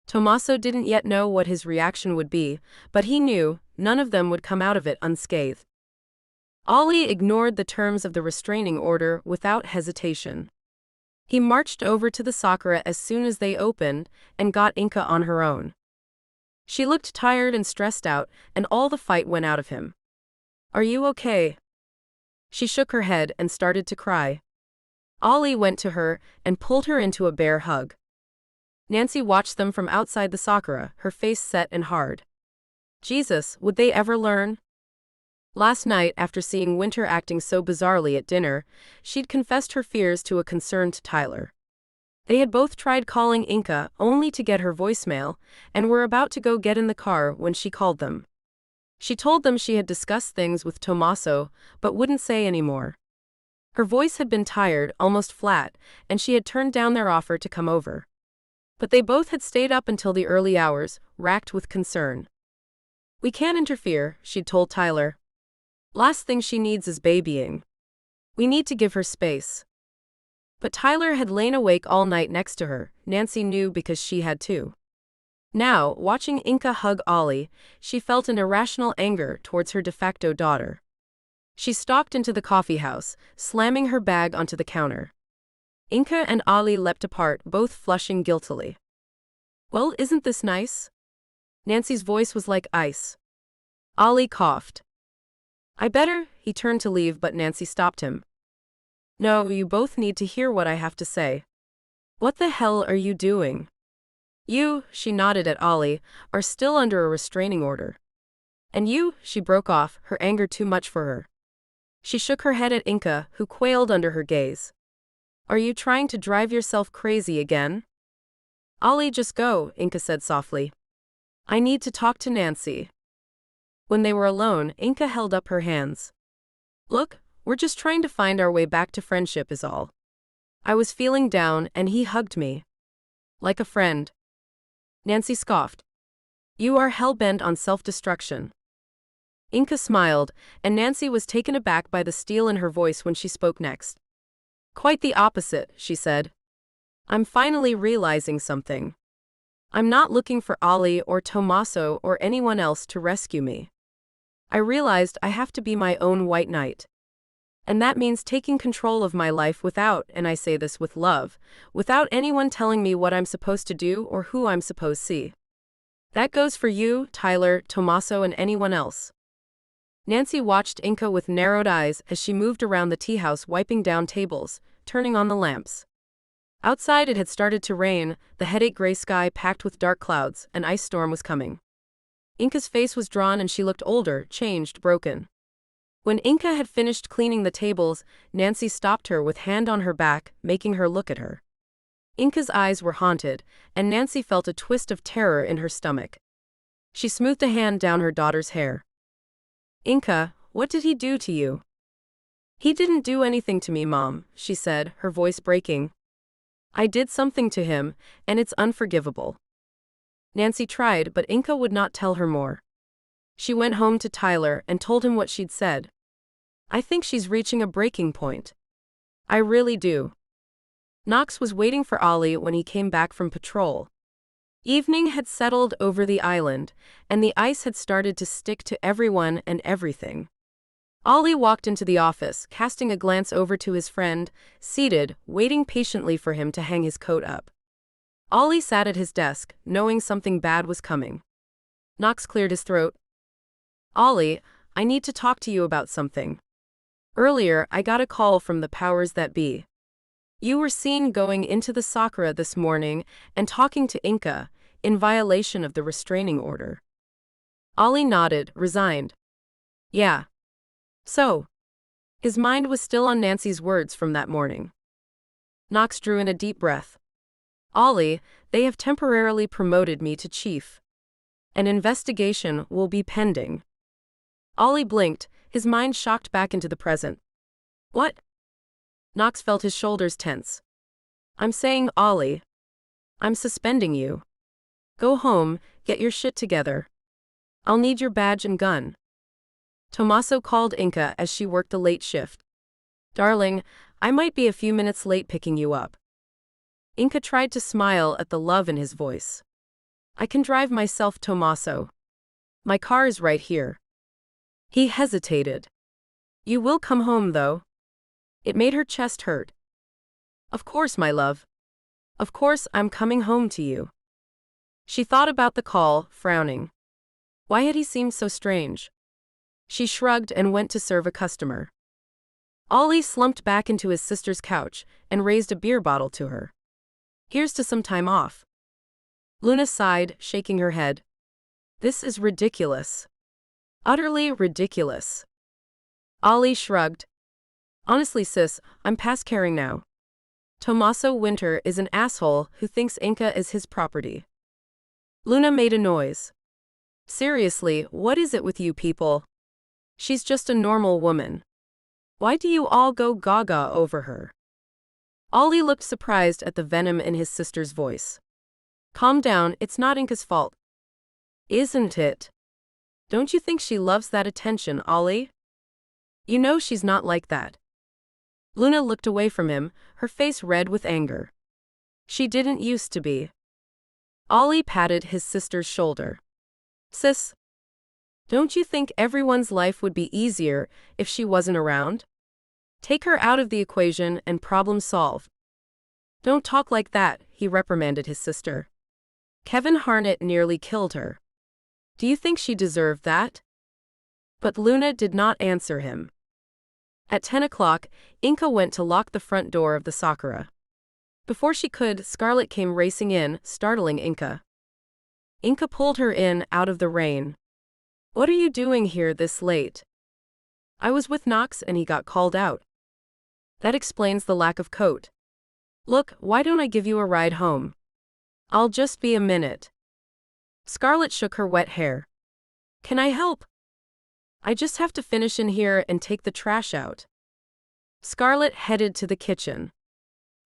Tommaso didn't yet know what his reaction would be, but he knew none of them would come out of it unscathed. Ali ignored the terms of the restraining order without hesitation. He marched over to the sakura as soon as they opened and got Inca on her own. She looked tired and stressed out, and all the fight went out of him. "Are you okay?" She shook her head and started to cry. Ali went to her and pulled her into a bear hug. Nancy watched them from outside the sakura, her face set and hard. Jesus, would they ever learn? Last night, after seeing Winter acting so bizarrely at dinner, she'd confessed her fears to a concerned Tyler. They had both tried calling Inca only to get her voicemail, and were about to go get in the car when she called them. She told them she had discussed things with Tommaso, but wouldn't say any more. Her voice had been tired, almost flat, and she had turned down their offer to come over. But they both had stayed up until the early hours, racked with concern. "We can't interfere," she'd told Tyler. "Last thing she needs is babying. We need to give her space." But Tyler had lain awake all night next to her, Nancy knew because she had too. Now, watching Inca hug Ali, she felt an irrational anger towards her de facto daughter. She stalked into the coffee house, slamming her bag onto the counter. Inca and Ali leapt apart, both flushing guiltily. "Well, isn't this nice?" Nancy's voice was like ice. Ali coughed. "I better," he turned to leave, but Nancy stopped him. "No, you both need to hear what I have to say." "What the hell are you doing?" "You," she nodded at Ali, "are still under a restraining order." "And you," she broke off, her anger too much for her. She shook her head at Inca, who quailed under her gaze. "Are you trying to drive yourself crazy again?" "Ali, just go," Inca said softly. "I need to talk to Nancy." When they were alone, Inca held up her hands. "Look, we're just trying to find our way back to friendship is all. I was feeling down and he hugged me. Like a friend." Nancy scoffed. "You are hell-bent on self-destruction." Inca smiled, and Nancy was taken aback by the steel in her voice when she spoke next. "Quite the opposite," she said. "I'm finally realizing something. I'm not looking for Ali or Tommaso or anyone else to rescue me. I realized I have to be my own white knight. And that means taking control of my life without, and I say this with love, without anyone telling me what I'm supposed to do or who I'm supposed to see. That goes for you, Tyler, Tommaso, and anyone else." Nancy watched Inca with narrowed eyes as she moved around the tea house, wiping down tables, turning on the lamps. Outside it had started to rain, the headache gray sky packed with dark clouds, an ice storm was coming. Inca's face was drawn and she looked older, changed, broken. When Inca had finished cleaning the tables, Nancy stopped her with hand on her back, making her look at her. Inca's eyes were haunted, and Nancy felt a twist of terror in her stomach. She smoothed a hand down her daughter's hair. "Inca, what did he do to you?" "He didn't do anything to me, Mom," she said, her voice breaking. "I did something to him, and it's unforgivable." Nancy tried, but Inca would not tell her more. She went home to Tyler and told him what she'd said. "I think she's reaching a breaking point. I really do." Knox was waiting for Ali when he came back from patrol. Evening had settled over the island, and the ice had started to stick to everyone and everything. Ali walked into the office, casting a glance over to his friend, seated, waiting patiently for him to hang his coat up. Ali sat at his desk, knowing something bad was coming. Knox cleared his throat. "Ali, I need to talk to you about something. Earlier, I got a call from the powers that be. You were seen going into the sakura this morning and talking to Inka, in violation of the restraining order. Ollie nodded, resigned. Yeah. So. His mind was still on Nancy's words from that morning. Knox drew in a deep breath. Ollie, they have temporarily promoted me to chief. An investigation will be pending. Ollie blinked, his mind shocked back into the present. What? Knox felt his shoulders tense. I'm saying, Ollie. I'm suspending you. Go home, get your shit together. I'll need your badge and gun. Tommaso called Inka as she worked the late shift. Darling, I might be a few minutes late picking you up. Inka tried to smile at the love in his voice. I can drive myself, Tommaso. My car is right here. He hesitated. You will come home, though. It made her chest hurt. Of course, my love. Of course, I'm coming home to you. She thought about the call, frowning. Why had he seemed so strange? She shrugged and went to serve a customer. Ollie slumped back into his sister's couch and raised a beer bottle to her. Here's to some time off. Luna sighed, shaking her head. This is ridiculous. Utterly ridiculous. Ollie shrugged. Honestly, sis, I'm past caring now. Tommaso Winter is an asshole who thinks Inka is his property. Luna made a noise. Seriously, what is it with you people? She's just a normal woman. Why do you all go gaga over her? Ollie looked surprised at the venom in his sister's voice. Calm down, it's not Inka's fault. Isn't it? Don't you think she loves that attention, Ollie? You know she's not like that. Luna looked away from him, her face red with anger. She didn't used to be. Ollie patted his sister's shoulder. Sis, don't you think everyone's life would be easier if she wasn't around? Take her out of the equation and problem solve. Don't talk like that, he reprimanded his sister. Kevin Harnett nearly killed her. Do you think she deserved that? But Luna did not answer him. At 10 o'clock, Inka went to lock the front door of the sakura. Before she could, Scarlett came racing in, startling Inka. Inka pulled her in, out of the rain. What are you doing here this late? I was with Knox and he got called out. That explains the lack of coat. Look, why don't I give you a ride home? I'll just be a minute. Scarlett shook her wet hair. Can I help? I just have to finish in here and take the trash out. Scarlett headed to the kitchen.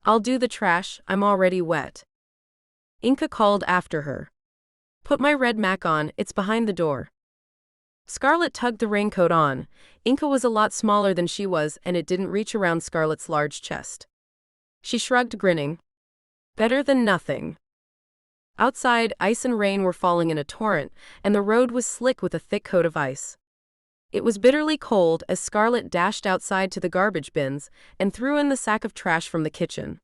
I'll do the trash, I'm already wet. Inka called after her. Put my red mac on, it's behind the door. Scarlett tugged the raincoat on. Inka was a lot smaller than she was and it didn't reach around Scarlett's large chest. She shrugged, grinning. Better than nothing. Outside, ice and rain were falling in a torrent, and the road was slick with a thick coat of ice. It was bitterly cold as Scarlett dashed outside to the garbage bins and threw in the sack of trash from the kitchen.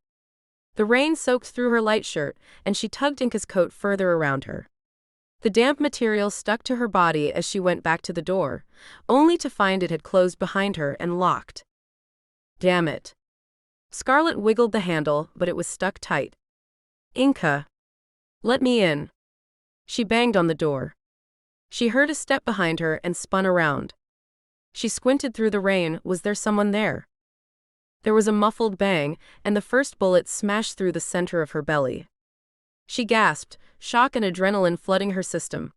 The rain soaked through her light shirt, and she tugged Inka's coat further around her. The damp material stuck to her body as she went back to the door, only to find it had closed behind her and locked. Damn it. Scarlett wiggled the handle, but it was stuck tight. Inka. Let me in. She banged on the door. She heard a step behind her and spun around. She squinted through the rain. Was there someone there? There was a muffled bang, and the first bullet smashed through the center of her belly. She gasped, shock and adrenaline flooding her system.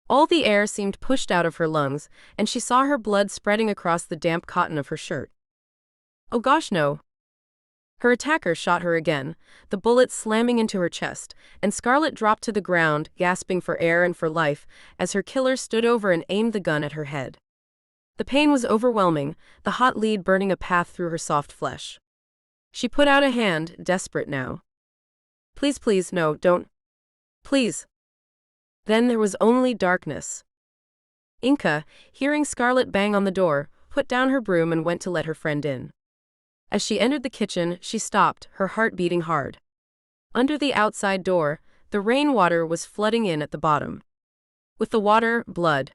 All the air seemed pushed out of her lungs, and she saw her blood spreading across the damp cotton of her shirt. Oh gosh, no. Her attacker shot her again, the bullet slamming into her chest, and Scarlett dropped to the ground, gasping for air and for life, as her killer stood over and aimed the gun at her head. The pain was overwhelming, the hot lead burning a path through her soft flesh. She put out a hand, desperate now. Please, please, no, don't. Please. Then there was only darkness. Inka, hearing Scarlett bang on the door, put down her broom and went to let her friend in. As she entered the kitchen, she stopped, her heart beating hard. Under the outside door, the rainwater was flooding in at the bottom. With the water, blood.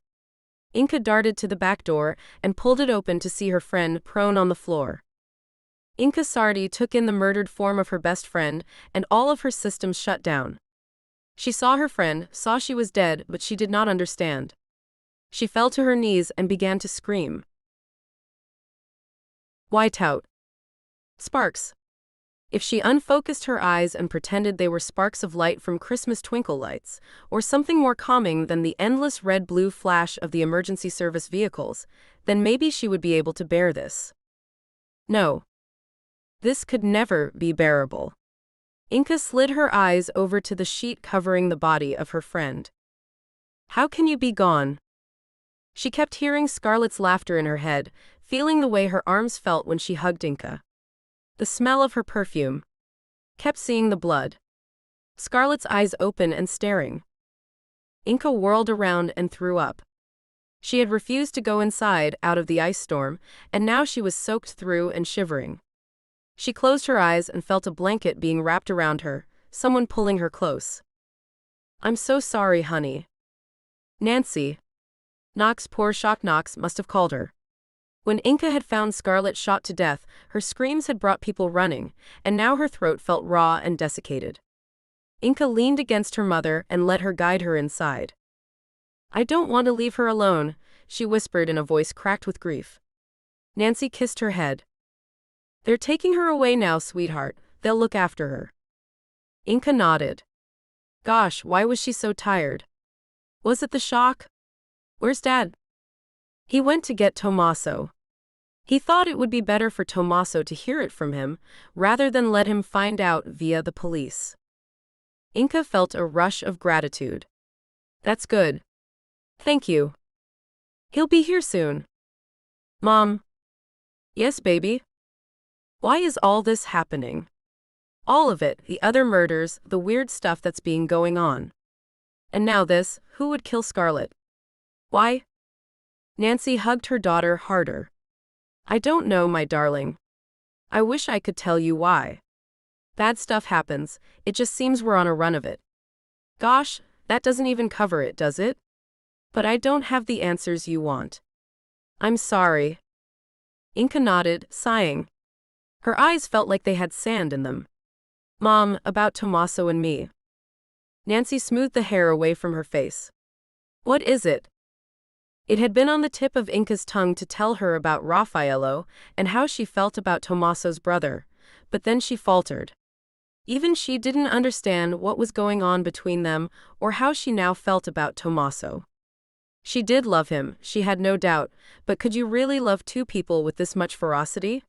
Inka darted to the back door and pulled it open to see her friend prone on the floor. Inka Sardi took in the murdered form of her best friend, and all of her systems shut down. She saw her friend, saw she was dead, but she did not understand. She fell to her knees and began to scream. Whiteout. Sparks. If she unfocused her eyes and pretended they were sparks of light from Christmas twinkle lights, or something more calming than the endless red-blue flash of the emergency service vehicles, then maybe she would be able to bear this. No. This could never be bearable. Inka slid her eyes over to the sheet covering the body of her friend. How can you be gone? She kept hearing Scarlett's laughter in her head, feeling the way her arms felt when she hugged Inka. The smell of her perfume. Kept seeing the blood. Scarlett's eyes open and staring. Inka whirled around and threw up. She had refused to go inside out of the ice storm, and now she was soaked through and shivering. She closed her eyes and felt a blanket being wrapped around her, someone pulling her close. I'm so sorry, honey. Nancy. Knox, poor shock Knox, must have called her. When Inka had found Scarlett shot to death, her screams had brought people running, and now her throat felt raw and desiccated. Inka leaned against her mother and let her guide her inside. I don't want to leave her alone, she whispered in a voice cracked with grief. Nancy kissed her head. They're taking her away now, sweetheart. They'll look after her. Inka nodded. Gosh, why was she so tired? Was it the shock? Where's Dad? He went to get Tommaso. He thought it would be better for Tommaso to hear it from him, rather than let him find out via the police. Inka felt a rush of gratitude. That's good. Thank you. He'll be here soon. Mom. Yes, baby? Why is all this happening? All of it, the other murders, the weird stuff that's been going on. And now this, who would kill Scarlett? Why? Nancy hugged her daughter harder. I don't know, my darling. I wish I could tell you why. Bad stuff happens, it just seems we're on a run of it. Gosh, that doesn't even cover it, does it? But I don't have the answers you want. I'm sorry. Inka nodded, sighing. Her eyes felt like they had sand in them. Mom, about Tommaso and me. Nancy smoothed the hair away from her face. What is it? It had been on the tip of Inka's tongue to tell her about Raffaello and how she felt about Tommaso's brother, but then she faltered. Even she didn't understand what was going on between them or how she now felt about Tommaso. She did love him, she had no doubt, but could you really love two people with this much ferocity?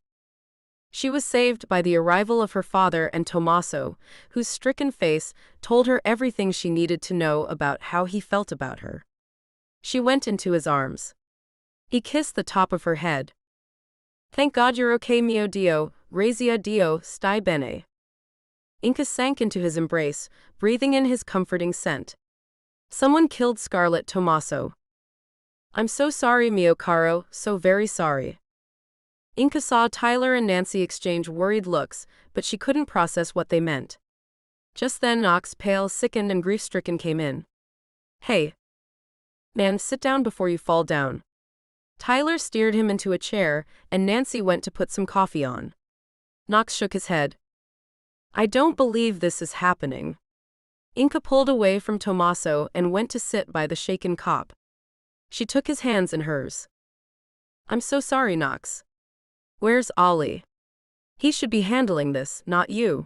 She was saved by the arrival of her father and Tommaso, whose stricken face told her everything she needed to know about how he felt about her. She went into his arms. He kissed the top of her head. Thank God you're okay, mio Dio, grazia Dio, stai bene. Inka sank into his embrace, breathing in his comforting scent. Someone killed Scarlett Tommaso. I'm so sorry, mio caro, so very sorry. Inka saw Tyler and Nancy exchange worried looks, but she couldn't process what they meant. Just then Knox, pale, sickened and grief-stricken, came in. Hey. Man, sit down before you fall down. Tyler steered him into a chair, and Nancy went to put some coffee on. Knox shook his head. I don't believe this is happening. Inka pulled away from Tommaso and went to sit by the shaken cop. She took his hands in hers. I'm so sorry, Knox. Where's Ollie? He should be handling this, not you.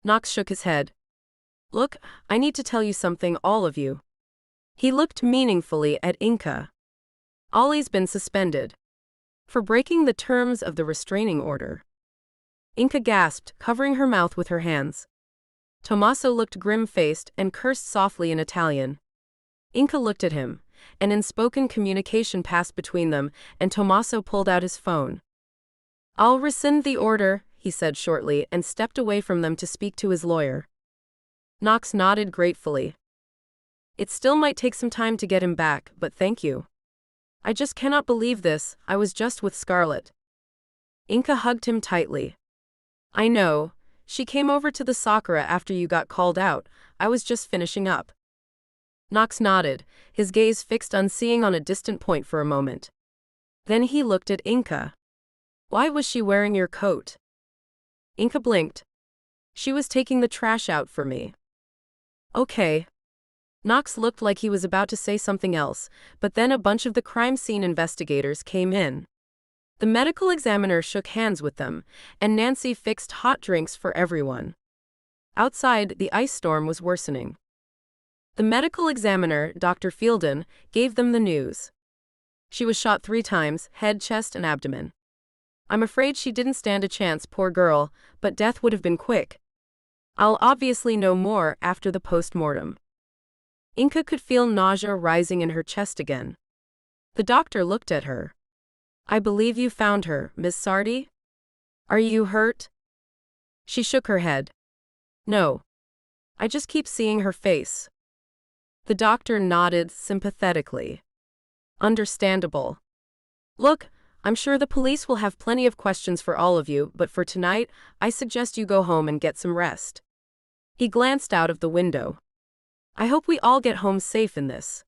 Knox shook his head. Look, I need to tell you something, all of you. He looked meaningfully at Inka. Ollie's been suspended. For breaking the terms of the restraining order. Inka gasped, covering her mouth with her hands. Tommaso looked grim-faced and cursed softly in Italian. Inka looked at him, and unspoken communication passed between them, and Tommaso pulled out his phone. I'll rescind the order, he said shortly, and stepped away from them to speak to his lawyer. Knox nodded gratefully. It still might take some time to get him back, but thank you. I just cannot believe this, I was just with Scarlett. Inka hugged him tightly. I know, she came over to the Sakura after you got called out, I was just finishing up. Knox nodded, his gaze fixed unseeing on a distant point for a moment. Then he looked at Inka. Why was she wearing your coat? Inka blinked. She was taking the trash out for me. Okay. Knox looked like he was about to say something else, but then a bunch of the crime scene investigators came in. The medical examiner shook hands with them, and Nancy fixed hot drinks for everyone. Outside, the ice storm was worsening. The medical examiner, Dr. Fielden, gave them the news. She was shot 3 times, head, chest, and abdomen. I'm afraid she didn't stand a chance, poor girl, but death would have been quick. I'll obviously know more after the post-mortem. Inka could feel nausea rising in her chest again. The doctor looked at her. I believe you found her, Miss Sardi? Are you hurt? She shook her head. No. I just keep seeing her face. The doctor nodded sympathetically. Understandable. Look, I'm sure the police will have plenty of questions for all of you, but for tonight, I suggest you go home and get some rest. He glanced out of the window. I hope we all get home safe in this.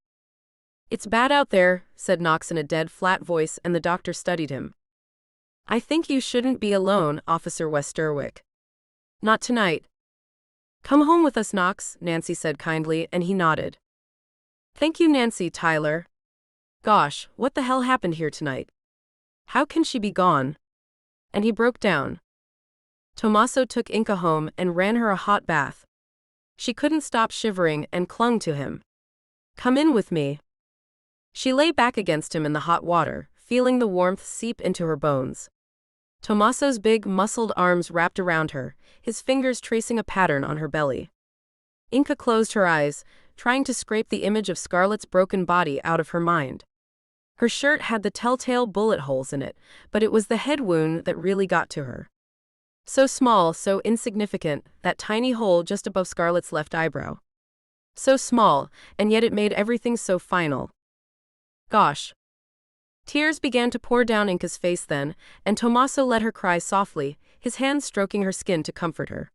It's bad out there, said Knox in a dead, flat voice, and the doctor studied him. I think you shouldn't be alone, Officer Westerwick. Not tonight. Come home with us, Knox, Nancy said kindly, and he nodded. Thank you, Nancy, Tyler. Gosh, what the hell happened here tonight? How can she be gone? And he broke down. Tommaso took Inka home and ran her a hot bath. She couldn't stop shivering and clung to him. Come in with me. She lay back against him in the hot water, feeling the warmth seep into her bones. Tommaso's big, muscled arms wrapped around her, his fingers tracing a pattern on her belly. Inka closed her eyes, trying to scrape the image of Scarlett's broken body out of her mind. Her shirt had the telltale bullet holes in it, but it was the head wound that really got to her. So small, so insignificant, that tiny hole just above Scarlett's left eyebrow. So small, and yet it made everything so final. Gosh. Tears began to pour down Inka's face then, and Tommaso let her cry softly, his hands stroking her skin to comfort her.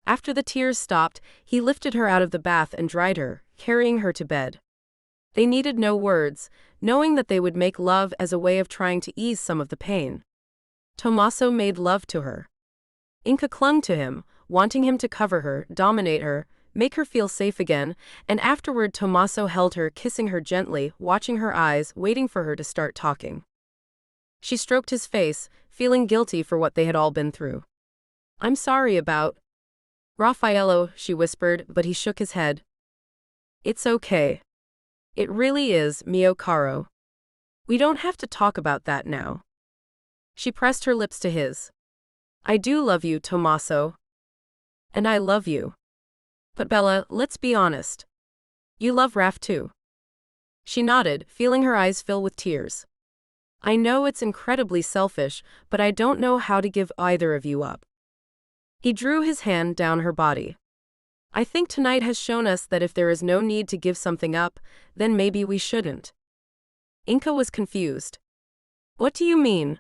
After the tears stopped, he lifted her out of the bath and dried her, carrying her to bed. They needed no words, knowing that they would make love as a way of trying to ease some of the pain. Tommaso made love to her. Inka clung to him, wanting him to cover her, dominate her, make her feel safe again, and afterward Tommaso held her, kissing her gently, watching her eyes, waiting for her to start talking. She stroked his face, feeling guilty for what they had all been through. I'm sorry about Raffaello, she whispered, but he shook his head. It's okay. It really is, mio caro. We don't have to talk about that now. She pressed her lips to his. I do love you, Tommaso. And I love you. But Bella, let's be honest. You love Raf too. She nodded, feeling her eyes fill with tears. I know it's incredibly selfish, but I don't know how to give either of you up. He drew his hand down her body. I think tonight has shown us that if there is no need to give something up, then maybe we shouldn't. Inka was confused. What do you mean?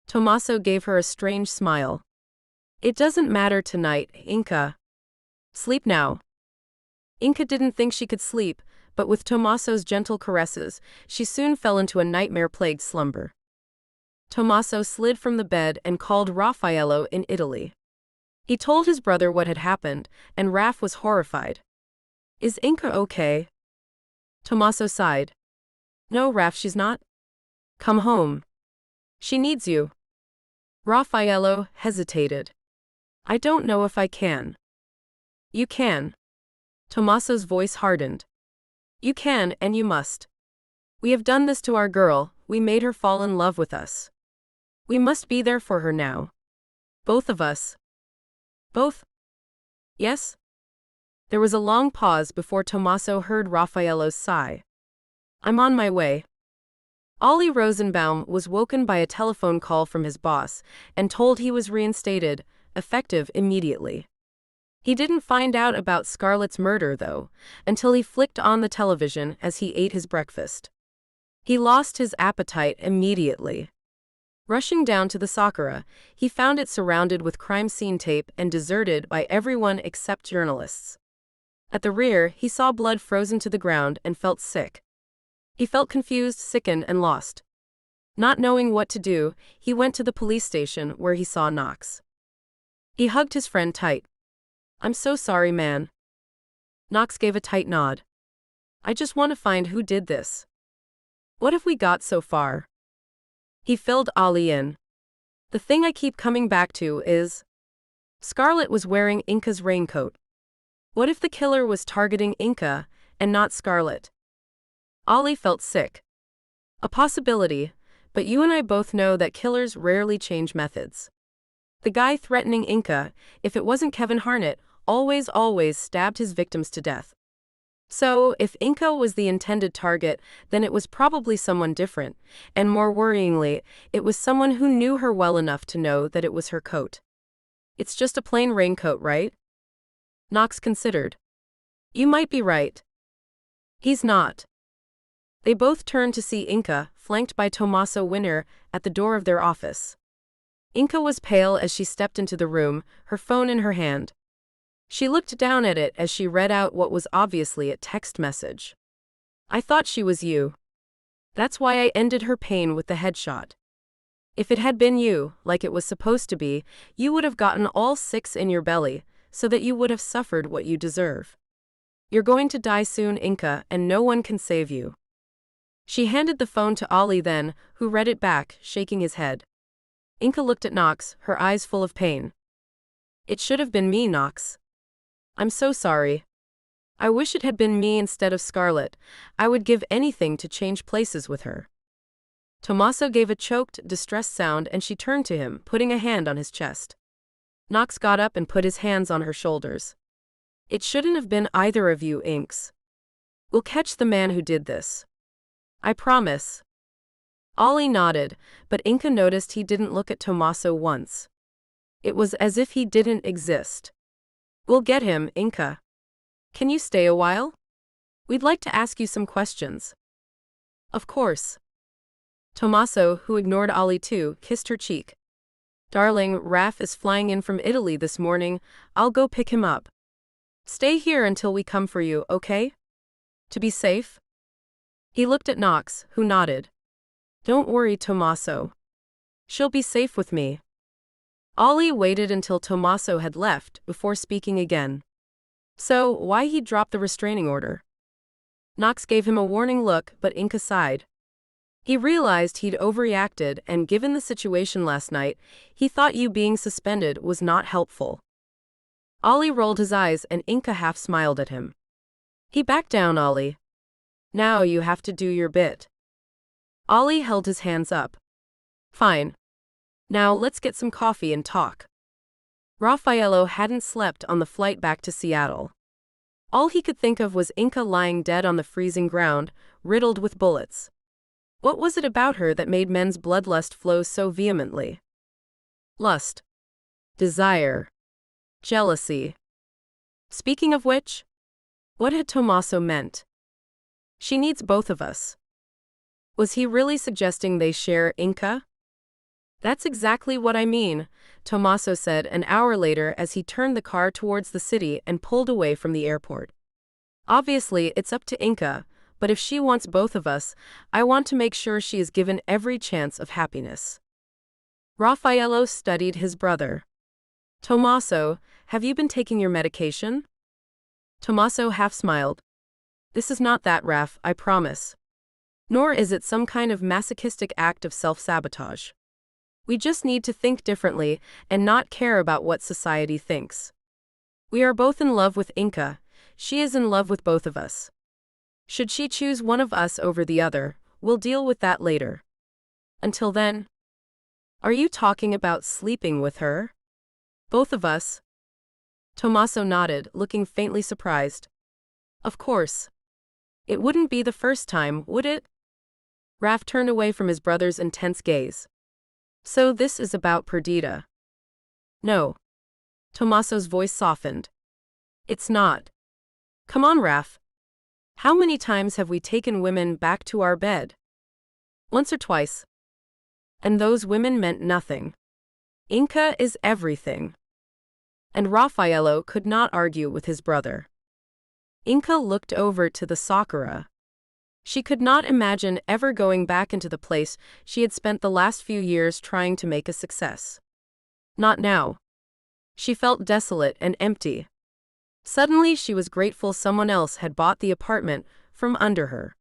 Tommaso gave her a strange smile. It doesn't matter tonight, Inka. Sleep now. Inka didn't think she could sleep, but with Tommaso's gentle caresses, she soon fell into a nightmare-plagued slumber. Tommaso slid from the bed and called Raffaello in Italy. He told his brother what had happened, and Raf was horrified. Is Inka okay? Tommaso sighed. No, Raf, she's not. Come home. She needs you. Raffaello hesitated. I don't know if I can. You can. Tommaso's voice hardened. You can and you must. We have done this to our girl, we made her fall in love with us. We must be there for her now. Both of us. Both? Yes? There was a long pause before Tommaso heard Raffaello's sigh. I'm on my way. Ollie Rosenbaum was woken by a telephone call from his boss and told he was reinstated, effective immediately. He didn't find out about Scarlett's murder, though, until he flicked on the television as he ate his breakfast. He lost his appetite immediately. Rushing down to the Sakura, he found it surrounded with crime scene tape and deserted by everyone except journalists. At the rear, he saw blood frozen to the ground and felt sick. He felt confused, sickened, and lost. Not knowing what to do, he went to the police station where he saw Knox. He hugged his friend tight. "I'm so sorry, man." Knox gave a tight nod. "I just want to find who did this. What have we got so far?" He filled Ollie in. "The thing I keep coming back to is Scarlett was wearing Inca's raincoat. What if the killer was targeting Inca and not Scarlett?" Ollie felt sick. "A possibility, but you and I both know that killers rarely change methods. The guy threatening Inca, if it wasn't Kevin Harnett, always stabbed his victims to death. So, if Inca was the intended target, then it was probably someone different, and more worryingly, it was someone who knew her well enough to know that it was her coat. It's just a plain raincoat, right?" Knox considered. "You might be right." "He's not." They both turned to see Inca, flanked by Tommaso Winner, at the door of their office. Inca was pale as she stepped into the room, her phone in her hand. She looked down at it as she read out what was obviously a text message. "I thought she was you. That's why I ended her pain with the headshot. If it had been you, like it was supposed to be, you would have gotten all 6 in your belly, so that you would have suffered what you deserve. You're going to die soon, Inca, and no one can save you." She handed the phone to Ollie then, who read it back, shaking his head. Inca looked at Knox, her eyes full of pain. "It should have been me, Knox. I'm so sorry. I wish it had been me instead of Scarlett. I would give anything to change places with her." Tommaso gave a choked, distressed sound and she turned to him, putting a hand on his chest. Knox got up and put his hands on her shoulders. "It shouldn't have been either of you, Inks. We'll catch the man who did this. I promise." Ollie nodded, but Inca noticed he didn't look at Tommaso once. It was as if he didn't exist. "We'll get him, Inca. Can you stay a while? We'd like to ask you some questions." "Of course." Tommaso, who ignored Ollie too, kissed her cheek. "Darling, Raf is flying in from Italy this morning. I'll go pick him up. Stay here until we come for you, okay? To be safe?" He looked at Knox, who nodded. "Don't worry, Tommaso. She'll be safe with me." Ollie waited until Tommaso had left before speaking again. "So, why he dropped the restraining order?" Knox gave him a warning look, but Inca sighed. He realized he'd overreacted, and given the situation last night, he thought you being suspended was not helpful. Ollie rolled his eyes and Inca half smiled at him. He backed down, "Ollie. Now you have to do your bit." Ollie held his hands up. "Fine. Now let's get some coffee and talk." Raffaello hadn't slept on the flight back to Seattle. All he could think of was Inca lying dead on the freezing ground, riddled with bullets. What was it about her that made men's bloodlust flow so vehemently? Lust. Desire. Jealousy. Speaking of which, what had Tommaso meant? She needs both of us. Was he really suggesting they share Inca? That's exactly what I mean, Tommaso said an hour later as he turned the car towards the city and pulled away from the airport. Obviously, it's up to Inca, but if she wants both of us, I want to make sure she is given every chance of happiness. Raffaello studied his brother. "Tommaso, have you been taking your medication?" Tommaso half smiled. "This is not that, Raf, I promise. Nor is it some kind of masochistic act of self-sabotage. We just need to think differently and not care about what society thinks. We are both in love with Inca. She is in love with both of us. Should she choose one of us over the other, we'll deal with that later. Until then, are you talking about sleeping with her? Both of us?" Tommaso nodded, looking faintly surprised. "Of course. It wouldn't be the first time, would it?" Raf turned away from his brother's intense gaze. "So this is about Perdita?" "No." Tommaso's voice softened. "It's not. Come on, Raf. How many times have we taken women back to our bed? Once or twice. And those women meant nothing. Inca is everything." And Raffaello could not argue with his brother. Inka looked over to the sakura. She could not imagine ever going back into the place she had spent the last few years trying to make a success. Not now. She felt desolate and empty. Suddenly she was grateful someone else had bought the apartment from under her.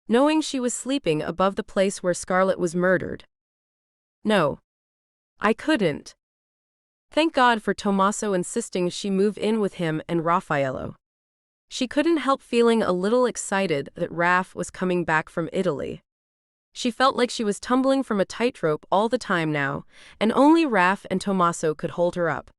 Knowing she was sleeping above the place where Scarlett was murdered. No. I couldn't. Thank God for Tommaso insisting she move in with him and Raffaello. She couldn't help feeling a little excited that Raf was coming back from Italy. She felt like she was tumbling from a tightrope all the time now, and only Raf and Tommaso could hold her up.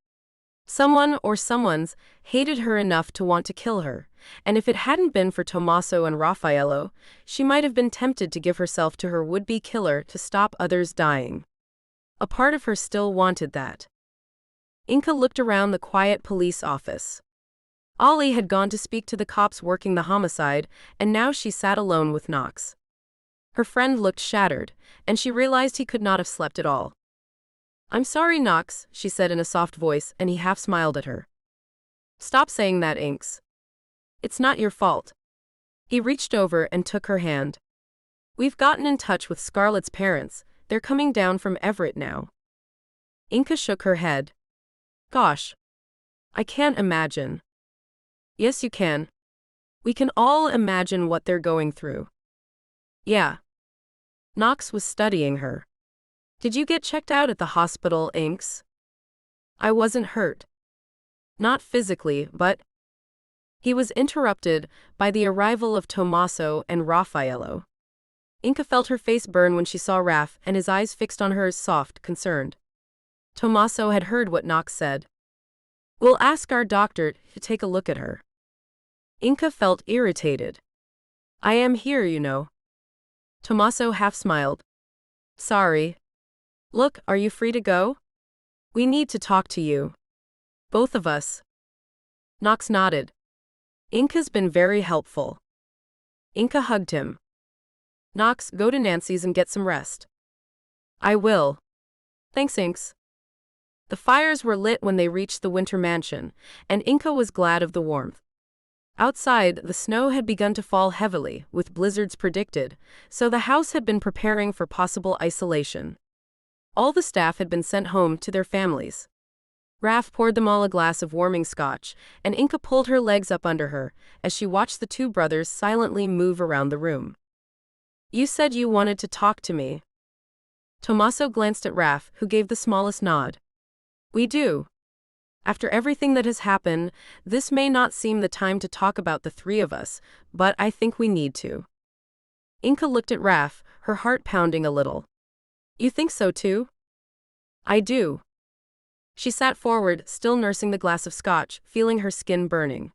Someone or someones hated her enough to want to kill her, and if it hadn't been for Tommaso and Raffaello, she might have been tempted to give herself to her would-be killer to stop others dying. A part of her still wanted that. Inka looked around the quiet police office. Ollie had gone to speak to the cops working the homicide, and now she sat alone with Knox. Her friend looked shattered, and she realized he could not have slept at all. "I'm sorry, Knox," she said in a soft voice, and he half smiled at her. "Stop saying that, Inks. It's not your fault." He reached over and took her hand. "We've gotten in touch with Scarlett's parents. They're coming down from Everett now." Inka shook her head. "Gosh. I can't imagine." "Yes, you can. We can all imagine what they're going through." "Yeah." Knox was studying her. "Did you get checked out at the hospital, Inks?" "I wasn't hurt. Not physically, but—" He was interrupted by the arrival of Tommaso and Raffaello. Inka felt her face burn when she saw Raf, and his eyes fixed on her, soft, concerned. Tommaso had heard what Knox said. "We'll ask our doctor to take a look at her." Inka felt irritated. "I am here, you know." Tommaso half smiled. "Sorry. Look, are you free to go? We need to talk to you. Both of us." Knox nodded. "Inka's been very helpful." Inka hugged him. "Knox, go to Nancy's and get some rest." "I will. Thanks, Inks." The fires were lit when they reached the winter mansion, and Inka was glad of the warmth. Outside, the snow had begun to fall heavily, with blizzards predicted, so the house had been preparing for possible isolation. All the staff had been sent home to their families. Raf poured them all a glass of warming scotch, and Inka pulled her legs up under her, as she watched the two brothers silently move around the room. "You said you wanted to talk to me." Tommaso glanced at Raf, who gave the smallest nod. "We do. After everything that has happened, this may not seem the time to talk about the three of us, but I think we need to." Inka looked at Raf, her heart pounding a little. "You think so too?" "I do." She sat forward, still nursing the glass of scotch, feeling her skin burning.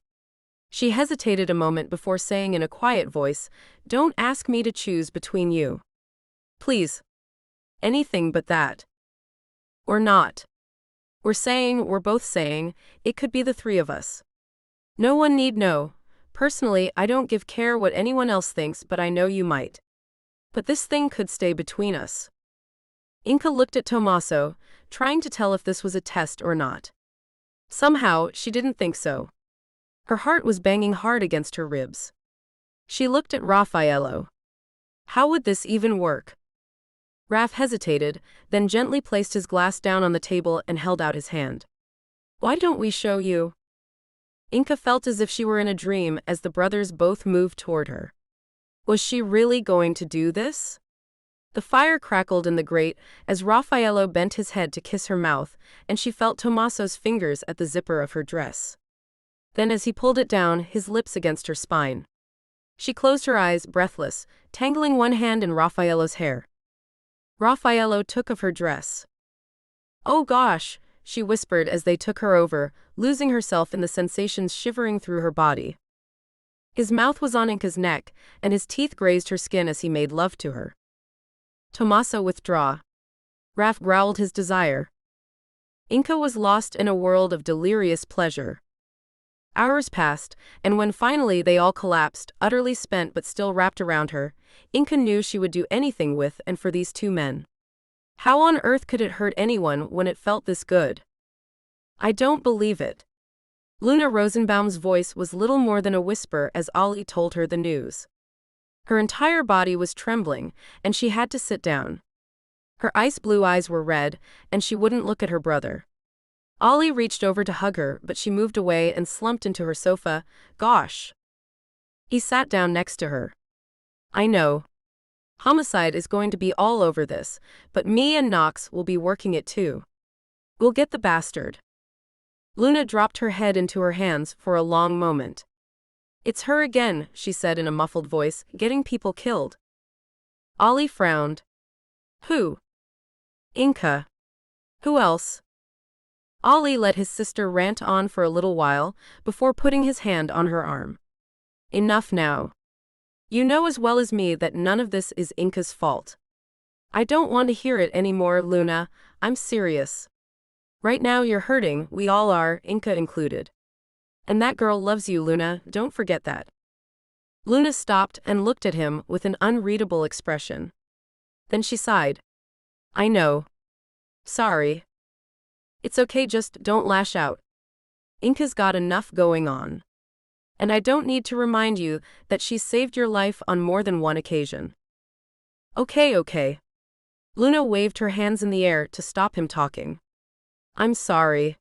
She hesitated a moment before saying in a quiet voice, "Don't ask me to choose between you. Please. Anything but that. Or not. We're both saying, it could be the three of us. No one need know. Personally, I don't give care what anyone else thinks, but I know you might. But this thing could stay between us." Inka looked at Tommaso, trying to tell if this was a test or not. Somehow, she didn't think so. Her heart was banging hard against her ribs. She looked at Raffaello. How would this even work? Raf hesitated, then gently placed his glass down on the table and held out his hand. "Why don't we show you?" Inka felt as if she were in a dream as the brothers both moved toward her. Was she really going to do this? The fire crackled in the grate as Raffaello bent his head to kiss her mouth, and she felt Tommaso's fingers at the zipper of her dress. Then as he pulled it down, his lips against her spine. She closed her eyes, breathless, tangling one hand in Raffaello's hair. Raffaello took of her dress. "Oh gosh," she whispered as they took her over, losing herself in the sensations shivering through her body. His mouth was on Inka's neck, and his teeth grazed her skin as he made love to her. Tommaso withdraw. Raf growled his desire. Inka was lost in a world of delirious pleasure. Hours passed, and when finally they all collapsed, utterly spent but still wrapped around her, Inka knew she would do anything with and for these two men. How on earth could it hurt anyone when it felt this good? "I don't believe it." Luna Rosenbaum's voice was little more than a whisper as Ollie told her the news. Her entire body was trembling, and she had to sit down. Her ice blue eyes were red, and she wouldn't look at her brother. Ollie reached over to hug her, but she moved away and slumped into her sofa. Gosh. He sat down next to her. I know. Homicide is going to be all over this, but me and Knox will be working it too. We'll get the bastard. Luna dropped her head into her hands for a long moment. It's her again, she said in a muffled voice, getting people killed. Ollie frowned. Who? Inca. Who else? Ollie let his sister rant on for a little while before putting his hand on her arm. Enough now. You know as well as me that none of this is Inca's fault. I don't want to hear it anymore, Luna. I'm serious. Right now you're hurting, we all are, Inca included. And that girl loves you, Luna, don't forget that. Luna stopped and looked at him with an unreadable expression. Then she sighed. I know. Sorry. It's okay, just don't lash out. Inca's got enough going on. And I don't need to remind you that she's saved your life on more than one occasion. Okay. Luna waved her hands in the air to stop him talking. I'm sorry.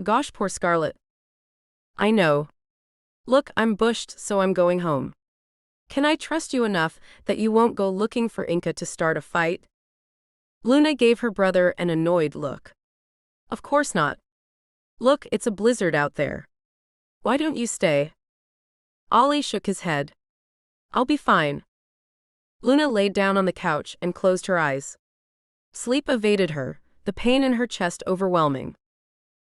Gosh, poor Scarlett. I know. Look, I'm bushed, so I'm going home. Can I trust you enough that you won't go looking for Inca to start a fight? Luna gave her brother an annoyed look. Of course not. Look, it's a blizzard out there. Why don't you stay? Ollie shook his head. I'll be fine. Luna laid down on the couch and closed her eyes. Sleep evaded her, the pain in her chest overwhelming.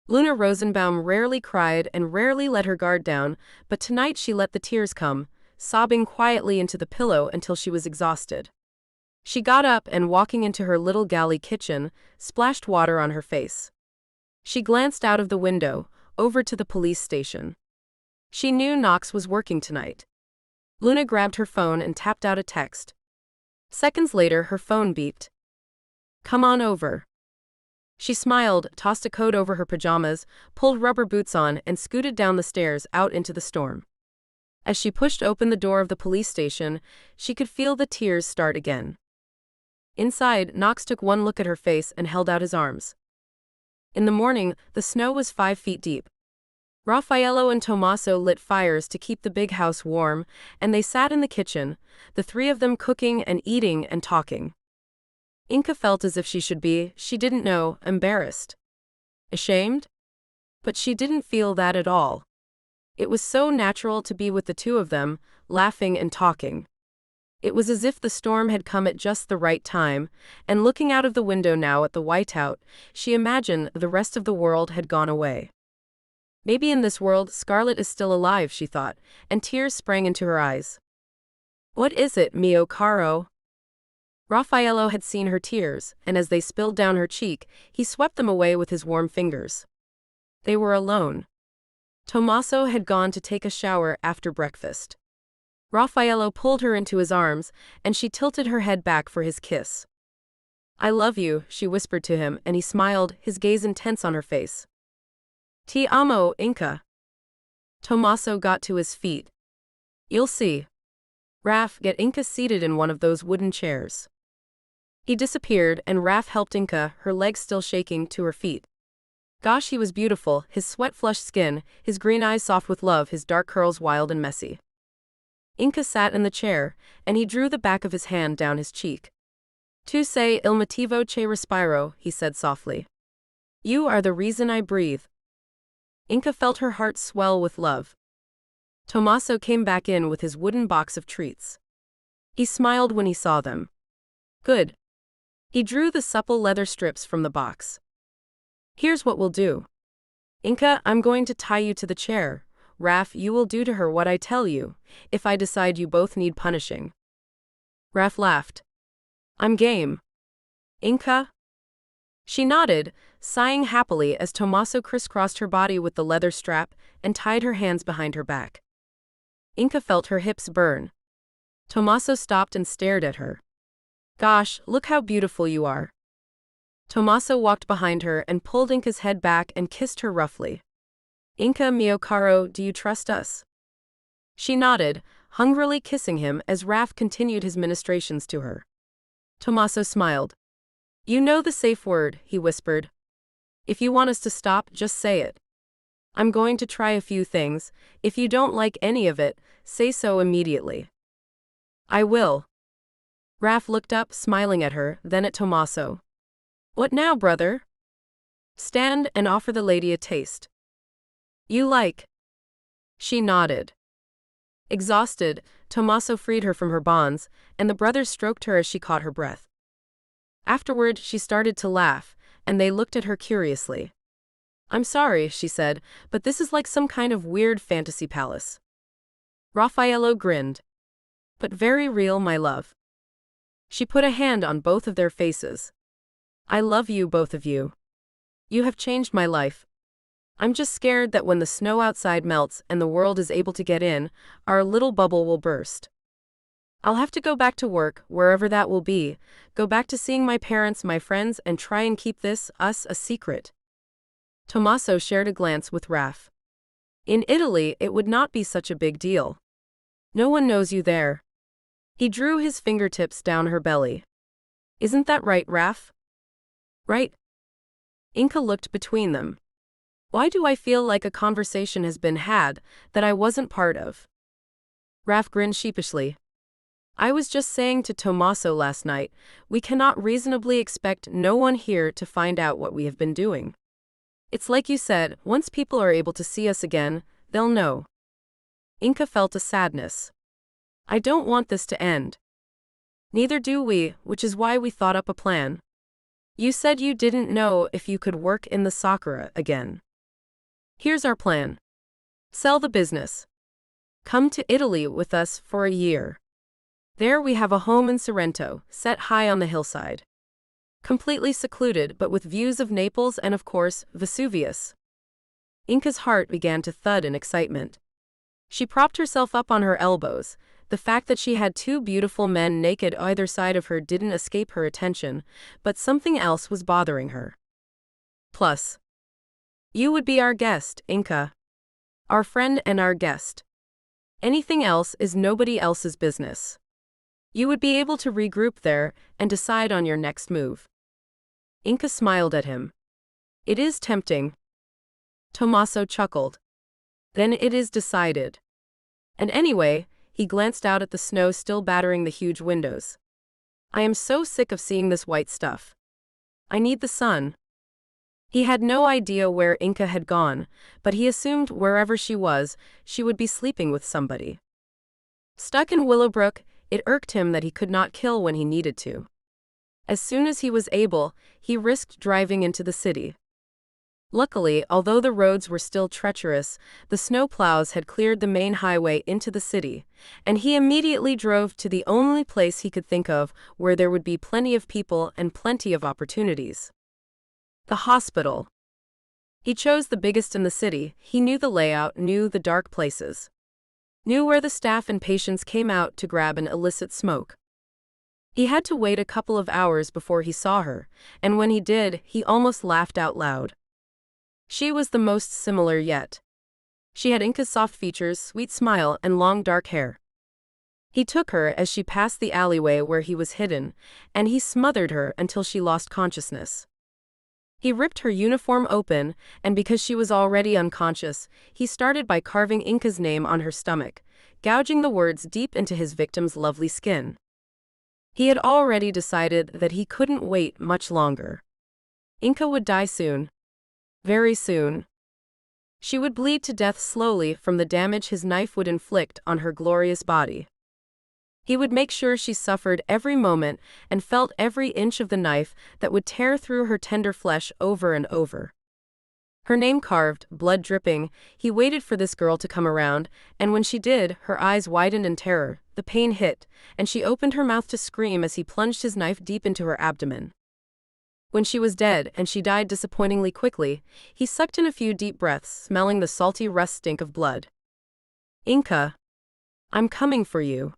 Luna Rosenbaum rarely cried and rarely let her guard down, but tonight she let the tears come, sobbing quietly into the pillow until she was exhausted. She got up and, walking into her little galley kitchen, splashed water on her face. She glanced out of the window, over to the police station. She knew Knox was working tonight. Luna grabbed her phone and tapped out a text. Seconds later, her phone beeped. Come on over. She smiled, tossed a coat over her pajamas, pulled rubber boots on, and scooted down the stairs out into the storm. As she pushed open the door of the police station, she could feel the tears start again. Inside, Knox took one look at her face and held out his arms. In the morning, the snow was 5 feet deep. Raffaello and Tommaso lit fires to keep the big house warm, and they sat in the kitchen, the three of them cooking and eating and talking. Inca felt as if she should be, she didn't know, embarrassed. Ashamed? But she didn't feel that at all. It was so natural to be with the two of them, laughing and talking. It was as if the storm had come at just the right time, and looking out of the window now at the whiteout, she imagined the rest of the world had gone away. Maybe in this world Scarlett is still alive, she thought, and tears sprang into her eyes. What is it, mio caro? Raffaello had seen her tears, and as they spilled down her cheek, he swept them away with his warm fingers. They were alone. Tommaso had gone to take a shower after breakfast. Raffaello pulled her into his arms, and she tilted her head back for his kiss. I love you, she whispered to him, and he smiled, his gaze intense on her face. Ti amo, Inca. Tommaso got to his feet. You'll see. Raf, get Inca seated in one of those wooden chairs. He disappeared, and Raf helped Inca, her legs still shaking, to her feet. Gosh, he was beautiful, his sweat-flushed skin, his green eyes soft with love, his dark curls wild and messy. Inca sat in the chair, and he drew the back of his hand down his cheek. Tu sei il motivo che respiro, he said softly. You are the reason I breathe. Inca felt her heart swell with love. Tommaso came back in with his wooden box of treats. He smiled when he saw them. Good. He drew the supple leather strips from the box. Here's what we'll do. Inca, I'm going to tie you to the chair. Raf, you will do to her what I tell you, if I decide you both need punishing. Raf laughed. I'm game. Inca? She nodded, sighing happily as Tommaso crisscrossed her body with the leather strap and tied her hands behind her back. Inca felt her hips burn. Tommaso stopped and stared at her. Gosh, look how beautiful you are. Tommaso walked behind her and pulled Inca's head back and kissed her roughly. Inka mio caro, do you trust us? She nodded, hungrily kissing him as Raf continued his ministrations to her. Tommaso smiled. You know the safe word, he whispered. If you want us to stop, just say it. I'm going to try a few things. If you don't like any of it, say so immediately. I will. Raf looked up, smiling at her, then at Tommaso. What now, brother? Stand and offer the lady a taste. You like? She nodded. Exhausted, Tommaso freed her from her bonds, and the brothers stroked her as she caught her breath. Afterward, she started to laugh, and they looked at her curiously. I'm sorry, she said, but this is like some kind of weird fantasy palace. Raffaello grinned. But very real, my love. She put a hand on both of their faces. I love you, both of you. You have changed my life. I'm just scared that when the snow outside melts and the world is able to get in, our little bubble will burst. I'll have to go back to work, wherever that will be, go back to seeing my parents, my friends, and try and keep us, a secret. Tommaso shared a glance with Raf. In Italy, it would not be such a big deal. No one knows you there. He drew his fingertips down her belly. Isn't that right, Raf? Right? Inka looked between them. Why do I feel like a conversation has been had that I wasn't part of? Raf grinned sheepishly. I was just saying to Tommaso last night, we cannot reasonably expect no one here to find out what we have been doing. It's like you said, once people are able to see us again, they'll know. Inka felt a sadness. I don't want this to end. Neither do we, which is why we thought up a plan. You said you didn't know if you could work in the Sakura again. Here's our plan. Sell the business. Come to Italy with us for a year. There we have a home in Sorrento, set high on the hillside. Completely secluded, but with views of Naples and, of course, Vesuvius. Inka's heart began to thud in excitement. She propped herself up on her elbows. The fact that she had two beautiful men naked either side of her didn't escape her attention, but something else was bothering her. Plus, you would be our guest, Inka. Our friend and our guest. Anything else is nobody else's business. You would be able to regroup there and decide on your next move. Inka smiled at him. It is tempting. Tommaso chuckled. Then it is decided. And anyway, he glanced out at the snow still battering the huge windows. I am so sick of seeing this white stuff. I need the sun. He had no idea where Inka had gone, but he assumed wherever she was, she would be sleeping with somebody. Stuck in Willowbrook, it irked him that he could not kill when he needed to. As soon as he was able, he risked driving into the city. Luckily, although the roads were still treacherous, the snowplows had cleared the main highway into the city, and he immediately drove to the only place he could think of where there would be plenty of people and plenty of opportunities. The hospital. He chose the biggest in the city. He knew the layout, knew the dark places. Knew where the staff and patients came out to grab an illicit smoke. He had to wait a couple of hours before he saw her, and when he did, he almost laughed out loud. She was the most similar yet. She had Inka's soft features, sweet smile, and long dark hair. He took her as she passed the alleyway where he was hidden, and he smothered her until she lost consciousness. He ripped her uniform open, and because she was already unconscious, he started by carving Inka's name on her stomach, gouging the words deep into his victim's lovely skin. He had already decided that he couldn't wait much longer. Inka would die soon. Very soon. She would bleed to death slowly from the damage his knife would inflict on her glorious body. He would make sure she suffered every moment and felt every inch of the knife that would tear through her tender flesh over and over. Her name carved, blood dripping, he waited for this girl to come around, and when she did, her eyes widened in terror, the pain hit, and she opened her mouth to scream as he plunged his knife deep into her abdomen. When she was dead and she died disappointingly quickly, he sucked in a few deep breaths, smelling the salty rust stink of blood. Inka, I'm coming for you.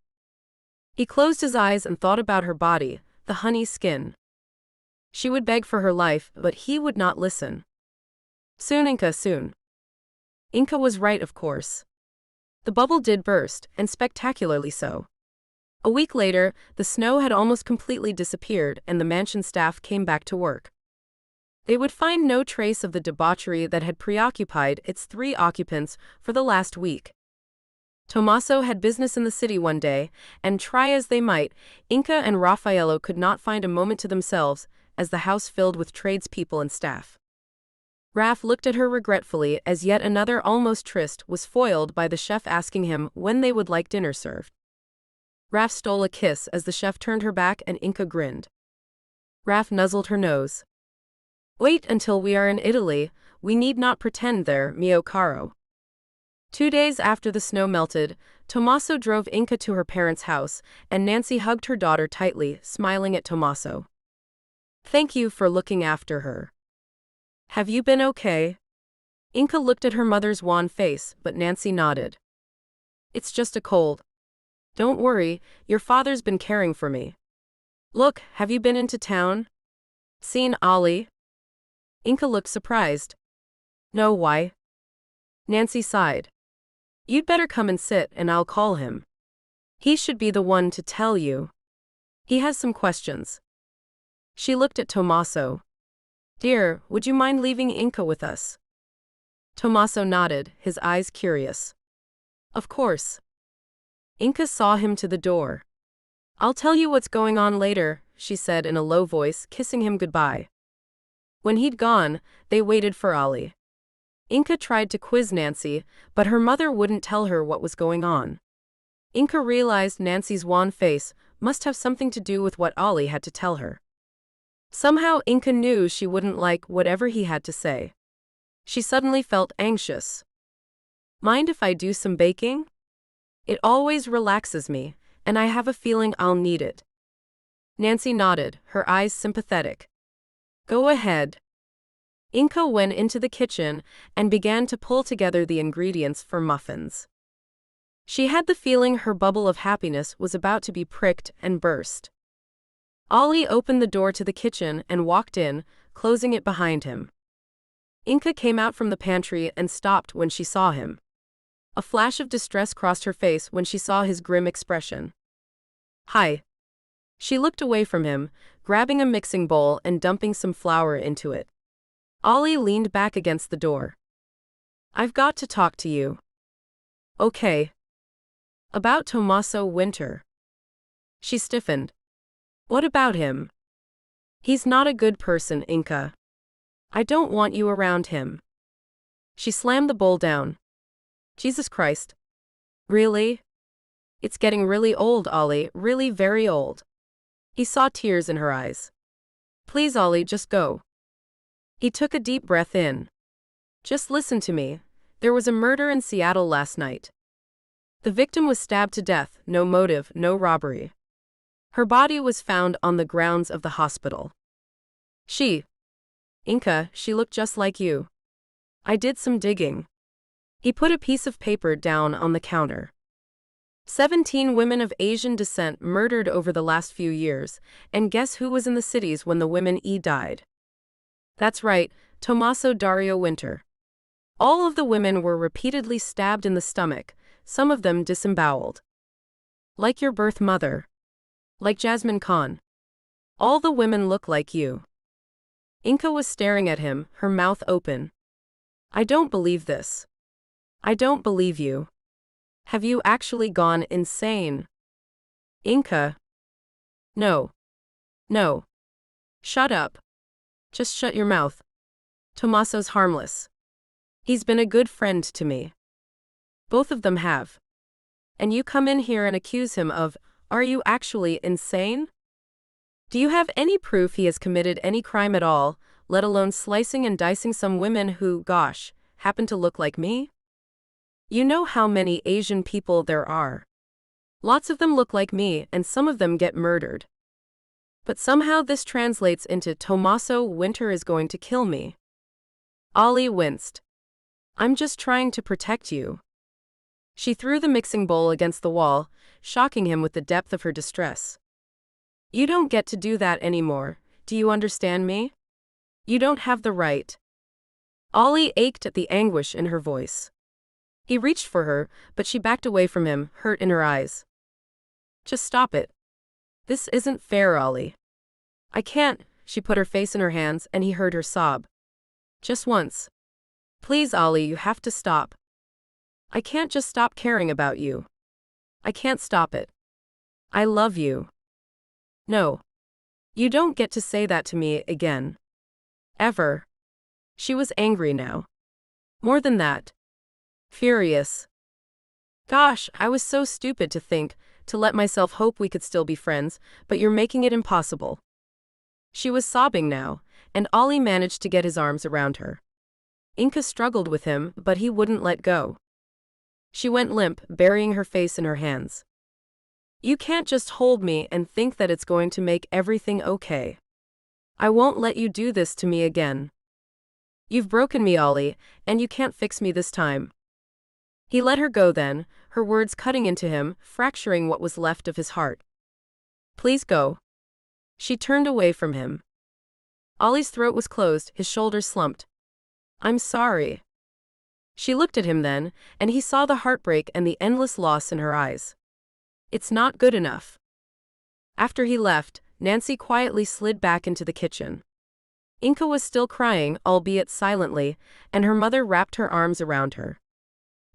He closed his eyes and thought about her body, the honey skin. She would beg for her life, but he would not listen. Soon, Inka, soon. Inca was right, of course. The bubble did burst, and spectacularly so. A week later, the snow had almost completely disappeared and the mansion staff came back to work. They would find no trace of the debauchery that had preoccupied its 3 occupants for the last week. Tommaso had business in the city one day, and try as they might, Inca and Raffaello could not find a moment to themselves as the house filled with tradespeople and staff. Raff looked at her regretfully as yet another almost tryst was foiled by the chef asking him when they would like dinner served. Raff stole a kiss as the chef turned her back and Inca grinned. Raff nuzzled her nose. "Wait until we are in Italy, we need not pretend there, mio caro." 2 days after the snow melted, Tommaso drove Inca to her parents' house, and Nancy hugged her daughter tightly, smiling at Tommaso. "Thank you for looking after her. Have you been okay?" Inca looked at her mother's wan face, but Nancy nodded. "It's just a cold. Don't worry, your father's been caring for me. Look, have you been into town? Seen Ollie?" Inca looked surprised. "No, why?" Nancy sighed. "You'd better come and sit and I'll call him. He should be the one to tell you. He has some questions." She looked at Tommaso. "Dear, would you mind leaving Inca with us?" Tommaso nodded, his eyes curious. "Of course." Inca saw him to the door. "I'll tell you what's going on later," she said in a low voice, kissing him goodbye. When he'd gone, they waited for Ollie. Inca tried to quiz Nancy, but her mother wouldn't tell her what was going on. Inca realized Nancy's wan face must have something to do with what Ollie had to tell her. Somehow Inca knew she wouldn't like whatever he had to say. She suddenly felt anxious. "Mind if I do some baking? It always relaxes me, and I have a feeling I'll need it." Nancy nodded, her eyes sympathetic. "Go ahead." Inca went into the kitchen and began to pull together the ingredients for muffins. She had the feeling her bubble of happiness was about to be pricked and burst. Ollie opened the door to the kitchen and walked in, closing it behind him. Inca came out from the pantry and stopped when she saw him. A flash of distress crossed her face when she saw his grim expression. "Hi." She looked away from him, grabbing a mixing bowl and dumping some flour into it. Ollie leaned back against the door. "I've got to talk to you." "Okay." "About Tommaso Winter." She stiffened. "What about him?" "He's not a good person, Inca. I don't want you around him." She slammed the bowl down. "Jesus Christ. Really? It's getting really old, Ollie, really very old." He saw tears in her eyes. "Please, Ollie, just go." He took a deep breath in. "Just listen to me. There was a murder in Seattle last night. The victim was stabbed to death, no motive, no robbery. Her body was found on the grounds of the hospital. Inca, she looked just like you. I did some digging." He put a piece of paper down on the counter. 17 women of Asian descent murdered over the last few years, and guess who was in the cities when the women died? That's right, Tommaso Dario Winter. All of the women were repeatedly stabbed in the stomach, some of them disemboweled. Like your birth mother. Like Jasmine Khan. All the women look like you. Inca was staring at him, her mouth open. "I don't believe this. I don't believe you. Have you actually gone insane?" "Inca." No. No. Shut up. Just shut your mouth. Tommaso's harmless. He's been a good friend to me. Both of them have. And you come in here and accuse him of, are you actually insane? Do you have any proof he has committed any crime at all, let alone slicing and dicing some women who, gosh, happen to look like me? You know how many Asian people there are. Lots of them look like me, and some of them get murdered. But somehow this translates into Tommaso Winter is going to kill me. Ollie winced. I'm just trying to protect you. She threw the mixing bowl against the wall, shocking him with the depth of her distress. You don't get to do that anymore, do you understand me? You don't have the right. Ollie ached at the anguish in her voice. He reached for her, but she backed away from him, hurt in her eyes. Just stop it. This isn't fair, Ollie. I can't. She put her face in her hands and he heard her sob. Just once. Please, Ollie, you have to stop. I can't just stop caring about you. I can't stop it. I love you. No. You don't get to say that to me again. Ever. She was angry now. More than that. Furious. Gosh, I was so stupid to let myself hope we could still be friends, but you're making it impossible. She was sobbing now, and Ollie managed to get his arms around her. Inka struggled with him, but he wouldn't let go. She went limp, burying her face in her hands. You can't just hold me and think that it's going to make everything okay. I won't let you do this to me again. You've broken me, Ollie, and you can't fix me this time. He let her go then, her words cutting into him, fracturing what was left of his heart. Please go. She turned away from him. Ollie's throat was closed, his shoulders slumped. I'm sorry. She looked at him then, and he saw the heartbreak and the endless loss in her eyes. It's not good enough. After he left, Nancy quietly slid back into the kitchen. Inka was still crying, albeit silently, and her mother wrapped her arms around her.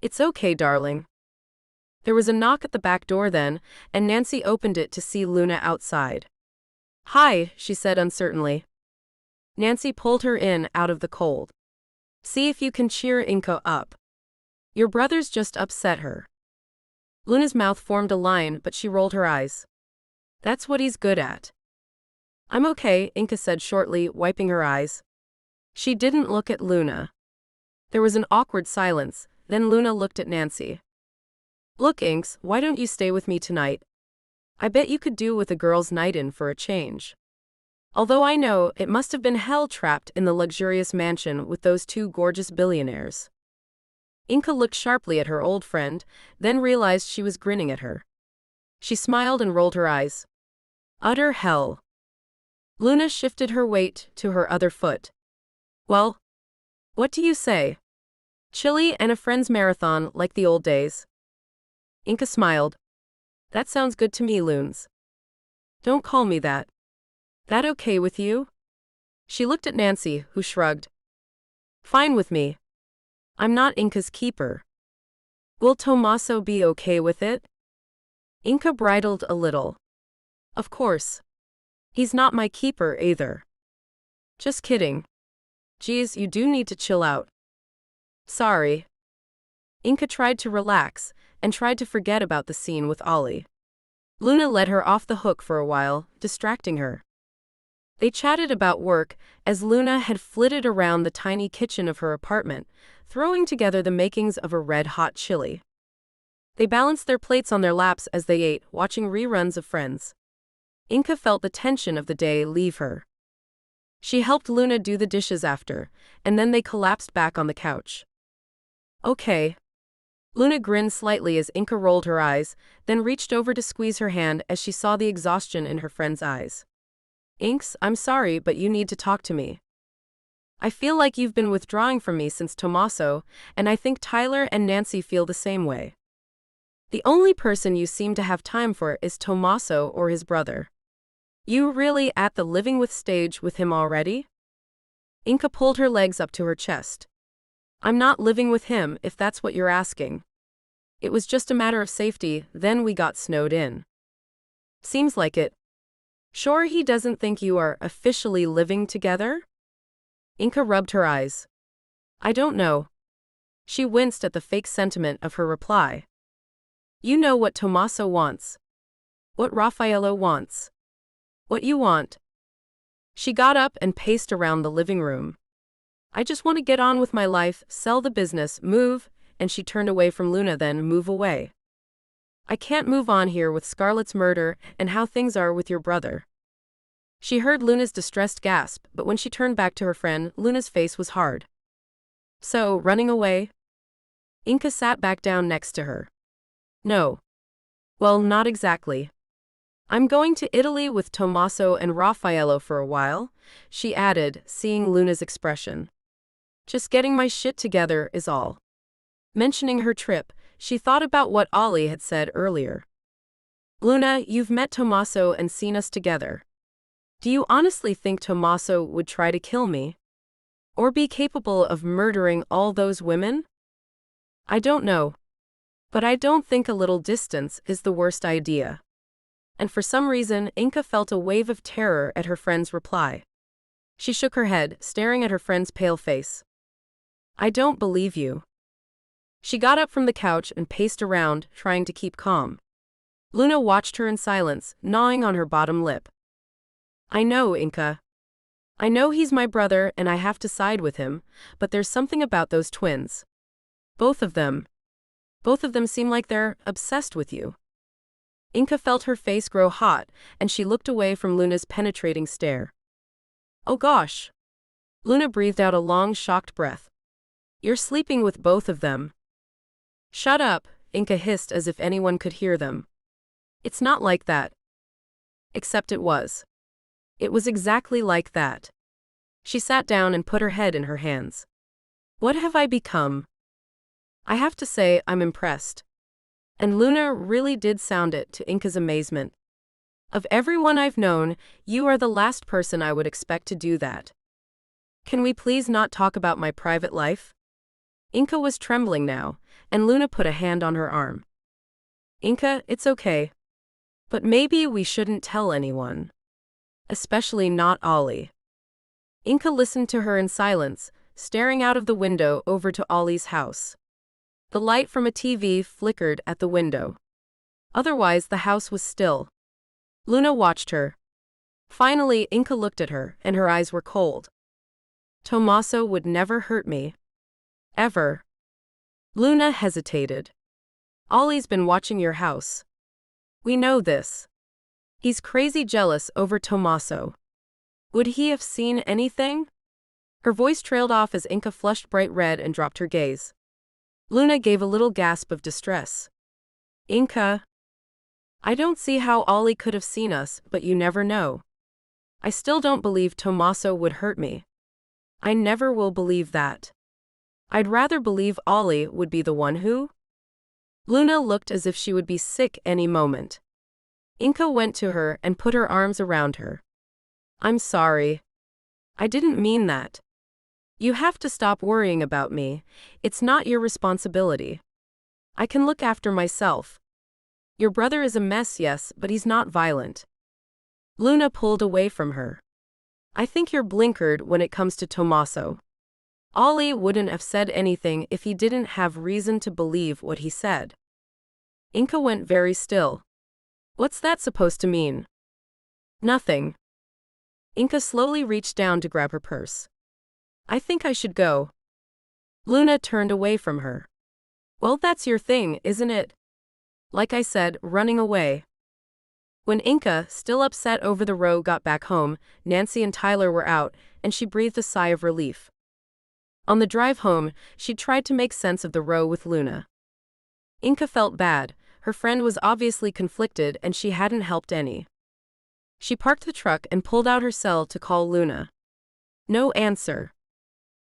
It's okay, darling. There was a knock at the back door then, and Nancy opened it to see Luna outside. Hi, she said uncertainly. Nancy pulled her in out of the cold. See if you can cheer Inka up. Your brother's just upset her. Luna's mouth formed a line, but she rolled her eyes. That's what he's good at. I'm okay, Inka said shortly, wiping her eyes. She didn't look at Luna. There was an awkward silence, then Luna looked at Nancy. Look, Inks, why don't you stay with me tonight? I bet you could do with a girls' night in for a change. Although I know it must have been hell trapped in the luxurious mansion with those two gorgeous billionaires. Inka looked sharply at her old friend, then realized she was grinning at her. She smiled and rolled her eyes. Utter hell. Luna shifted her weight to her other foot. Well, what do you say? Chili and a friend's marathon like the old days. Inka smiled. That sounds good to me, Loons. Don't call me that. That okay with you? She looked at Nancy, who shrugged. Fine with me. I'm not Inka's keeper. Will Tommaso be okay with it? Inka bridled a little. Of course. He's not my keeper either. Just kidding. Geez, you do need to chill out. Sorry. Inka tried to relax, and tried to forget about the scene with Ollie. Luna let her off the hook for a while, distracting her. They chatted about work, as Luna had flitted around the tiny kitchen of her apartment, throwing together the makings of a red-hot chili. They balanced their plates on their laps as they ate, watching reruns of Friends. Inka felt the tension of the day leave her. She helped Luna do the dishes after, and then they collapsed back on the couch. Okay. Luna grinned slightly as Inka rolled her eyes, then reached over to squeeze her hand as she saw the exhaustion in her friend's eyes. Inks, I'm sorry, but you need to talk to me. I feel like you've been withdrawing from me since Tommaso, and I think Tyler and Nancy feel the same way. The only person you seem to have time for is Tommaso or his brother. You really at the living with stage with him already? Inka pulled her legs up to her chest. I'm not living with him, if that's what you're asking. It was just a matter of safety, then we got snowed in. Seems like it. Sure he doesn't think you are officially living together? Inka rubbed her eyes. I don't know. She winced at the fake sentiment of her reply. You know what Tommaso wants. What Raffaello wants. What you want. She got up and paced around the living room. I just want to get on with my life, sell the business, move, and she turned away from Luna then move away. I can't move on here with Scarlett's murder and how things are with your brother. She heard Luna's distressed gasp, but when she turned back to her friend, Luna's face was hard. So, running away? Inka sat back down next to her. No. Well, not exactly. I'm going to Italy with Tommaso and Raffaello for a while, she added, seeing Luna's expression. Just getting my shit together is all. Mentioning her trip, she thought about what Ollie had said earlier. Luna, you've met Tommaso and seen us together. Do you honestly think Tommaso would try to kill me? Or be capable of murdering all those women? I don't know. But I don't think a little distance is the worst idea. And for some reason, Inka felt a wave of terror at her friend's reply. She shook her head, staring at her friend's pale face. I don't believe you. She got up from the couch and paced around, trying to keep calm. Luna watched her in silence, gnawing on her bottom lip. I know, Inka. I know he's my brother and I have to side with him, but there's something about those twins. Both of them seem like they're obsessed with you. Inka felt her face grow hot, and she looked away from Luna's penetrating stare. Oh gosh. Luna breathed out a long, shocked breath. You're sleeping with both of them. Shut up, Inka hissed as if anyone could hear them. It's not like that. Except it was. It was exactly like that. She sat down and put her head in her hands. What have I become? I have to say, I'm impressed. And Luna really did sound it, to Inka's amazement. Of everyone I've known, you are the last person I would expect to do that. Can we please not talk about my private life? Inka was trembling now, and Luna put a hand on her arm. Inka, it's okay. But maybe we shouldn't tell anyone. Especially not Ollie. Inka listened to her in silence, staring out of the window over to Ollie's house. The light from a TV flickered at the window. Otherwise, the house was still. Luna watched her. Finally, Inka looked at her, and her eyes were cold. Tommaso would never hurt me. Ever. Luna hesitated. Ollie's been watching your house. We know this. He's crazy jealous over Tommaso. Would he have seen anything? Her voice trailed off as Inka flushed bright red and dropped her gaze. Luna gave a little gasp of distress. Inka. I don't see how Ollie could have seen us, but you never know. I still don't believe Tommaso would hurt me. I never will believe that. I'd rather believe Ollie would be the one who. Luna looked as if she would be sick any moment. Inka went to her and put her arms around her. I'm sorry. I didn't mean that. You have to stop worrying about me. It's not your responsibility. I can look after myself. Your brother is a mess, yes, but he's not violent. Luna pulled away from her. I think you're blinkered when it comes to Tommaso. Ollie wouldn't have said anything if he didn't have reason to believe what he said. Inka went very still. What's that supposed to mean? Nothing. Inka slowly reached down to grab her purse. I think I should go. Luna turned away from her. Well, that's your thing, isn't it? Like I said, running away. When Inka, still upset over the row, got back home, Nancy and Tyler were out, and she breathed a sigh of relief. On the drive home, she tried to make sense of the row with Luna. Inka felt bad. Her friend was obviously conflicted and she hadn't helped any. She parked the truck and pulled out her cell to call Luna. No answer.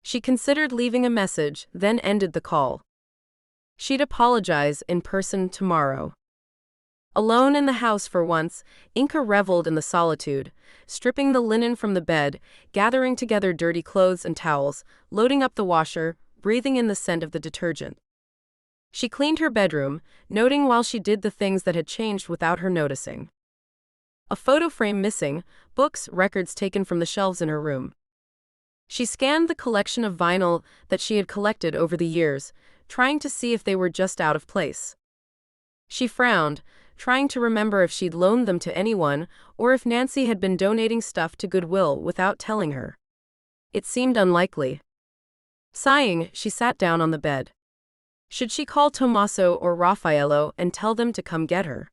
She considered leaving a message, then ended the call. She'd apologize in person tomorrow. Alone in the house for once, Inka reveled in the solitude, stripping the linen from the bed, gathering together dirty clothes and towels, loading up the washer, breathing in the scent of the detergent. She cleaned her bedroom, noting while she did the things that had changed without her noticing. A photo frame missing, books, records taken from the shelves in her room. She scanned the collection of vinyl that she had collected over the years, trying to see if they were just out of place. She frowned, trying to remember if she'd loaned them to anyone or if Nancy had been donating stuff to Goodwill without telling her. It seemed unlikely. Sighing, she sat down on the bed. Should she call Tommaso or Raffaello and tell them to come get her?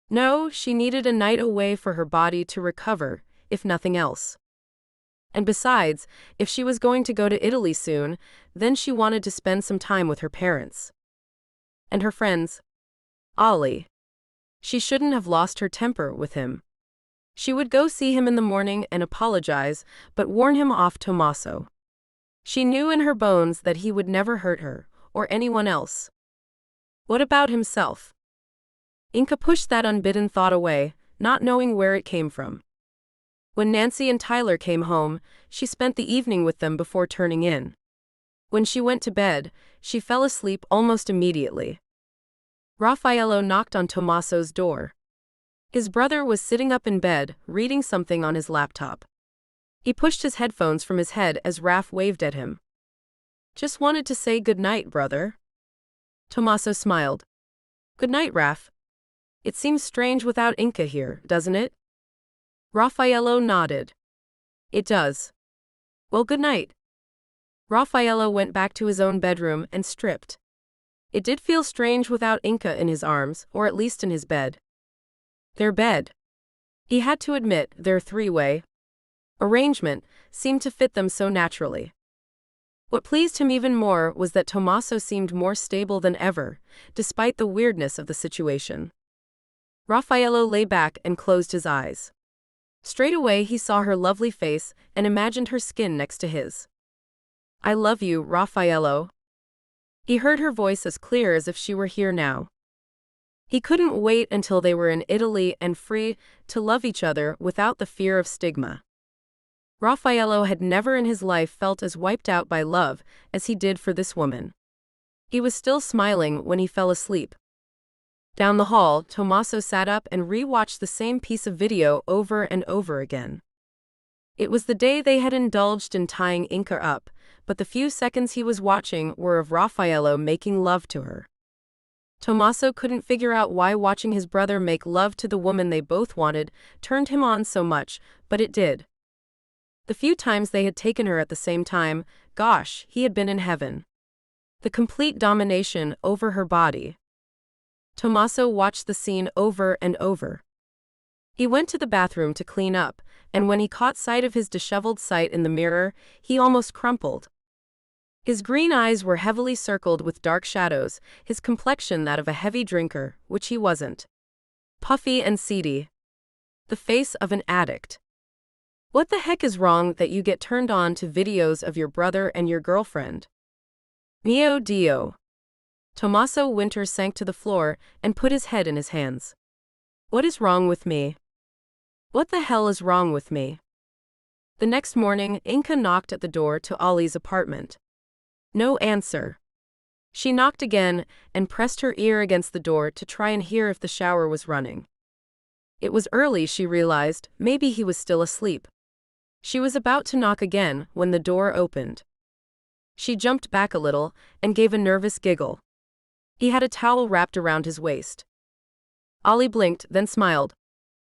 No, she needed a night away for her body to recover, if nothing else. And besides, if she was going to go to Italy soon, then she wanted to spend some time with her parents. And her friends. Ollie. She shouldn't have lost her temper with him. She would go see him in the morning and apologize, but warn him off Tommaso. She knew in her bones that he would never hurt her, or anyone else. What about himself? Inca pushed that unbidden thought away, not knowing where it came from. When Nancy and Tyler came home, she spent the evening with them before turning in. When she went to bed, she fell asleep almost immediately. Raffaello knocked on Tommaso's door. His brother was sitting up in bed, reading something on his laptop. He pushed his headphones from his head as Raff waved at him. "Just wanted to say good night, brother." Tommaso smiled. "Good night, Raff. It seems strange without Inca here, doesn't it?" Raffaello nodded. "It does." "Well, good night." Raffaello went back to his own bedroom and stripped. It did feel strange without Inca in his arms, or at least in his bed. Their bed. He had to admit, their three-way arrangement seemed to fit them so naturally. What pleased him even more was that Tommaso seemed more stable than ever, despite the weirdness of the situation. Raffaello lay back and closed his eyes. Straight away he saw her lovely face and imagined her skin next to his. "I love you, Raffaello." He heard her voice as clear as if she were here now. He couldn't wait until they were in Italy and free to love each other without the fear of stigma. Raffaello had never in his life felt as wiped out by love as he did for this woman. He was still smiling when he fell asleep. Down the hall, Tommaso sat up and re-watched the same piece of video over and over again. It was the day they had indulged in tying Inca up, but the few seconds he was watching were of Raffaello making love to her. Tommaso couldn't figure out why watching his brother make love to the woman they both wanted turned him on so much, but it did. The few times they had taken her at the same time, gosh, he had been in heaven. The complete domination over her body. Tommaso watched the scene over and over. He went to the bathroom to clean up, and when he caught sight of his disheveled sight in the mirror, he almost crumpled. His green eyes were heavily circled with dark shadows, his complexion that of a heavy drinker, which he wasn't. Puffy and seedy. The face of an addict. What the heck is wrong that you get turned on to videos of your brother and your girlfriend? Mio Dio. Tommaso Winter sank to the floor and put his head in his hands. What is wrong with me? What the hell is wrong with me? The next morning, Inca knocked at the door to Ollie's apartment. No answer. She knocked again and pressed her ear against the door to try and hear if the shower was running. It was early, she realized, maybe he was still asleep. She was about to knock again when the door opened. She jumped back a little and gave a nervous giggle. He had a towel wrapped around his waist. Ollie blinked, then smiled.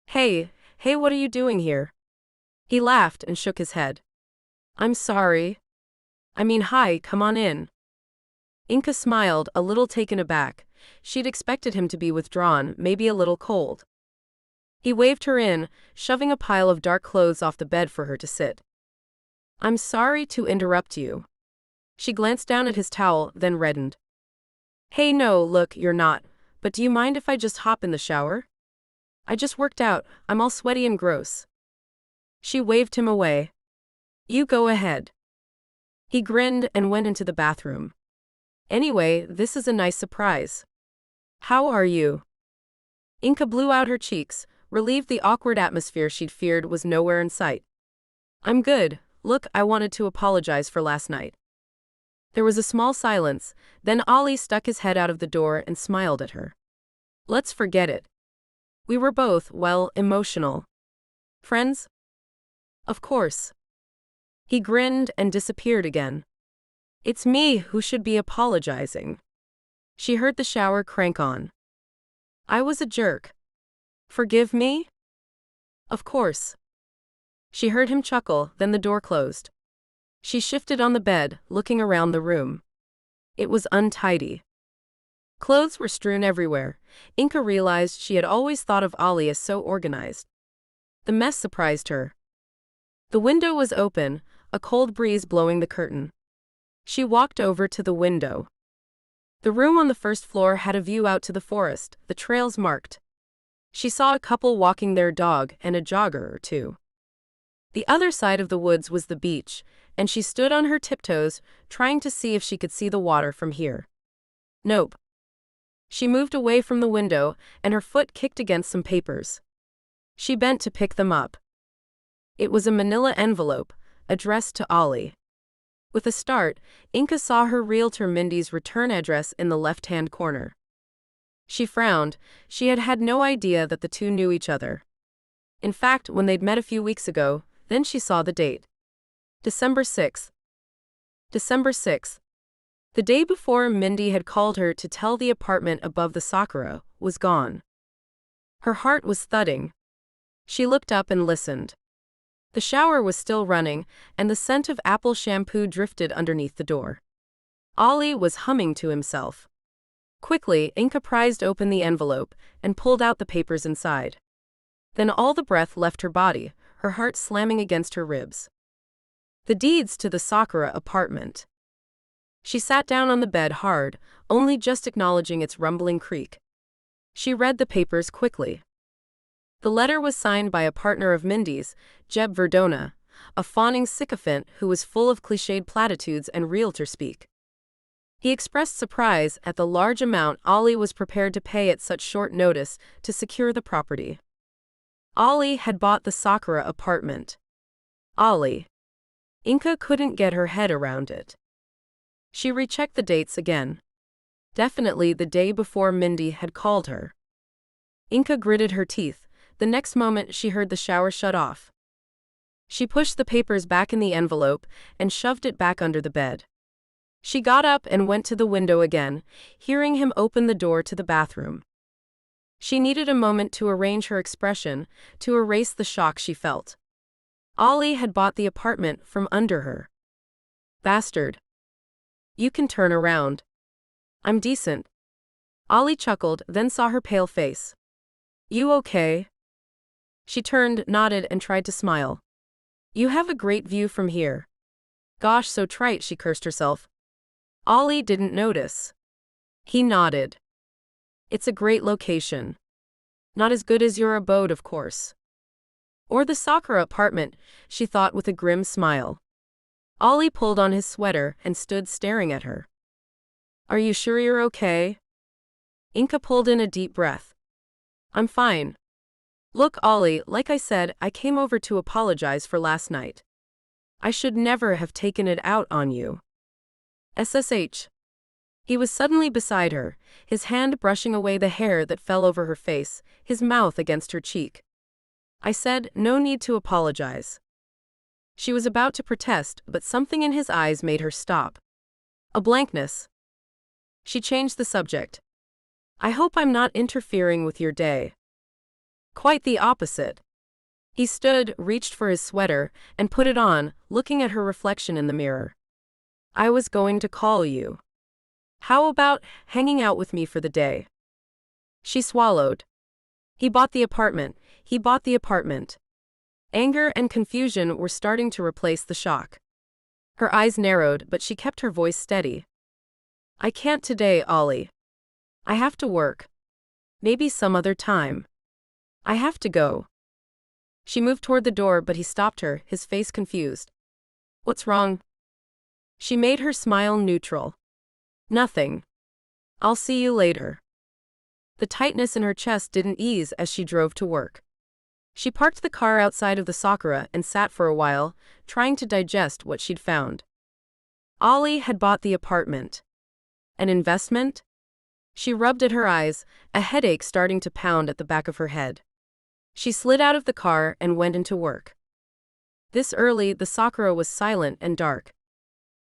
Hey, what are you doing here?" He laughed and shook his head. "I'm sorry. I mean, hi, come on in." Inca smiled, a little taken aback. She'd expected him to be withdrawn, maybe a little cold. He waved her in, shoving a pile of dark clothes off the bed for her to sit. "I'm sorry to interrupt you." She glanced down at his towel, then reddened. "Hey, no, look, you're not. But do you mind if I just hop in the shower? I just worked out, I'm all sweaty and gross." She waved him away. "You go ahead." He grinned and went into the bathroom. "Anyway, this is a nice surprise. How are you?" Inca blew out her cheeks, relieved the awkward atmosphere she'd feared was nowhere in sight. "I'm good. Look, I wanted to apologize for last night." There was a small silence, then Ollie stuck his head out of the door and smiled at her. "Let's forget it. We were both, well, emotional. Friends? Of course." He grinned and disappeared again. "It's me who should be apologizing." She heard the shower crank on. "I was a jerk. Forgive me?" "Of course." She heard him chuckle, then the door closed. She shifted on the bed, looking around the room. It was untidy. Clothes were strewn everywhere. Inca realized she had always thought of Ollie as so organized. The mess surprised her. The window was open, a cold breeze blowing the curtain. She walked over to the window. The room on the first floor had a view out to the forest, the trails marked. She saw a couple walking their dog and a jogger or two. The other side of the woods was the beach, and she stood on her tiptoes, trying to see if she could see the water from here. Nope. She moved away from the window, and her foot kicked against some papers. She bent to pick them up. It was a manila envelope, addressed to Ollie. With a start, Inka saw her realtor Mindy's return address in the left-hand corner. She frowned. She had had no idea that the two knew each other. In fact, when they'd met a few weeks ago, then she saw the date. December 6th. December 6th. The day before Mindy had called her to tell the apartment above the sakura was gone. Her heart was thudding. She looked up and listened. The shower was still running, and the scent of apple shampoo drifted underneath the door. Ollie was humming to himself. Quickly, Inka prized open the envelope and pulled out the papers inside. Then all the breath left her body, her heart slamming against her ribs. The deeds to the sakura apartment. She sat down on the bed hard, only just acknowledging its rumbling creak. She read the papers quickly. The letter was signed by a partner of Mindy's, Jeb Verdona, a fawning sycophant who was full of cliched platitudes and realtor speak. He expressed surprise at the large amount Ollie was prepared to pay at such short notice to secure the property. Ollie had bought the sakura apartment. Ollie. Inka couldn't get her head around it. She rechecked the dates again. Definitely the day before Mindy had called her. Inka gritted her teeth. The next moment she heard the shower shut off. She pushed the papers back in the envelope and shoved it back under the bed. She got up and went to the window again, hearing him open the door to the bathroom. She needed a moment to arrange her expression, to erase the shock she felt. Ollie had bought the apartment from under her. Bastard. You can turn around. I'm decent. Ollie chuckled, then saw her pale face. You okay? She turned, nodded, and tried to smile. You have a great view from here. Gosh, so trite, she cursed herself. Ollie didn't notice. He nodded. It's a great location. Not as good as your abode, of course. Or the sakura apartment, she thought with a grim smile. Ollie pulled on his sweater and stood staring at her. Are you sure you're okay? Inka pulled in a deep breath. I'm fine. Look, Ollie, like I said, I came over to apologize for last night. I should never have taken it out on you. SSH. He was suddenly beside her, his hand brushing away the hair that fell over her face, his mouth against her cheek. I said, no need to apologize. She was about to protest, but something in his eyes made her stop. A blankness. She changed the subject. I hope I'm not interfering with your day. Quite the opposite. He stood, reached for his sweater, and put it on, looking at her reflection in the mirror. I was going to call you. How about hanging out with me for the day? She swallowed. He bought the apartment. He bought the apartment. Anger and confusion were starting to replace the shock. Her eyes narrowed, but she kept her voice steady. I can't today, Ollie. I have to work. Maybe some other time. I have to go. She moved toward the door, but he stopped her, his face confused. What's wrong? She made her smile neutral. Nothing. I'll see you later. The tightness in her chest didn't ease as she drove to work. She parked the car outside of the sakura and sat for a while, trying to digest what she'd found. Ollie had bought the apartment. An investment? She rubbed at her eyes, a headache starting to pound at the back of her head. She slid out of the car and went into work. This early, the sakura was silent and dark.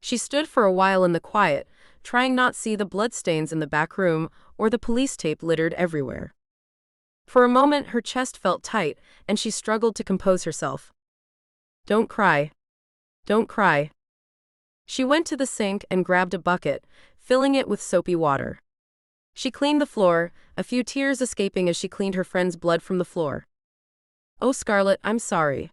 She stood for a while in the quiet, trying not to see the bloodstains in the back room or the police tape littered everywhere. For a moment, her chest felt tight, and she struggled to compose herself. Don't cry. Don't cry. She went to the sink and grabbed a bucket, filling it with soapy water. She cleaned the floor, a few tears escaping as she cleaned her friend's blood from the floor. Oh, Scarlett, I'm sorry.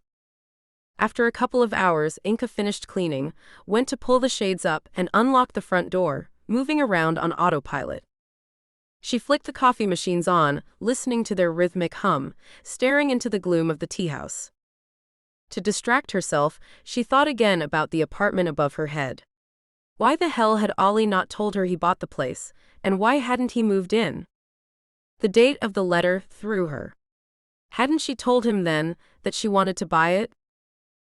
After a couple of hours, Inka finished cleaning, went to pull the shades up and unlock the front door, moving around on autopilot. She flicked the coffee machines on, listening to their rhythmic hum, staring into the gloom of the tea house. To distract herself, she thought again about the apartment above her head. Why the hell had Ollie not told her he bought the place, and why hadn't he moved in? The date of the letter threw her. Hadn't she told him then that she wanted to buy it?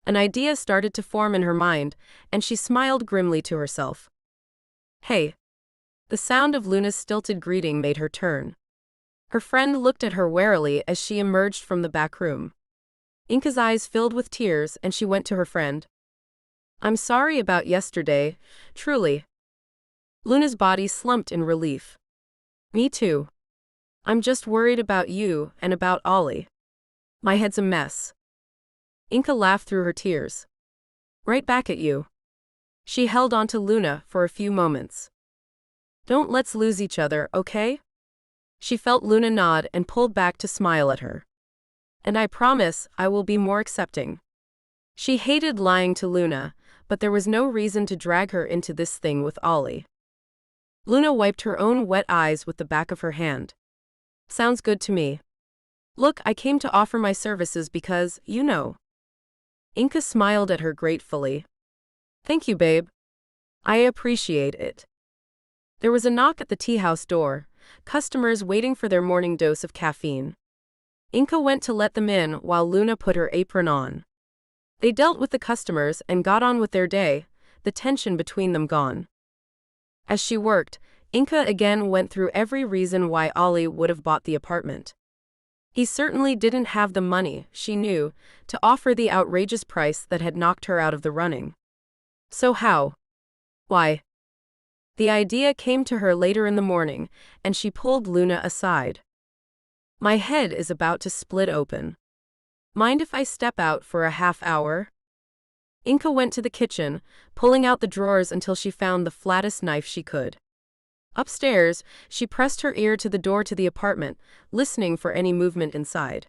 An idea started to form in her mind, and she smiled grimly to herself. Hey! The sound of Luna's stilted greeting made her turn. Her friend looked at her warily as she emerged from the back room. Inka's eyes filled with tears, and she went to her friend. I'm sorry about yesterday, truly. Luna's body slumped in relief. Me too. I'm just worried about you and about Ollie. My head's a mess. Inka laughed through her tears. Right back at you. She held on to Luna for a few moments. Don't let's lose each other, okay? She felt Luna nod and pulled back to smile at her. And I promise I will be more accepting. She hated lying to Luna, but there was no reason to drag her into this thing with Ollie. Luna wiped her own wet eyes with the back of her hand. Sounds good to me. Look, I came to offer my services because, you know. Inka smiled at her gratefully. Thank you, babe. I appreciate it. There was a knock at the tea house door, customers waiting for their morning dose of caffeine. Inka went to let them in while Luna put her apron on. They dealt with the customers and got on with their day, the tension between them gone. As she worked, Inka again went through every reason why Ollie would have bought the apartment. He certainly didn't have the money, she knew, to offer the outrageous price that had knocked her out of the running. So how? Why? The idea came to her later in the morning, and she pulled Luna aside. My head is about to split open. Mind if I step out for a half hour? Inka went to the kitchen, pulling out the drawers until she found the flattest knife she could. Upstairs, she pressed her ear to the door to the apartment, listening for any movement inside.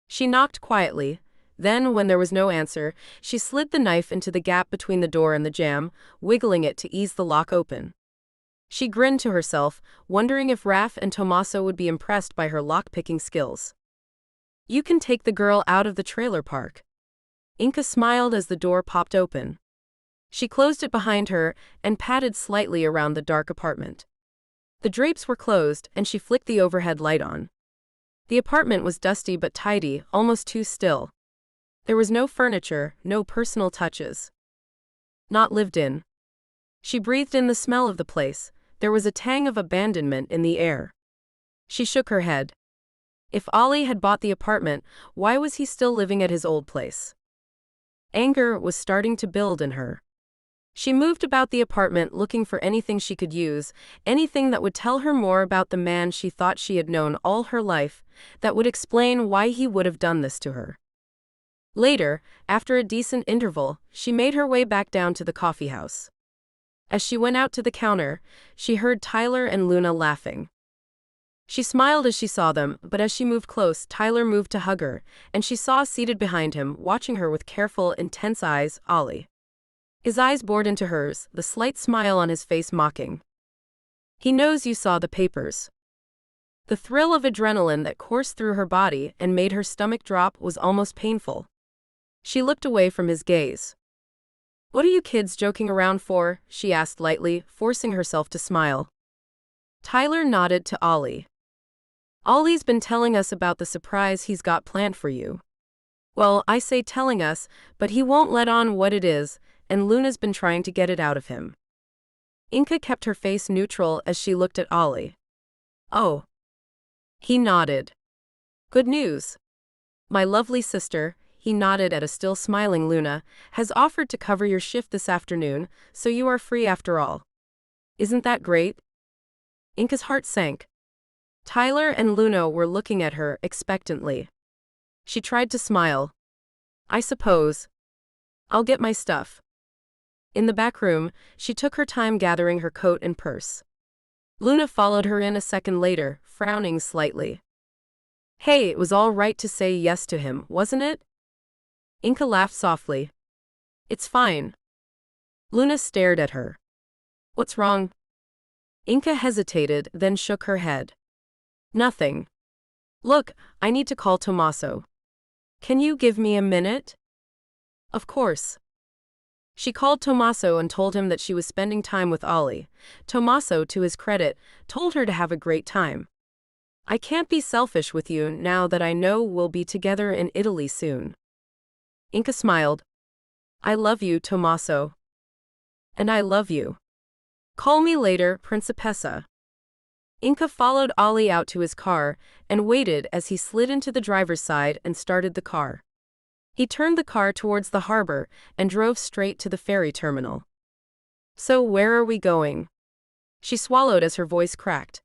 She knocked quietly. Then, when there was no answer, she slid the knife into the gap between the door and the jamb, wiggling it to ease the lock open. She grinned to herself, wondering if Raf and Tommaso would be impressed by her lock-picking skills. You can take the girl out of the trailer park. Inka smiled as the door popped open. She closed it behind her and patted slightly around the dark apartment. The drapes were closed, and she flicked the overhead light on. The apartment was dusty but tidy, almost too still. There was no furniture, no personal touches. Not lived in. She breathed in the smell of the place. There was a tang of abandonment in the air. She shook her head. If Ollie had bought the apartment, why was he still living at his old place? Anger was starting to build in her. She moved about the apartment looking for anything she could use, anything that would tell her more about the man she thought she had known all her life, that would explain why he would have done this to her. Later, after a decent interval, she made her way back down to the coffee house. As she went out to the counter, she heard Tyler and Luna laughing. She smiled as she saw them, but as she moved close, Tyler moved to hug her, and she saw seated behind him, watching her with careful, intense eyes, Ollie. His eyes bored into hers, the slight smile on his face mocking. He knows you saw the papers. The thrill of adrenaline that coursed through her body and made her stomach drop was almost painful. She looked away from his gaze. What are you kids joking around for? She asked lightly, forcing herself to smile. Tyler nodded to Ollie. Ollie's been telling us about the surprise he's got planned for you. Well, I say telling us, but he won't let on what it is, and Luna's been trying to get it out of him. Inka kept her face neutral as she looked at Ollie. Oh. He nodded. Good news. My lovely sister, he nodded at a still smiling Luna, has offered to cover your shift this afternoon, so you are free after all. Isn't that great? Inka's heart sank. Tyler and Luna were looking at her expectantly. She tried to smile. I suppose. I'll get my stuff. In the back room, she took her time gathering her coat and purse. Luna followed her in a second later, frowning slightly. Hey, it was all right to say yes to him, wasn't it? Inka laughed softly. It's fine. Luna stared at her. What's wrong? Inka hesitated, then shook her head. Nothing. Look, I need to call Tommaso. Can you give me a minute? Of course. She called Tommaso and told him that she was spending time with Ollie. Tommaso, to his credit, told her to have a great time. I can't be selfish with you now that I know we'll be together in Italy soon. Inca smiled. I love you, Tommaso. And I love you. Call me later, Principessa. Inca followed Ollie out to his car and waited as he slid into the driver's side and started the car. He turned the car towards the harbor and drove straight to the ferry terminal. So where are we going? She swallowed as her voice cracked.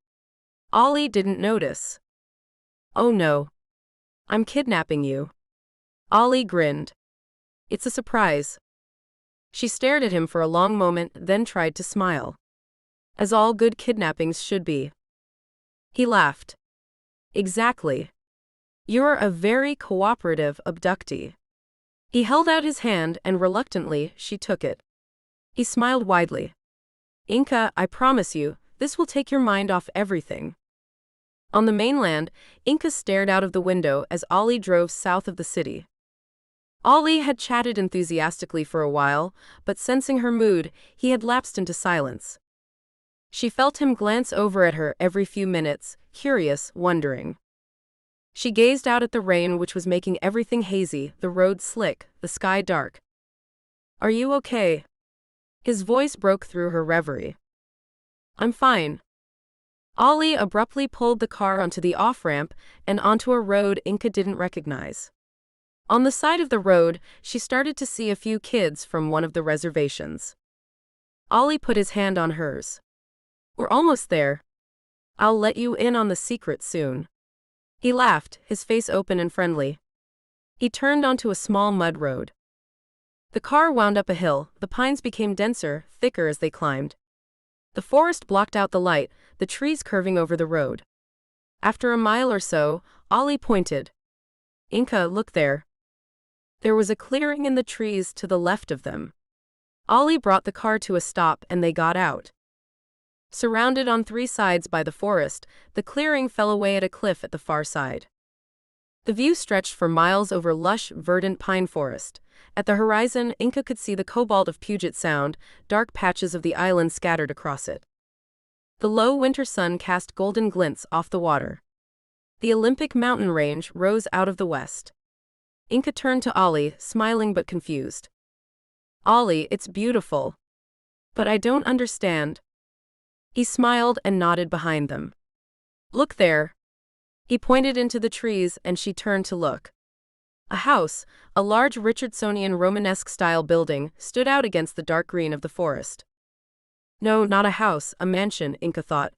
Ollie didn't notice. Oh no. I'm kidnapping you. Ollie grinned. It's a surprise. She stared at him for a long moment, then tried to smile. As all good kidnappings should be. He laughed. Exactly. You're a very cooperative abductee. He held out his hand and reluctantly she took it. He smiled widely. Inca, I promise you, this will take your mind off everything. On the mainland, Inca stared out of the window as Ollie drove south of the city. Ollie had chatted enthusiastically for a while, but sensing her mood, he had lapsed into silence. She felt him glance over at her every few minutes, curious, wondering. She gazed out at the rain which was making everything hazy, the road slick, the sky dark. Are you okay? His voice broke through her reverie. I'm fine. Ollie abruptly pulled the car onto the off-ramp and onto a road Inca didn't recognize. On the side of the road, she started to see a few kids from one of the reservations. Ollie put his hand on hers. We're almost there. I'll let you in on the secret soon. He laughed, his face open and friendly. He turned onto a small mud road. The car wound up a hill, the pines became denser, thicker as they climbed. The forest blocked out the light, the trees curving over the road. After a mile or so, Ollie pointed. Inca, look there. There was a clearing in the trees to the left of them. Ollie brought the car to a stop and they got out. Surrounded on three sides by the forest, the clearing fell away at a cliff at the far side. The view stretched for miles over lush, verdant pine forest. At the horizon, Inca could see the cobalt of Puget Sound, dark patches of the island scattered across it. The low winter sun cast golden glints off the water. The Olympic mountain range rose out of the west. Inca turned to Ollie, smiling but confused. Ollie, it's beautiful. But I don't understand. He smiled and nodded behind them. Look there. He pointed into the trees and she turned to look. A house, a large Richardsonian Romanesque-style building, stood out against the dark green of the forest. No, not a house, a mansion, Inca thought.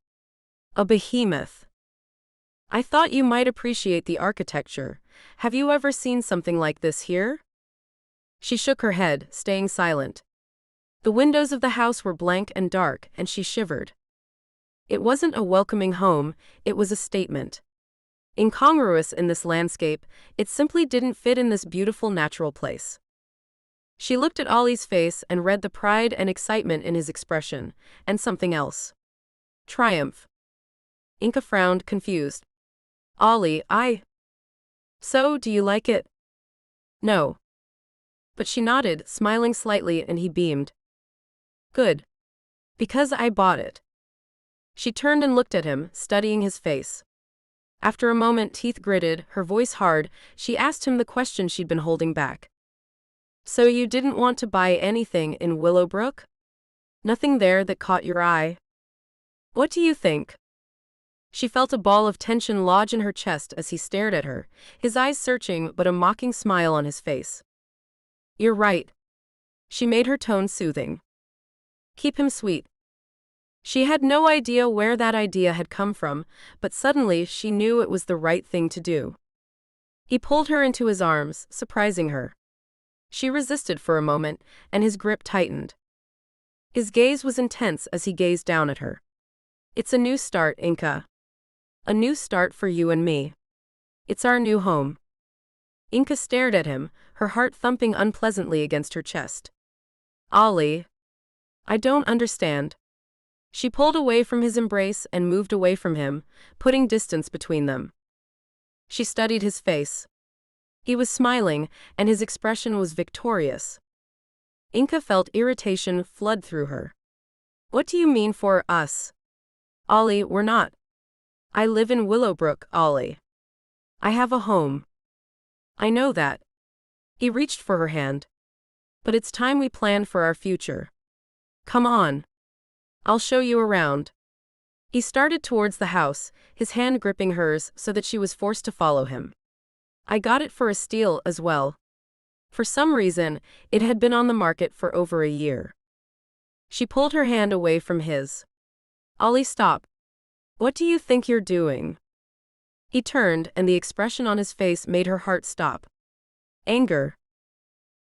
A behemoth. I thought you might appreciate the architecture. Have you ever seen something like this here? She shook her head, staying silent. The windows of the house were blank and dark, and she shivered. It wasn't a welcoming home, it was a statement. Incongruous in this landscape, it simply didn't fit in this beautiful natural place. She looked at Ollie's face and read the pride and excitement in his expression, and something else. Triumph. Inca frowned, confused. Ollie, So, do you like it? No. But she nodded, smiling slightly, and he beamed. Good. Because I bought it. She turned and looked at him, studying his face. After a moment, teeth gritted, her voice hard, she asked him the question she'd been holding back. So you didn't want to buy anything in Willowbrook? Nothing there that caught your eye? What do you think? She felt a ball of tension lodge in her chest as he stared at her, his eyes searching but a mocking smile on his face. You're right. She made her tone soothing. Keep him sweet. She had no idea where that idea had come from, but suddenly she knew it was the right thing to do. He pulled her into his arms, surprising her. She resisted for a moment, and his grip tightened. His gaze was intense as he gazed down at her. It's a new start, Inca. A new start for you and me. It's our new home. Inca stared at him, her heart thumping unpleasantly against her chest. Ollie. I don't understand. She pulled away from his embrace and moved away from him, putting distance between them. She studied his face. He was smiling, and his expression was victorious. Inka felt irritation flood through her. What do you mean for us? Ollie, we're not. I live in Willowbrook, Ollie. I have a home. I know that. He reached for her hand. But it's time we planned for our future. Come on. I'll show you around. He started towards the house, his hand gripping hers so that she was forced to follow him. I got it for a steal as well. For some reason, it had been on the market for over a year. She pulled her hand away from his. Ollie, stop. What do you think you're doing? He turned, and the expression on his face made her heart stop. Anger.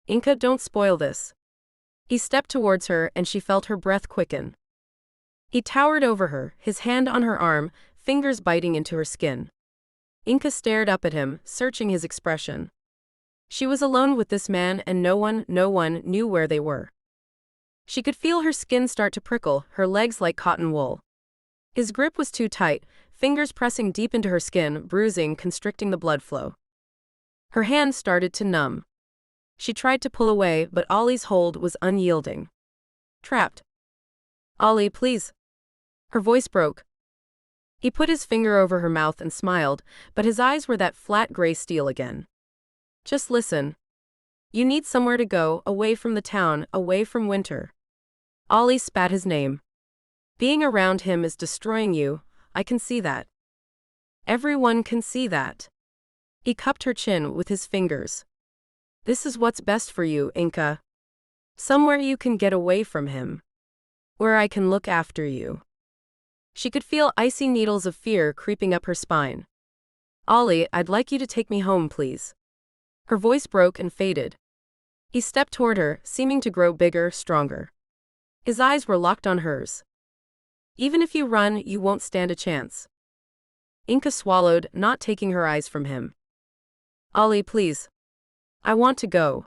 Inka, don't spoil this. He stepped towards her, and she felt her breath quicken. He towered over her, his hand on her arm, fingers biting into her skin. Inka stared up at him, searching his expression. She was alone with this man, and no one knew where they were. She could feel her skin start to prickle, her legs like cotton wool. His grip was too tight, fingers pressing deep into her skin, bruising, constricting the blood flow. Her hand started to numb. She tried to pull away, but Ollie's hold was unyielding. Trapped. Ollie, please. Her voice broke. He put his finger over her mouth and smiled, but his eyes were that flat gray steel again. Just listen. You need somewhere to go, away from the town, away from winter. Ollie spat his name. Being around him is destroying you, I can see that. Everyone can see that. He cupped her chin with his fingers. This is what's best for you, Inka. Somewhere you can get away from him. Where I can look after you. She could feel icy needles of fear creeping up her spine. Ollie, I'd like you to take me home, please. Her voice broke and faded. He stepped toward her, seeming to grow bigger, stronger. His eyes were locked on hers. Even if you run, you won't stand a chance. Inka swallowed, not taking her eyes from him. Ollie, please. I want to go.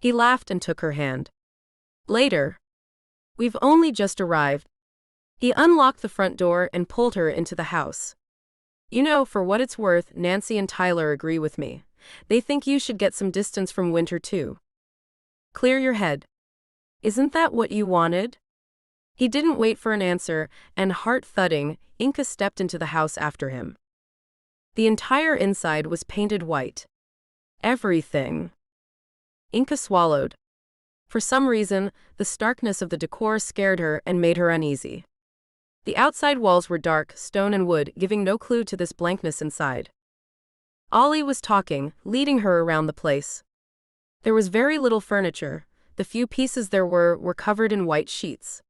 He laughed and took her hand. Later. We've only just arrived. He unlocked the front door and pulled her into the house. You know, for what it's worth, Nancy and Tyler agree with me. They think you should get some distance from winter too. Clear your head. Isn't that what you wanted? He didn't wait for an answer, and heart thudding, Inka stepped into the house after him. The entire inside was painted white. Everything. Inka swallowed. For some reason, the starkness of the decor scared her and made her uneasy. The outside walls were dark, stone and wood, giving no clue to this blankness inside. Ollie was talking, leading her around the place. There was very little furniture. The few pieces there were covered in white sheets.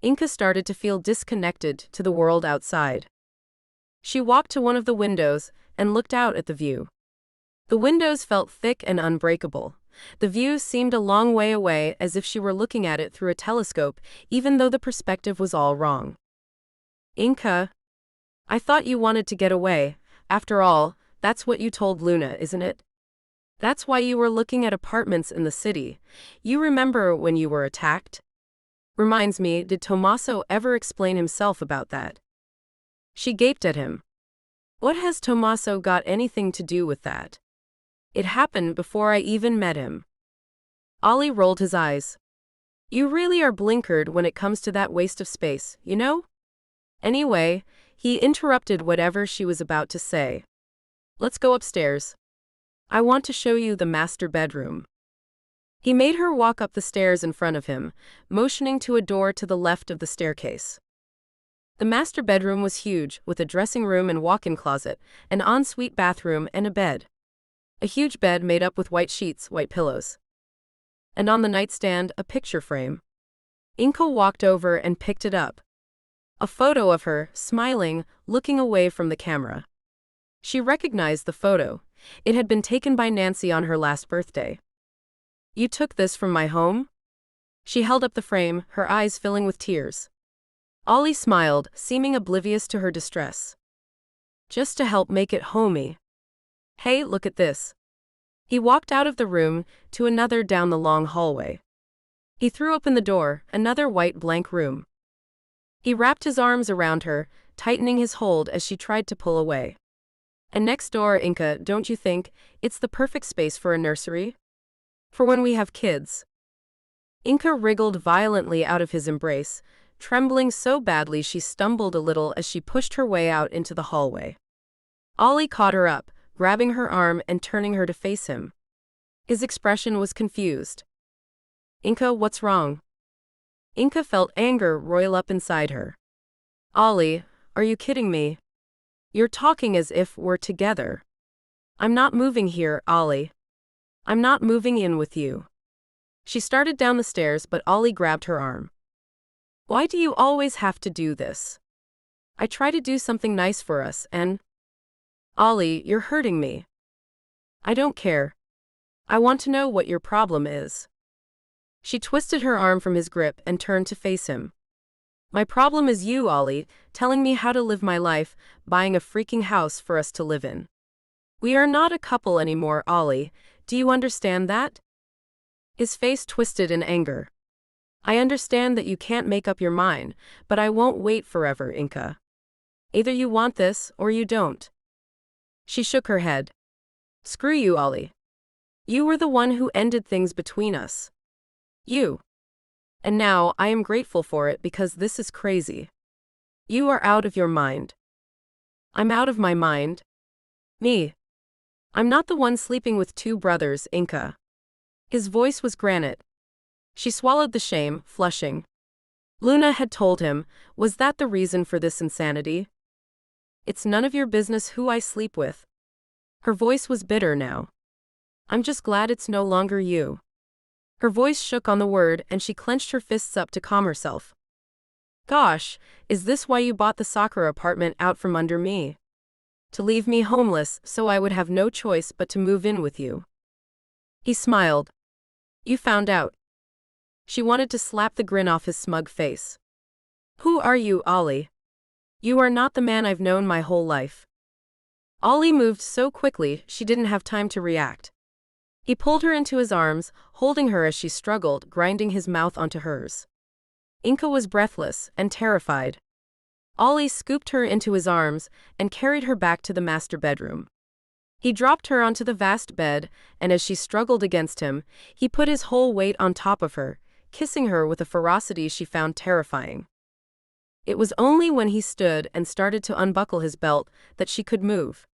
Inka started to feel disconnected to the world outside. She walked to one of the windows and looked out at the view. The windows felt thick and unbreakable. The view seemed a long way away, as if she were looking at it through a telescope, even though the perspective was all wrong. Inka, I thought you wanted to get away. After all, that's what you told Luna, isn't it? That's why you were looking at apartments in the city. You remember when you were attacked? Reminds me, did Tommaso ever explain himself about that? She gaped at him. What has Tommaso got anything to do with that? It happened before I even met him. Ollie rolled his eyes. You really are blinkered when it comes to that waste of space, you know? Anyway, he interrupted whatever she was about to say. Let's go upstairs. I want to show you the master bedroom. He made her walk up the stairs in front of him, motioning to a door to the left of the staircase. The master bedroom was huge, with a dressing room and walk-in closet, an ensuite bathroom, and a bed. A huge bed made up with white sheets, white pillows. And on the nightstand, a picture frame. Inka walked over and picked it up. A photo of her, smiling, looking away from the camera. She recognized the photo. It had been taken by Nancy on her last birthday. You took this from my home? She held up the frame, her eyes filling with tears. Ollie smiled, seeming oblivious to her distress. Just to help make it homey. Hey, look at this. He walked out of the room, to another down the long hallway. He threw open the door, another white blank room. He wrapped his arms around her, tightening his hold as she tried to pull away. And next door, Inka, don't you think it's the perfect space for a nursery? For when we have kids. Inka wriggled violently out of his embrace, trembling so badly she stumbled a little as she pushed her way out into the hallway. Ollie caught her up, grabbing her arm and turning her to face him. His expression was confused. Inka, what's wrong? Inka felt anger roil up inside her. Ollie, are you kidding me? You're talking as if we're together. I'm not moving here, Ollie. I'm not moving in with you. She started down the stairs, but Ollie grabbed her arm. Why do you always have to do this? I try to do something nice for us and… Ollie, you're hurting me. I don't care. I want to know what your problem is. She twisted her arm from his grip and turned to face him. My problem is you, Ollie, telling me how to live my life, buying a freaking house for us to live in. We are not a couple anymore, Ollie. Do you understand that? His face twisted in anger. I understand that you can't make up your mind, but I won't wait forever, Inka. Either you want this or you don't. She shook her head. Screw you, Ollie. You were the one who ended things between us. You. And now I am grateful for it because this is crazy. You are out of your mind. I'm out of my mind. Me. I'm not the one sleeping with two brothers, Inka. His voice was granite. She swallowed the shame, flushing. Luna had told him, was that the reason for this insanity? It's none of your business who I sleep with. Her voice was bitter now. I'm just glad it's no longer you. Her voice shook on the word and she clenched her fists up to calm herself. Gosh, is this why you bought the soccer apartment out from under me? To leave me homeless so I would have no choice but to move in with you. He smiled. You found out. She wanted to slap the grin off his smug face. Who are you, Ollie? You are not the man I've known my whole life. Ollie moved so quickly she didn't have time to react. He pulled her into his arms, holding her as she struggled, grinding his mouth onto hers. Inka was breathless and terrified. Ollie scooped her into his arms and carried her back to the master bedroom. He dropped her onto the vast bed, and as she struggled against him, he put his whole weight on top of her, kissing her with a ferocity she found terrifying. It was only when he stood and started to unbuckle his belt that she could move.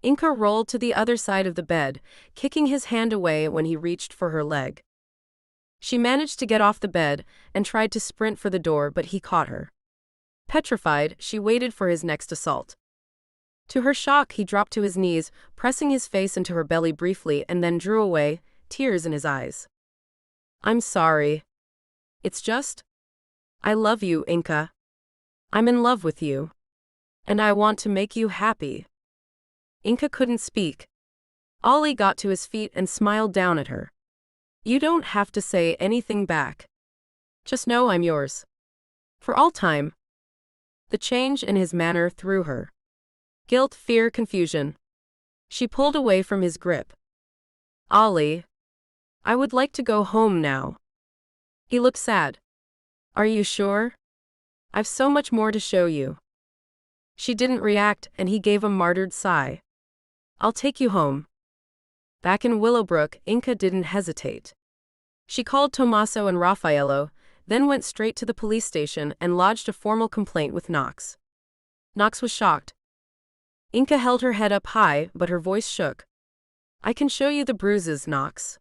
Inka rolled to the other side of the bed, kicking his hand away when he reached for her leg. She managed to get off the bed and tried to sprint for the door, but he caught her. Petrified, she waited for his next assault. To her shock, he dropped to his knees, pressing his face into her belly briefly and then drew away, tears in his eyes. I'm sorry. It's just… I love you, Inka. I'm in love with you. And I want to make you happy. Inka couldn't speak. Ollie got to his feet and smiled down at her. You don't have to say anything back. Just know I'm yours. For all time. The change in his manner threw her. Guilt, fear, confusion. She pulled away from his grip. Ollie. I would like to go home now. He looked sad. Are you sure? I've so much more to show you. She didn't react, and he gave a martyred sigh. I'll take you home. Back in Willowbrook, Inka didn't hesitate. She called Tommaso and Raffaello, then went straight to the police station and lodged a formal complaint with Knox. Knox was shocked. Inka held her head up high, but her voice shook. I can show you the bruises, Knox.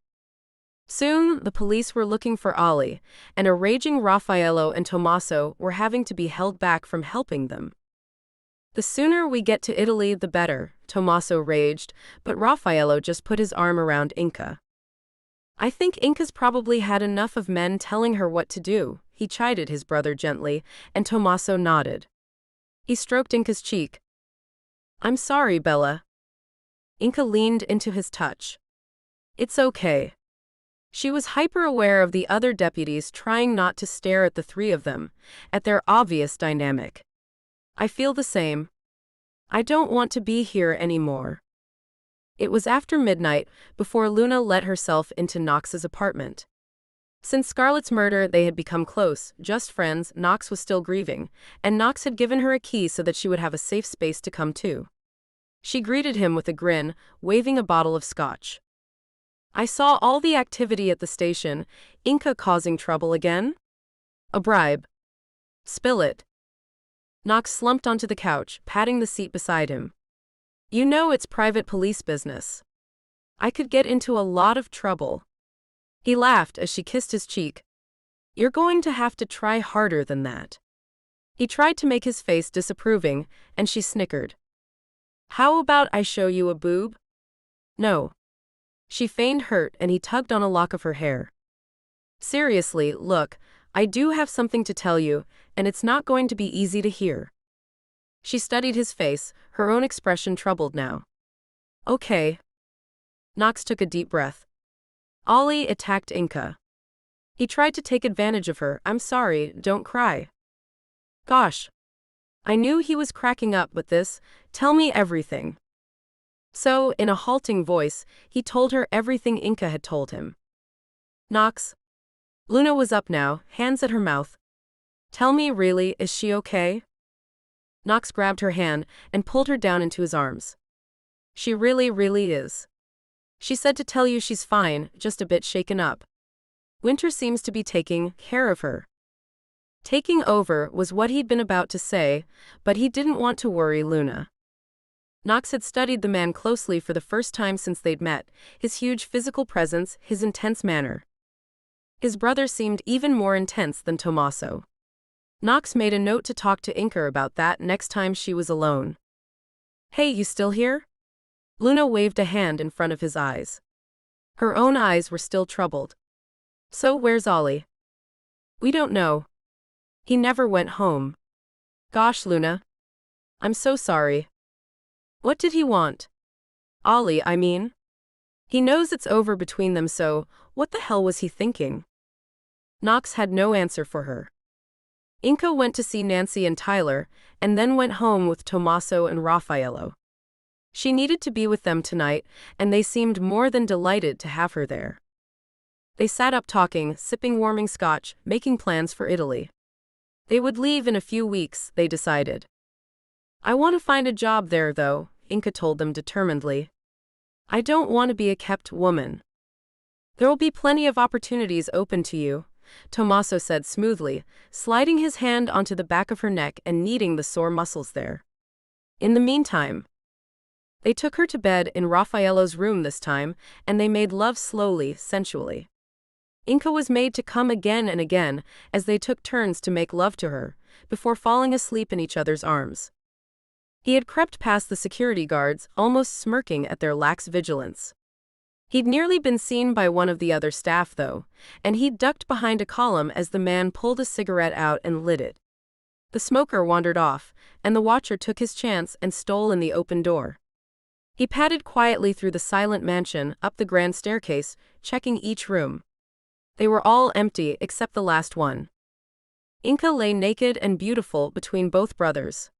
Soon, the police were looking for Ollie, and a raging Raffaello and Tommaso were having to be held back from helping them. The sooner we get to Italy, the better, Tommaso raged, but Raffaello just put his arm around Inka. I think Inka's probably had enough of men telling her what to do, he chided his brother gently, and Tommaso nodded. He stroked Inka's cheek. I'm sorry, Bella. Inka leaned into his touch. It's okay. She was hyper-aware of the other deputies trying not to stare at the three of them, at their obvious dynamic. I feel the same. I don't want to be here anymore. It was after midnight before Luna let herself into Knox's apartment. Since Scarlett's murder, they had become close, just friends. Knox was still grieving, and Knox had given her a key so that she would have a safe space to come to. She greeted him with a grin, waving a bottle of scotch. I saw all the activity at the station. Inca causing trouble again? A bribe. Spill it. Knox slumped onto the couch, patting the seat beside him. You know it's private police business. I could get into a lot of trouble. He laughed as she kissed his cheek. You're going to have to try harder than that. He tried to make his face disapproving, and she snickered. How about I show you a boob? No. She feigned hurt and he tugged on a lock of her hair. Seriously, look, I do have something to tell you, and it's not going to be easy to hear. She studied his face, her own expression troubled now. Okay. Knox took a deep breath. Ollie attacked Inca. He tried to take advantage of her. I'm sorry, don't cry. Gosh. I knew he was cracking up, but tell me everything. So, in a halting voice, he told her everything Inca had told him. Knox. Luna was up now, hands at her mouth. Tell me, really, is she okay? Knox grabbed her hand and pulled her down into his arms. She really, really is. She said to tell you she's fine, just a bit shaken up. Winter seems to be taking care of her. Taking over was what he'd been about to say, but he didn't want to worry Luna. Knox had studied the man closely for the first time since they'd met, his huge physical presence, his intense manner. His brother seemed even more intense than Tommaso. Knox made a note to talk to Inca about that next time she was alone. Hey, you still here? Luna waved a hand in front of his eyes. Her own eyes were still troubled. So where's Ollie? We don't know. He never went home. Gosh, Luna. I'm so sorry. What did he want? Ollie, I mean. He knows it's over between them, so what the hell was he thinking? Knox had no answer for her. Inca went to see Nancy and Tyler, and then went home with Tommaso and Raffaello. She needed to be with them tonight, and they seemed more than delighted to have her there. They sat up talking, sipping warming scotch, making plans for Italy. They would leave in a few weeks, they decided. I want to find a job there, though, Inca told them determinedly. I don't want to be a kept woman. There will be plenty of opportunities open to you, Tommaso said smoothly, sliding his hand onto the back of her neck and kneading the sore muscles there. In the meantime, they took her to bed in Raffaello's room this time, and they made love slowly, sensually. Inca was made to come again and again, as they took turns to make love to her, before falling asleep in each other's arms. He had crept past the security guards, almost smirking at their lax vigilance. He'd nearly been seen by one of the other staff, though, and he'd ducked behind a column as the man pulled a cigarette out and lit it. The smoker wandered off, and the watcher took his chance and stole in the open door. He padded quietly through the silent mansion, up the grand staircase, checking each room. They were all empty except the last one. Inca lay naked and beautiful between both brothers.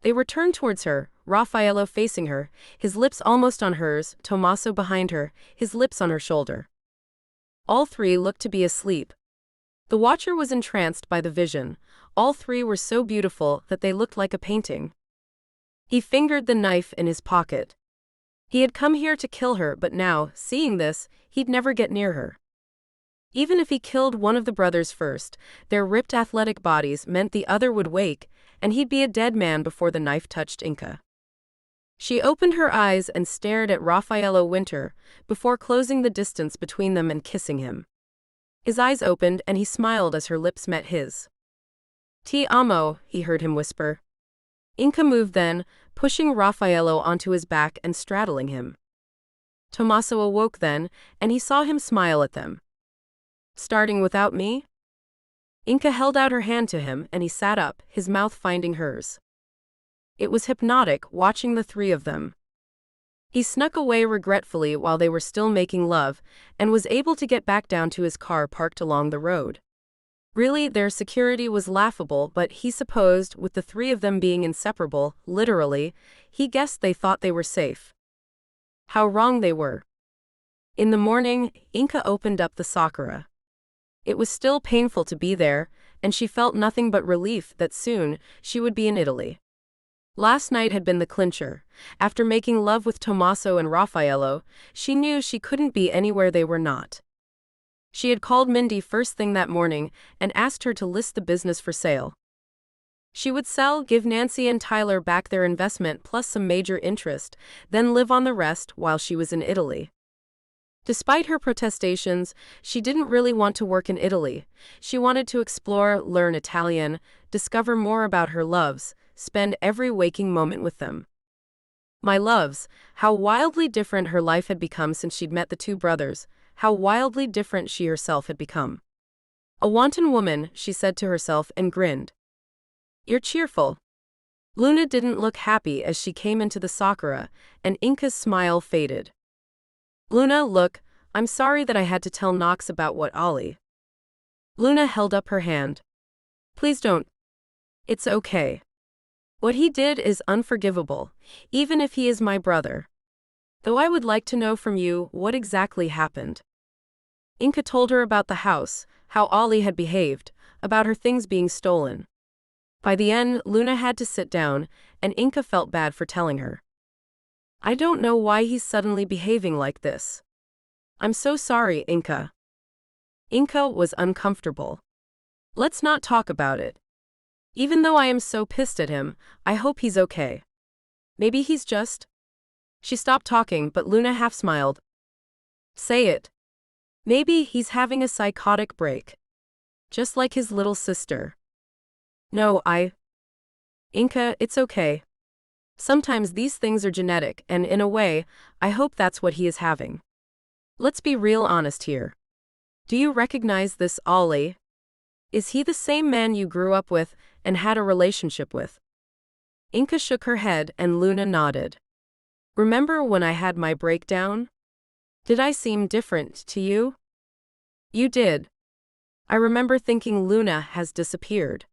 They were turned towards her, Raffaello facing her, his lips almost on hers, Tommaso behind her, his lips on her shoulder. All three looked to be asleep. The watcher was entranced by the vision. All three were so beautiful that they looked like a painting. He fingered the knife in his pocket. He had come here to kill her, but now, seeing this, he'd never get near her. Even if he killed one of the brothers first, their ripped athletic bodies meant the other would wake, and he'd be a dead man before the knife touched Inca. She opened her eyes and stared at Raffaello Winter, before closing the distance between them and kissing him. His eyes opened and he smiled as her lips met his. Ti amo, he heard him whisper. Inca moved then, pushing Raffaello onto his back and straddling him. Tommaso awoke then, and he saw him smile at them. Starting without me? Inca held out her hand to him and he sat up, his mouth finding hers. It was hypnotic, watching the three of them. He snuck away regretfully while they were still making love, and was able to get back down to his car parked along the road. Really, their security was laughable, but he supposed, with the three of them being inseparable, literally, he guessed they thought they were safe. How wrong they were. In the morning, Inca opened up the Sakura. It was still painful to be there, and she felt nothing but relief that soon she would be in Italy. Last night had been the clincher. After making love with Tommaso and Raffaello, she knew she couldn't be anywhere they were not. She had called Mindy first thing that morning and asked her to list the business for sale. She would sell, give Nancy and Tyler back their investment plus some major interest, then live on the rest while she was in Italy. Despite her protestations, she didn't really want to work in Italy. She wanted to explore, learn Italian, discover more about her loves, spend every waking moment with them. My loves, how wildly different her life had become since she'd met the two brothers, how wildly different she herself had become. A wanton woman, she said to herself and grinned. You're cheerful. Luna didn't look happy as she came into the sakura, and Inka's smile faded. Luna, look, I'm sorry that I had to tell Knox about what Ollie. Luna held up her hand. Please don't. It's okay. What he did is unforgivable, even if he is my brother. Though I would like to know from you what exactly happened. Inka told her about the house, how Ollie had behaved, about her things being stolen. By the end, Luna had to sit down, and Inka felt bad for telling her. I don't know why he's suddenly behaving like this. I'm so sorry, Inka. Inka was uncomfortable. Let's not talk about it. Even though I am so pissed at him, I hope he's okay. Maybe he's just... She stopped talking, but Luna half smiled. Say it. Maybe he's having a psychotic break. Just like his little sister. No, Inka, it's okay. Sometimes these things are genetic, and in a way, I hope that's what he is having. Let's be real honest here. Do you recognize this Ollie? Is he the same man you grew up with and had a relationship with? Inka shook her head and Luna nodded. Remember when I had my breakdown? Did I seem different to you? You did. I remember thinking Luna has disappeared.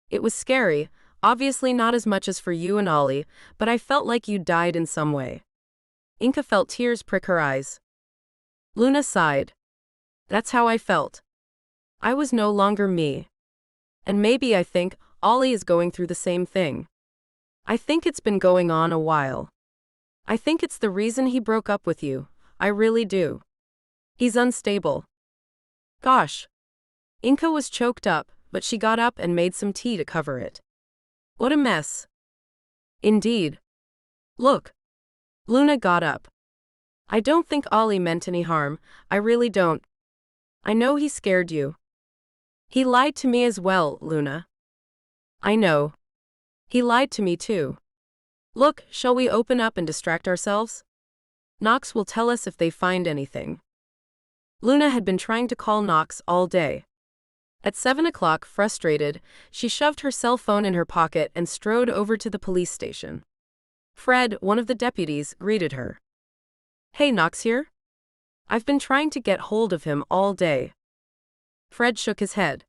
It was scary, obviously not as much as for you and Ollie, but I felt like you died in some way. Inka felt tears prick her eyes. Luna sighed. That's how I felt. I was no longer me. And maybe I think Ollie is going through the same thing. I think it's been going on a while. I think it's the reason he broke up with you, I really do. He's unstable. Gosh. Inka was choked up, but she got up and made some tea to cover it. What a mess. Indeed. Look. Luna got up. I don't think Ollie meant any harm, I really don't. I know he scared you. He lied to me as well, Luna. I know. He lied to me too. Look, shall we open up and distract ourselves? Knox will tell us if they find anything. Luna had been trying to call Knox all day. At 7 o'clock, frustrated, she shoved her cell phone in her pocket and strode over to the police station. Fred, one of the deputies, greeted her. Hey, Knox here? I've been trying to get hold of him all day. Fred shook his head.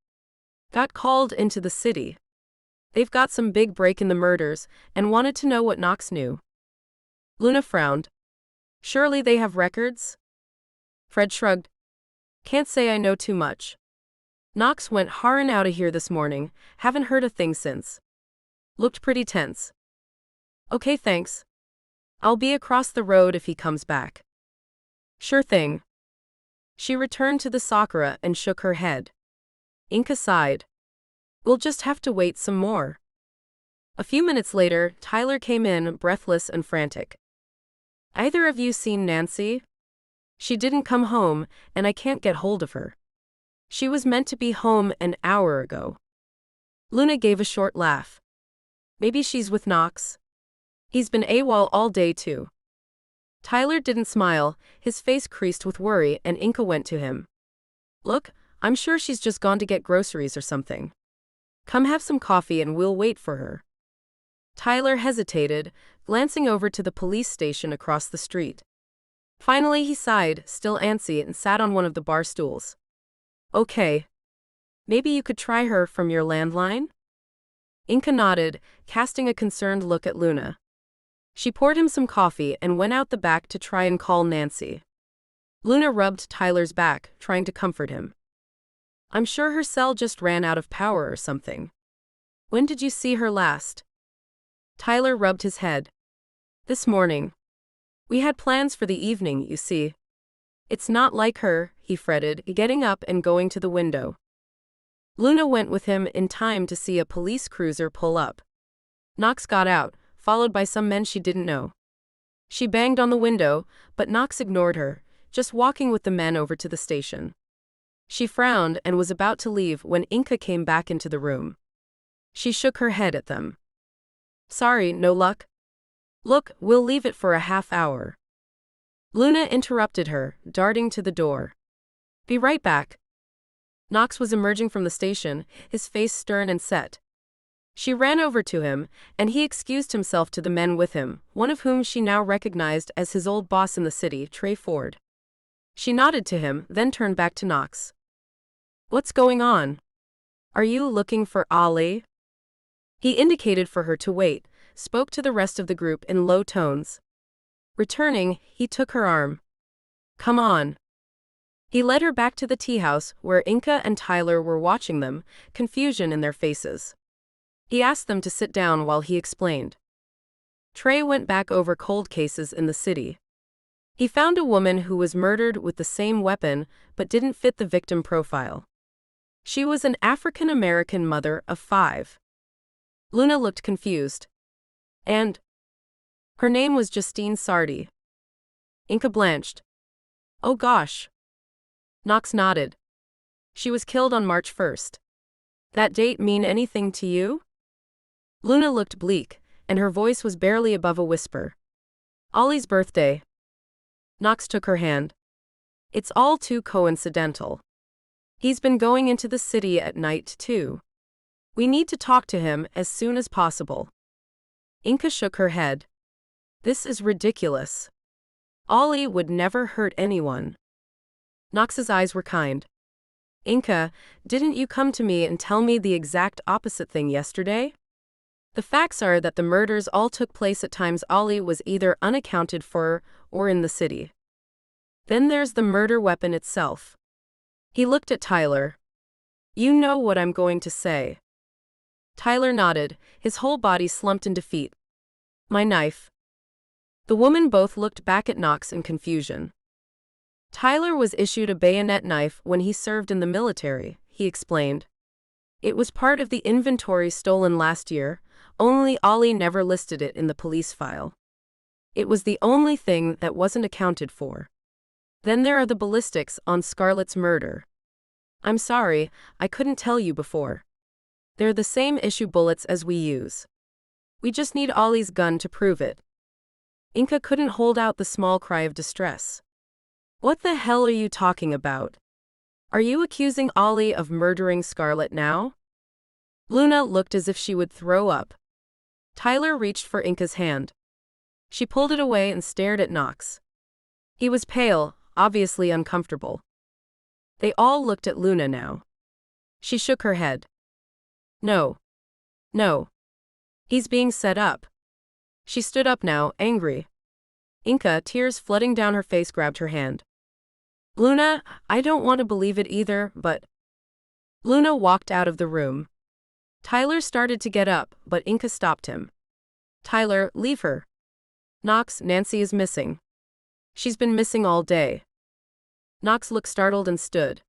Got called into the city. They've got some big break in the murders and wanted to know what Knox knew. Luna frowned. Surely they have records? Fred shrugged. Can't say I know too much. Knox went harrin' out of here this morning, haven't heard a thing since. Looked pretty tense. Okay, thanks. I'll be across the road if he comes back. Sure thing. She returned to the sakura and shook her head. Inka sighed. We'll just have to wait some more. A few minutes later, Tyler came in, breathless and frantic. Either of you seen Nancy? She didn't come home, and I can't get hold of her. She was meant to be home an hour ago. Luna gave a short laugh. Maybe she's with Knox. He's been AWOL all day too. Tyler didn't smile, his face creased with worry, and Inka went to him. Look, I'm sure she's just gone to get groceries or something. Come have some coffee and we'll wait for her. Tyler hesitated, glancing over to the police station across the street. Finally he sighed, still antsy, and sat on one of the bar stools. Okay. Maybe you could try her from your landline? Inka nodded, casting a concerned look at Luna. She poured him some coffee and went out the back to try and call Nancy. Luna rubbed Tyler's back, trying to comfort him. I'm sure her cell just ran out of power or something. When did you see her last? Tyler rubbed his head. This morning. We had plans for the evening, you see. It's not like her, he fretted, getting up and going to the window. Luna went with him in time to see a police cruiser pull up. Knox got out, followed by some men she didn't know. She banged on the window, but Knox ignored her, just walking with the men over to the station. She frowned and was about to leave when Inca came back into the room. She shook her head at them. Sorry, no luck? Look, we'll leave it for a half hour. Luna interrupted her, darting to the door. Be right back. Knox was emerging from the station, his face stern and set. She ran over to him, and he excused himself to the men with him, one of whom she now recognized as his old boss in the city, Trey Ford. She nodded to him, then turned back to Knox. What's going on? Are you looking for Ali? He indicated for her to wait, spoke to the rest of the group in low tones. Returning, he took her arm. Come on. He led her back to the tea house where Inca and Tyler were watching them, confusion in their faces. He asked them to sit down while he explained. Trey went back over cold cases in the city. He found a woman who was murdered with the same weapon but didn't fit the victim profile. She was an African-American mother of 5. Luna looked confused. And? Her name was Justine Sardi. Inca blanched. Oh gosh. Knox nodded. She was killed on March 1st. That date mean anything to you? Luna looked bleak, and her voice was barely above a whisper. Ollie's birthday. Knox took her hand. It's all too coincidental. He's been going into the city at night, too. We need to talk to him as soon as possible. Inca shook her head. This is ridiculous. Ollie would never hurt anyone. Knox's eyes were kind. Inca, didn't you come to me and tell me the exact opposite thing yesterday? The facts are that the murders all took place at times Ollie was either unaccounted for or in the city. Then there's the murder weapon itself. He looked at Tyler. You know what I'm going to say. Tyler nodded, his whole body slumped in defeat. My knife. The women both looked back at Knox in confusion. Tyler was issued a bayonet knife when he served in the military, he explained. It was part of the inventory stolen last year, only Ollie never listed it in the police file. It was the only thing that wasn't accounted for. Then there are the ballistics on Scarlett's murder. I'm sorry, I couldn't tell you before. They're the same issue bullets as we use. We just need Ollie's gun to prove it. Inca couldn't hold out the small cry of distress. What the hell are you talking about? Are you accusing Ollie of murdering Scarlett now? Luna looked as if she would throw up. Tyler reached for Inca's hand. She pulled it away and stared at Knox. He was pale, obviously uncomfortable. They all looked at Luna now. She shook her head. No. No. He's being set up. She stood up now, angry. Inca, tears flooding down her face, grabbed her hand. Luna, I don't want to believe it either, but... Luna walked out of the room. Tyler started to get up, but Inca stopped him. Tyler, leave her. Knox, Nancy is missing. She's been missing all day. Knox looked startled and stood.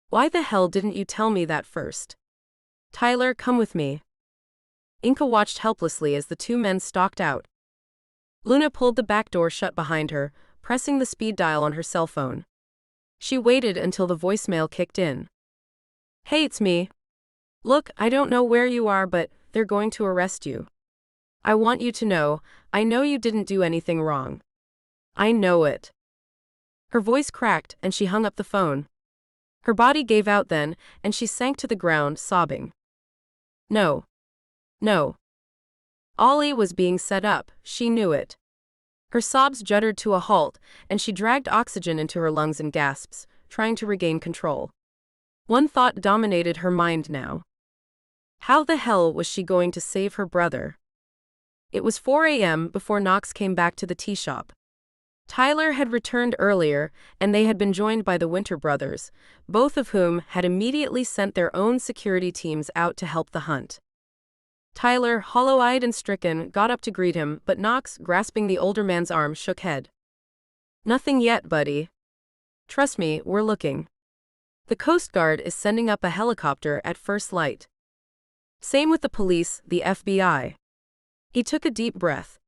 Why the hell didn't you tell me that first? Tyler, come with me. Inca watched helplessly as the two men stalked out. Luna pulled the back door shut behind her, pressing the speed dial on her cell phone. She waited until the voicemail kicked in. Hey, it's me. Look, I don't know where you are, but they're going to arrest you. I want you to know, I know you didn't do anything wrong. I know it. Her voice cracked and she hung up the phone. Her body gave out then, and she sank to the ground, sobbing. No. No. Ollie was being set up, she knew it. Her sobs juddered to a halt, and she dragged oxygen into her lungs in gasps, trying to regain control. One thought dominated her mind now. How the hell was she going to save her brother? It was 4 a.m. before Knox came back to the tea shop. Tyler had returned earlier, and they had been joined by the Winter brothers, both of whom had immediately sent their own security teams out to help the hunt. Tyler, hollow-eyed and stricken, got up to greet him, but Knox, grasping the older man's arm, shook head. Nothing yet, buddy. Trust me, we're looking. The Coast Guard is sending up a helicopter at first light. Same with the police, the FBI. He took a deep breath.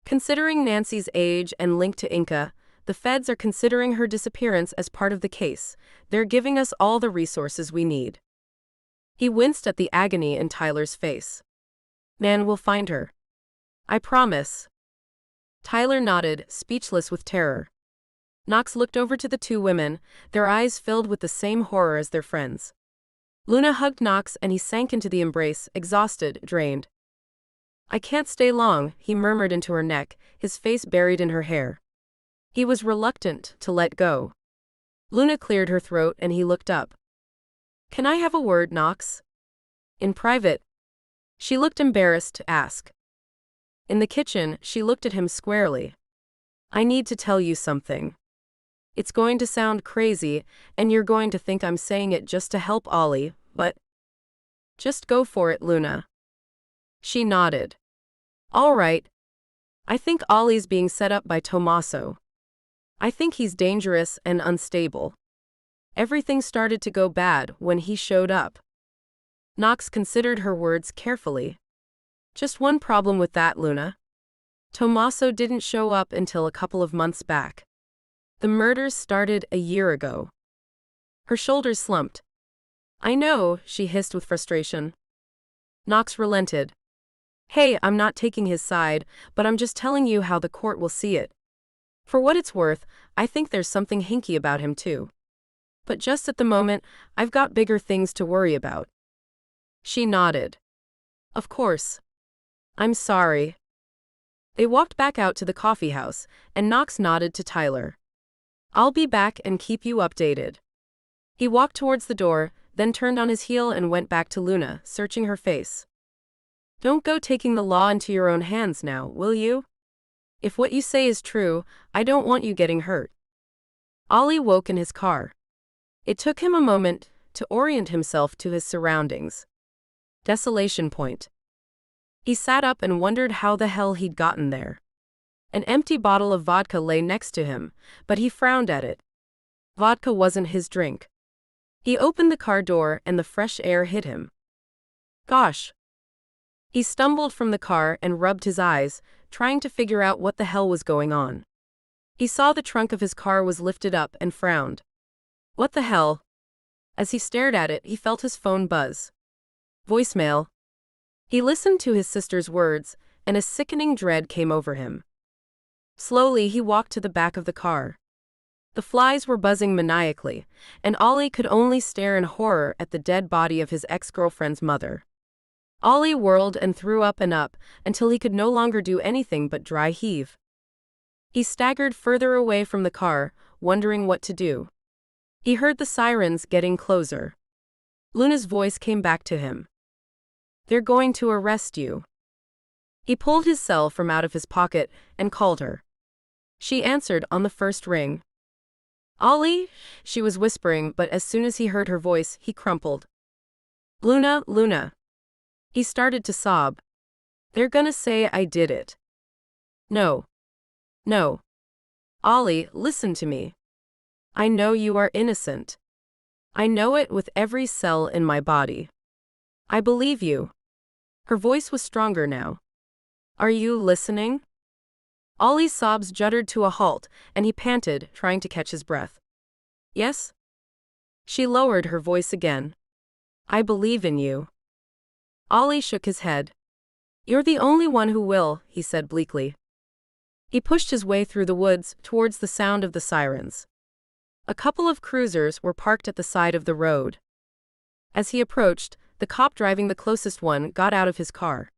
Considering Nancy's age and link to Inca, the feds are considering her disappearance as part of the case. They're giving us all the resources we need. He winced at the agony in Tyler's face. Man, we'll find her. I promise. Tyler nodded, speechless with terror. Knox looked over to the two women, their eyes filled with the same horror as their friends. Luna hugged Knox and he sank into the embrace, exhausted, drained. I can't stay long, he murmured into her neck, his face buried in her hair. He was reluctant to let go. Luna cleared her throat and he looked up. Can I have a word, Knox? In private. She looked embarrassed to ask. In the kitchen, she looked at him squarely. I need to tell you something. It's going to sound crazy, and you're going to think I'm saying it just to help Ollie, but just go for it, Luna. She nodded. All right. I think Ollie's being set up by Tommaso. I think he's dangerous and unstable. Everything started to go bad when he showed up. Knox considered her words carefully. Just one problem with that, Luna. Tommaso didn't show up until a couple of months back. The murders started a year ago. Her shoulders slumped. I know, she hissed with frustration. Knox relented. Hey, I'm not taking his side, but I'm just telling you how the court will see it. For what it's worth, I think there's something hinky about him too. But just at the moment, I've got bigger things to worry about. She nodded. Of course. I'm sorry. They walked back out to the coffee house, and Knox nodded to Tyler. I'll be back and keep you updated. He walked towards the door, then turned on his heel and went back to Luna, searching her face. Don't go taking the law into your own hands now, will you? If what you say is true, I don't want you getting hurt. Ollie woke in his car. It took him a moment to orient himself to his surroundings. Desolation Point. He sat up and wondered how the hell he'd gotten there. An empty bottle of vodka lay next to him, but he frowned at it. Vodka wasn't his drink. He opened the car door and the fresh air hit him. Gosh. He stumbled from the car and rubbed his eyes, trying to figure out what the hell was going on. He saw the trunk of his car was lifted up and frowned. What the hell? As he stared at it, he felt his phone buzz. Voicemail. He listened to his sister's words, and a sickening dread came over him. Slowly, he walked to the back of the car. The flies were buzzing maniacally, and Ollie could only stare in horror at the dead body of his ex-girlfriend's mother. Ollie whirled and threw up and up, until he could no longer do anything but dry heave. He staggered further away from the car, wondering what to do. He heard the sirens getting closer. Luna's voice came back to him. They're going to arrest you. He pulled his cell from out of his pocket and called her. She answered on the first ring. Ollie, she was whispering, but as soon as he heard her voice, he crumpled. Luna, Luna. He started to sob. They're gonna say I did it. No. No. Ollie, listen to me. I know you are innocent. I know it with every cell in my body. I believe you. Her voice was stronger now. Are you listening? Ollie's sobs juddered to a halt, and he panted, trying to catch his breath. Yes? She lowered her voice again. I believe in you. Ollie shook his head. You're the only one who will, he said bleakly. He pushed his way through the woods towards the sound of the sirens. A couple of cruisers were parked at the side of the road. As he approached, the cop driving the closest one got out of his car.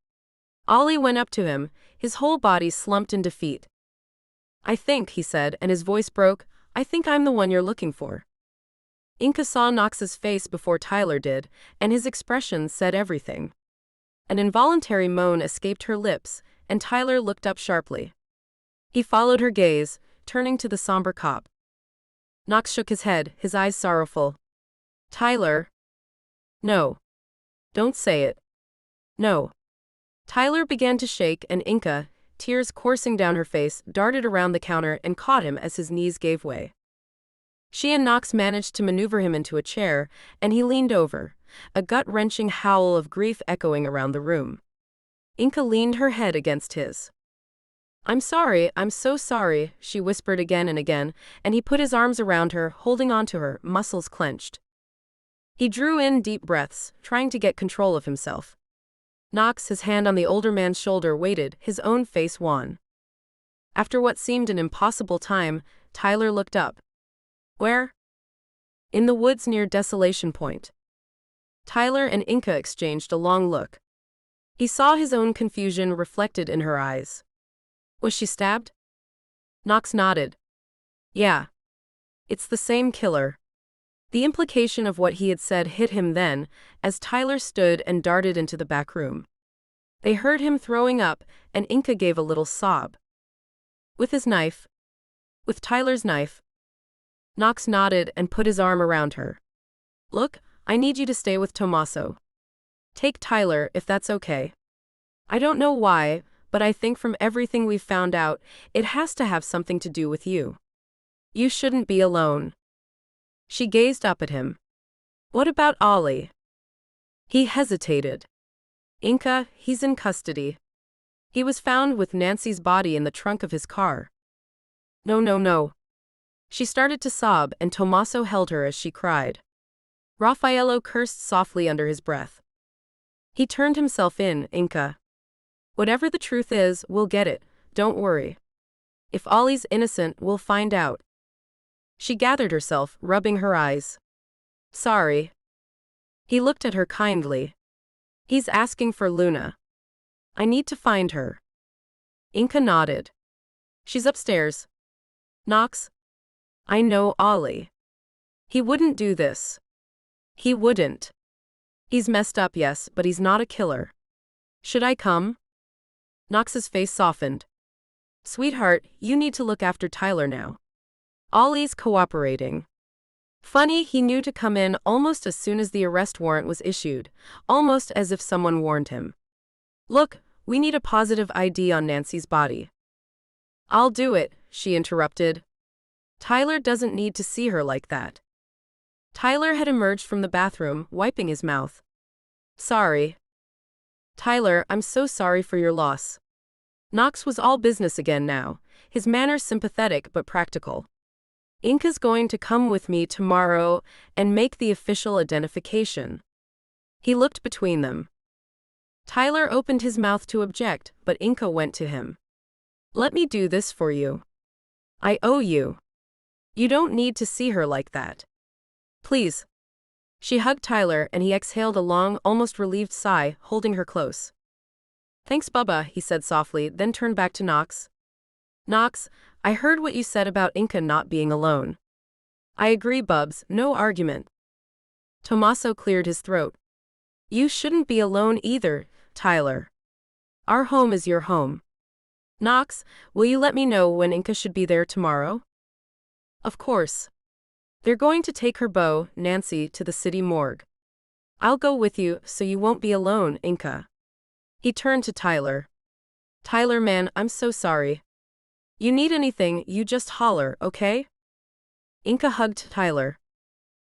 Ollie went up to him, his whole body slumped in defeat. I think, he said, and his voice broke, I think I'm the one you're looking for. Inca saw Knox's face before Tyler did, and his expression said everything. An involuntary moan escaped her lips, and Tyler looked up sharply. He followed her gaze, turning to the somber cop. Knox shook his head, his eyes sorrowful. Tyler. No. Don't say it. No. Tyler began to shake, and Inca, tears coursing down her face, darted around the counter and caught him as his knees gave way. She and Knox managed to maneuver him into a chair, and he leaned over, a gut-wrenching howl of grief echoing around the room. Inca leaned her head against his. I'm sorry, I'm so sorry, she whispered again and again, and he put his arms around her, holding onto her, muscles clenched. He drew in deep breaths, trying to get control of himself. Knox, his hand on the older man's shoulder, waited, his own face wan. After what seemed an impossible time, Tyler looked up. Where? In the woods near Desolation Point. Tyler and Inca exchanged a long look. He saw his own confusion reflected in her eyes. Was she stabbed? Knox nodded. Yeah. It's the same killer. The implication of what he had said hit him then, as Tyler stood and darted into the back room. They heard him throwing up, and Inca gave a little sob. With his knife. With Tyler's knife. Knox nodded and put his arm around her. Look, I need you to stay with Tommaso. Take Tyler, if that's okay. I don't know why, but I think from everything we've found out, it has to have something to do with you. You shouldn't be alone. She gazed up at him. What about Ollie? He hesitated. Inca, he's in custody. He was found with Nancy's body in the trunk of his car. No, no, no. She started to sob, and Tommaso held her as she cried. Raffaello cursed softly under his breath. He turned himself in, Inca. Whatever the truth is, we'll get it, don't worry. If Ollie's innocent, we'll find out. She gathered herself, rubbing her eyes. Sorry. He looked at her kindly. He's asking for Luna. I need to find her. Inca nodded. She's upstairs. Knox? I know Ollie. He wouldn't do this. He wouldn't. He's messed up, yes, but he's not a killer. Should I come? Knox's face softened. Sweetheart, you need to look after Tyler now. Ollie's cooperating. Funny, he knew to come in almost as soon as the arrest warrant was issued, almost as if someone warned him. Look, we need a positive ID on Nancy's body. I'll do it, she interrupted. Tyler doesn't need to see her like that. Tyler had emerged from the bathroom, wiping his mouth. Sorry. Tyler, I'm so sorry for your loss. Knox was all business again now, his manner sympathetic but practical. Inca's going to come with me tomorrow and make the official identification. He looked between them. Tyler opened his mouth to object, but Inca went to him. Let me do this for you. I owe you. You don't need to see her like that. Please. She hugged Tyler and he exhaled a long, almost relieved sigh, holding her close. Thanks, Bubba, he said softly, then turned back to Knox. Knox, I heard what you said about Inca not being alone. I agree, Bubs, no argument. Tommaso cleared his throat. You shouldn't be alone either, Tyler. Our home is your home. Knox, will you let me know when Inca should be there tomorrow? Of course. They're going to take her beau, Nancy, to the city morgue. I'll go with you, so you won't be alone, Inca. He turned to Tyler. Tyler, man, I'm so sorry. You need anything, you just holler, okay? Inca hugged Tyler.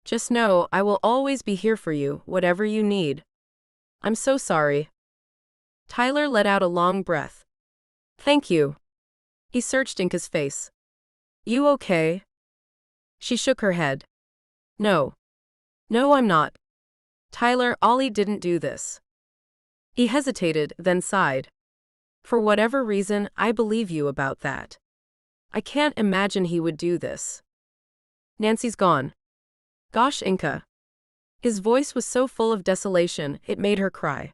Just know, I will always be here for you, whatever you need. I'm so sorry. Tyler let out a long breath. Thank you. He searched Inca's face. You okay? She shook her head. No. No, I'm not. Tyler, Ollie didn't do this. He hesitated, then sighed. For whatever reason, I believe you about that. I can't imagine he would do this. Nancy's gone. Gosh, Inca. His voice was so full of desolation, it made her cry.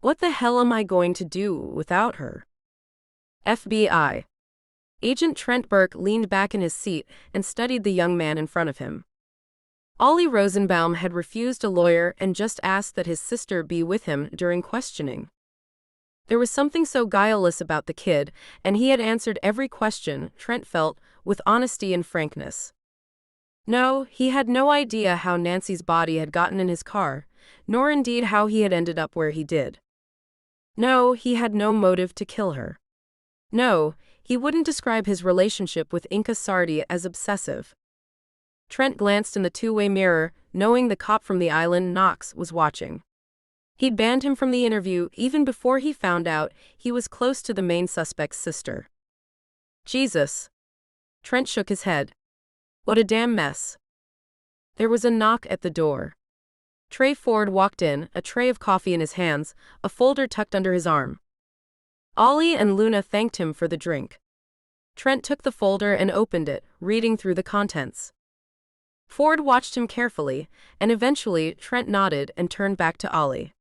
What the hell am I going to do without her? FBI. Agent Trent Burke leaned back in his seat and studied the young man in front of him. Ollie Rosenbaum had refused a lawyer and just asked that his sister be with him during questioning. There was something so guileless about the kid, and he had answered every question, Trent felt, with honesty and frankness. No, he had no idea how Nancy's body had gotten in his car, nor indeed how he had ended up where he did. No, he had no motive to kill her. No, he wouldn't describe his relationship with Inka Sardi as obsessive. Trent glanced in the two-way mirror, knowing the cop from the island, Knox, was watching. He'd banned him from the interview even before he found out he was close to the main suspect's sister. Jesus. Trent shook his head. What a damn mess. There was a knock at the door. Trey Ford walked in, a tray of coffee in his hands, a folder tucked under his arm. Ollie and Luna thanked him for the drink. Trent took the folder and opened it, reading through the contents. Ford watched him carefully, and eventually Trent nodded and turned back to Ollie.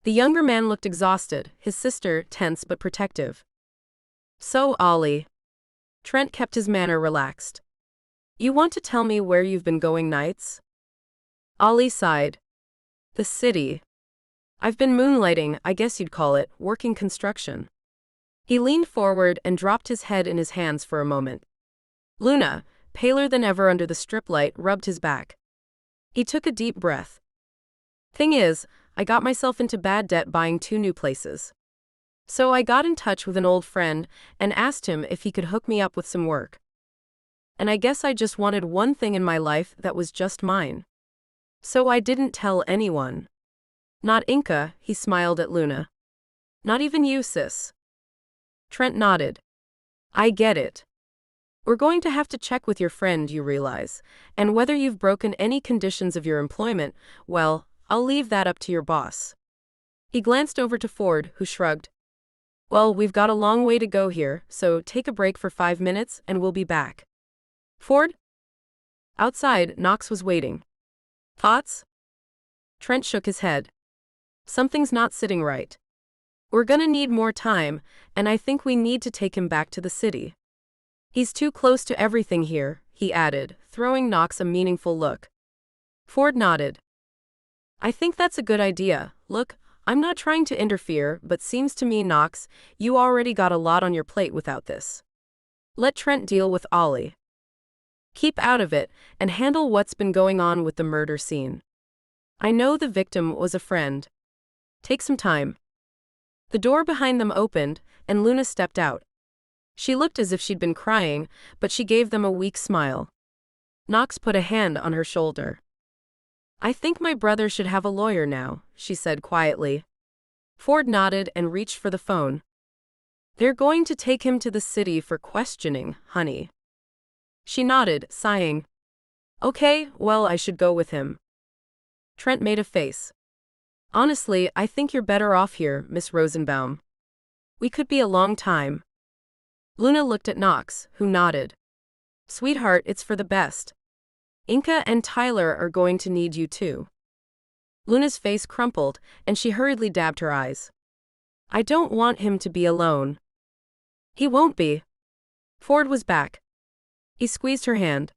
The younger man looked exhausted, his sister tense but protective. So, Ollie. Trent kept his manner relaxed. You want to tell me where you've been going nights? Ollie sighed. The city. I've been moonlighting, I guess you'd call it, working construction. He leaned forward and dropped his head in his hands for a moment. Luna, paler than ever under the strip light, rubbed his back. He took a deep breath. Thing is, I got myself into bad debt buying 2 new places. So I got in touch with an old friend and asked him if he could hook me up with some work. And I guess I just wanted one thing in my life that was just mine. So I didn't tell anyone. Not Inka, he smiled at Luna. Not even you, sis. Trent nodded. I get it. We're going to have to check with your friend, you realize, and whether you've broken any conditions of your employment, well, I'll leave that up to your boss. He glanced over to Ford, who shrugged. Well, we've got a long way to go here, so take a break for 5 minutes and we'll be back. Ford? Outside, Knox was waiting. Thoughts? Trent shook his head. Something's not sitting right. We're gonna need more time, and I think we need to take him back to the city. He's too close to everything here, he added, throwing Knox a meaningful look. Ford nodded. I think that's a good idea. Look, I'm not trying to interfere, but seems to me, Knox, you already got a lot on your plate without this. Let Trent deal with Ollie. Keep out of it, and handle what's been going on with the murder scene. I know the victim was a friend. Take some time. The door behind them opened, and Luna stepped out. She looked as if she'd been crying, but she gave them a weak smile. Knox put a hand on her shoulder. I think my brother should have a lawyer now, she said quietly. Ford nodded and reached for the phone. They're going to take him to the city for questioning, honey. She nodded, sighing. Okay, well, I should go with him. Trent made a face. Honestly, I think you're better off here, Miss Rosenbaum. We could be a long time. Luna looked at Knox, who nodded. Sweetheart, it's for the best. Inka and Tyler are going to need you too. Luna's face crumpled, and she hurriedly dabbed her eyes. I don't want him to be alone. He won't be. Ford was back. He squeezed her hand.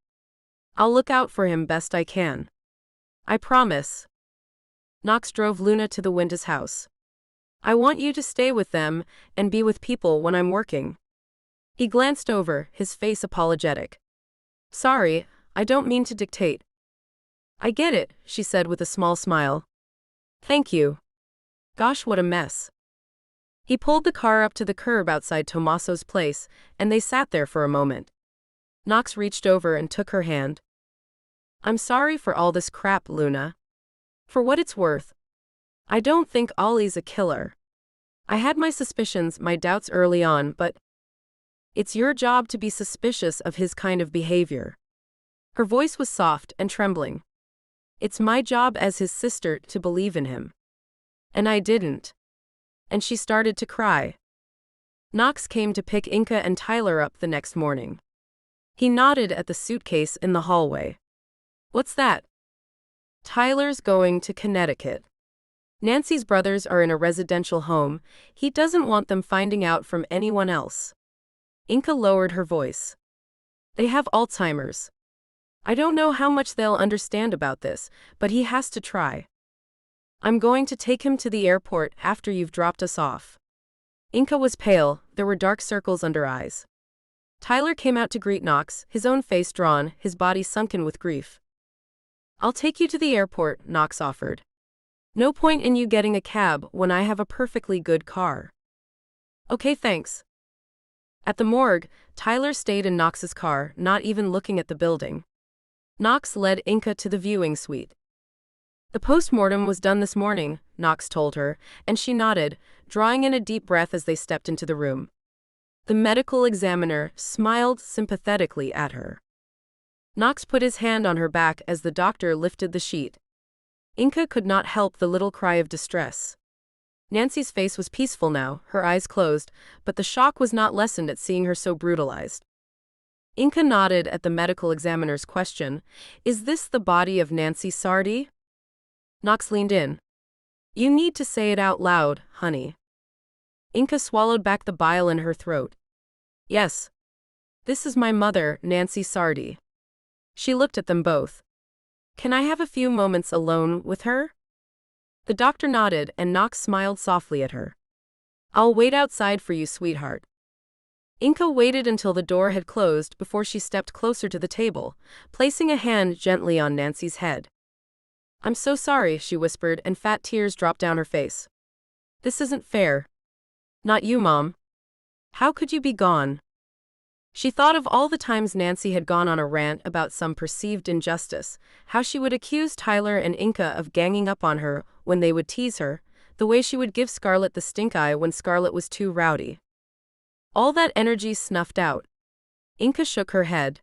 I'll look out for him best I can. I promise. Knox drove Luna to the Wintas house. I want you to stay with them and be with people when I'm working. He glanced over, his face apologetic. Sorry, I don't mean to dictate. I get it, she said with a small smile. Thank you. Gosh, what a mess. He pulled the car up to the curb outside Tommaso's place, and they sat there for a moment. Knox reached over and took her hand. I'm sorry for all this crap, Luna. For what it's worth, I don't think Ollie's a killer. I had my suspicions, my doubts early on, but it's your job to be suspicious of his kind of behavior. Her voice was soft and trembling. It's my job as his sister to believe in him. And I didn't. And she started to cry. Knox came to pick Inka and Tyler up the next morning. He nodded at the suitcase in the hallway. What's that? Tyler's going to Connecticut. Nancy's brothers are in a residential home. He doesn't want them finding out from anyone else. Inka lowered her voice. They have Alzheimer's. I don't know how much they'll understand about this, but he has to try. I'm going to take him to the airport after you've dropped us off. Inka was pale, there were dark circles under eyes. Tyler came out to greet Knox, his own face drawn, his body sunken with grief. I'll take you to the airport, Knox offered. No point in you getting a cab when I have a perfectly good car. Okay, thanks. At the morgue, Tyler stayed in Knox's car, not even looking at the building. Knox led Inca to the viewing suite. The post-mortem was done this morning, Knox told her, and she nodded, drawing in a deep breath as they stepped into the room. The medical examiner smiled sympathetically at her. Knox put his hand on her back as the doctor lifted the sheet. Inca could not help the little cry of distress. Nancy's face was peaceful now, her eyes closed, but the shock was not lessened at seeing her so brutalized. Inca nodded at the medical examiner's question, "Is this the body of Nancy Sardi?" Knox leaned in. "You need to say it out loud, honey." Inca swallowed back the bile in her throat. "Yes. This is my mother, Nancy Sardi." She looked at them both. "Can I have a few moments alone with her?" The doctor nodded, and Knox smiled softly at her. "I'll wait outside for you, sweetheart." Inca waited until the door had closed before she stepped closer to the table, placing a hand gently on Nancy's head. "I'm so sorry," she whispered, and fat tears dropped down her face. "This isn't fair." "Not you, Mom. How could you be gone?" She thought of all the times Nancy had gone on a rant about some perceived injustice, how she would accuse Tyler and Inca of ganging up on her when they would tease her, the way she would give Scarlett the stink eye when Scarlett was too rowdy. All that energy snuffed out. Inca shook her head.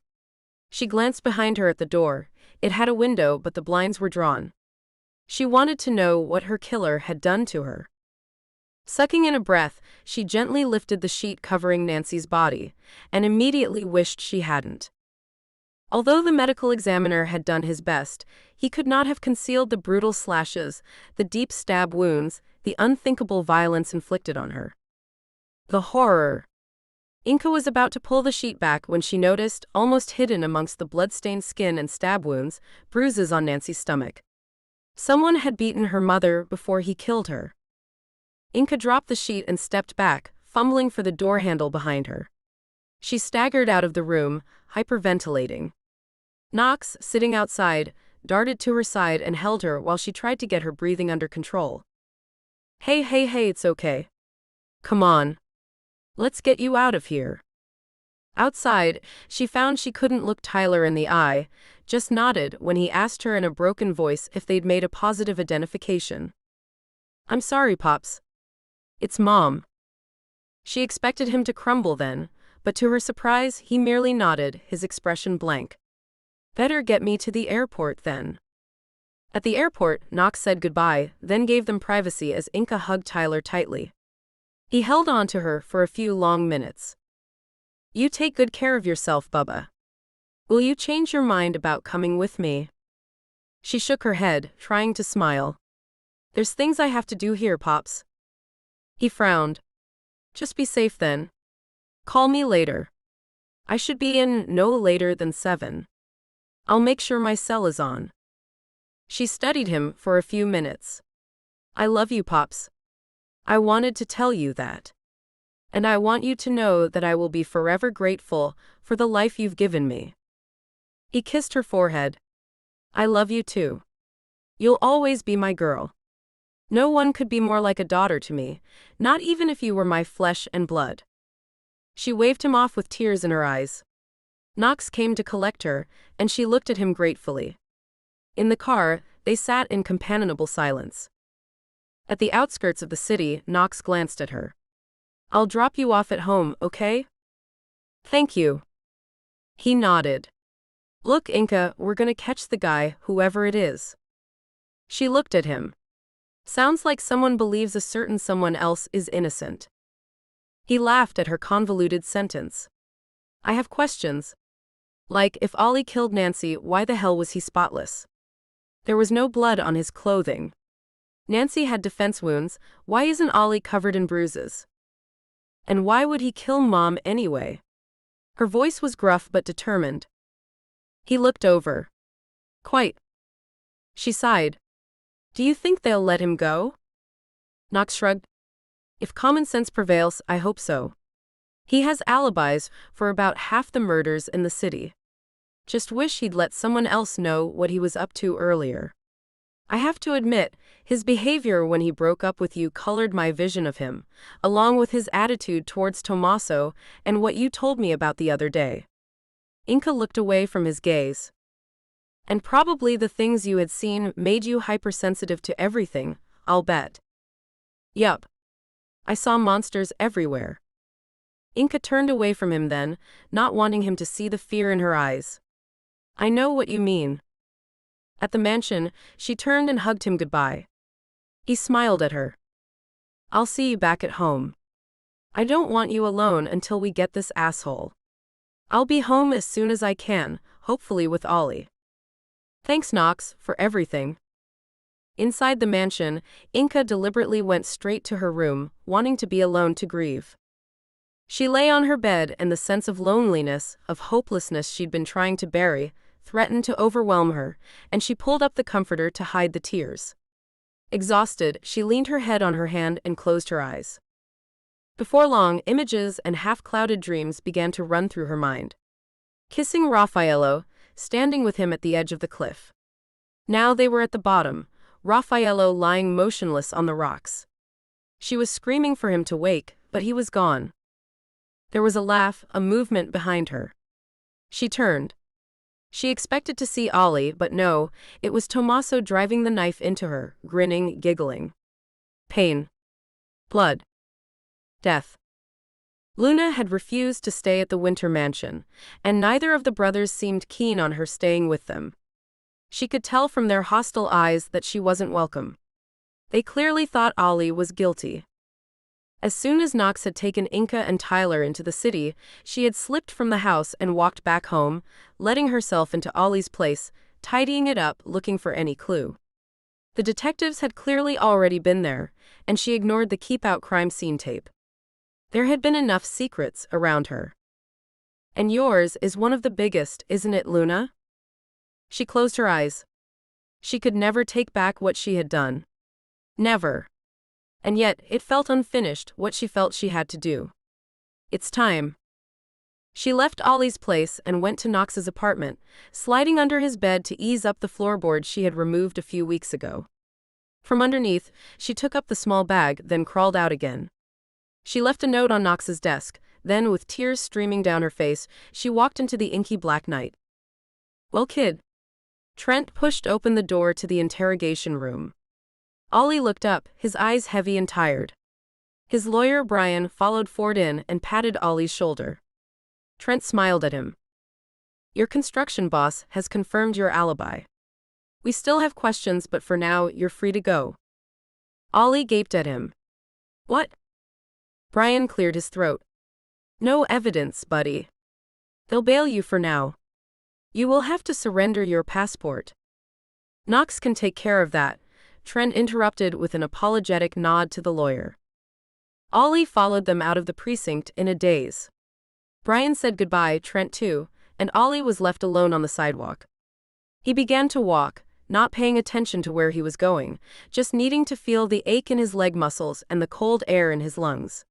She glanced behind her at the door. It had a window, but the blinds were drawn. She wanted to know what her killer had done to her. Sucking in a breath, she gently lifted the sheet covering Nancy's body, and immediately wished she hadn't. Although the medical examiner had done his best, he could not have concealed the brutal slashes, the deep stab wounds, the unthinkable violence inflicted on her. The horror! Inca was about to pull the sheet back when she noticed, almost hidden amongst the blood-stained skin and stab wounds, bruises on Nancy's stomach. Someone had beaten her mother before he killed her. Inca dropped the sheet and stepped back, fumbling for the door handle behind her. She staggered out of the room, hyperventilating. Knox, sitting outside, darted to her side and held her while she tried to get her breathing under control. Hey, it's okay. Come on. Let's get you out of here." Outside, she found she couldn't look Tyler in the eye, just nodded when he asked her in a broken voice if they'd made a positive identification. "I'm sorry, Pops. It's Mom." She expected him to crumble then, but to her surprise, he merely nodded, his expression blank. "Better get me to the airport then." At the airport, Knox said goodbye, then gave them privacy as Inca hugged Tyler tightly. He held on to her for a few long minutes. "You take good care of yourself, Bubba. Will you change your mind about coming with me?" She shook her head, trying to smile. "There's things I have to do here, Pops." He frowned. "Just be safe then. Call me later. I should be in no later than 7. I'll make sure my cell is on." She studied him for a few minutes. "I love you, Pops. I wanted to tell you that. And I want you to know that I will be forever grateful for the life you've given me." He kissed her forehead. "I love you too. You'll always be my girl. No one could be more like a daughter to me, not even if you were my flesh and blood." She waved him off with tears in her eyes. Knox came to collect her, and she looked at him gratefully. In the car, they sat in companionable silence. At the outskirts of the city, Knox glanced at her. "I'll drop you off at home, okay?" "Thank you." He nodded. "Look, Inca, we're gonna catch the guy, whoever it is." She looked at him. "Sounds like someone believes a certain someone else is innocent." He laughed at her convoluted sentence. "I have questions. Like, if Ollie killed Nancy, why the hell was he spotless? There was no blood on his clothing. Nancy had defense wounds, why isn't Ollie covered in bruises? And why would he kill Mom anyway?" Her voice was gruff but determined. He looked over. "Quite." She sighed. "Do you think they'll let him go?" Knox shrugged. "If common sense prevails, I hope so. He has alibis for about half the murders in the city. Just wish he'd let someone else know what he was up to earlier." I have to admit, his behavior when he broke up with you colored my vision of him, along with his attitude towards Tommaso and what you told me about the other day. Inca looked away from his gaze. And probably the things you had seen made you hypersensitive to everything, I'll bet. Yup. I saw monsters everywhere. Inca turned away from him then, not wanting him to see the fear in her eyes. I know what you mean. At the mansion, she turned and hugged him goodbye. He smiled at her. I'll see you back at home. I don't want you alone until we get this asshole. I'll be home as soon as I can, hopefully with Ollie. Thanks, Knox, for everything. Inside the mansion, Inca deliberately went straight to her room, wanting to be alone to grieve. She lay on her bed, and the sense of loneliness, of hopelessness she'd been trying to bury, threatened to overwhelm her, and she pulled up the comforter to hide the tears. Exhausted, she leaned her head on her hand and closed her eyes. Before long, images and half-clouded dreams began to run through her mind. Kissing Raffaello, standing with him at the edge of the cliff. Now they were at the bottom, Raffaello lying motionless on the rocks. She was screaming for him to wake, but he was gone. There was a laugh, a movement behind her. She turned. She expected to see Ollie, but no, it was Tommaso driving the knife into her, grinning, giggling. Pain. Blood. Death. Luna had refused to stay at the Winter Mansion, and neither of the brothers seemed keen on her staying with them. She could tell from their hostile eyes that she wasn't welcome. They clearly thought Ollie was guilty. As soon as Knox had taken Inca and Tyler into the city, she had slipped from the house and walked back home, letting herself into Ollie's place, tidying it up, looking for any clue. The detectives had clearly already been there, and she ignored the keep-out crime scene tape. There had been enough secrets around her. And yours is one of the biggest, isn't it, Luna? She closed her eyes. She could never take back what she had done. Never. And yet, it felt unfinished, what she felt she had to do. It's time. She left Ollie's place and went to Knox's apartment, sliding under his bed to ease up the floorboard she had removed a few weeks ago. From underneath, she took up the small bag, then crawled out again. She left a note on Knox's desk, then, with tears streaming down her face, she walked into the inky black night. Well, kid. Trent pushed open the door to the interrogation room. Ollie looked up, his eyes heavy and tired. His lawyer, Brian, followed Ford in and patted Ollie's shoulder. Trent smiled at him. Your construction boss has confirmed your alibi. We still have questions, but for now, you're free to go. Ollie gaped at him. What? Brian cleared his throat. No evidence, buddy. They'll bail you for now. You will have to surrender your passport. Knox can take care of that, Trent interrupted with an apologetic nod to the lawyer. Ollie followed them out of the precinct in a daze. Brian said goodbye, Trent too, and Ollie was left alone on the sidewalk. He began to walk, not paying attention to where he was going, just needing to feel the ache in his leg muscles and the cold air in his lungs.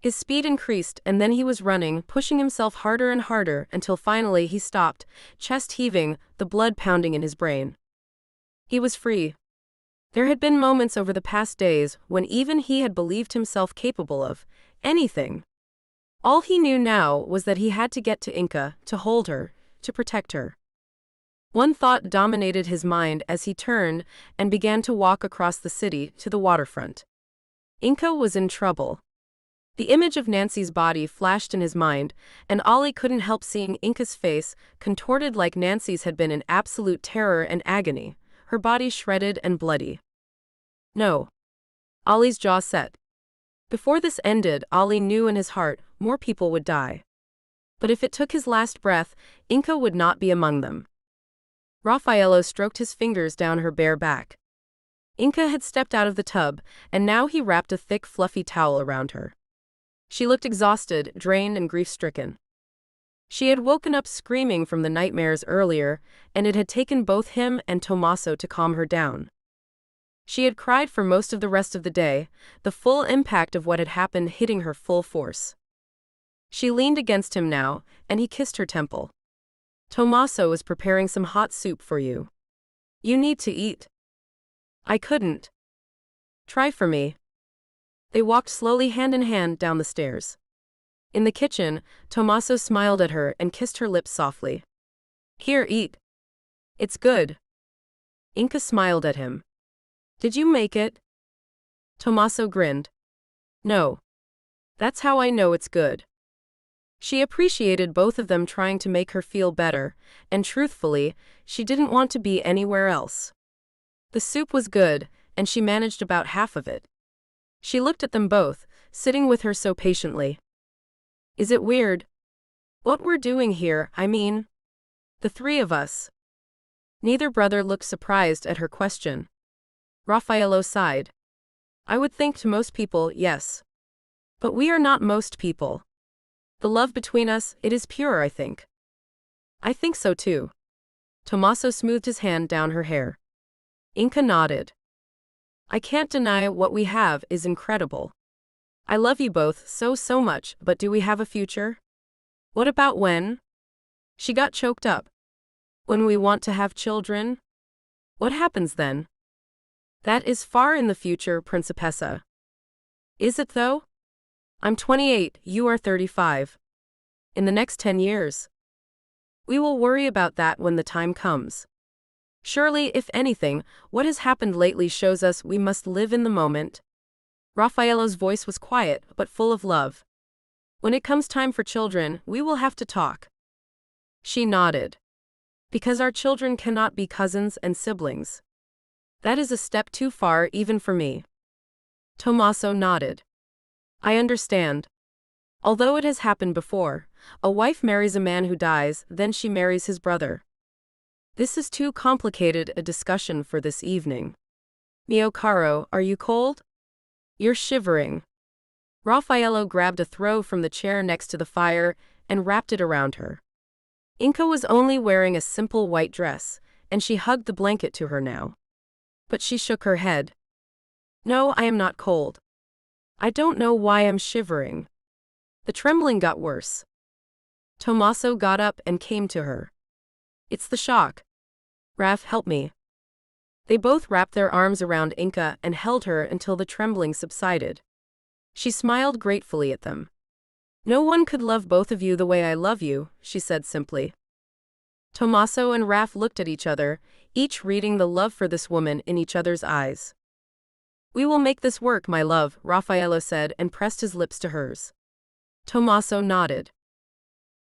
His speed increased, and then he was running, pushing himself harder and harder until finally he stopped, chest heaving, the blood pounding in his brain. He was free. There had been moments over the past days when even he had believed himself capable of anything. All he knew now was that he had to get to Inca, to hold her, to protect her. One thought dominated his mind as he turned and began to walk across the city to the waterfront. Inca was in trouble. The image of Nancy's body flashed in his mind, and Ollie couldn't help seeing Inca's face, contorted like Nancy's had been in absolute terror and agony, her body shredded and bloody. No. Ollie's jaw set. Before this ended, Ollie knew in his heart, more people would die. But if it took his last breath, Inca would not be among them. Raffaello stroked his fingers down her bare back. Inca had stepped out of the tub, and now he wrapped a thick, fluffy towel around her. She looked exhausted, drained, and grief-stricken. She had woken up screaming from the nightmares earlier, and it had taken both him and Tommaso to calm her down. She had cried for most of the rest of the day, the full impact of what had happened hitting her full force. She leaned against him now, and he kissed her temple. Tommaso is preparing some hot soup for you. You need to eat. I couldn't. Try for me. They walked slowly hand in hand down the stairs. In the kitchen, Tommaso smiled at her and kissed her lips softly. Here, eat. It's good. Inka smiled at him. Did you make it? Tommaso grinned. No. That's how I know it's good. She appreciated both of them trying to make her feel better, and truthfully, she didn't want to be anywhere else. The soup was good, and she managed about half of it. She looked at them both, sitting with her so patiently. Is it weird? What we're doing here, I mean? The three of us. Neither brother looked surprised at her question. Raffaello sighed. I would think to most people, yes. But we are not most people. The love between us, it is pure, I think. I think so too. Tommaso smoothed his hand down her hair. Inka nodded. I can't deny what we have is incredible. I love you both so much, but do we have a future? What about when? She got choked up. When we want to have children? What happens then? That is far in the future, Principessa. Is it though? I'm 28, you are 35. In the next 10 years. We will worry about that when the time comes. Surely, if anything, what has happened lately shows us we must live in the moment. Raffaello's voice was quiet, but full of love. When it comes time for children, we will have to talk. She nodded. Because our children cannot be cousins and siblings. That is a step too far even for me. Tommaso nodded. I understand. Although it has happened before, a wife marries a man who dies, then she marries his brother. This is too complicated a discussion for this evening. Mio caro, are you cold? You're shivering. Raffaello grabbed a throw from the chair next to the fire and wrapped it around her. Inka was only wearing a simple white dress, and she hugged the blanket to her now. But she shook her head. No, I am not cold. I don't know why I'm shivering. The trembling got worse. Tommaso got up and came to her. It's the shock. Raf, help me. They both wrapped their arms around Inka and held her until the trembling subsided. She smiled gratefully at them. No one could love both of you the way I love you, she said simply. Tommaso and Raf looked at each other, each reading the love for this woman in each other's eyes. We will make this work, my love, Raffaello said and pressed his lips to hers. Tommaso nodded.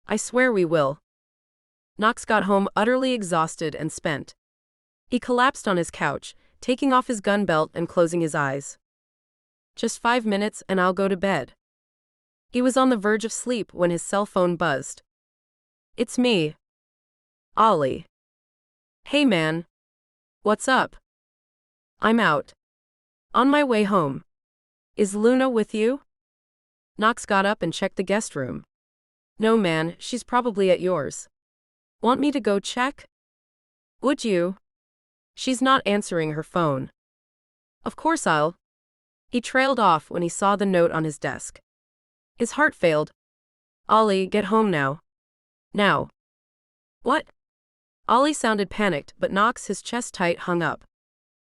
I swear we will. Knox got home utterly exhausted and spent. He collapsed on his couch, taking off his gun belt and closing his eyes. Just 5 minutes and I'll go to bed. He was on the verge of sleep when his cell phone buzzed. It's me. Ollie. Hey man. What's up? I'm out. On my way home. Is Luna with you? Knox got up and checked the guest room. No man, she's probably at yours. Want me to go check? Would you? She's not answering her phone. Of course I'll. He trailed off when he saw the note on his desk. His heart failed. Ollie, get home now. Now. What? Ollie sounded panicked, but Knox, his chest tight, hung up.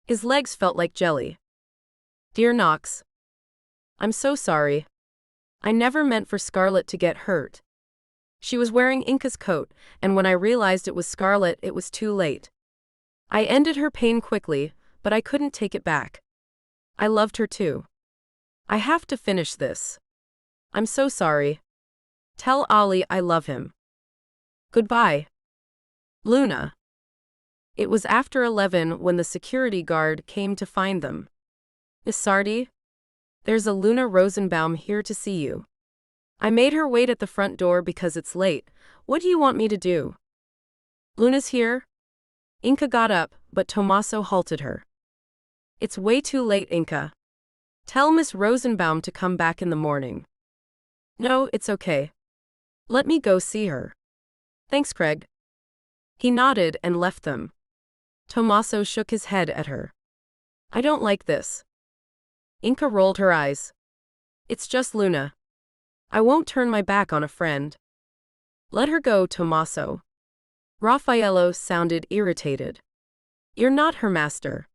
His legs felt like jelly. Dear Knox. I'm so sorry. I never meant for Scarlett to get hurt. She was wearing Inka's coat, and when I realized it was Scarlett, it was too late. I ended her pain quickly, but I couldn't take it back. I loved her too. I have to finish this. I'm so sorry. Tell Ollie I love him. Goodbye. Luna. It was after 11 when the security guard came to find them. Miss Sardi? There's a Luna Rosenbaum here to see you. I made her wait at the front door because it's late. What do you want me to do? Luna's here? Inka got up, but Tommaso halted her. It's way too late, Inka. Tell Miss Rosenbaum to come back in the morning. No, it's okay. Let me go see her. Thanks, Craig. He nodded and left them. Tommaso shook his head at her. I don't like this. Inka rolled her eyes. It's just Luna. I won't turn my back on a friend. Let her go, Tommaso. Raffaello sounded irritated. You're not her master.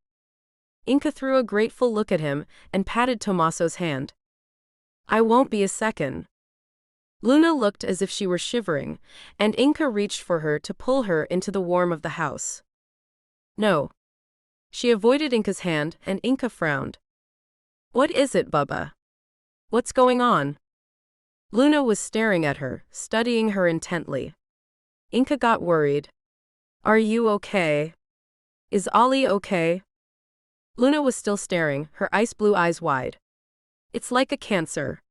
Inca threw a grateful look at him and patted Tomaso's hand. I won't be a second. Luna looked as if she were shivering, and Inca reached for her to pull her into the warmth of the house. No. She avoided Inca's hand, and Inca frowned. What is it, Bubba? What's going on? Luna was staring at her, studying her intently. Inca got worried. Are you okay? Is Ollie okay? Luna was still staring, her ice blue eyes wide. It's like a cancer.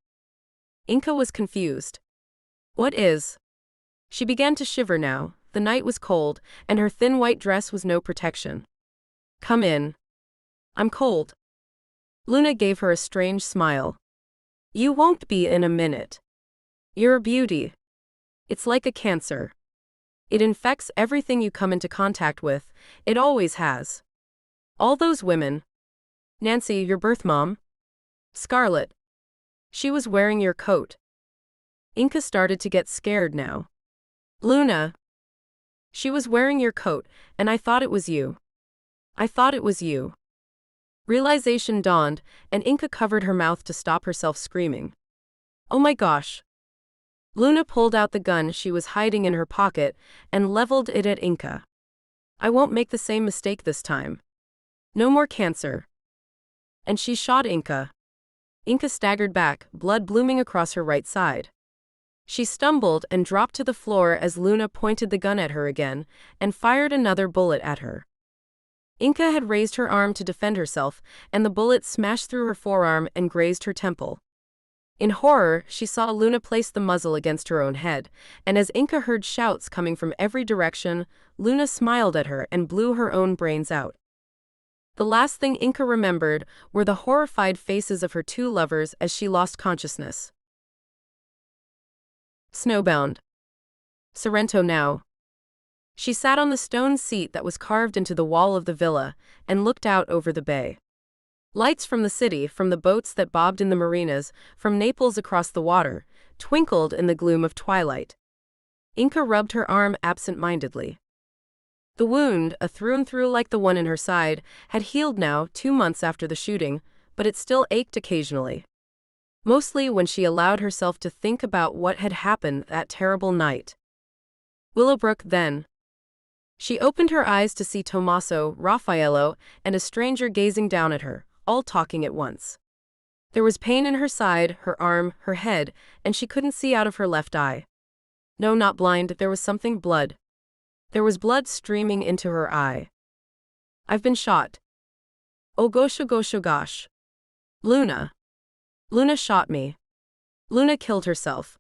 Inca was confused. What is? She began to shiver now. The night was cold, and her thin white dress was no protection. Come in. I'm cold. Luna gave her a strange smile. You won't be in a minute. You're a beauty. It's like a cancer. It infects everything you come into contact with. It always has. All those women. Nancy, your birth mom? Scarlett. She was wearing your coat. Inca started to get scared now. Luna. She was wearing your coat, and I thought it was you. I thought it was you. Realization dawned, and Inca covered her mouth to stop herself screaming. Oh my gosh. Luna pulled out the gun she was hiding in her pocket and leveled it at Inca. I won't make the same mistake this time. No more cancer. And she shot Inca. Inca staggered back, blood blooming across her right side. She stumbled and dropped to the floor as Luna pointed the gun at her again and fired another bullet at her. Inca had raised her arm to defend herself, and the bullet smashed through her forearm and grazed her temple. In horror, she saw Luna place the muzzle against her own head, and as Inca heard shouts coming from every direction, Luna smiled at her and blew her own brains out. The last thing Inca remembered were the horrified faces of her two lovers as she lost consciousness. Snowbound. Sorrento now. She sat on the stone seat that was carved into the wall of the villa and looked out over the bay. Lights from the city, from the boats that bobbed in the marinas, from Naples across the water, twinkled in the gloom of twilight. Inca rubbed her arm absent-mindedly. The wound, a through-and-through like the one in her side, had healed now 2 months after the shooting, but it still ached occasionally. Mostly when she allowed herself to think about what had happened that terrible night. Willowbrook, then. She opened her eyes to see Tomaso, Raffaello, and a stranger gazing down at her, all talking at once. There was pain in her side, her arm, her head, and she couldn't see out of her left eye. No, not blind, there was something blood. There was blood streaming into her eye. I've been shot. Oh gosh, oh gosh, oh gosh. Luna. Luna shot me. Luna killed herself.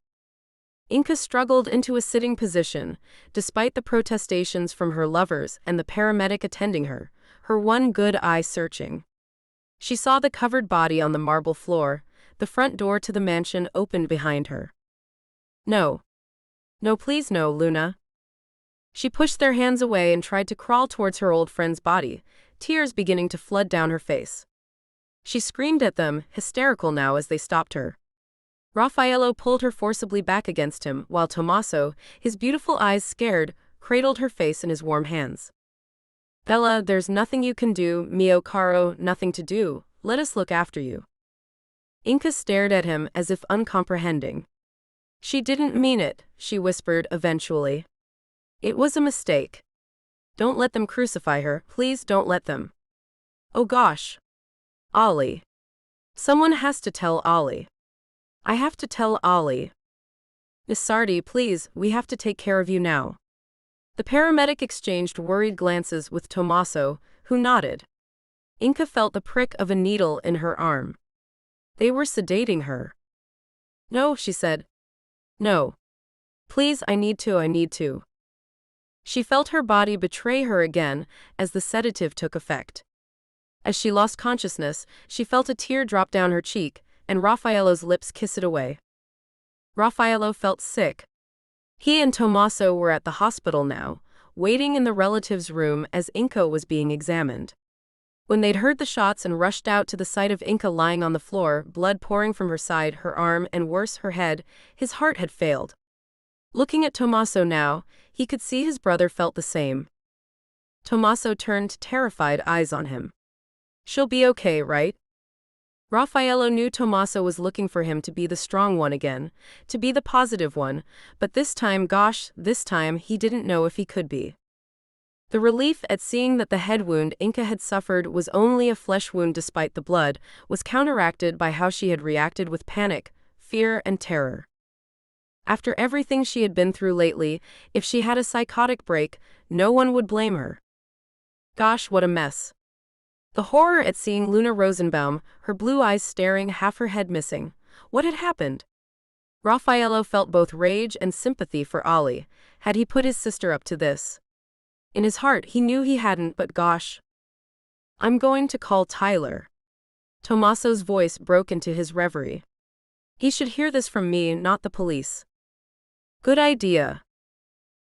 Inca struggled into a sitting position, despite the protestations from her lovers and the paramedic attending her, her one good eye searching. She saw the covered body on the marble floor. The front door to the mansion opened behind her. No. No, please no, Luna. She pushed their hands away and tried to crawl towards her old friend's body, tears beginning to flood down her face. She screamed at them, hysterical now as they stopped her. Raffaello pulled her forcibly back against him, while Tomaso, his beautiful eyes scared, cradled her face in his warm hands. Bella, there's nothing you can do, mio caro, nothing to do. Let us look after you. Inca stared at him as if uncomprehending. She didn't mean it, she whispered eventually. It was a mistake. Don't let them crucify her, please don't let them. Oh gosh. Ollie. Someone has to tell Ollie. I have to tell Ollie. Miss Sardi, please, we have to take care of you now. The paramedic exchanged worried glances with Tomaso, who nodded. Inca felt the prick of a needle in her arm. They were sedating her. No, she said. No. Please, I need to. She felt her body betray her again as the sedative took effect. As she lost consciousness, she felt a tear drop down her cheek, and Raffaello's lips kiss it away. Raffaello felt sick. He and Tomaso were at the hospital now, waiting in the relative's room as Inca was being examined. When they'd heard the shots and rushed out to the sight of Inca lying on the floor, blood pouring from her side, her arm, and worse, her head, his heart had failed. Looking at Tomaso now, he could see his brother felt the same. Tomaso turned terrified eyes on him. She'll be okay, right? Raffaello knew Tommaso was looking for him to be the strong one again, to be the positive one, but this time, gosh, this time he didn't know if he could be. The relief at seeing that the head wound Inka had suffered was only a flesh wound despite the blood was counteracted by how she had reacted with panic, fear, and terror. After everything she had been through lately, if she had a psychotic break, no one would blame her. Gosh, what a mess. The horror at seeing Luna Rosenbaum, her blue eyes staring, half her head missing. What had happened? Raffaello felt both rage and sympathy for Ollie. Had he put his sister up to this? In his heart, he knew he hadn't, but gosh. I'm going to call Tyler. Tommaso's voice broke into his reverie. He should hear this from me, not the police. Good idea.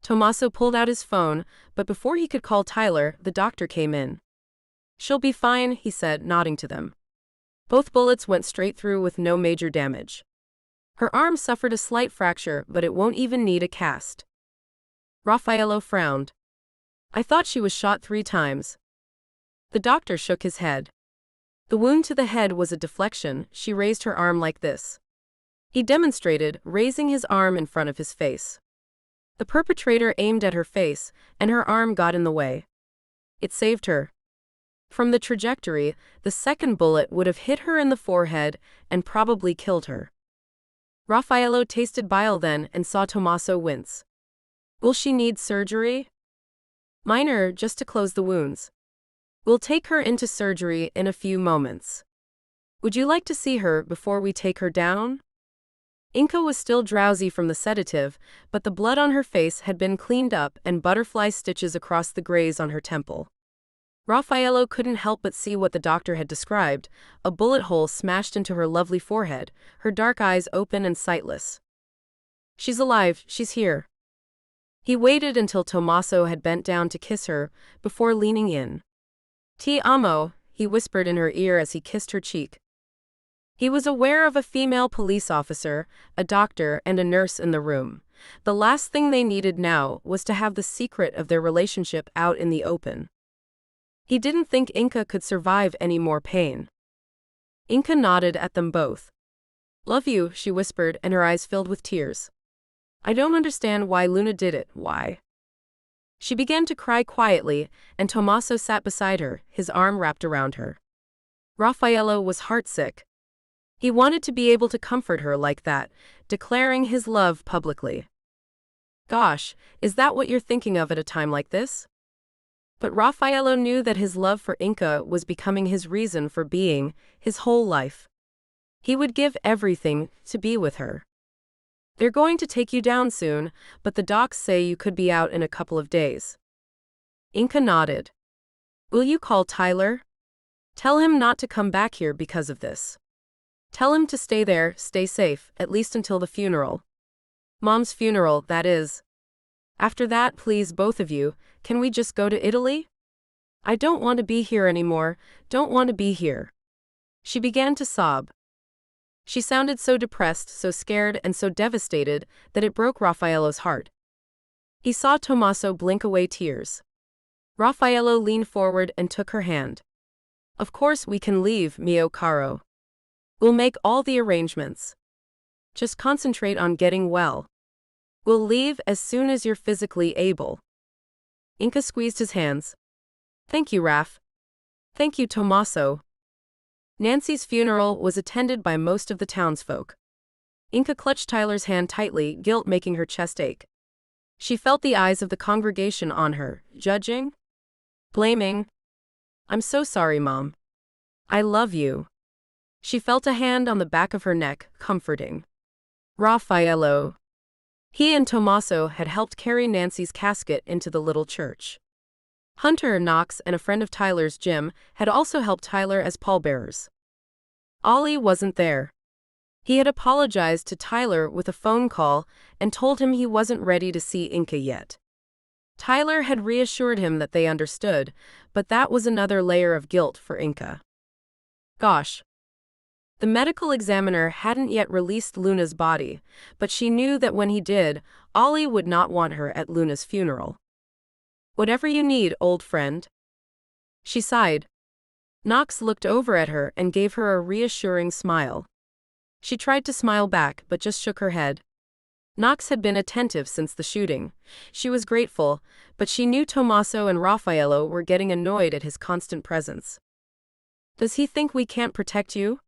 Tommaso pulled out his phone, but before he could call Tyler, the doctor came in. She'll be fine, he said, nodding to them. Both bullets went straight through with no major damage. Her arm suffered a slight fracture, but it won't even need a cast. Raffaello frowned. I thought she was shot 3 times. The doctor shook his head. The wound to the head was a deflection. She raised her arm like this. He demonstrated, raising his arm in front of his face. The perpetrator aimed at her face, and her arm got in the way. It saved her. From the trajectory, the second bullet would have hit her in the forehead and probably killed her. Raffaello tasted bile then and saw Tommaso wince. Will she need surgery? Minor, just to close the wounds. We'll take her into surgery in a few moments. Would you like to see her before we take her down? Inka was still drowsy from the sedative, but the blood on her face had been cleaned up and butterfly stitches across the graze on her temple. Raffaello couldn't help but see what the doctor had described, a bullet hole smashed into her lovely forehead, her dark eyes open and sightless. She's alive, she's here. He waited until Tommaso had bent down to kiss her, before leaning in. Ti amo, he whispered in her ear as he kissed her cheek. He was aware of a female police officer, a doctor, and a nurse in the room. The last thing they needed now was to have the secret of their relationship out in the open. He didn't think Inka could survive any more pain. Inka nodded at them both. Love you, she whispered, and her eyes filled with tears. I don't understand why Luna did it, why? She began to cry quietly, and Tommaso sat beside her, his arm wrapped around her. Raffaello was heartsick. He wanted to be able to comfort her like that, declaring his love publicly. Gosh, is that what you're thinking of at a time like this? But Raffaello knew that his love for Inka was becoming his reason for being, his whole life. He would give everything to be with her. They're going to take you down soon, but the docs say you could be out in a couple of days. Inka nodded. Will you call Tyler? Tell him not to come back here because of this. Tell him to stay there, stay safe, at least until the funeral. Mom's funeral, that is. After that, please, both of you, can we just go to Italy? I don't want to be here anymore, don't want to be here. She began to sob. She sounded so depressed, so scared, and so devastated that it broke Raffaello's heart. He saw Tommaso blink away tears. Raffaello leaned forward and took her hand. Of course we can leave, mio caro. We'll make all the arrangements. Just concentrate on getting well. We'll leave as soon as you're physically able. Inka squeezed his hands. Thank you, Raf. Thank you, Tommaso. Nancy's funeral was attended by most of the townsfolk. Inka clutched Tyler's hand tightly, guilt making her chest ache. She felt the eyes of the congregation on her, judging, blaming. I'm so sorry, Mom. I love you. She felt a hand on the back of her neck, comforting. Raffaello. He and Tommaso had helped carry Nancy's casket into the little church. Hunter, Knox, and a friend of Tyler's, Jim, had also helped Tyler as pallbearers. Ollie wasn't there. He had apologized to Tyler with a phone call and told him he wasn't ready to see Inka yet. Tyler had reassured him that they understood, but that was another layer of guilt for Inka. Gosh. The medical examiner hadn't yet released Luna's body, but she knew that when he did, Ollie would not want her at Luna's funeral. Whatever you need, old friend. She sighed. Knox looked over at her and gave her a reassuring smile. She tried to smile back but just shook her head. Knox had been attentive since the shooting. She was grateful, but she knew Tommaso and Raffaello were getting annoyed at his constant presence. Does he think we can't protect you?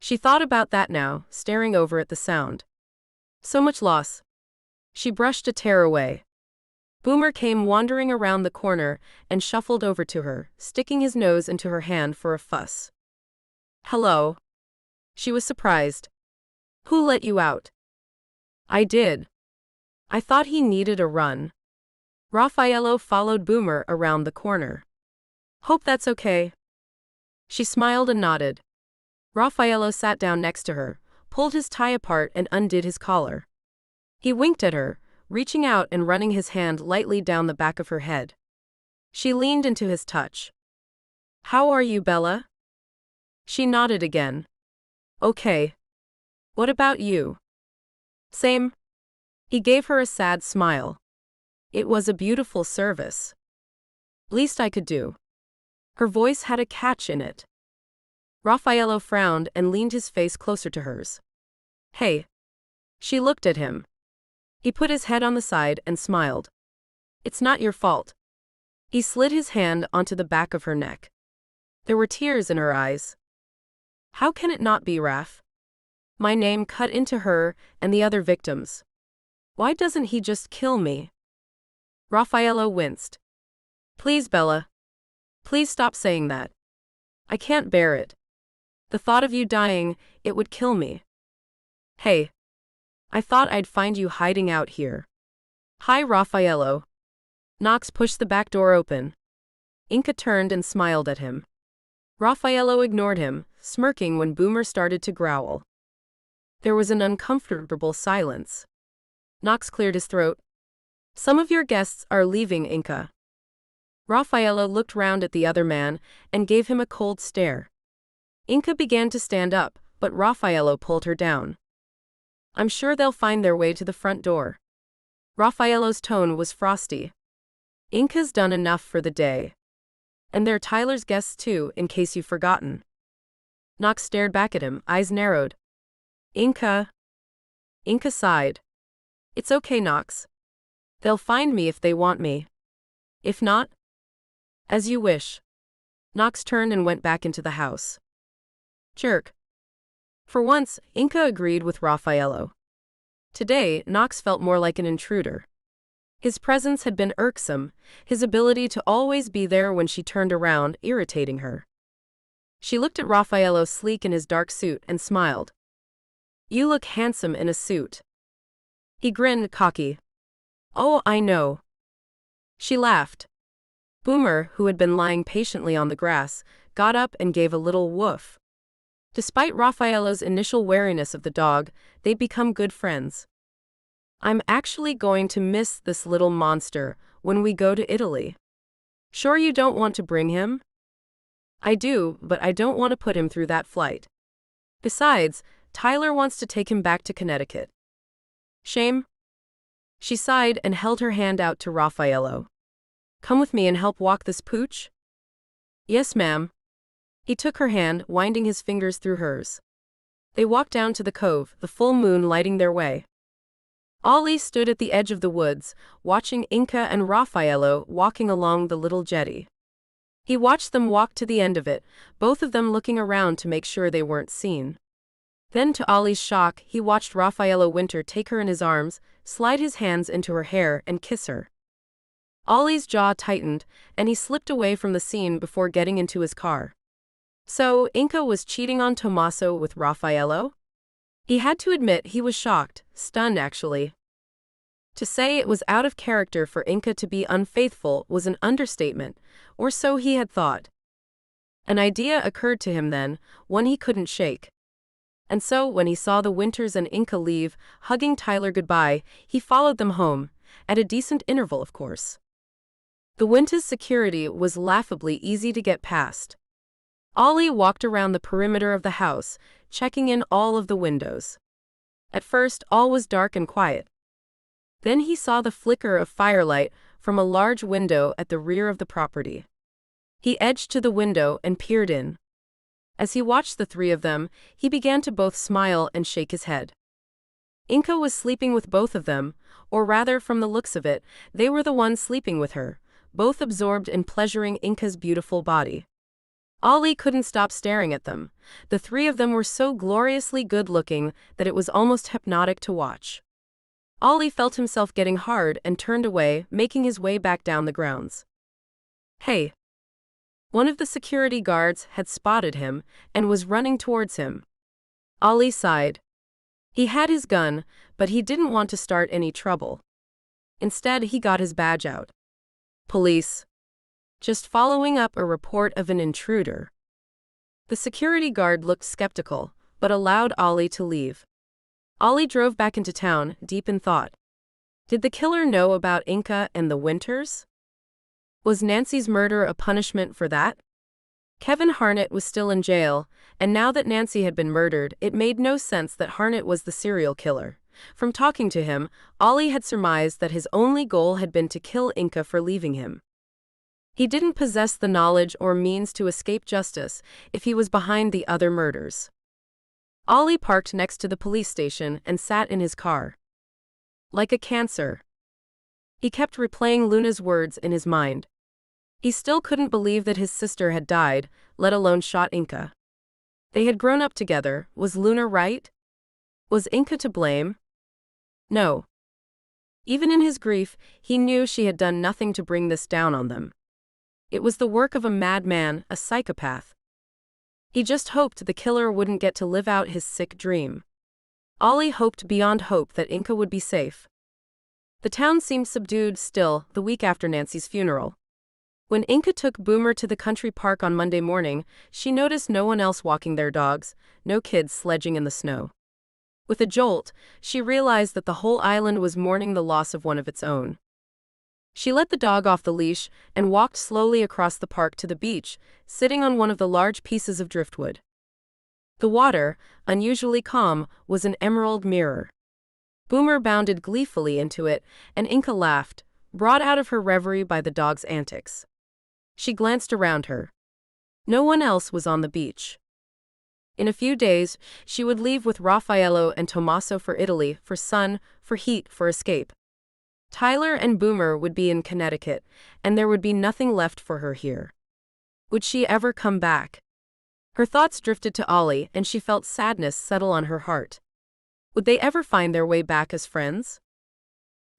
She thought about that now, staring over at the sound. So much loss. She brushed a tear away. Boomer came wandering around the corner and shuffled over to her, sticking his nose into her hand for a fuss. Hello. She was surprised. Who let you out? I did. I thought he needed a run. Raffaello followed Boomer around the corner. Hope that's okay. She smiled and nodded. Raffaello sat down next to her, pulled his tie apart and undid his collar. He winked at her, reaching out and running his hand lightly down the back of her head. She leaned into his touch. How are you, Bella? She nodded again. Okay. What about you? Same. He gave her a sad smile. It was a beautiful service. Least I could do. Her voice had a catch in it. Raffaello frowned and leaned his face closer to hers. Hey. She looked at him. He put his head on the side and smiled. It's not your fault. He slid his hand onto the back of her neck. There were tears in her eyes. How can it not be, Raf? My name cut into her and the other victims. Why doesn't he just kill me? Raffaello winced. Please, Bella. Please stop saying that. I can't bear it. The thought of you dying, it would kill me. Hey. I thought I'd find you hiding out here. Hi, Raffaello. Knox pushed the back door open. Inca turned and smiled at him. Raffaello ignored him, smirking when Boomer started to growl. There was an uncomfortable silence. Knox cleared his throat. Some of your guests are leaving, Inca. Raffaello looked round at the other man and gave him a cold stare. Inca began to stand up, but Raffaello pulled her down. I'm sure they'll find their way to the front door. Raffaello's tone was frosty. Inca's done enough for the day. And they're Tyler's guests too, in case you've forgotten. Knox stared back at him, eyes narrowed. Inca sighed. It's okay, Knox. They'll find me if they want me. If not, as you wish. Knox turned and went back into the house. Jerk. For once, Inca agreed with Raffaello. Today, Knox felt more like an intruder. His presence had been irksome, his ability to always be there when she turned around irritating her. She looked at Raffaello sleek in his dark suit and smiled. You look handsome in a suit. He grinned, cocky. Oh, I know. She laughed. Boomer, who had been lying patiently on the grass, got up and gave a little woof. Despite Raffaello's initial wariness of the dog, they'd become good friends. I'm actually going to miss this little monster when we go to Italy. Sure you don't want to bring him? I do, but I don't want to put him through that flight. Besides, Tyler wants to take him back to Connecticut. Shame? She sighed and held her hand out to Raffaello. Come with me and help walk this pooch? Yes, ma'am. He took her hand, winding his fingers through hers. They walked down to the cove, the full moon lighting their way. Ollie stood at the edge of the woods, watching Inca and Raffaello walking along the little jetty. He watched them walk to the end of it, both of them looking around to make sure they weren't seen. Then, to Ollie's shock, he watched Raffaello Winter take her in his arms, slide his hands into her hair, and kiss her. Ollie's jaw tightened, and he slipped away from the scene before getting into his car. So, Inca was cheating on Tommaso with Raffaello? He had to admit he was shocked, stunned actually. To say it was out of character for Inca to be unfaithful was an understatement, or so he had thought. An idea occurred to him then, one he couldn't shake. And so, when he saw the Winters and Inca leave, hugging Tyler goodbye, he followed them home, at a decent interval of course. The Winters' security was laughably easy to get past. Ollie walked around the perimeter of the house, checking in all of the windows. At first, all was dark and quiet. Then he saw the flicker of firelight from a large window at the rear of the property. He edged to the window and peered in. As he watched the three of them, he began to both smile and shake his head. Inca was sleeping with both of them, or rather, from the looks of it, they were the ones sleeping with her, both absorbed in pleasuring Inca's beautiful body. Ali couldn't stop staring at them. The three of them were so gloriously good-looking that it was almost hypnotic to watch. Ali felt himself getting hard and turned away, making his way back down the grounds. "Hey!" One of the security guards had spotted him and was running towards him. Ali sighed. He had his gun, but he didn't want to start any trouble. Instead, he got his badge out. "Police. Just following up a report of an intruder." The security guard looked skeptical, but allowed Ali to leave. Ali drove back into town, deep in thought. Did the killer know about Inca and the Winters? Was Nancy's murder a punishment for that? Kevin Harnett was still in jail, and now that Nancy had been murdered, it made no sense that Harnett was the serial killer. From talking to him, Ali had surmised that his only goal had been to kill Inca for leaving him. He didn't possess the knowledge or means to escape justice if he was behind the other murders. Ali parked next to the police station and sat in his car. Like a cancer. He kept replaying Luna's words in his mind. He still couldn't believe that his sister had died, let alone shot Inca. They had grown up together. Was Luna right? Was Inca to blame? No. Even in his grief, he knew she had done nothing to bring this down on them. It was the work of a madman, a psychopath. He just hoped the killer wouldn't get to live out his sick dream. Ali hoped beyond hope that Inca would be safe. The town seemed subdued still, the week after Nancy's funeral. When Inca took Boomer to the country park on Monday morning, she noticed no one else walking their dogs, no kids sledging in the snow. With a jolt, she realized that the whole island was mourning the loss of one of its own. She let the dog off the leash and walked slowly across the park to the beach, sitting on one of the large pieces of driftwood. The water, unusually calm, was an emerald mirror. Boomer bounded gleefully into it, and Inca laughed, brought out of her reverie by the dog's antics. She glanced around her. No one else was on the beach. In a few days, she would leave with Raffaello and Tommaso for Italy, for sun, for heat, for escape. Tyler and Boomer would be in Connecticut, and there would be nothing left for her here. Would she ever come back? Her thoughts drifted to Ollie, and she felt sadness settle on her heart. Would they ever find their way back as friends?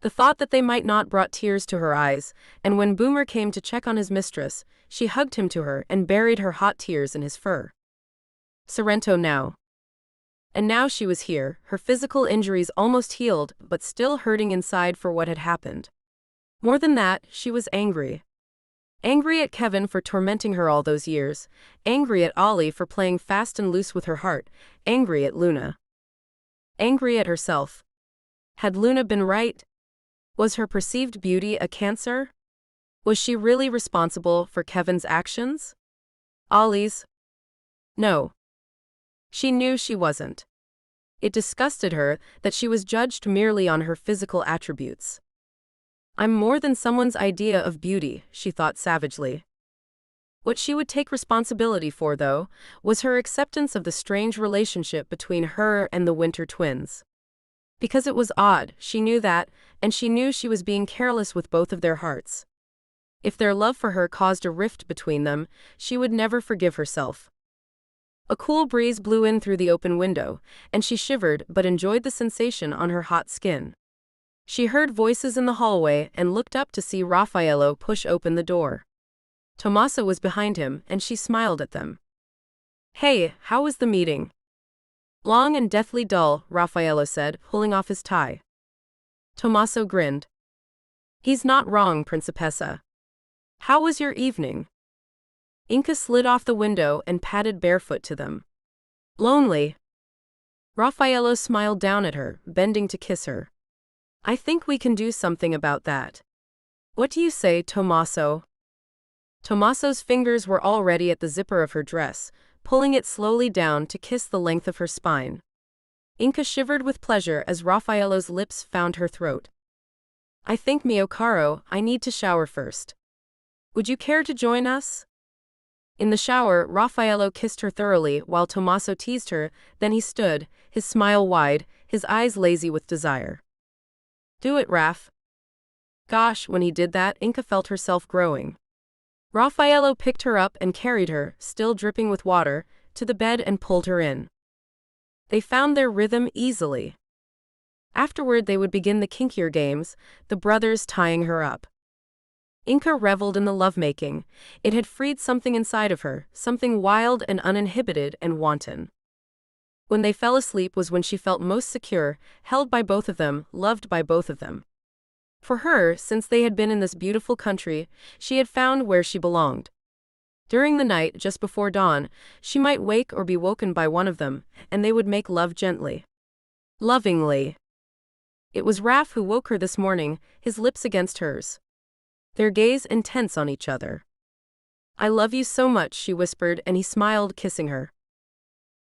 The thought that they might not brought tears to her eyes, and when Boomer came to check on his mistress, she hugged him to her and buried her hot tears in his fur. Sorrento now. And now she was here, her physical injuries almost healed, but still hurting inside for what had happened. More than that, she was angry. Angry at Kevin for tormenting her all those years, angry at Ollie for playing fast and loose with her heart, angry at Luna. Angry at herself. Had Luna been right? Was her perceived beauty a cancer? Was she really responsible for Kevin's actions? Ollie's? No. She knew she wasn't. It disgusted her that she was judged merely on her physical attributes. I'm more than someone's idea of beauty, she thought savagely. What she would take responsibility for, though, was her acceptance of the strange relationship between her and the Winter twins. Because it was odd, she knew that, and she knew she was being careless with both of their hearts. If their love for her caused a rift between them, she would never forgive herself. A cool breeze blew in through the open window, and she shivered but enjoyed the sensation on her hot skin. She heard voices in the hallway and looked up to see Raffaello push open the door. Tommaso was behind him, and she smiled at them. Hey, how was the meeting? Long and deathly dull, Raffaello said, pulling off his tie. Tommaso grinned. He's not wrong, Principessa. How was your evening? Inca slid off the window and padded barefoot to them. Lonely. Raffaello smiled down at her, bending to kiss her. I think we can do something about that. What do you say, Tommaso? Tommaso's fingers were already at the zipper of her dress, pulling it slowly down to kiss the length of her spine. Inca shivered with pleasure as Raffaello's lips found her throat. I think, mio caro, I need to shower first. Would you care to join us? In the shower, Raffaello kissed her thoroughly while Tommaso teased her, then he stood, his smile wide, his eyes lazy with desire. Do it, Raff. Gosh, when he did that, Inka felt herself growing. Raffaello picked her up and carried her, still dripping with water, to the bed and pulled her in. They found their rhythm easily. Afterward they would begin the kinkier games, the brothers tying her up. Inka reveled in the lovemaking. It had freed something inside of her, something wild and uninhibited and wanton. When they fell asleep was when she felt most secure, held by both of them, loved by both of them. For her, since they had been in this beautiful country, she had found where she belonged. During the night, just before dawn, she might wake or be woken by one of them, and they would make love gently. Lovingly. It was Raff who woke her this morning, his lips against hers. Their gaze intense on each other. I love you so much, she whispered, and he smiled, kissing her.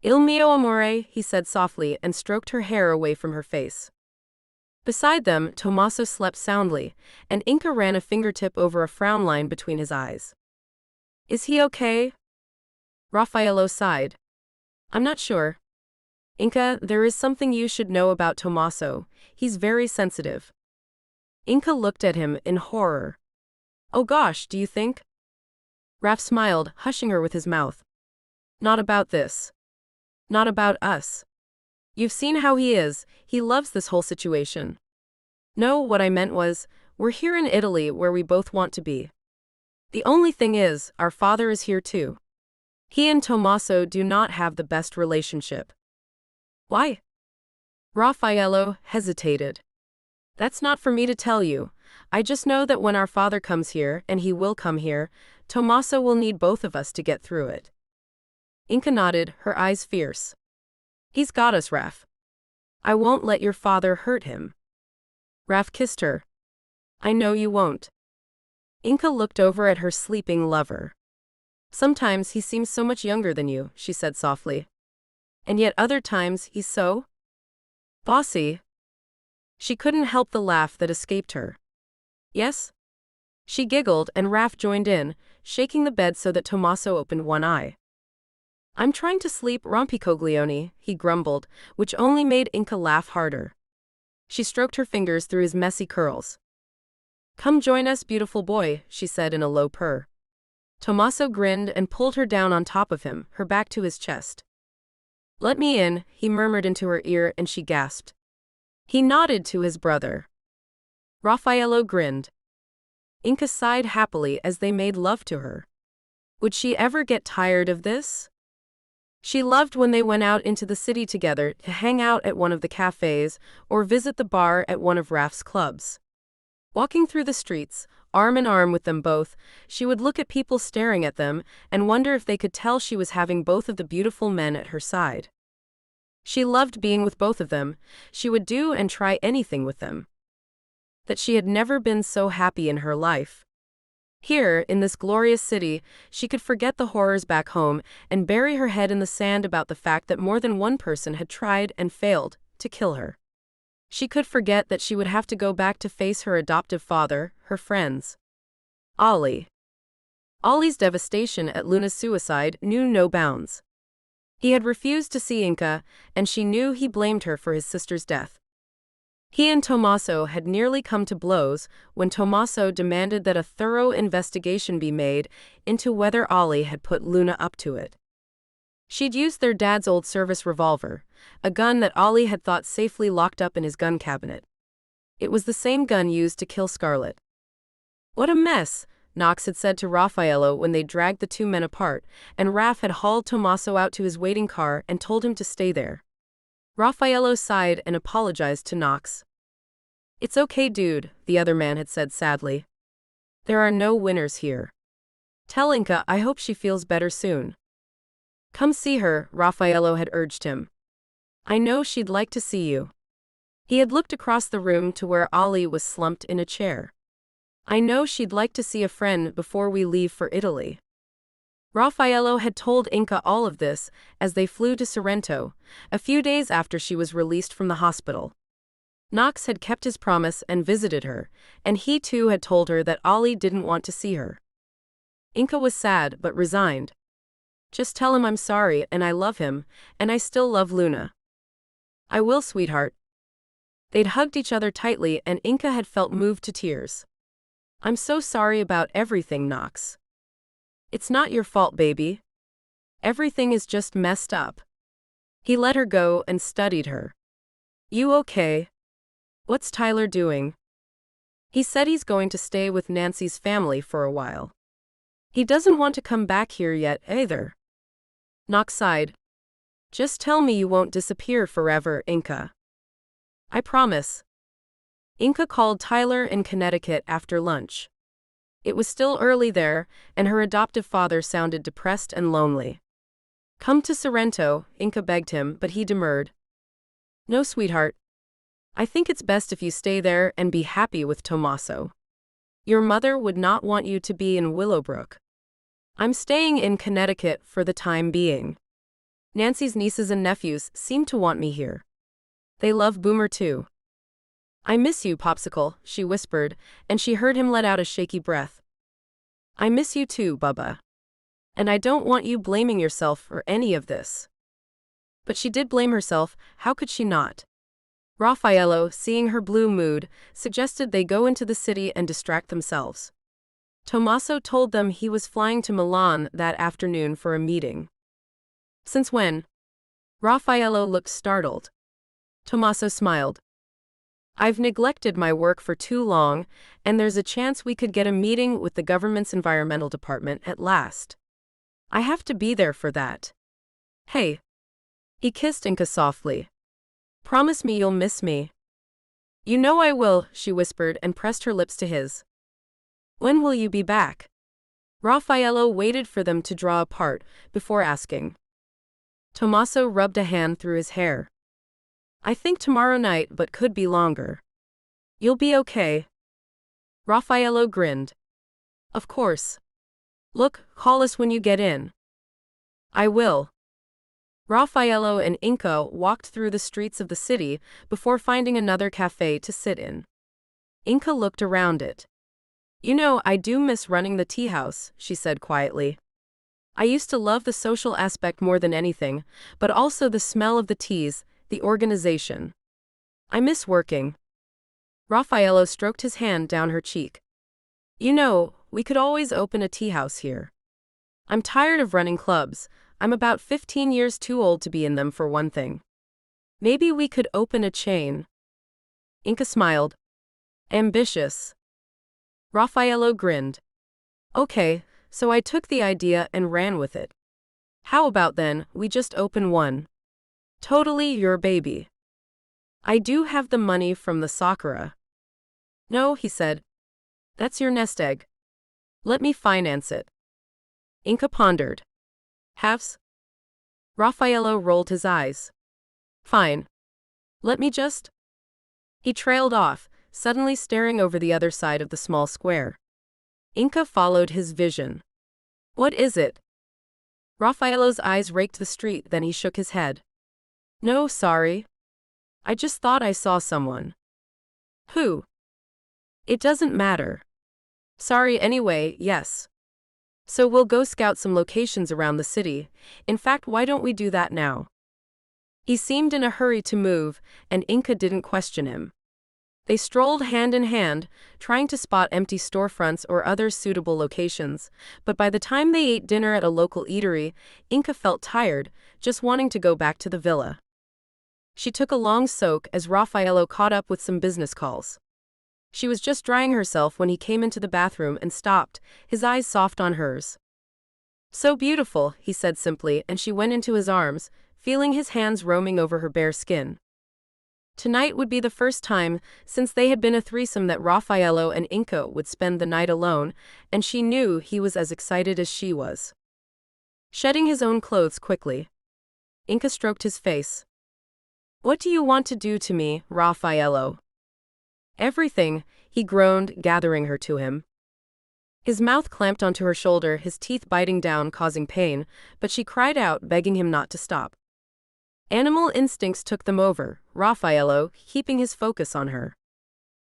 Il mio amore, he said softly, and stroked her hair away from her face. Beside them, Tommaso slept soundly, and Inka ran a fingertip over a frown line between his eyes. Is he okay? Raffaello sighed. I'm not sure. Inka, there is something you should know about Tommaso. He's very sensitive. Inka looked at him in horror. Oh gosh, do you think? Raff smiled, hushing her with his mouth. Not about this. Not about us. You've seen how he is, he loves this whole situation. No, what I meant was, we're here in Italy where we both want to be. The only thing is, our father is here too. He and Tommaso do not have the best relationship. Why? Raffaello hesitated. That's not for me to tell you. I just know that when our father comes here, and he will come here, Tommaso will need both of us to get through it. Inka nodded, her eyes fierce. He's got us, Raff. I won't let your father hurt him. Raff kissed her. I know you won't. Inka looked over at her sleeping lover. Sometimes he seems so much younger than you, she said softly. And yet other times he's so bossy. She couldn't help the laugh that escaped her. Yes? She giggled and Raff joined in, shaking the bed so that Tommaso opened one eye. I'm trying to sleep, Rompicoglione, he grumbled, which only made Inka laugh harder. She stroked her fingers through his messy curls. Come join us, beautiful boy, she said in a low purr. Tommaso grinned and pulled her down on top of him, her back to his chest. Let me in, he murmured into her ear, and she gasped. He nodded to his brother. Raffaello grinned. Inka sighed happily as they made love to her. Would she ever get tired of this? She loved when they went out into the city together to hang out at one of the cafes or visit the bar at one of Raff's clubs. Walking through the streets, arm in arm with them both, she would look at people staring at them and wonder if they could tell she was having both of the beautiful men at her side. She loved being with both of them. She would do and try anything with them. That she had never been so happy in her life. Here, in this glorious city, she could forget the horrors back home and bury her head in the sand about the fact that more than one person had tried and failed to kill her. She could forget that she would have to go back to face her adoptive father, her friends. Ollie. Ollie's devastation at Luna's suicide knew no bounds. He had refused to see Inka, and she knew he blamed her for his sister's death. He and Tommaso had nearly come to blows when Tommaso demanded that a thorough investigation be made into whether Ollie had put Luna up to it. She'd used their dad's old service revolver, a gun that Ollie had thought safely locked up in his gun cabinet. It was the same gun used to kill Scarlett. What a mess, Knox had said to Raffaello when they dragged the two men apart, and Raff had hauled Tommaso out to his waiting car and told him to stay there. Raffaello sighed and apologized to Knox. It's okay, dude, the other man had said sadly. There are no winners here. Tell Inka I hope she feels better soon. Come see her, Raffaello had urged him. I know she'd like to see you. He had looked across the room to where Ollie was slumped in a chair. I know she'd like to see a friend before we leave for Italy. Raffaello had told Inka all of this as they flew to Sorrento, a few days after she was released from the hospital. Knox had kept his promise and visited her, and he too had told her that Ollie didn't want to see her. Inka was sad but resigned. Just tell him I'm sorry and I love him, and I still love Luna. I will, sweetheart. They'd hugged each other tightly and Inca had felt moved to tears. I'm so sorry about everything, Knox. It's not your fault, baby. Everything is just messed up. He let her go and studied her. You okay? What's Tyler doing? He said he's going to stay with Nancy's family for a while. He doesn't want to come back here yet, either. Knox sighed. Just tell me you won't disappear forever, Inca. I promise. Inca called Tyler in Connecticut after lunch. It was still early there, and her adoptive father sounded depressed and lonely. Come to Sorrento, Inca begged him, but he demurred. No, sweetheart. I think it's best if you stay there and be happy with Tommaso. Your mother would not want you to be in Willowbrook. I'm staying in Connecticut for the time being. Nancy's nieces and nephews seem to want me here. They love Boomer too. I miss you, Popsicle, she whispered, and she heard him let out a shaky breath. I miss you too, Bubba. And I don't want you blaming yourself for any of this. But she did blame herself, how could she not? Raffaello, seeing her blue mood, suggested they go into the city and distract themselves. Tommaso told them he was flying to Milan that afternoon for a meeting. Since when? Raffaello looked startled. Tommaso smiled. I've neglected my work for too long, and there's a chance we could get a meeting with the government's environmental department at last. I have to be there for that. Hey. He kissed Inca softly. Promise me you'll miss me. You know I will, she whispered and pressed her lips to his. When will you be back? Raffaello waited for them to draw apart before asking. Tommaso rubbed a hand through his hair. I think tomorrow night, but could be longer. You'll be okay. Raffaello grinned. Of course. Look, call us when you get in. I will. Raffaello and Inca walked through the streets of the city before finding another cafe to sit in. Inca looked around it. You know, I do miss running the tea house, she said quietly. I used to love the social aspect more than anything, but also the smell of the teas, the organization. I miss working. Raffaello stroked his hand down her cheek. You know, we could always open a tea house here. I'm tired of running clubs. I'm about 15 years too old to be in them, for one thing. Maybe we could open a chain. Inca smiled. Ambitious. Raffaello grinned. Okay, so I took the idea and ran with it. How about then, we just open one? Totally your baby. I do have the money from the Sakura. No, he said. That's your nest egg. Let me finance it. Inca pondered. Halves? Raffaello rolled his eyes. Fine. Let me just. He trailed off, suddenly staring over the other side of the small square. Inca followed his vision. What is it? Raffaello's eyes raked the street, then he shook his head. No, sorry. I just thought I saw someone. Who? It doesn't matter. Sorry anyway, yes. So we'll go scout some locations around the city. In fact, why don't we do that now? He seemed in a hurry to move, and Inca didn't question him. They strolled hand in hand, trying to spot empty storefronts or other suitable locations, but by the time they ate dinner at a local eatery, Inca felt tired, just wanting to go back to the villa. She took a long soak as Raffaello caught up with some business calls. She was just drying herself when he came into the bathroom and stopped, his eyes soft on hers. So beautiful, he said simply, and she went into his arms, feeling his hands roaming over her bare skin. Tonight would be the first time since they had been a threesome that Raffaello and Inca would spend the night alone, and she knew he was as excited as she was. Shedding his own clothes quickly, Inca stroked his face. What do you want to do to me, Raffaello? Everything, he groaned, gathering her to him. His mouth clamped onto her shoulder, his teeth biting down, causing pain, but she cried out, begging him not to stop. Animal instincts took them over, Raffaello keeping his focus on her.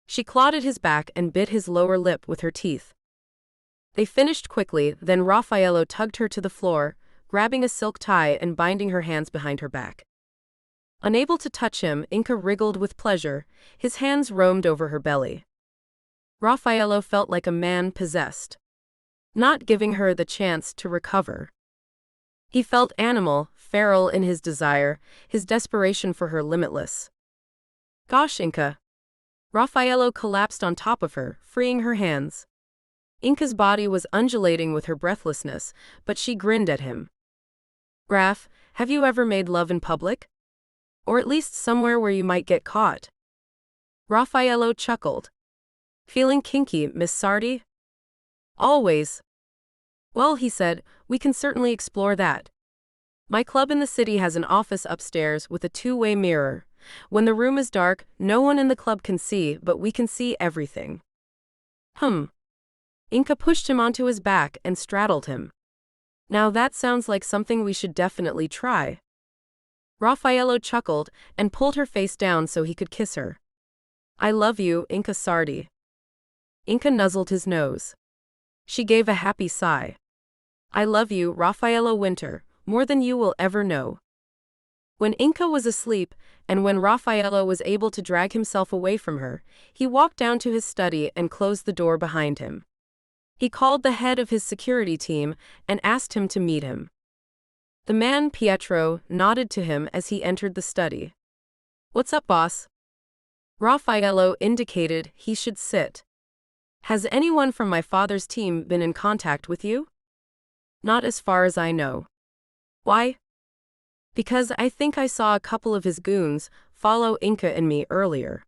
She clawed at his back and bit his lower lip with her teeth. They finished quickly, then Raffaello tugged her to the floor, grabbing a silk tie and binding her hands behind her back. Unable to touch him, Inca wriggled with pleasure. His hands roamed over her belly. Raffaello felt like a man possessed, not giving her the chance to recover. He felt animal, feral in his desire, his desperation for her limitless. Gosh, Inca. Raffaello collapsed on top of her, freeing her hands. Inca's body was undulating with her breathlessness, but she grinned at him. Raf, have you ever made love in public? Or at least somewhere where you might get caught? Raffaello chuckled. Feeling kinky, Miss Sardi? Always. Well, he said, we can certainly explore that. My club in the city has an office upstairs with a two-way mirror. When the room is dark, no one in the club can see, but we can see everything. Inca pushed him onto his back and straddled him. Now that sounds like something we should definitely try. Raffaello chuckled and pulled her face down so he could kiss her. I love you, Inca Sardi. Inca nuzzled his nose. She gave a happy sigh. I love you, Raffaello Winter, more than you will ever know. When Inca was asleep, and when Raffaello was able to drag himself away from her, he walked down to his study and closed the door behind him. He called the head of his security team and asked him to meet him. The man, Pietro, nodded to him as he entered the study. What's up, boss? Raffaello indicated he should sit. Has anyone from my father's team been in contact with you? Not as far as I know. Why? Because I think I saw a couple of his goons follow Inca and me earlier.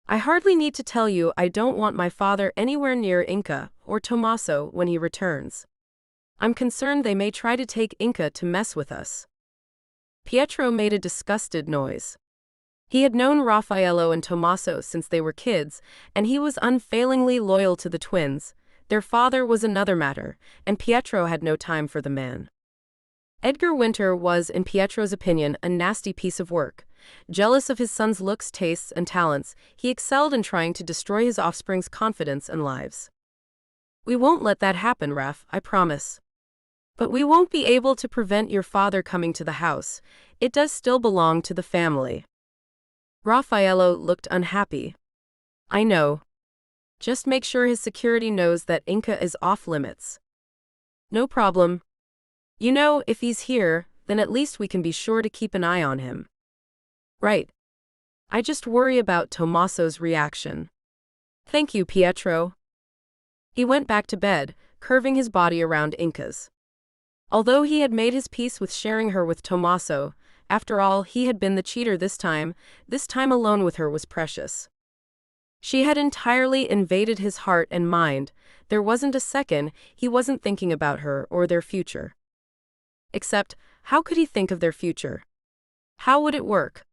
I hardly need to tell you I don't want my father anywhere near Inca or Tommaso when he returns. I'm concerned they may try to take Inca to mess with us. Pietro made a disgusted noise. He had known Raffaello and Tommaso since they were kids, and he was unfailingly loyal to the twins. Their father was another matter, and Pietro had no time for the man. Edgar Winter was, in Pietro's opinion, a nasty piece of work. Jealous of his son's looks, tastes, and talents, he excelled in trying to destroy his offspring's confidence and lives. We won't let that happen, Raf, I promise. But we won't be able to prevent your father coming to the house. It does still belong to the family. Raffaello looked unhappy. I know. Just make sure his security knows that Inca is off limits. No problem. You know, if he's here, then at least we can be sure to keep an eye on him. Right. I just worry about Tommaso's reaction. Thank you, Pietro. He went back to bed, curving his body around Inca's. Although he had made his peace with sharing her with Tommaso, after all, he had been the cheater this time alone with her was precious. She had entirely invaded his heart and mind. There wasn't a second he wasn't thinking about her or their future. Except, how could he think of their future? How would it work?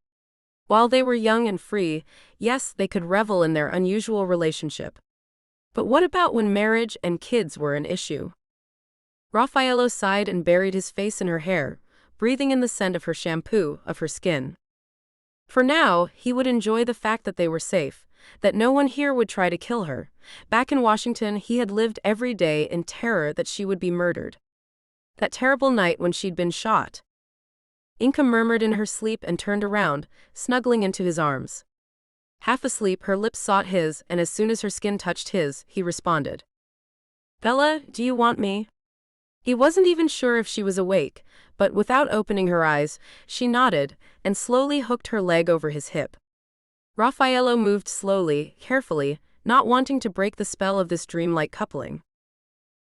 While they were young and free, yes, they could revel in their unusual relationship. But what about when marriage and kids were an issue? Raffaello sighed and buried his face in her hair, breathing in the scent of her shampoo, of her skin. For now, he would enjoy the fact that they were safe, that no one here would try to kill her. Back in Washington, he had lived every day in terror that she would be murdered. That terrible night when she'd been shot. Inca murmured in her sleep and turned around, snuggling into his arms. Half asleep, her lips sought his, and as soon as her skin touched his, he responded. Bella, do you want me? He wasn't even sure if she was awake, but without opening her eyes, she nodded, and slowly hooked her leg over his hip. Raffaello moved slowly, carefully, not wanting to break the spell of this dreamlike coupling.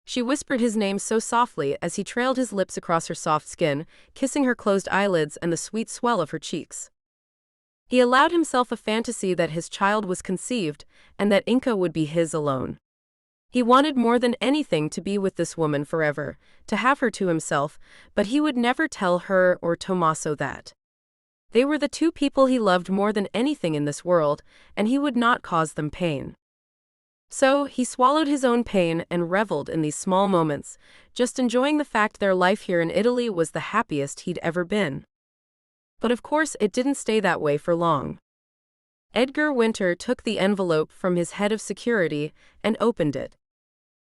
She whispered his name so softly as he trailed his lips across her soft skin, kissing her closed eyelids and the sweet swell of her cheeks. He allowed himself a fantasy that his child was conceived, and that Inca would be his alone. He wanted more than anything to be with this woman forever, to have her to himself, but he would never tell her or Tommaso that. They were the two people he loved more than anything in this world, and he would not cause them pain. So, he swallowed his own pain and reveled in these small moments, just enjoying the fact their life here in Italy was the happiest he'd ever been. But of course, it didn't stay that way for long. Edgar Winter took the envelope from his head of security and opened it.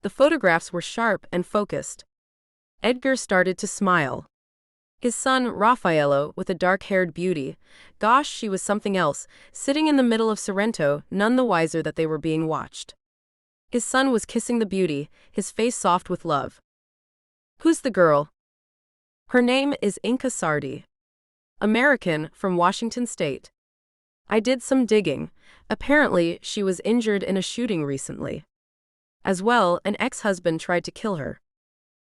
The photographs were sharp and focused. Edgar started to smile. His son, Raffaello, with a dark-haired beauty. Gosh, she was something else, sitting in the middle of Sorrento, none the wiser that they were being watched. His son was kissing the beauty, his face soft with love. Who's the girl? Her name is Inka Sardi. American, from Washington State. I did some digging. Apparently, she was injured in a shooting recently. As well, an ex-husband tried to kill her.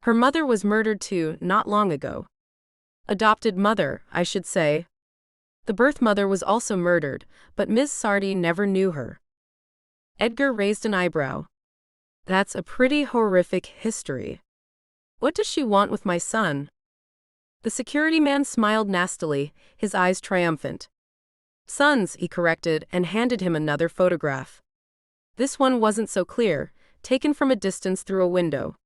Her mother was murdered too, not long ago. Adopted mother, I should say. The birth mother was also murdered, but Ms. Sardi never knew her. Edgar raised an eyebrow. That's a pretty horrific history. What does she want with my son? The security man smiled nastily, his eyes triumphant. Sons, he corrected and handed him another photograph. This one wasn't so clear, taken from a distance through a window.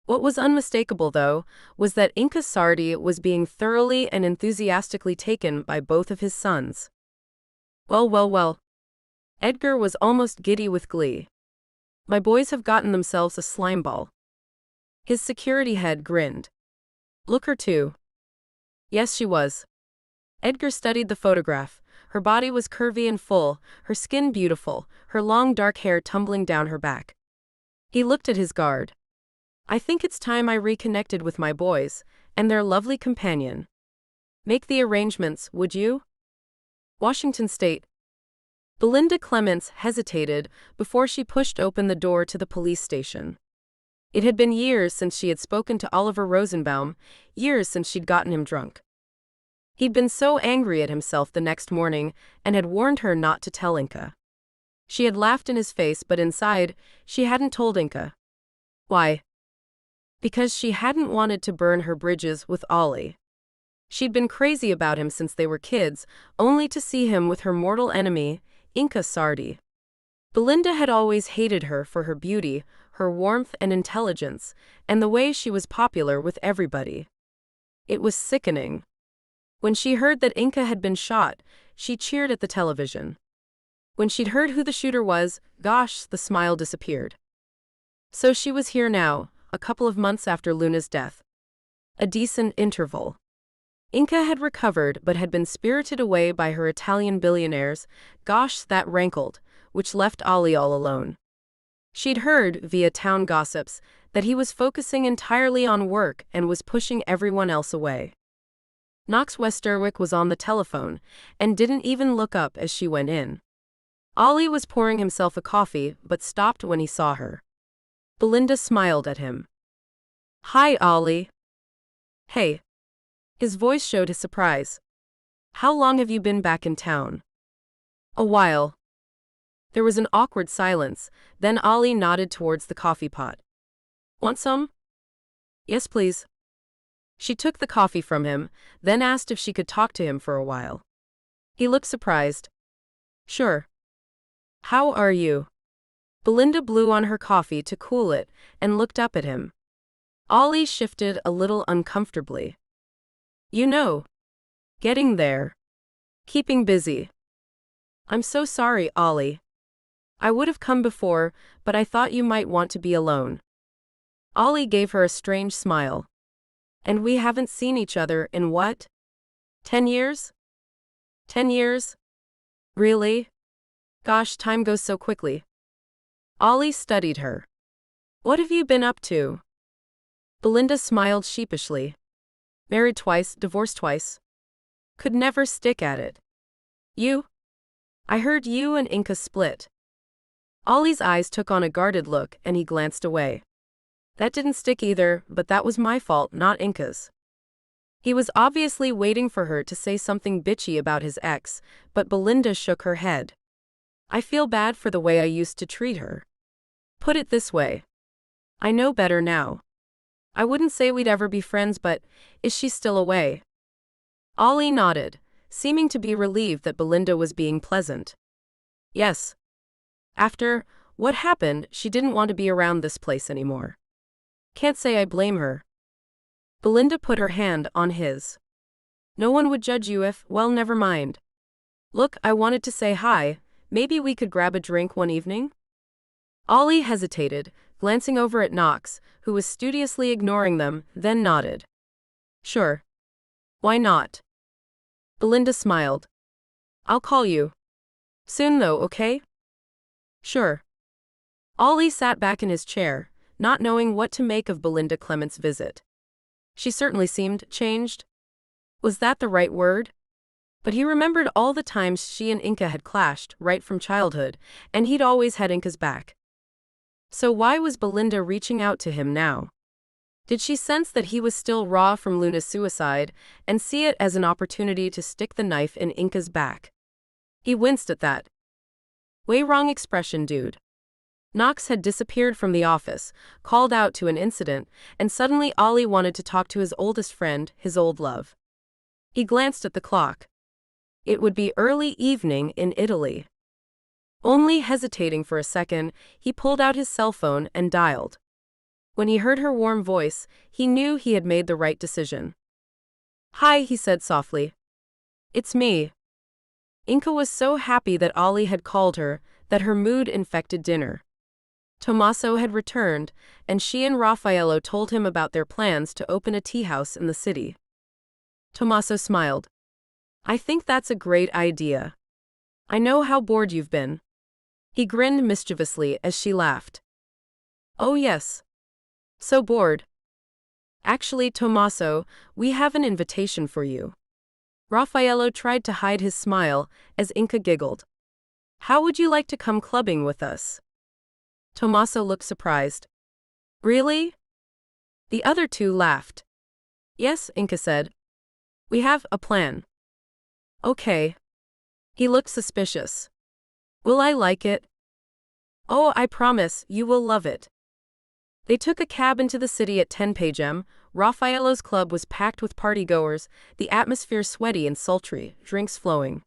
What was unmistakable, though, was that Inka Sardi was being thoroughly and enthusiastically taken by both of his sons. Well, well, well. Edgar was almost giddy with glee. My boys have gotten themselves a slime ball. His security head grinned. Look her too. Yes, she was. Edgar studied the photograph. Her body was curvy and full, her skin beautiful, her long dark hair tumbling down her back. He looked at his guard. I think it's time I reconnected with my boys, and their lovely companion. Make the arrangements, would you? Washington State. Belinda Clements hesitated before she pushed open the door to the police station. It had been years since she had spoken to Oliver Rosenbaum, years since she'd gotten him drunk. He'd been so angry at himself the next morning and had warned her not to tell Inka. She had laughed in his face, but inside, she hadn't told Inka. Why? Because she hadn't wanted to burn her bridges with Ollie. She'd been crazy about him since they were kids, only to see him with her mortal enemy, Inka Sardi. Belinda had always hated her for her beauty, her warmth and intelligence, and the way she was popular with everybody. It was sickening. When she heard that Inka had been shot, she cheered at the television. When she'd heard who the shooter was, gosh, the smile disappeared. So she was here now, a couple of months after Luna's death. A decent interval. Inka had recovered but had been spirited away by her Italian billionaires. Gosh, that rankled, which left Ollie all alone. She'd heard, via town gossips, that he was focusing entirely on work and was pushing everyone else away. Knox Westerwick was on the telephone, and didn't even look up as she went in. Ollie was pouring himself a coffee, but stopped when he saw her. Belinda smiled at him. Hi, Ollie. Hey. His voice showed his surprise. How long have you been back in town? A while. There was an awkward silence, then Ollie nodded towards the coffee pot. Want some? Yes, please. She took the coffee from him, then asked if she could talk to him for a while. He looked surprised. Sure. How are you? Belinda blew on her coffee to cool it and looked up at him. Ollie shifted a little uncomfortably. You know. Getting there. Keeping busy. I'm so sorry, Ollie. I would have come before, but I thought you might want to be alone. Ollie gave her a strange smile. And we haven't seen each other in what? 10 years? 10 years? Really? Gosh, time goes so quickly. Ollie studied her. What have you been up to? Belinda smiled sheepishly. Married twice, divorced twice. Could never stick at it. You? I heard you and Inka split. Ollie's eyes took on a guarded look and he glanced away. That didn't stick either, but that was my fault, not Inka's. He was obviously waiting for her to say something bitchy about his ex, but Belinda shook her head. I feel bad for the way I used to treat her. Put it this way. I know better now. I wouldn't say we'd ever be friends, but is she still away? Ollie nodded, seeming to be relieved that Belinda was being pleasant. Yes. After what happened, she didn't want to be around this place anymore. Can't say I blame her. Belinda put her hand on his. No one would judge you if, well, never mind. Look, I wanted to say hi, maybe we could grab a drink one evening? Ollie hesitated, glancing over at Knox, who was studiously ignoring them, then nodded. Sure. Why not? Belinda smiled. I'll call you. Soon though, okay? Sure. Ollie sat back in his chair, not knowing what to make of Belinda Clement's visit. She certainly seemed changed. Was that the right word? But he remembered all the times she and Inca had clashed, right from childhood, and he'd always had Inca's back. So why was Belinda reaching out to him now? Did she sense that he was still raw from Luna's suicide, and see it as an opportunity to stick the knife in Inca's back? He winced at that. Way wrong expression, dude. Knox had disappeared from the office, called out to an incident, and suddenly Ollie wanted to talk to his oldest friend, his old love. He glanced at the clock. It would be early evening in Italy. Only hesitating for a second, he pulled out his cell phone and dialed. When he heard her warm voice, he knew he had made the right decision. Hi, he said softly. It's me. Inca was so happy that Ollie had called her that her mood infected dinner. Tommaso had returned, and she and Raffaello told him about their plans to open a tea house in the city. Tommaso smiled. I think that's a great idea. I know how bored you've been. He grinned mischievously as she laughed. Oh yes. So bored. Actually, Tommaso, we have an invitation for you. Raffaello tried to hide his smile as Inca giggled. How would you like to come clubbing with us? Tommaso looked surprised. Really? The other two laughed. Yes, Inca said. We have a plan. Okay. He looked suspicious. Will I like it? Oh, I promise, you will love it. They took a cab into the city at 10 p.m. Raffaello's club was packed with partygoers, the atmosphere sweaty and sultry, drinks flowing.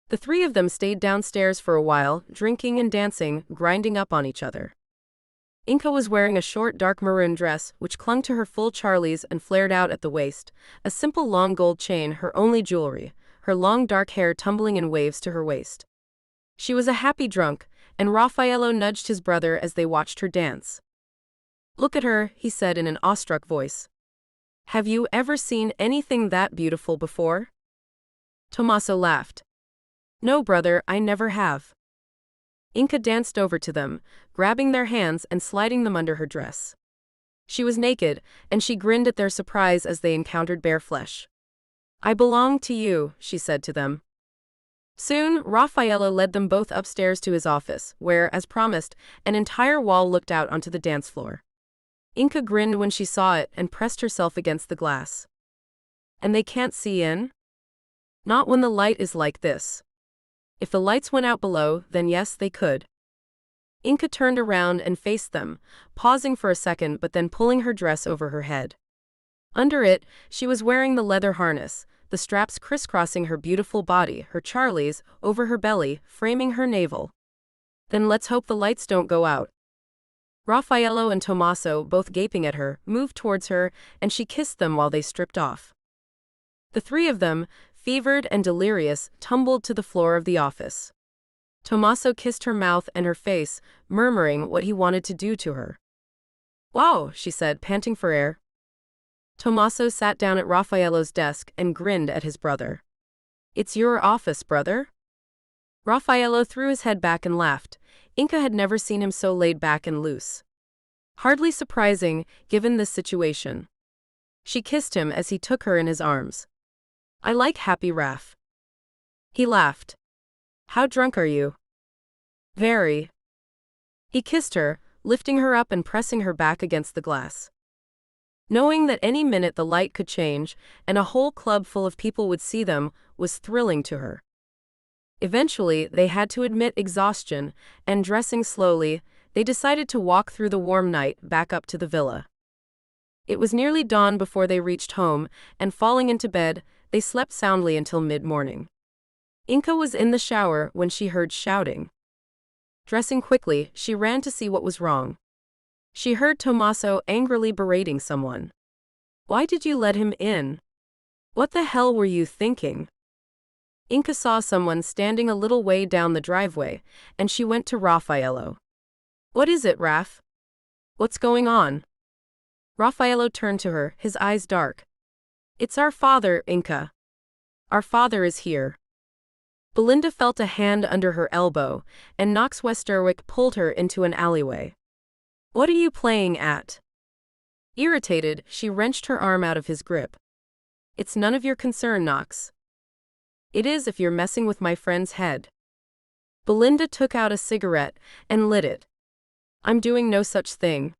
The three of them stayed downstairs for a while, drinking and dancing, grinding up on each other. Inca was wearing a short dark maroon dress, which clung to her full charlies and flared out at the waist, a simple long gold chain her only jewelry, her long dark hair tumbling in waves to her waist. She was a happy drunk, and Raffaello nudged his brother as they watched her dance. Look at her, he said in an awestruck voice. Have you ever seen anything that beautiful before? Tommaso laughed. No, brother, I never have. Inca danced over to them, grabbing their hands and sliding them under her dress. She was naked, and she grinned at their surprise as they encountered bare flesh. I belong to you, she said to them. Soon, Raffaello led them both upstairs to his office, where, as promised, an entire wall looked out onto the dance floor. Inca grinned when she saw it and pressed herself against the glass. And they can't see in? Not when the light is like this. If the lights went out below, then yes, they could. Inca turned around and faced them, pausing for a second but then pulling her dress over her head. Under it, she was wearing the leather harness, the straps crisscrossing her beautiful body, her charlies, over her belly, framing her navel. Then let's hope the lights don't go out. Raffaello and Tommaso, both gaping at her, moved towards her, and she kissed them while they stripped off. The three of them, fevered and delirious, tumbled to the floor of the office. Tommaso kissed her mouth and her face, murmuring what he wanted to do to her. Wow, she said, panting for air. Tommaso sat down at Raffaello's desk and grinned at his brother. It's your office, brother? Raffaello threw his head back and laughed. Inca had never seen him so laid back and loose. Hardly surprising, given this situation. She kissed him as he took her in his arms. I like happy Raff. He laughed. How drunk are you? Very. He kissed her, lifting her up and pressing her back against the glass. Knowing that any minute the light could change, and a whole club full of people would see them, was thrilling to her. Eventually, they had to admit exhaustion, and dressing slowly, they decided to walk through the warm night back up to the villa. It was nearly dawn before they reached home, and falling into bed, they slept soundly until mid-morning. Inca was in the shower when she heard shouting. Dressing quickly, she ran to see what was wrong. She heard Tommaso angrily berating someone. Why did you let him in? What the hell were you thinking? Inca saw someone standing a little way down the driveway, and she went to Raffaello. What is it, Raff? What's going on? Raffaello turned to her, his eyes dark. It's our father, Inca. Our father is here. Belinda felt a hand under her elbow, and Knox Westerwick pulled her into an alleyway. What are you playing at? Irritated, she wrenched her arm out of his grip. It's none of your concern, Knox. It is if you're messing with my friend's head. Belinda took out a cigarette and lit it. I'm doing no such thing.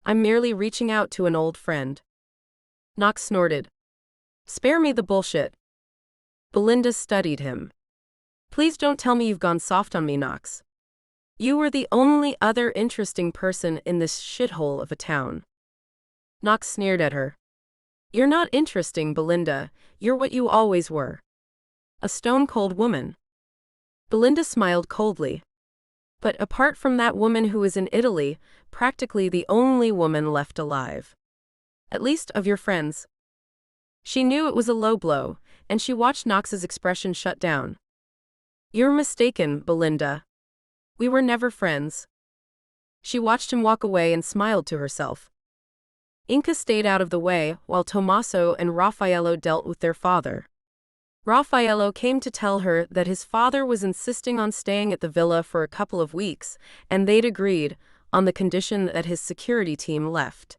I'm merely reaching out to an old friend. Knox snorted. Spare me the bullshit. Belinda studied him. Please don't tell me you've gone soft on me, Knox. You were the only other interesting person in this shithole of a town. Knox sneered at her. You're not interesting, Belinda. You're what you always were. A stone-cold woman. Belinda smiled coldly. But apart from that woman who is in Italy, practically the only woman left alive. At least of your friends. She knew it was a low blow, and she watched Knox's expression shut down. You're mistaken, Belinda. We were never friends. She watched him walk away and smiled to herself. Inca stayed out of the way while Tommaso and Raffaello dealt with their father. Raffaello came to tell her that his father was insisting on staying at the villa for a couple of weeks, and they'd agreed, on the condition that his security team left.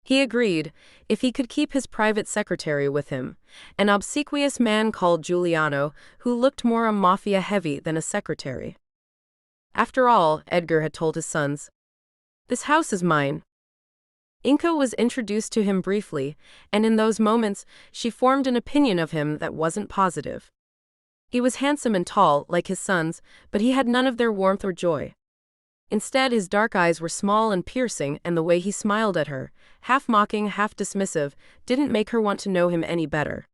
He agreed, if he could keep his private secretary with him, an obsequious man called Giuliano, who looked more a mafia-heavy than a secretary. After all, Edgar had told his sons, this house is mine. Inca was introduced to him briefly, and in those moments, she formed an opinion of him that wasn't positive. He was handsome and tall, like his sons, but he had none of their warmth or joy. Instead, his dark eyes were small and piercing, and the way he smiled at her, half mocking, half dismissive, didn't make her want to know him any better.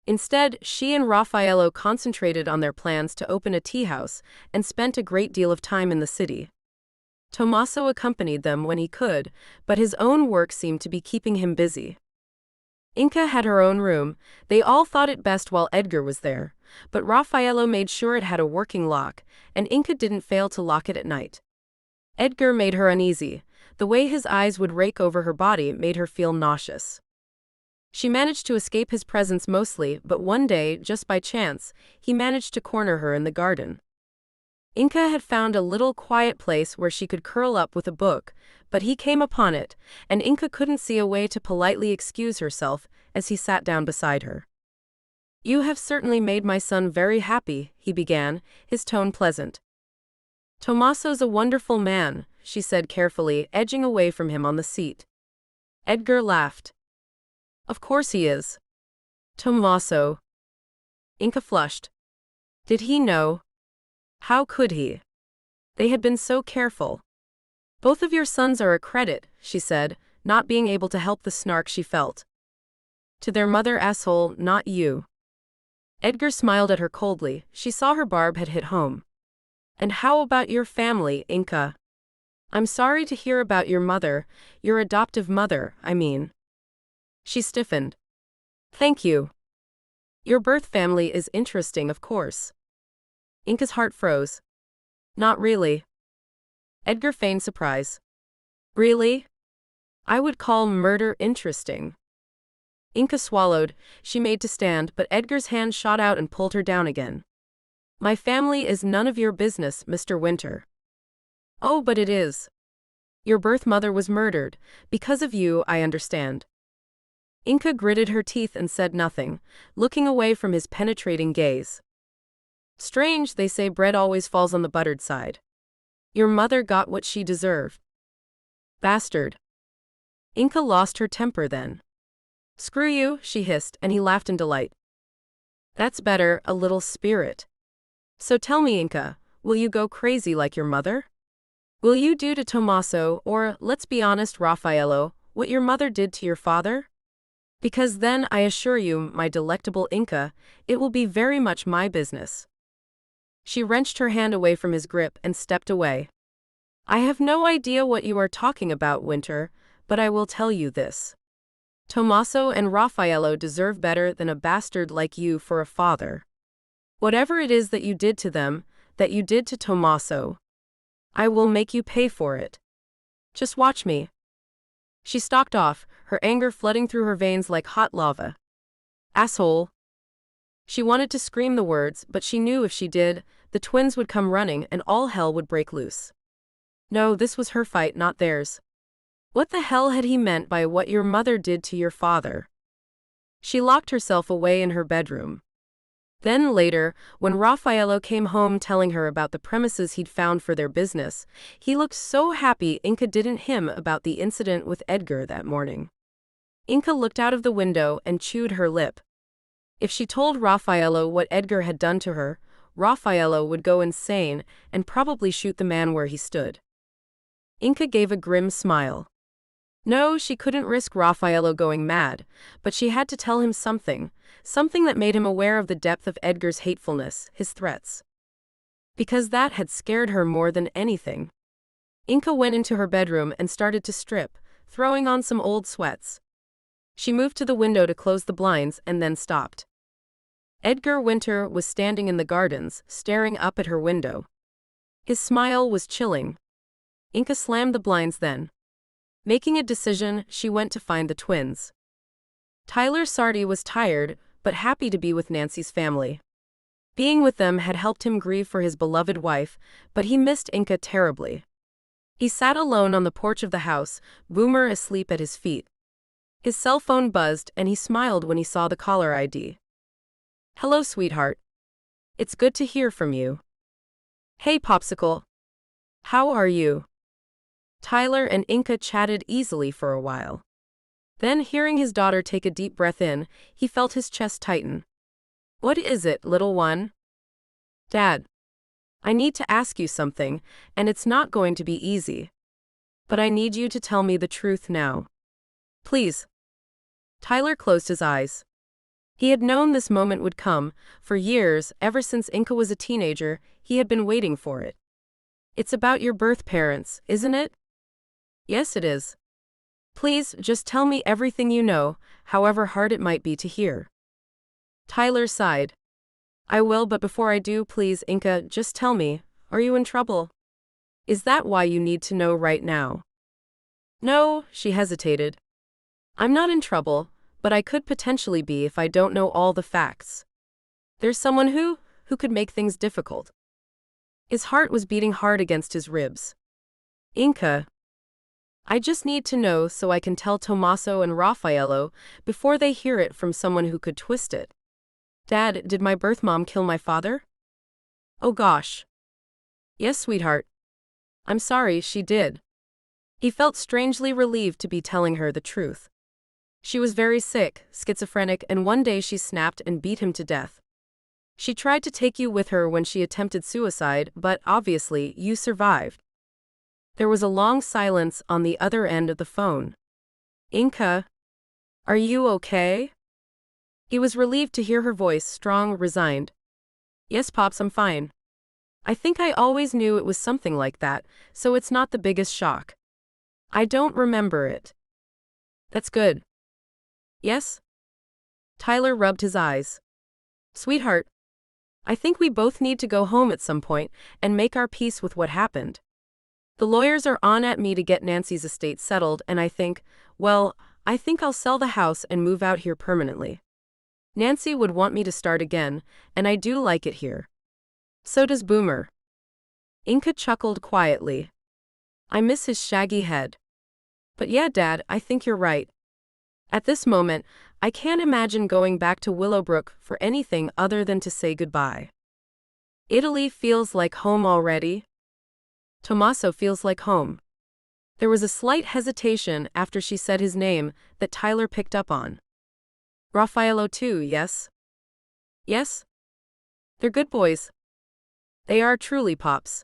Instead, she and Raffaello concentrated on their plans to open a tea house and spent a great deal of time in the city. Tommaso accompanied them when he could, but his own work seemed to be keeping him busy. Inca had her own room. They all thought it best while Edgar was there, but Raffaello made sure it had a working lock, and Inca didn't fail to lock it at night. Edgar made her uneasy. The way his eyes would rake over her body made her feel nauseous. She managed to escape his presence mostly, but one day, just by chance, he managed to corner her in the garden. Inca had found a little quiet place where she could curl up with a book, but he came upon it, and Inca couldn't see a way to politely excuse herself as he sat down beside her. You have certainly made my son very happy, he began, his tone pleasant. Tommaso's a wonderful man, she said carefully, edging away from him on the seat. Edgar laughed. Of course he is. Tommaso. Inca flushed. Did he know? How could he? They had been so careful. Both of your sons are a credit, she said, not being able to help the snark she felt. To their mother, asshole, not you. Edgar smiled at her coldly. She saw her barb had hit home. And how about your family, Inca? I'm sorry to hear about your mother, your adoptive mother, I mean. She stiffened. Thank you. Your birth family is interesting, of course. Inca's heart froze. Not really. Edgar feigned surprise. Really? I would call murder interesting. Inca swallowed. She made to stand, but Edgar's hand shot out and pulled her down again. My family is none of your business, Mr. Winter. Oh, but it is. Your birth mother was murdered. Because of you, I understand. Inca gritted her teeth and said nothing, looking away from his penetrating gaze. Strange, they say bread always falls on the buttered side. Your mother got what she deserved. Bastard. Inca lost her temper then. Screw you, she hissed, and he laughed in delight. That's better, a little spirit. So tell me, Inca, will you go crazy like your mother? Will you do to Tommaso, or, let's be honest, Raffaello, what your mother did to your father? Because then, I assure you, my delectable Inca, it will be very much my business. She wrenched her hand away from his grip and stepped away. I have no idea what you are talking about, Winter, but I will tell you this. Tommaso and Raffaello deserve better than a bastard like you for a father. Whatever it is that you did to them, that you did to Tommaso, I will make you pay for it. Just watch me. She stalked off, her anger flooding through her veins like hot lava. Asshole. She wanted to scream the words, but she knew if she did, the twins would come running and all hell would break loose. No, this was her fight, not theirs. What the hell had he meant by what your mother did to your father? She locked herself away in her bedroom. Then later, when Raffaello came home telling her about the premises he'd found for their business, he looked so happy Inka didn't him about the incident with Edgar that morning. Inka looked out of the window and chewed her lip. If she told Raffaello what Edgar had done to her, Raffaello would go insane and probably shoot the man where he stood. Inka gave a grim smile. No, she couldn't risk Raffaello going mad, but she had to tell him something that made him aware of the depth of Edgar's hatefulness, his threats. Because that had scared her more than anything. Inka went into her bedroom and started to strip, throwing on some old sweats. She moved to the window to close the blinds and then stopped. Edgar Winter was standing in the gardens, staring up at her window. His smile was chilling. Inka slammed the blinds then. Making a decision, she went to find the twins. Tyler Sardi was tired, but happy to be with Nancy's family. Being with them had helped him grieve for his beloved wife, but he missed Inka terribly. He sat alone on the porch of the house, Boomer asleep at his feet. His cell phone buzzed and he smiled when he saw the caller ID. Hello, sweetheart. It's good to hear from you. Hey, Popsicle. How are you? Tyler and Inka chatted easily for a while. Then, hearing his daughter take a deep breath in, he felt his chest tighten. What is it, little one? Dad. I need to ask you something, and it's not going to be easy. But I need you to tell me the truth now. Please. Tyler closed his eyes. He had known this moment would come. For years, ever since Inka was a teenager, he had been waiting for it. It's about your birth parents, isn't it? Yes, it is. Please, just tell me everything you know, however hard it might be to hear. Tyler sighed. I will, but before I do, please, Inka, just tell me, are you in trouble? Is that why you need to know right now? No, she hesitated. I'm not in trouble, but I could potentially be if I don't know all the facts. There's someone who could make things difficult. His heart was beating hard against his ribs. Inka. I just need to know so I can tell Tommaso and Raffaello before they hear it from someone who could twist it. Dad, did my birth mom kill my father? Oh gosh. Yes, sweetheart. I'm sorry, she did. He felt strangely relieved to be telling her the truth. She was very sick, schizophrenic, and one day she snapped and beat him to death. She tried to take you with her when she attempted suicide, but obviously, you survived. There was a long silence on the other end of the phone. Inka, are you okay? He was relieved to hear her voice, strong, resigned. Yes, Pops, I'm fine. I think I always knew it was something like that, so it's not the biggest shock. I don't remember it. That's good. Yes? Tyler rubbed his eyes. Sweetheart, I think we both need to go home at some point and make our peace with what happened. The lawyers are on at me to get Nancy's estate settled, and I think I'll sell the house and move out here permanently. Nancy would want me to start again, and I do like it here. So does Boomer. Inka chuckled quietly. I miss his shaggy head. But yeah, Dad, I think you're right. At this moment, I can't imagine going back to Willowbrook for anything other than to say goodbye. Italy feels like home already. Tommaso feels like home. There was a slight hesitation after she said his name that Tyler picked up on. Raffaello too, yes? Yes? They're good boys. They are truly, Pops.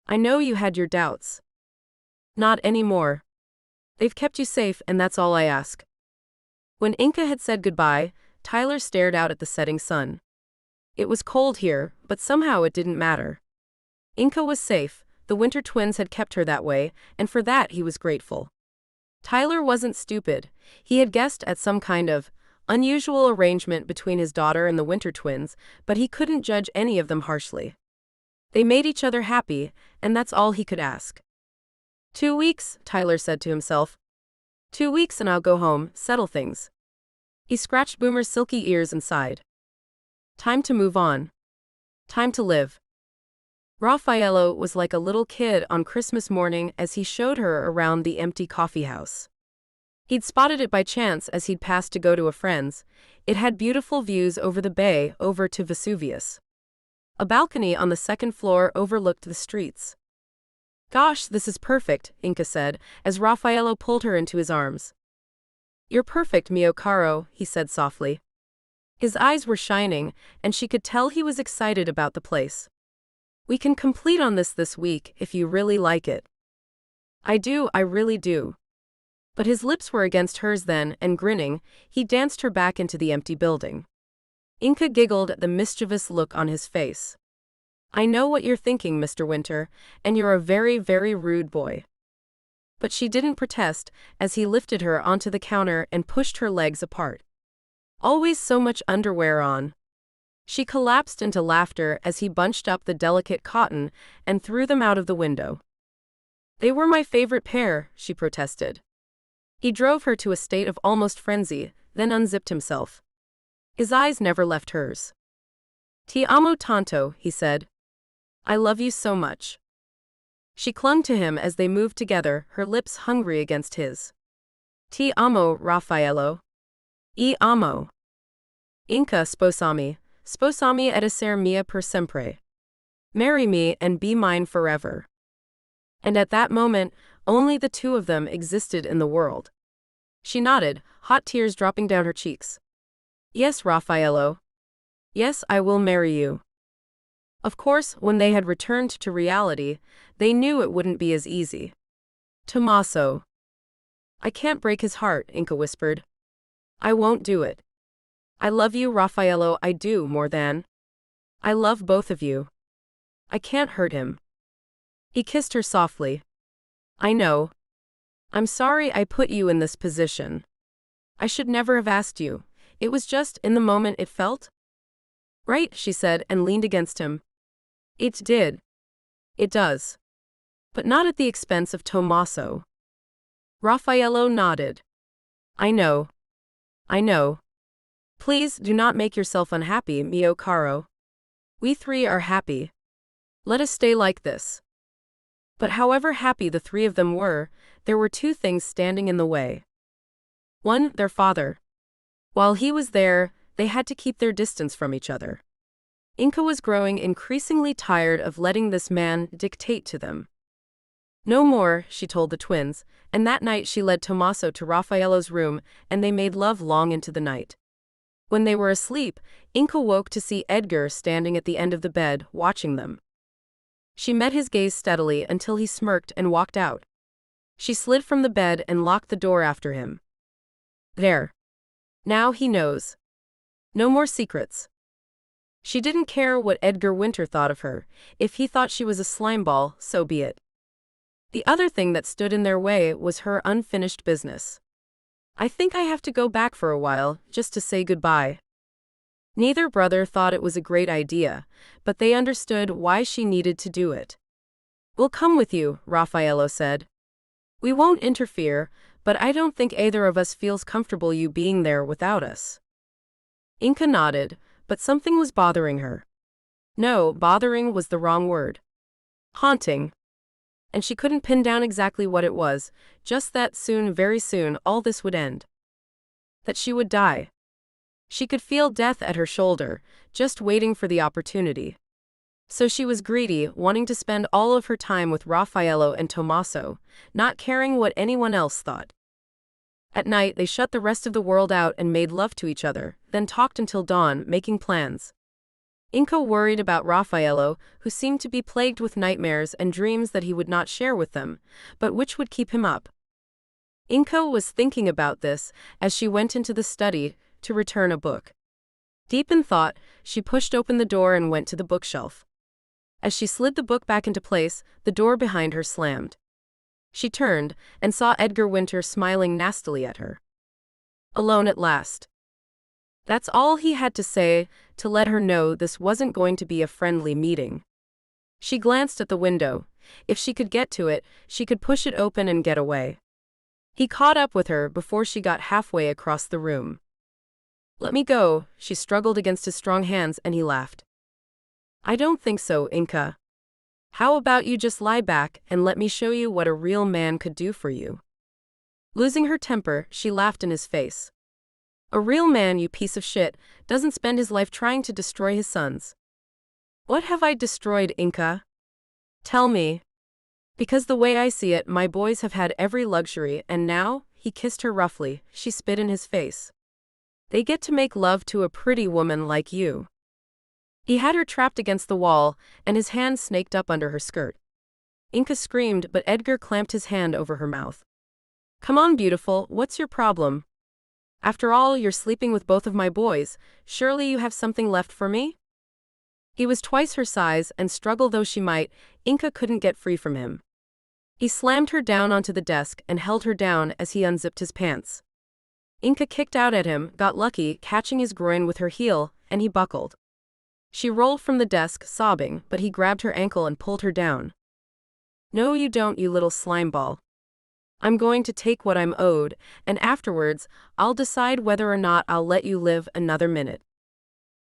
I know you had your doubts. Not anymore. They've kept you safe, and that's all I ask. When Inka had said goodbye, Tyler stared out at the setting sun. It was cold here, but somehow it didn't matter. Inka was safe. The Winter twins had kept her that way, and for that he was grateful. Tyler wasn't stupid. He had guessed at some kind of unusual arrangement between his daughter and the Winter twins, but he couldn't judge any of them harshly. They made each other happy, and that's all he could ask. 2 weeks, Tyler said to himself. 2 weeks and I'll go home, settle things. He scratched Boomer's silky ears and sighed. Time to move on. Time to live. Raffaello was like a little kid on Christmas morning as he showed her around the empty coffee house. He'd spotted it by chance as he'd passed to go to a friend's. It had beautiful views over the bay, over to Vesuvius. A balcony on the second floor overlooked the streets. Gosh, this is perfect, Inca said, as Raffaello pulled her into his arms. You're perfect, mio caro, he said softly. His eyes were shining, and she could tell he was excited about the place. We can complete on this week, if you really like it. I do, I really do. But his lips were against hers then, and grinning, he danced her back into the empty building. Inca giggled at the mischievous look on his face. I know what you're thinking, Mr. Winter, and you're a very, very rude boy. But she didn't protest, as he lifted her onto the counter and pushed her legs apart. Always so much underwear on. She collapsed into laughter as he bunched up the delicate cotton and threw them out of the window. They were my favorite pair, she protested. He drove her to a state of almost frenzy, then unzipped himself. His eyes never left hers. Ti amo tanto, he said. I love you so much. She clung to him as they moved together, her lips hungry against his. Ti amo, Raffaello. E amo. Inca sposami ed essere mia per sempre. Marry me and be mine forever. And at that moment, only the two of them existed in the world. She nodded, hot tears dropping down her cheeks. Yes, Raffaello. Yes, I will marry you. Of course, when they had returned to reality, they knew it wouldn't be as easy. Tommaso. I can't break his heart, Inca whispered. I won't do it. I love you, Raffaello, I do, more than. I love both of you. I can't hurt him. He kissed her softly. I know. I'm sorry I put you in this position. I should never have asked you. It was just, in the moment it felt. Right, she said and leaned against him. It did. It does. But not at the expense of Tommaso. Raffaello nodded. I know. I know. Please do not make yourself unhappy, mio caro. We three are happy. Let us stay like this. But however happy the three of them were, there were two things standing in the way. One, their father. While he was there, they had to keep their distance from each other. Inca was growing increasingly tired of letting this man dictate to them. No more, she told the twins, and that night she led Tommaso to Raffaello's room and they made love long into the night. When they were asleep, Inca woke to see Edgar standing at the end of the bed, watching them. She met his gaze steadily until he smirked and walked out. She slid from the bed and locked the door after him. There. Now he knows. No more secrets. She didn't care what Edgar Winter thought of her. If he thought she was a slimeball, so be it. The other thing that stood in their way was her unfinished business. I think I have to go back for a while, just to say goodbye. Neither brother thought it was a great idea, but they understood why she needed to do it. We'll come with you, Raffaello said. We won't interfere, but I don't think either of us feels comfortable you being there without us. Inca nodded, but something was bothering her. No, bothering was the wrong word. Haunting. And she couldn't pin down exactly what it was, just that soon, very soon, all this would end. That she would die. She could feel death at her shoulder, just waiting for the opportunity. So she was greedy, wanting to spend all of her time with Raffaello and Tommaso, not caring what anyone else thought. At night, they shut the rest of the world out and made love to each other, then talked until dawn, making plans. Inca worried about Raffaello, who seemed to be plagued with nightmares and dreams that he would not share with them, but which would keep him up. Inca was thinking about this as she went into the study to return a book. Deep in thought, she pushed open the door and went to the bookshelf. As she slid the book back into place, the door behind her slammed. She turned and saw Edgar Winter smiling nastily at her. Alone at last. That's all he had to say, to let her know this wasn't going to be a friendly meeting. She glanced at the window. If she could get to it, she could push it open and get away. He caught up with her before she got halfway across the room. "Let me go," she struggled against his strong hands, and he laughed. "I don't think so, Inka. How about you just lie back and let me show you what a real man could do for you?" Losing her temper, she laughed in his face. "A real man, you piece of shit, doesn't spend his life trying to destroy his sons." "What have I destroyed, Inka? Tell me." "Because the way I see it, my boys have had every luxury, and now," he kissed her roughly, she spit in his face, "they get to make love to a pretty woman like you." He had her trapped against the wall, and his hand snaked up under her skirt. Inka screamed, but Edgar clamped his hand over her mouth. "Come on, beautiful, what's your problem? After all, you're sleeping with both of my boys, surely you have something left for me?" He was twice her size, and struggle though she might, Inka couldn't get free from him. He slammed her down onto the desk and held her down as he unzipped his pants. Inka kicked out at him, got lucky, catching his groin with her heel, and he buckled. She rolled from the desk, sobbing, but he grabbed her ankle and pulled her down. "No you don't, you little slimeball. I'm going to take what I'm owed, and afterwards, I'll decide whether or not I'll let you live another minute."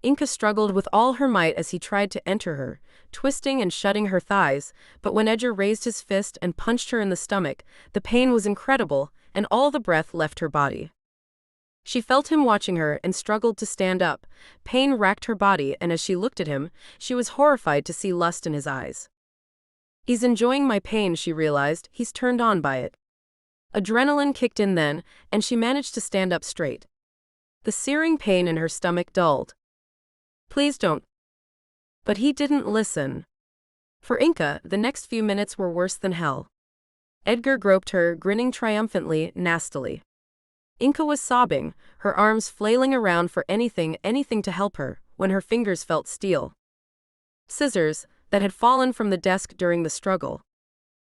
Inka struggled with all her might as he tried to enter her, twisting and shutting her thighs, but when Edgar raised his fist and punched her in the stomach, the pain was incredible, and all the breath left her body. She felt him watching her and struggled to stand up. Pain racked her body, and as she looked at him, she was horrified to see lust in his eyes. He's enjoying my pain, she realized, he's turned on by it. Adrenaline kicked in then, and she managed to stand up straight. The searing pain in her stomach dulled. "Please don't." But he didn't listen. For Inka, the next few minutes were worse than hell. Edgar groped her, grinning triumphantly, nastily. Inka was sobbing, her arms flailing around for anything to help her, when her fingers felt steel scissors that had fallen from the desk during the struggle.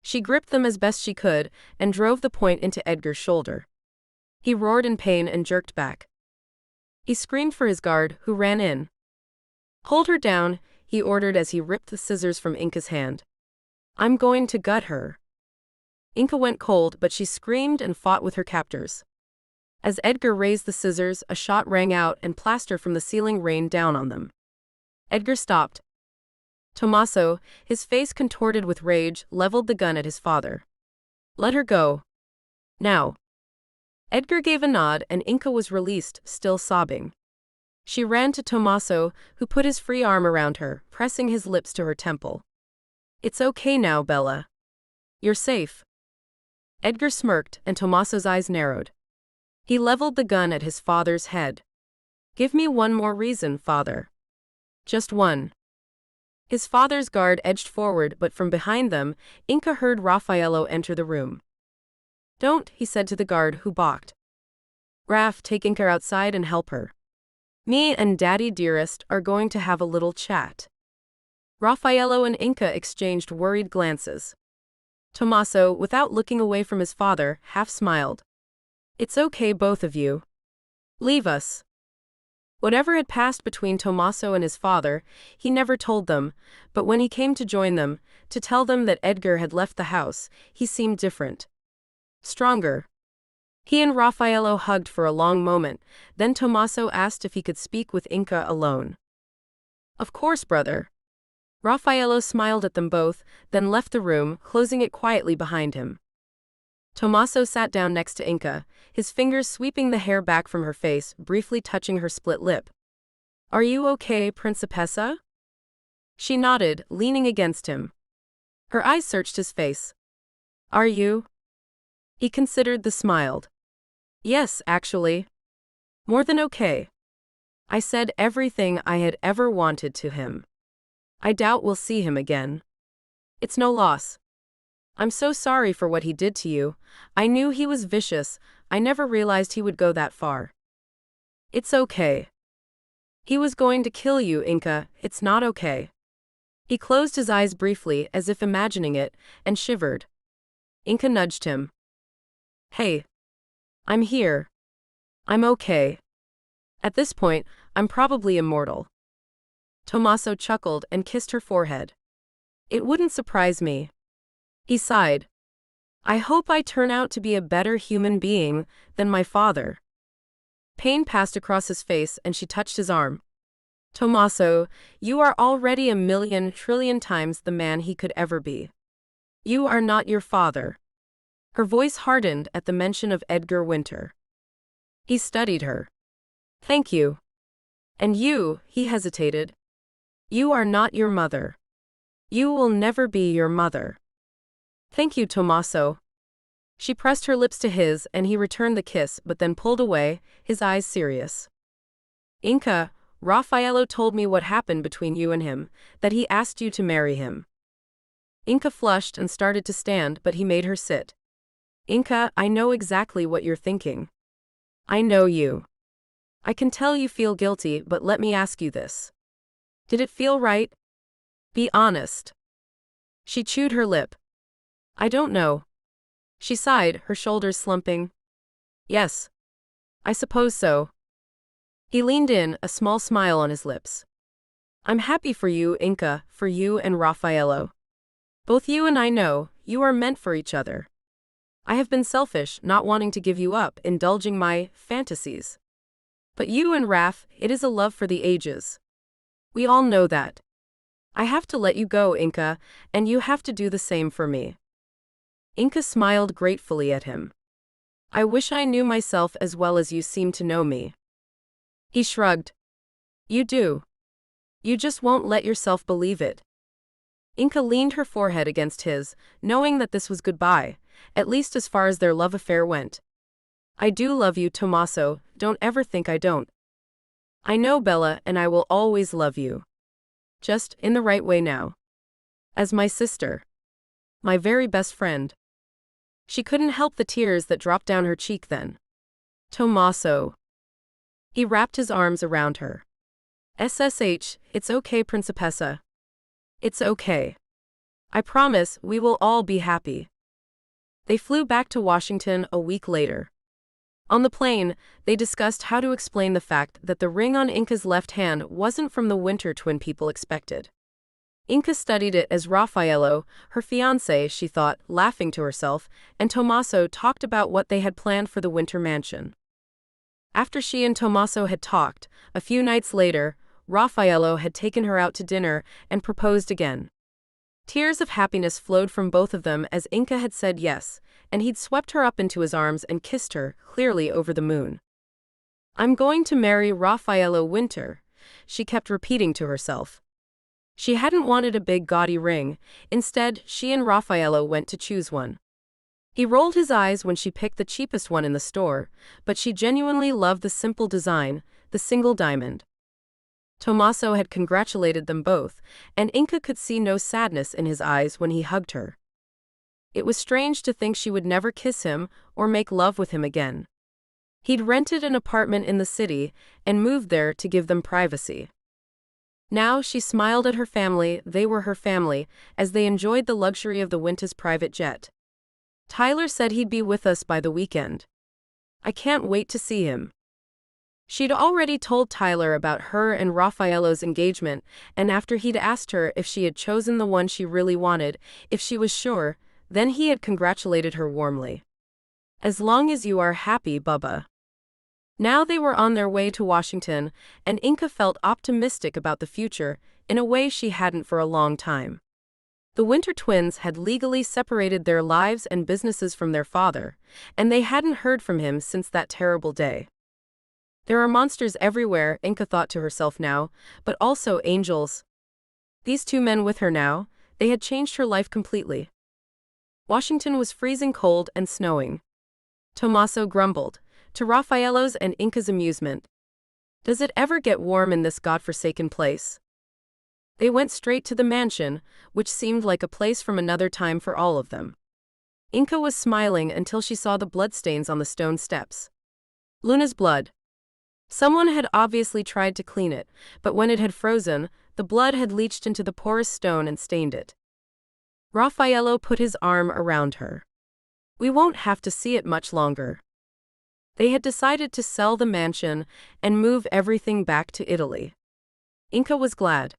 She gripped them as best she could and drove the point into Edgar's shoulder. He roared in pain and jerked back. He screamed for his guard, who ran in. "Hold her down," he ordered as he ripped the scissors from Inka's hand. "I'm going to gut her." Inka went cold, but she screamed and fought with her captors. As Edgar raised the scissors, a shot rang out and plaster from the ceiling rained down on them. Edgar stopped. Tommaso, his face contorted with rage, leveled the gun at his father. "Let her go. Now." Edgar gave a nod and Inka was released, still sobbing. She ran to Tommaso, who put his free arm around her, pressing his lips to her temple. "It's okay now, Bella. You're safe." Edgar smirked and Tommaso's eyes narrowed. He leveled the gun at his father's head. "Give me one more reason, father. Just one." His father's guard edged forward, but from behind them, Inka heard Raffaello enter the room. "Don't," he said to the guard, who balked. "Raff, take Inka outside and help her. Me and Daddy dearest are going to have a little chat." Raffaello and Inka exchanged worried glances. Tommaso, without looking away from his father, half smiled. "It's okay, both of you. Leave us." Whatever had passed between Tommaso and his father, he never told them, but when he came to join them, to tell them that Edgar had left the house, he seemed different. Stronger. He and Raffaello hugged for a long moment, then Tommaso asked if he could speak with Inka alone. "Of course, brother." Raffaello smiled at them both, then left the room, closing it quietly behind him. Tommaso sat down next to Inka, his fingers sweeping the hair back from her face, briefly touching her split lip. "Are you okay, Principessa?" She nodded, leaning against him. Her eyes searched his face. "Are you?" He considered the smiled. "Yes, actually. More than okay. I said everything I had ever wanted to him. I doubt we'll see him again. It's no loss. I'm so sorry for what he did to you. I knew he was vicious, I never realized he would go that far. It's okay. He was going to kill you, Inka, it's not okay." He closed his eyes briefly, as if imagining it, and shivered. Inka nudged him. "Hey. I'm here. I'm okay. At this point, I'm probably immortal." Tommaso chuckled and kissed her forehead. "It wouldn't surprise me." He sighed. I hope I turn out to be a better human being than my father. Pain passed across his face and she touched his arm. Tommaso, you are already 1,000,000,000,000,000 times the man he could ever be. You are not your father. Her voice hardened at the mention of Edgar Winter. He studied her. Thank you. And you, he hesitated. You are not your mother. You will never be your mother. Thank you, Tommaso. She pressed her lips to his and he returned the kiss but then pulled away, his eyes serious. Inca, Raffaello told me what happened between you and him, that he asked you to marry him. Inca flushed and started to stand but he made her sit. Inca, I know exactly what you're thinking. I know you. I can tell you feel guilty, but let me ask you this. Did it feel right? Be honest. She chewed her lip. I don't know. She sighed, her shoulders slumping. Yes. I suppose so. He leaned in, a small smile on his lips. I'm happy for you, Inca, for you and Raffaello. Both you and I know, you are meant for each other. I have been selfish, not wanting to give you up, indulging my fantasies. But you and Raf, it is a love for the ages. We all know that. I have to let you go, Inca, and you have to do the same for me. Inca smiled gratefully at him. I wish I knew myself as well as you seem to know me. He shrugged. You do. You just won't let yourself believe it. Inca leaned her forehead against his, knowing that this was goodbye, at least as far as their love affair went. I do love you, Tommaso, don't ever think I don't. I know, Bella, and I will always love you. Just in the right way now. As my sister. My very best friend. She couldn't help the tears that dropped down her cheek then. Tommaso. He wrapped his arms around her. SSH, it's okay, Principessa. It's okay. I promise we will all be happy. They flew back to Washington a week later. On the plane, they discussed how to explain the fact that the ring on Inca's left hand wasn't from the Winter twin people expected. Inca studied it as Raffaello, her fiancé, she thought, laughing to herself, and Tommaso talked about what they had planned for the Winter mansion. After she and Tommaso had talked, a few nights later, Raffaello had taken her out to dinner and proposed again. Tears of happiness flowed from both of them as Inca had said yes, and he'd swept her up into his arms and kissed her, clearly over the moon. I'm going to marry Raffaello Winter, she kept repeating to herself. She hadn't wanted a big gaudy ring, instead she and Raffaello went to choose one. He rolled his eyes when she picked the cheapest one in the store, but she genuinely loved the simple design, the single diamond. Tommaso had congratulated them both, and Inca could see no sadness in his eyes when he hugged her. It was strange to think she would never kiss him or make love with him again. He'd rented an apartment in the city and moved there to give them privacy. Now she smiled at her family, they were her family, as they enjoyed the luxury of the Winter's private jet. Tyler said he'd be with us by the weekend. I can't wait to see him. She'd already told Tyler about her and Raffaello's engagement, and after he'd asked her if she had chosen the one she really wanted, if she was sure, then he had congratulated her warmly. As long as you are happy, Bubba. Now they were on their way to Washington, and Inca felt optimistic about the future, in a way she hadn't for a long time. The Winter twins had legally separated their lives and businesses from their father, and they hadn't heard from him since that terrible day. There are monsters everywhere, Inca thought to herself now, but also angels. These two men with her now, they had changed her life completely. Washington was freezing cold and snowing. Tommaso grumbled, to Raffaello's and Inca's amusement. Does it ever get warm in this godforsaken place? They went straight to the mansion, which seemed like a place from another time for all of them. Inca was smiling until she saw the bloodstains on the stone steps. Luna's blood. Someone had obviously tried to clean it, but when it had frozen, the blood had leached into the porous stone and stained it. Raffaello put his arm around her. We won't have to see it much longer. They had decided to sell the mansion and move everything back to Italy. Inca was glad.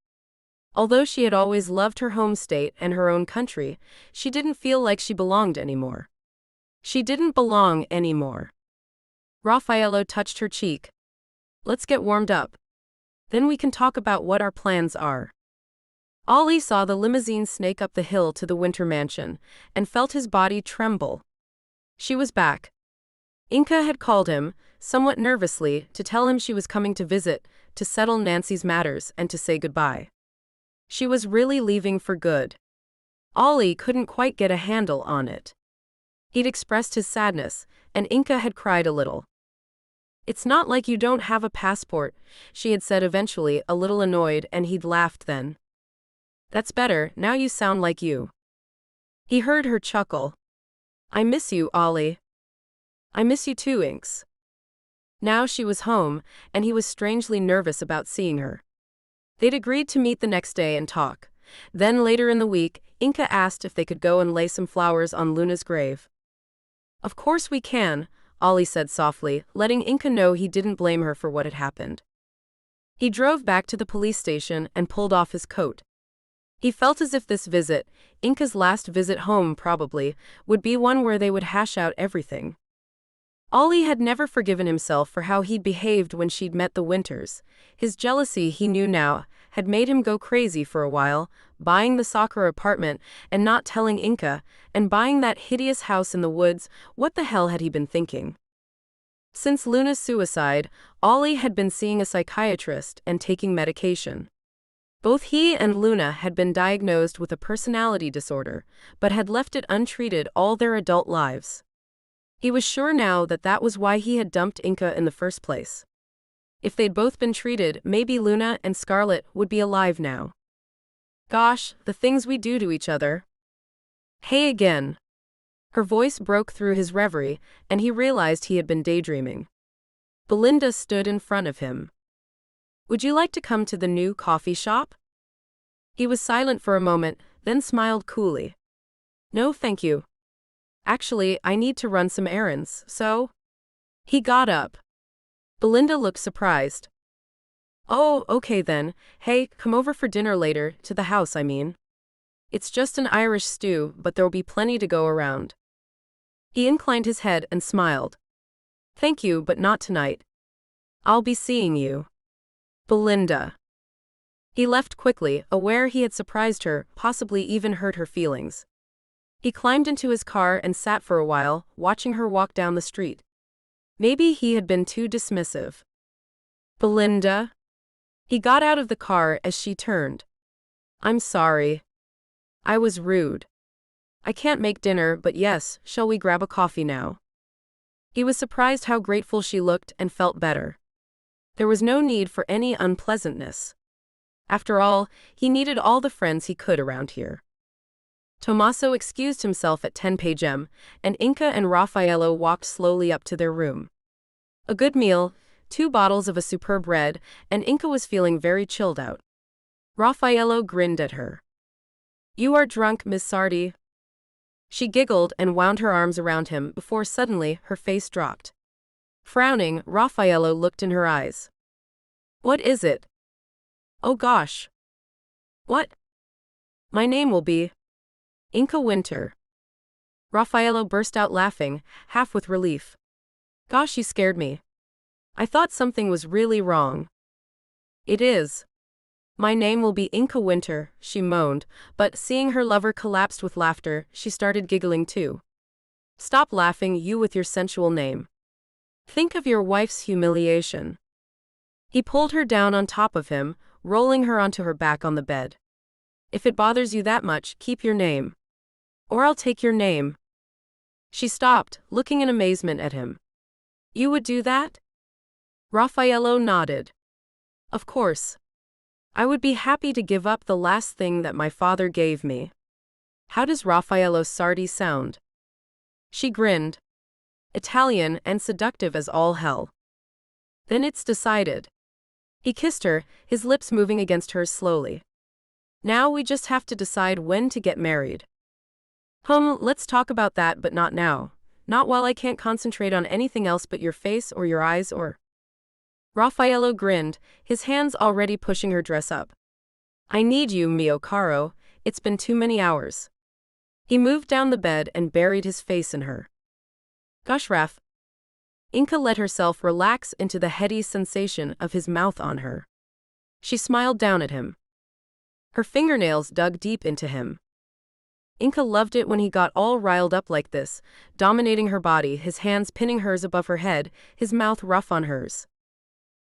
Although she had always loved her home state and her own country, she didn't feel like she belonged anymore. She didn't belong anymore. Raffaello touched her cheek. Let's get warmed up. Then we can talk about what our plans are. Ollie saw the limousine snake up the hill to the winter mansion, and felt his body tremble. She was back. Inca had called him, somewhat nervously, to tell him she was coming to visit, to settle Nancy's matters, and to say goodbye. She was really leaving for good. Ollie couldn't quite get a handle on it. He'd expressed his sadness, and Inca had cried a little. It's not like you don't have a passport, she had said eventually, a little annoyed, and he'd laughed then. That's better, now you sound like you. He heard her chuckle. I miss you, Ollie. I miss you too, Inks. Now she was home, and he was strangely nervous about seeing her. They'd agreed to meet the next day and talk. Then later in the week, Inca asked if they could go and lay some flowers on Luna's grave. Of course we can, Ollie said softly, letting Inca know he didn't blame her for what had happened. He drove back to the police station and pulled off his coat. He felt as if this visit, Inca's last visit home probably, would be one where they would hash out everything. Ollie had never forgiven himself for how he'd behaved when she'd met the Winters. His jealousy, he knew now, had made him go crazy for a while, buying the soccer apartment and not telling Inca, and buying that hideous house in the woods. What the hell had he been thinking? Since Luna's suicide, Ollie had been seeing a psychiatrist and taking medication. Both he and Luna had been diagnosed with a personality disorder, but had left it untreated all their adult lives. He was sure now that that was why he had dumped Inca in the first place. If they'd both been treated, maybe Luna and Scarlet would be alive now. Gosh, the things we do to each other. Hey again. Her voice broke through his reverie, and he realized he had been daydreaming. Belinda stood in front of him. Would you like to come to the new coffee shop? He was silent for a moment, then smiled coolly. No, thank you. Actually, I need to run some errands, so? He got up. Belinda looked surprised. Oh, okay then. Hey, come over for dinner later, to the house I mean. It's just an Irish stew, but there'll be plenty to go around. He inclined his head and smiled. Thank you, but not tonight. I'll be seeing you. Belinda. He left quickly, aware he had surprised her, possibly even hurt her feelings. He climbed into his car and sat for a while, watching her walk down the street. Maybe he had been too dismissive. Belinda? He got out of the car as she turned. I'm sorry. I was rude. I can't make dinner, but yes, shall we grab a coffee now? He was surprised how grateful she looked and felt better. There was no need for any unpleasantness. After all, he needed all the friends he could around here. Tommaso excused himself at 10 p.m., and Inca and Raffaello walked slowly up to their room. A good meal, 2 bottles of a superb red, and Inca was feeling very chilled out. Raffaello grinned at her. You are drunk, Miss Sardi. She giggled and wound her arms around him before suddenly her face dropped. Frowning, Raffaello looked in her eyes. What is it? Oh gosh. What? My name will be Inca Winter. Raffaello burst out laughing, half with relief. Gosh, you scared me. I thought something was really wrong. It is. My name will be Inca Winter, she moaned, but seeing her lover collapsed with laughter, she started giggling too. Stop laughing, you with your sensual name. Think of your wife's humiliation. He pulled her down on top of him, rolling her onto her back on the bed. If it bothers you that much, keep your name. Or I'll take your name. She stopped, looking in amazement at him. You would do that? Raffaello nodded. Of course. I would be happy to give up the last thing that my father gave me. How does Raffaello Sardi sound? She grinned. Italian and seductive as all hell. Then it's decided. He kissed her, his lips moving against hers slowly. Now we just have to decide when to get married. Let's talk about that, but not now. Not while I can't concentrate on anything else but your face or your eyes or... Raffaello grinned, his hands already pushing her dress up. I need you, mio caro, it's been too many hours. He moved down the bed and buried his face in her. Gosh, Raf. Inka let herself relax into the heady sensation of his mouth on her. She smiled down at him. Her fingernails dug deep into him. Inka loved it when he got all riled up like this, dominating her body, his hands pinning hers above her head, his mouth rough on hers.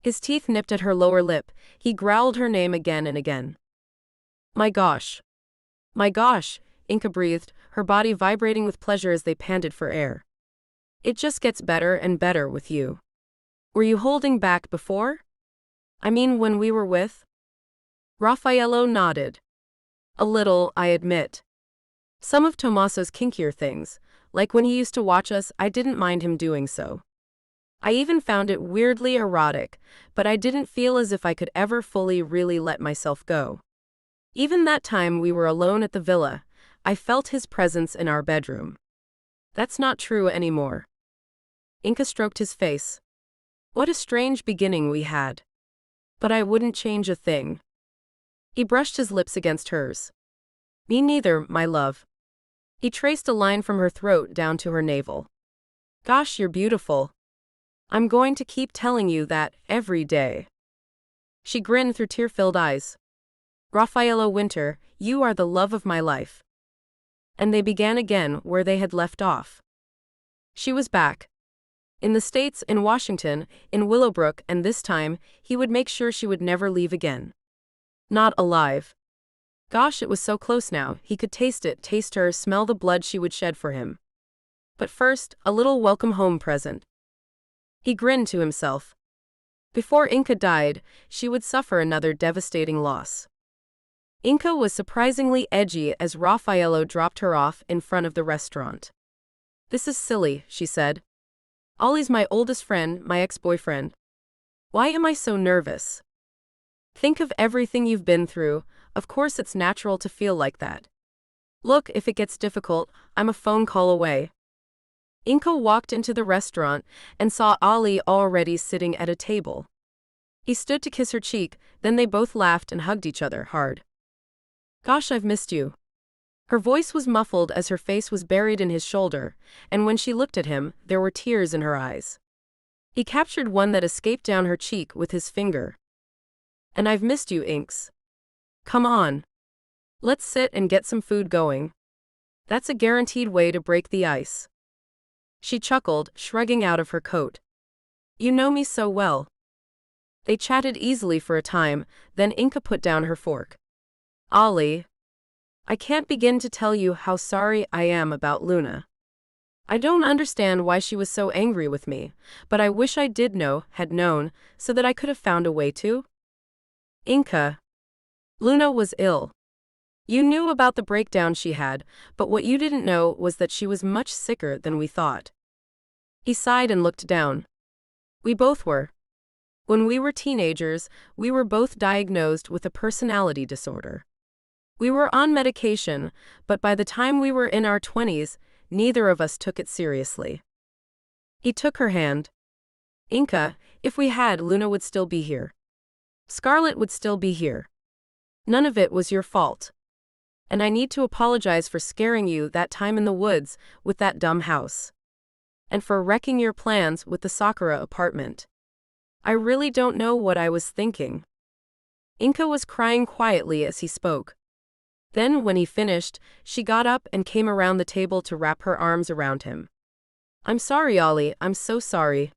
His teeth nipped at her lower lip, he growled her name again and again. My gosh. My gosh, Inka breathed, her body vibrating with pleasure as they panted for air. It just gets better and better with you. Were you holding back before? I mean, when we were with? Raffaello nodded. A little, I admit. Some of Tommaso's kinkier things, like when he used to watch us, I didn't mind him doing so. I even found it weirdly erotic, but I didn't feel as if I could ever fully really let myself go. Even that time we were alone at the villa, I felt his presence in our bedroom. That's not true anymore. Inka stroked his face. What a strange beginning we had. But I wouldn't change a thing. He brushed his lips against hers. Me neither, my love. He traced a line from her throat down to her navel. Gosh, you're beautiful. I'm going to keep telling you that every day. She grinned through tear-filled eyes. Raffaello Winter, you are the love of my life. And they began again where they had left off. She was back. In the States, in Washington, in Willowbrook, and this time, he would make sure she would never leave again. Not alive. Gosh, it was so close now, he could taste it, taste her, smell the blood she would shed for him. But first, a little welcome home present. He grinned to himself. Before Inka died, she would suffer another devastating loss. Inka was surprisingly edgy as Raffaello dropped her off in front of the restaurant. This is silly, she said. Ollie's my oldest friend, my ex-boyfriend. Why am I so nervous? Think of everything you've been through, of course it's natural to feel like that. Look, if it gets difficult, I'm a phone call away. Inka walked into the restaurant and saw Ollie already sitting at a table. He stood to kiss her cheek, then they both laughed and hugged each other hard. Gosh, I've missed you. Her voice was muffled as her face was buried in his shoulder, and when she looked at him, there were tears in her eyes. He captured one that escaped down her cheek with his finger. And I've missed you, Inks. Come on. Let's sit and get some food going. That's a guaranteed way to break the ice. She chuckled, shrugging out of her coat. You know me so well. They chatted easily for a time, then Inka put down her fork. Ollie. I can't begin to tell you how sorry I am about Luna. I don't understand why she was so angry with me, but I wish I had known, so that I could have found a way to. Inka. Luna was ill. You knew about the breakdown she had, but what you didn't know was that she was much sicker than we thought. He sighed and looked down. We both were. When we were teenagers, we were both diagnosed with a personality disorder. We were on medication, but by the time we were in our 20s, neither of us took it seriously. He took her hand. Inka, if we had, Luna would still be here. Scarlett would still be here. None of it was your fault. And I need to apologize for scaring you that time in the woods with that dumb house. And for wrecking your plans with the Sakura apartment. I really don't know what I was thinking. Inka was crying quietly as he spoke. Then, when he finished, she got up and came around the table to wrap her arms around him. I'm sorry, Ollie, I'm so sorry.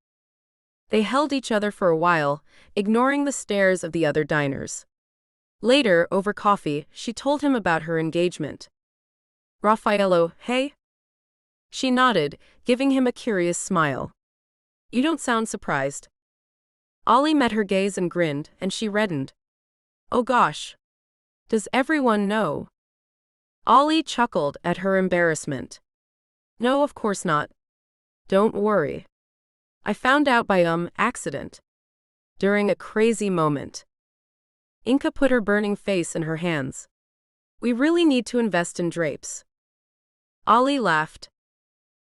They held each other for a while, ignoring the stares of the other diners. Later, over coffee, she told him about her engagement. Raffaello, hey? She nodded, giving him a curious smile. You don't sound surprised. Ollie met her gaze and grinned, and she reddened. Oh gosh. Does everyone know? Ollie chuckled at her embarrassment. No, of course not. Don't worry. I found out by accident. During a crazy moment. Inka put her burning face in her hands. We really need to invest in drapes. Ollie laughed.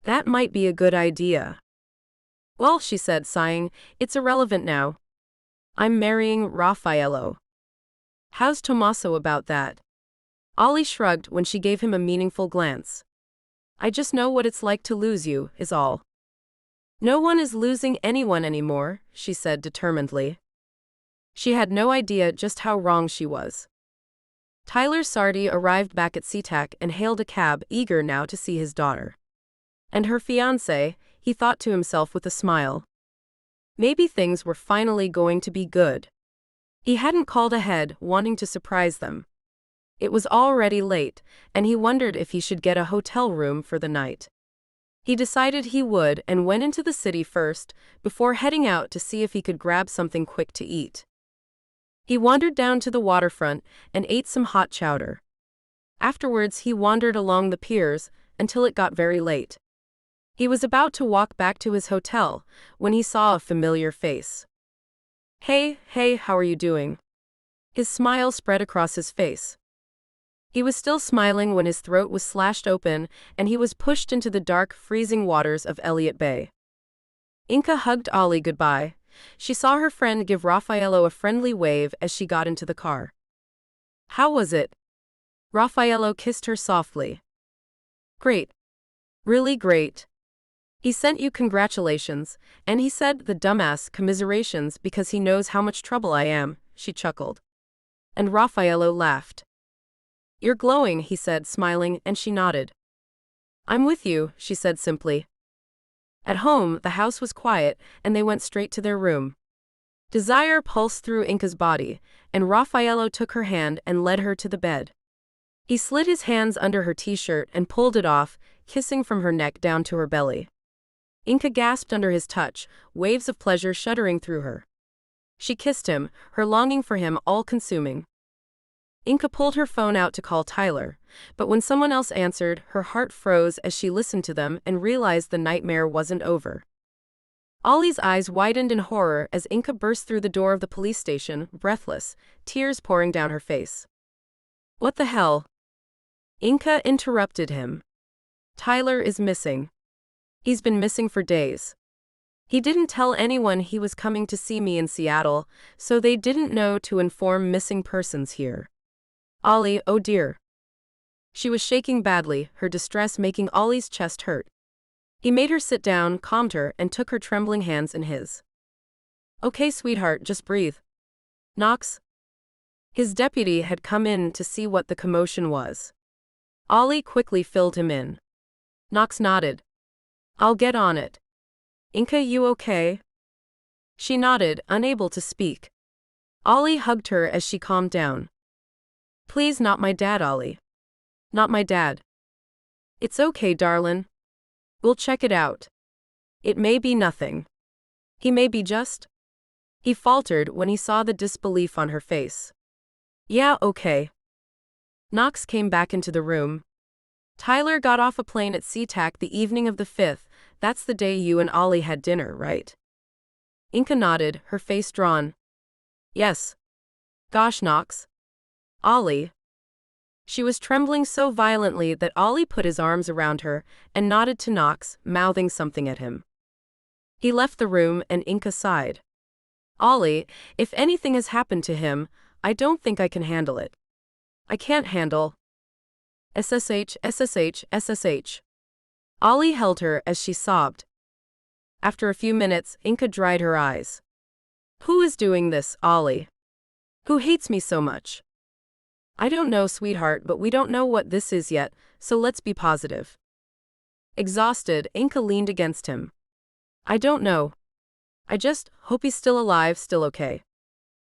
That might be a good idea. Well, she said, sighing, it's irrelevant now. I'm marrying Raffaello. How's Tommaso about that? Ollie shrugged when she gave him a meaningful glance. I just know what it's like to lose you, is all. No one is losing anyone anymore, she said determinedly. She had no idea just how wrong she was. Tyler Sardi arrived back at SeaTac and hailed a cab, eager now to see his daughter. And her fiancé, he thought to himself with a smile. Maybe things were finally going to be good. He hadn't called ahead, wanting to surprise them. It was already late, and he wondered if he should get a hotel room for the night. He decided he would and went into the city first, before heading out to see if he could grab something quick to eat. He wandered down to the waterfront and ate some hot chowder. Afterwards, he wandered along the piers until it got very late. He was about to walk back to his hotel when he saw a familiar face. Hey, how are you doing? His smile spread across his face. He was still smiling when his throat was slashed open and he was pushed into the dark, freezing waters of Elliott Bay. Inka hugged Ollie goodbye. She saw her friend give Raffaello a friendly wave as she got into the car. How was it? Raffaello kissed her softly. Great. Really great. He sent you congratulations, and he said the dumbass commiserations because he knows how much trouble I am, she chuckled. And Raffaello laughed. You're glowing, he said, smiling, and she nodded. I'm with you, she said simply. At home, the house was quiet, and they went straight to their room. Desire pulsed through Inka's body, and Raffaello took her hand and led her to the bed. He slid his hands under her t-shirt and pulled it off, kissing from her neck down to her belly. Inka gasped under his touch, waves of pleasure shuddering through her. She kissed him, her longing for him all-consuming. Inka pulled her phone out to call Tyler, but when someone else answered, her heart froze as she listened to them and realized the nightmare wasn't over. Ollie's eyes widened in horror as Inka burst through the door of the police station, breathless, tears pouring down her face. What the hell? Inka interrupted him. Tyler is missing. He's been missing for days. He didn't tell anyone he was coming to see me in Seattle, so they didn't know to inform missing persons here. Ollie, oh dear. She was shaking badly, her distress making Ollie's chest hurt. He made her sit down, calmed her, and took her trembling hands in his. Okay, sweetheart, just breathe. Knox? His deputy had come in to see what the commotion was. Ollie quickly filled him in. Knox nodded. I'll get on it. Inka, you okay? She nodded, unable to speak. Ollie hugged her as she calmed down. Please, not my dad, Ollie. Not my dad. It's okay, darlin'. We'll check it out. It may be nothing. He may be just. He faltered when he saw the disbelief on her face. Yeah, okay. Knox came back into the room. Tyler got off a plane at SeaTac the evening of the 5th. That's the day you and Ollie had dinner, right? Inka nodded, her face drawn. Yes. Gosh, Knox. Ollie. She was trembling so violently that Ollie put his arms around her and nodded to Knox, mouthing something at him. He left the room and Inka sighed. Ollie, if anything has happened to him, I don't think I can handle it. I can't handle. SSH. Ollie held her as she sobbed. After a few minutes, Inka dried her eyes. Who is doing this, Ollie? Who hates me so much? I don't know, sweetheart, but we don't know what this is yet, so let's be positive. Exhausted, Inka leaned against him. I don't know. I just hope he's still alive, still okay.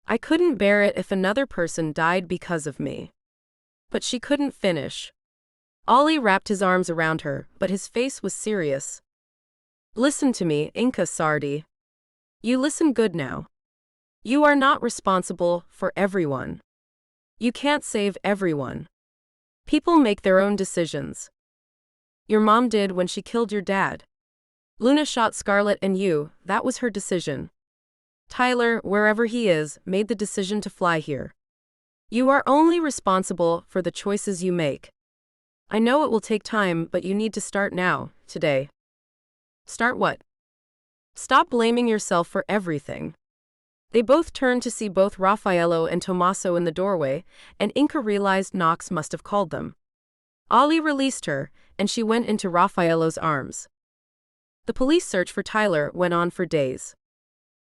I couldn't bear it if another person died because of me. But she couldn't finish. Ollie wrapped his arms around her, but his face was serious. Listen to me, Inka Sardi. You listen good now. You are not responsible for everyone. You can't save everyone. People make their own decisions. Your mom did when she killed your dad. Luna shot Scarlett and you, that was her decision. Tyler, wherever he is, made the decision to fly here. You are only responsible for the choices you make. I know it will take time, but you need to start now, today. Start what? Stop blaming yourself for everything. They both turned to see both Raffaello and Tommaso in the doorway, and Inca realized Knox must have called them. Ali released her, and she went into Raffaello's arms. The police search for Tyler went on for days.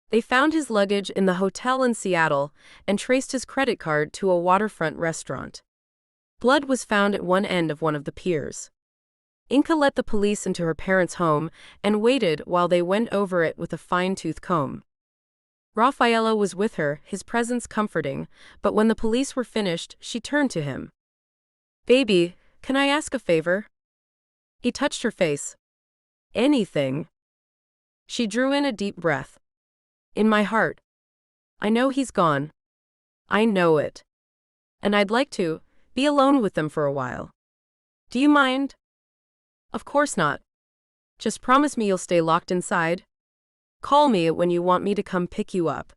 They found his luggage in the hotel in Seattle and traced his credit card to a waterfront restaurant. Blood was found at one end of one of the piers. Inca let the police into her parents' home and waited while they went over it with a fine-tooth comb. Raffaello was with her, his presence comforting, but when the police were finished, she turned to him. "Baby, can I ask a favor?" He touched her face. "Anything." She drew in a deep breath. "In my heart. I know he's gone. I know it. And I'd like to be alone with them for a while. Do you mind?" "Of course not. Just promise me you'll stay locked inside. Call me when you want me to come pick you up."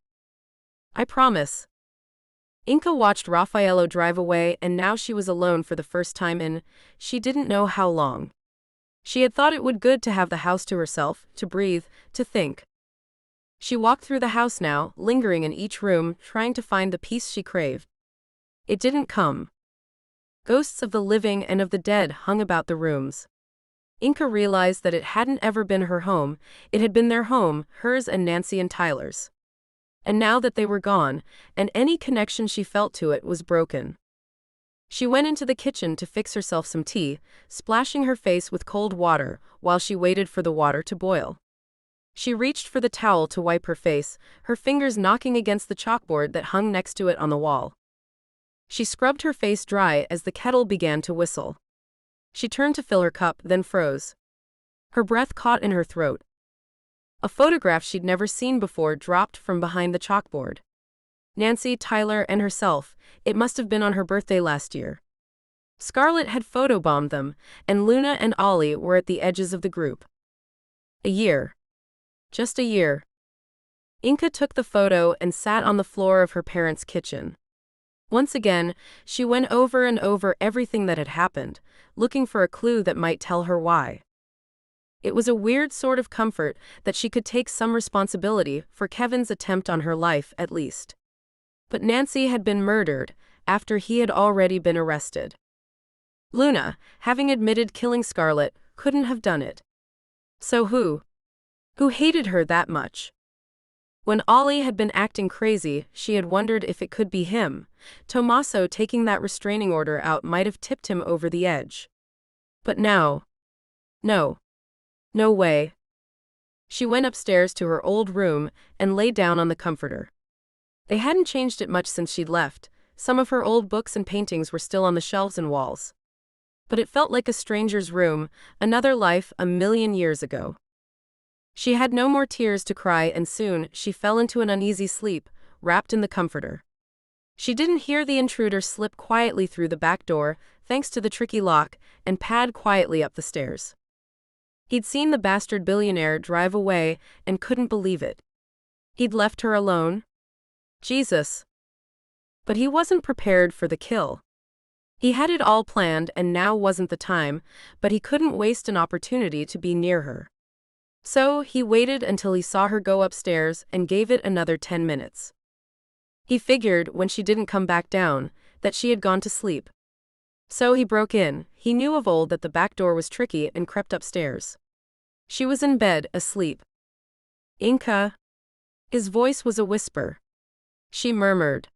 "I promise." Inca watched Raffaello drive away, and now she was alone for the first time in, she didn't know how long. She had thought it would good to have the house to herself, to breathe, to think. She walked through the house now, lingering in each room, trying to find the peace she craved. It didn't come. Ghosts of the living and of the dead hung about the rooms. Inca realized that it hadn't ever been her home, it had been their home, hers and Nancy and Tyler's. And now that they were gone, and any connection she felt to it was broken. She went into the kitchen to fix herself some tea, splashing her face with cold water while she waited for the water to boil. She reached for the towel to wipe her face, her fingers knocking against the chalkboard that hung next to it on the wall. She scrubbed her face dry as the kettle began to whistle. She turned to fill her cup, then froze. Her breath caught in her throat. A photograph she'd never seen before dropped from behind the chalkboard. Nancy, Tyler, and herself. It must have been on her birthday last year. Scarlett had photobombed them, and Luna and Ollie were at the edges of the group. A year. Just a year. Inca took the photo and sat on the floor of her parents' kitchen. Once again, she went over and over everything that had happened, looking for a clue that might tell her why. It was a weird sort of comfort that she could take some responsibility for Kevin's attempt on her life, at least. But Nancy had been murdered after he had already been arrested. Luna, having admitted killing Scarlett, couldn't have done it. So who? Who hated her that much? When Ollie had been acting crazy, she had wondered if it could be him. Tommaso taking that restraining order out might have tipped him over the edge. But now. No. No way. She went upstairs to her old room and lay down on the comforter. They hadn't changed it much since she'd left. Some of her old books and paintings were still on the shelves and walls. But it felt like a stranger's room, another life 1,000,000 years ago. She had no more tears to cry, and soon she fell into an uneasy sleep, wrapped in the comforter. She didn't hear the intruder slip quietly through the back door, thanks to the tricky lock, and pad quietly up the stairs. He'd seen the bastard billionaire drive away and couldn't believe it. He'd left her alone? Jesus. But he wasn't prepared for the kill. He had it all planned, and now wasn't the time, but he couldn't waste an opportunity to be near her. So he waited until he saw her go upstairs and gave it another 10 minutes. He figured, when she didn't come back down, that she had gone to sleep. So he broke in. He knew of old that the back door was tricky and crept upstairs. She was in bed, asleep. "Inca." His voice was a whisper. She murmured.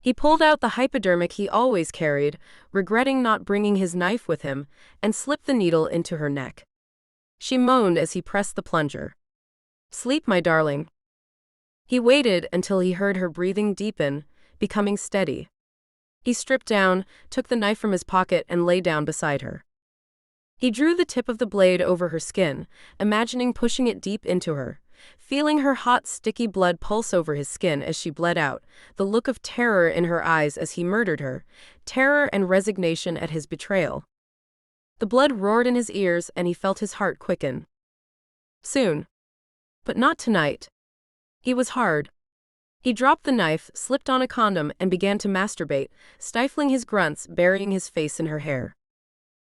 He pulled out the hypodermic he always carried, regretting not bringing his knife with him, and slipped the needle into her neck. She moaned as he pressed the plunger. "Sleep, my darling." He waited until he heard her breathing deepen, becoming steady. He stripped down, took the knife from his pocket, and lay down beside her. He drew the tip of the blade over her skin, imagining pushing it deep into her, feeling her hot, sticky blood pulse over his skin as she bled out, the look of terror in her eyes as he murdered her, terror and resignation at his betrayal. The blood roared in his ears, and he felt his heart quicken. Soon. But not tonight. He was hard. He dropped the knife, slipped on a condom, and began to masturbate, stifling his grunts, burying his face in her hair.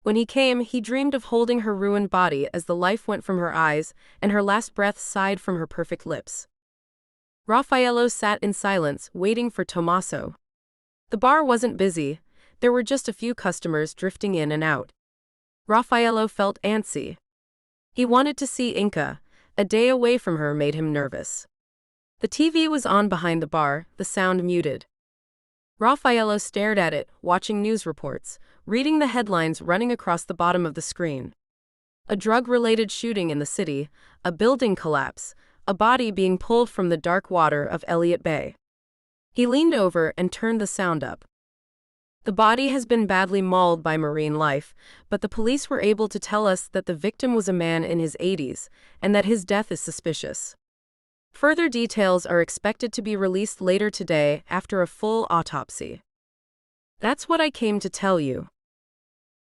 When he came, he dreamed of holding her ruined body as the life went from her eyes and her last breath sighed from her perfect lips. Raffaello sat in silence, waiting for Tommaso. The bar wasn't busy, there were just a few customers drifting in and out. Raffaello felt antsy. He wanted to see Inca. A day away from her made him nervous. The TV was on behind the bar, the sound muted. Raffaello stared at it, watching news reports, reading the headlines running across the bottom of the screen. A drug-related shooting in the city, a building collapse, a body being pulled from the dark water of Elliott Bay. He leaned over and turned the sound up. The body has been badly mauled by marine life, but the police were able to tell us that the victim was a man in his 80s, and that his death is suspicious. Further details are expected to be released later today after a full autopsy. That's what I came to tell you.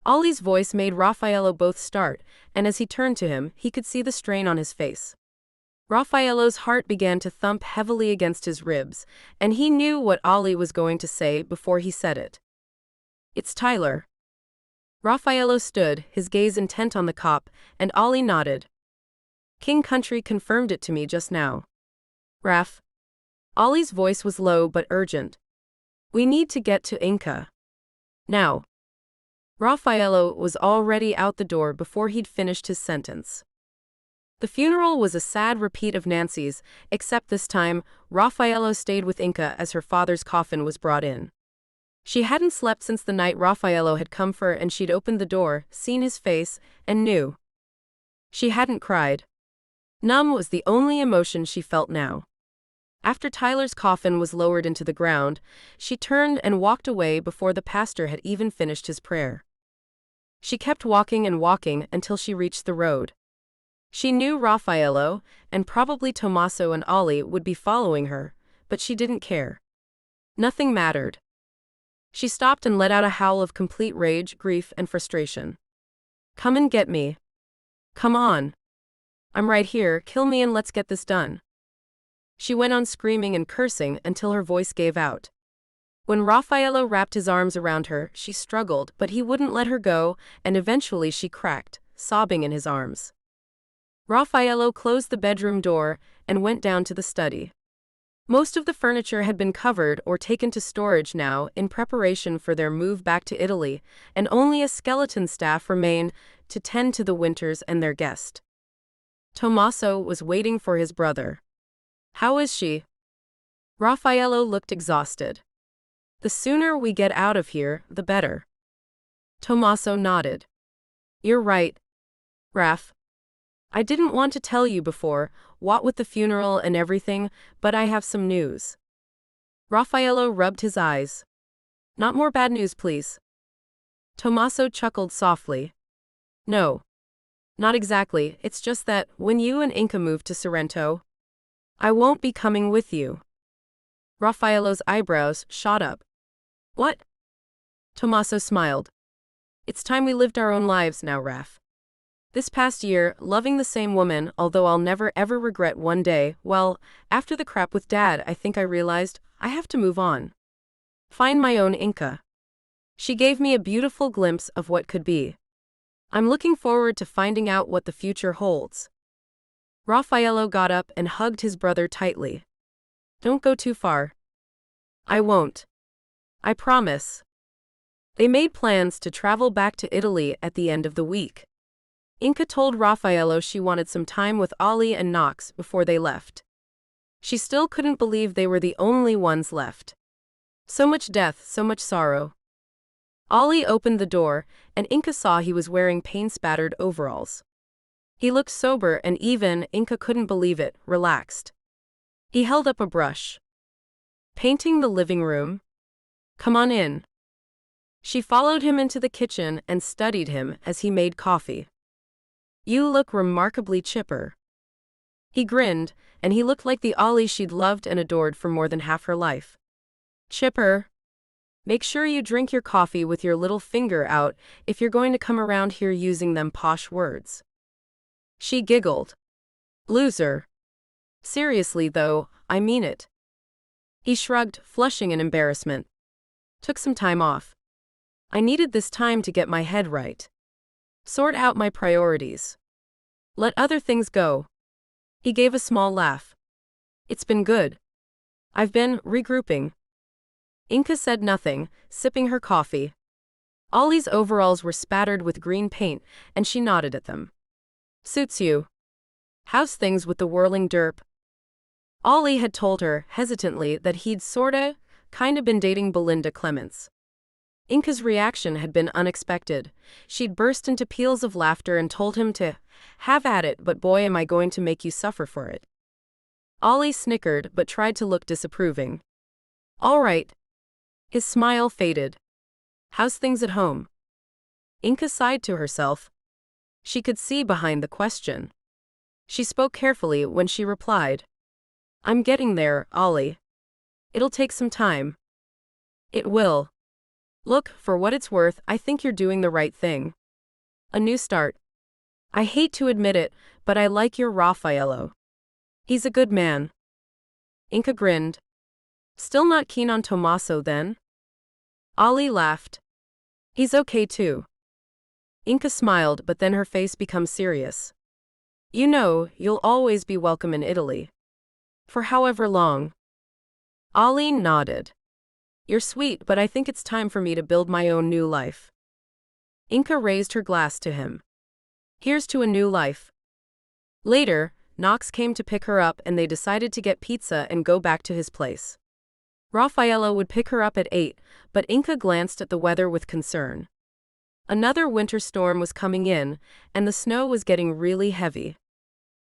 Ollie's voice made Raffaello both start, and as he turned to him, he could see the strain on his face. Raffaello's heart began to thump heavily against his ribs, and he knew what Ollie was going to say before he said it. It's Tyler. Raffaello stood, his gaze intent on the cop, and Ollie nodded. King Country confirmed it to me just now. Raff. Ollie's voice was low but urgent. We need to get to Inca. Now. Raffaello was already out the door before he'd finished his sentence. The funeral was a sad repeat of Nancy's, except this time, Raffaello stayed with Inca as her father's coffin was brought in. She hadn't slept since the night Raffaello had come for her, and she'd opened the door, seen his face, and knew. She hadn't cried. Numb was the only emotion she felt now. After Tyler's coffin was lowered into the ground, she turned and walked away before the pastor had even finished his prayer. She kept walking and walking until she reached the road. She knew Raffaello, and probably Tommaso and Ollie would be following her, but she didn't care. Nothing mattered. She stopped and let out a howl of complete rage, grief, and frustration. Come and get me. Come on. I'm right here, kill me and let's get this done. She went on screaming and cursing until her voice gave out. When Raffaello wrapped his arms around her, she struggled, but he wouldn't let her go, and eventually she cracked, sobbing in his arms. Raffaello closed the bedroom door and went down to the study. Most of the furniture had been covered or taken to storage now in preparation for their move back to Italy, and only a skeleton staff remained to tend to the Winters and their guest. Tommaso was waiting for his brother. How is she? Raffaello looked exhausted. The sooner we get out of here, the better. Tommaso nodded. You're right, Raff. I didn't want to tell you before, what with the funeral and everything, but I have some news. Raffaello rubbed his eyes. Not more bad news, please. Tommaso chuckled softly. No. Not exactly, it's just that, when you and Inca move to Sorrento, I won't be coming with you. Raffaello's eyebrows shot up. What? Tommaso smiled. It's time we lived our own lives now, Raff. This past year, loving the same woman, although I'll never ever regret one day, well, after the crap with Dad, I think I realized I have to move on. Find my own Inca. She gave me a beautiful glimpse of what could be. I'm looking forward to finding out what the future holds. Raffaello got up and hugged his brother tightly. Don't go too far. I won't. I promise. They made plans to travel back to Italy at the end of the week. Inca told Raffaello she wanted some time with Ollie and Knox before they left. She still couldn't believe they were the only ones left. So much death, so much sorrow. Ollie opened the door, and Inca saw he was wearing pain-spattered overalls. He looked sober and even, Inca couldn't believe it, relaxed. He held up a brush. Painting the living room? Come on in. She followed him into the kitchen and studied him as he made coffee. You look remarkably chipper. He grinned, and he looked like the Ollie she'd loved and adored for more than half her life. Chipper? Make sure you drink your coffee with your little finger out if you're going to come around here using them posh words. She giggled. Loser. Seriously though, I mean it. He shrugged, flushing in embarrassment. Took some time off. I needed this time to get my head right. Sort out my priorities. Let other things go. He gave a small laugh. It's been good, I've been regrouping. Inka said nothing, sipping her coffee. Ollie's overalls were spattered with green paint, and she nodded at them. Suits you. How's things with the whirling derp? Ollie had told her, hesitantly, that he'd kinda been dating Belinda Clements. Inka's reaction had been unexpected. She'd burst into peals of laughter and told him to have at it, but boy am I going to make you suffer for it. Ollie snickered but tried to look disapproving. All right. His smile faded. How's things at home? Inka sighed to herself. She could see behind the question. She spoke carefully when she replied. I'm getting there, Ollie. It'll take some time. It will. Look, for what it's worth, I think you're doing the right thing. A new start. I hate to admit it, but I like your Raffaello. He's a good man. Inka grinned. Still not keen on Tommaso then? Ollie laughed. He's okay too. Inka smiled, but then her face became serious. You know, you'll always be welcome in Italy. For however long. Ollie nodded. You're sweet, but I think it's time for me to build my own new life. Inka raised her glass to him. Here's to a new life. Later, Knox came to pick her up and they decided to get pizza and go back to his place. Raffaello would pick her up at 8, but Inka glanced at the weather with concern. Another winter storm was coming in, and the snow was getting really heavy.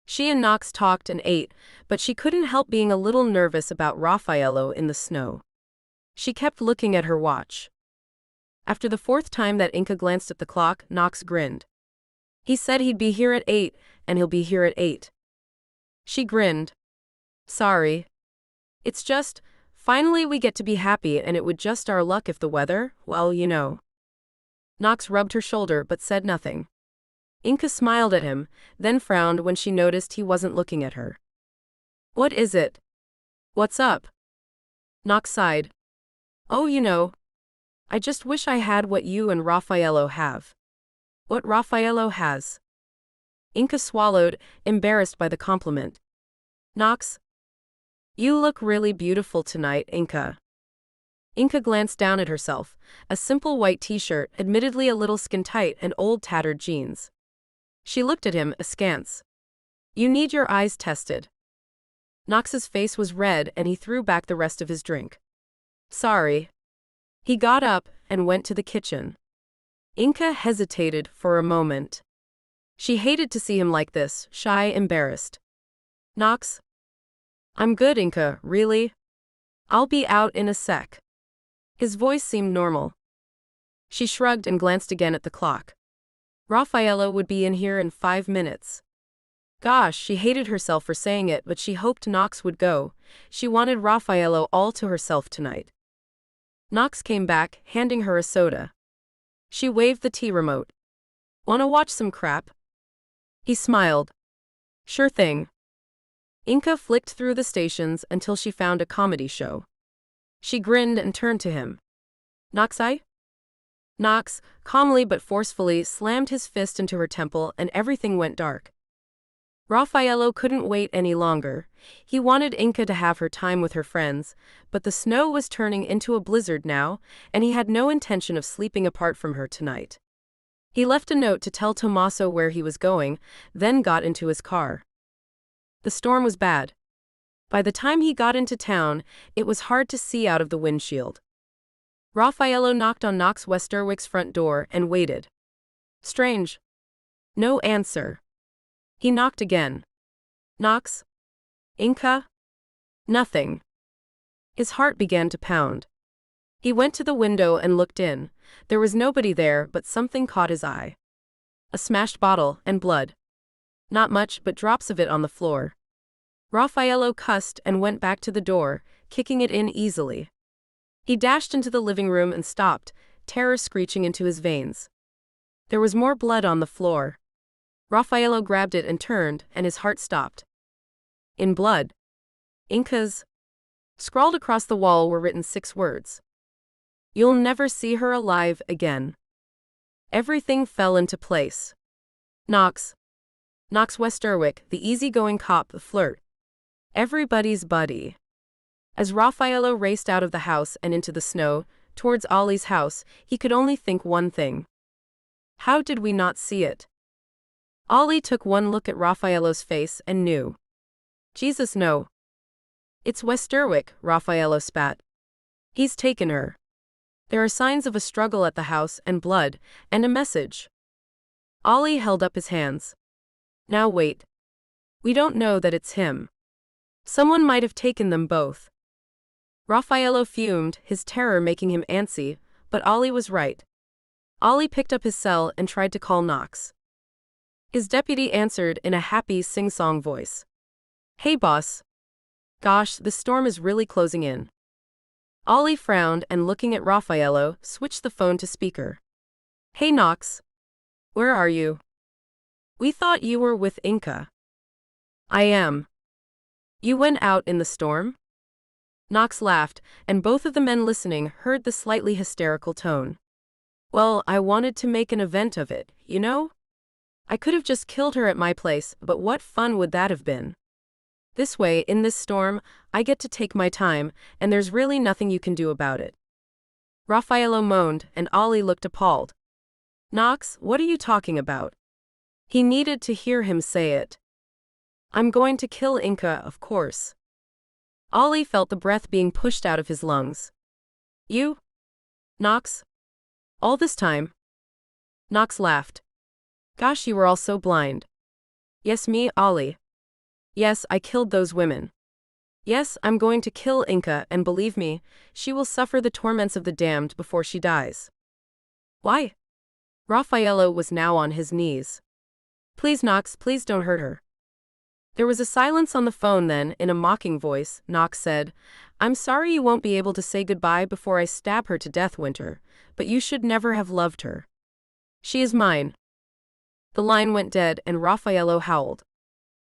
She and Knox talked and ate, but she couldn't help being a little nervous about Raffaello in the snow. She kept looking at her watch. After the 4th time that Inka glanced at the clock, Knox grinned. He said he'd be here at 8, and he'll be here at 8. She grinned. Sorry. It's just, finally we get to be happy and it would just our luck if the weather, well, you know. Knox rubbed her shoulder but said nothing. Inka smiled at him, then frowned when she noticed he wasn't looking at her. What is it? What's up? Knox sighed. Oh, you know. I just wish I had what you and Raffaello have. What Raffaello has? Inka swallowed, embarrassed by the compliment. Knox? You look really beautiful tonight, Inka. Inka glanced down at herself, a simple white t-shirt, admittedly a little skin-tight, and old tattered jeans. She looked at him askance. You need your eyes tested. Knox's face was red and he threw back the rest of his drink. Sorry. He got up and went to the kitchen. Inka hesitated for a moment. She hated to see him like this, shy, embarrassed. Knox? I'm good, Inka, really? I'll be out in a sec. His voice seemed normal. She shrugged and glanced again at the clock. Raffaello would be in here in 5 minutes. Gosh, she hated herself for saying it, but she hoped Knox would go. She wanted Raffaello all to herself tonight. Knox came back, handing her a soda. She waved the tea remote. Wanna watch some crap? He smiled. Sure thing. Inka flicked through the stations until she found a comedy show. She grinned and turned to him. Knox? Knox, calmly but forcefully, slammed his fist into her temple and everything went dark. Raffaello couldn't wait any longer. He wanted Inka to have her time with her friends, but the snow was turning into a blizzard now, and he had no intention of sleeping apart from her tonight. He left a note to tell Tommaso where he was going, then got into his car. The storm was bad. By the time he got into town, it was hard to see out of the windshield. Raffaello knocked on Knox Westerwick's front door and waited. Strange. No answer. He knocked again. Knox? Inka? Nothing. His heart began to pound. He went to the window and looked in. There was nobody there, but something caught his eye. A smashed bottle and blood. Not much, but drops of it on the floor. Raffaello cussed and went back to the door, kicking it in easily. He dashed into the living room and stopped, terror screeching into his veins. There was more blood on the floor. Raffaello grabbed it and turned, and his heart stopped. In blood. Inka's. Scrawled across the wall were written 6 words. You'll never see her alive again. Everything fell into place. Knox Westerwick, the easygoing cop, the flirt. Everybody's buddy. As Raffaello raced out of the house and into the snow, towards Ollie's house, he could only think one thing. How did we not see it? Ollie took one look at Raffaello's face and knew. Jesus, no. It's Westerwick, Raffaello spat. He's taken her. There are signs of a struggle at the house and blood, and a message. Ollie held up his hands. Now wait. We don't know that it's him. Someone might have taken them both. Raffaello fumed, his terror making him antsy, but Ollie was right. Ollie picked up his cell and tried to call Knox. His deputy answered in a happy sing-song voice. Hey boss. Gosh, the storm is really closing in. Ollie frowned and looking at Raffaello, switched the phone to speaker. Hey Knox. Where are you? We thought you were with Inca. I am. You went out in the storm? Knox laughed, and both of the men listening heard the slightly hysterical tone. Well, I wanted to make an event of it, you know? I could have just killed her at my place, but what fun would that have been? This way, in this storm, I get to take my time, and there's really nothing you can do about it. Raffaello moaned, and Ollie looked appalled. Knox, what are you talking about? He needed to hear him say it. I'm going to kill Inca, of course. Ollie felt the breath being pushed out of his lungs. You? Knox? All this time? Knox laughed. Gosh, you were all so blind. Yes, me, Ollie. Yes, I killed those women. Yes, I'm going to kill Inca, and believe me, she will suffer the torments of the damned before she dies. Why? Raffaello was now on his knees. Please, Knox, please don't hurt her. There was a silence on the phone then, in a mocking voice, Knox said, I'm sorry you won't be able to say goodbye before I stab her to death, Winter, but you should never have loved her. She is mine. The line went dead and Raffaello howled.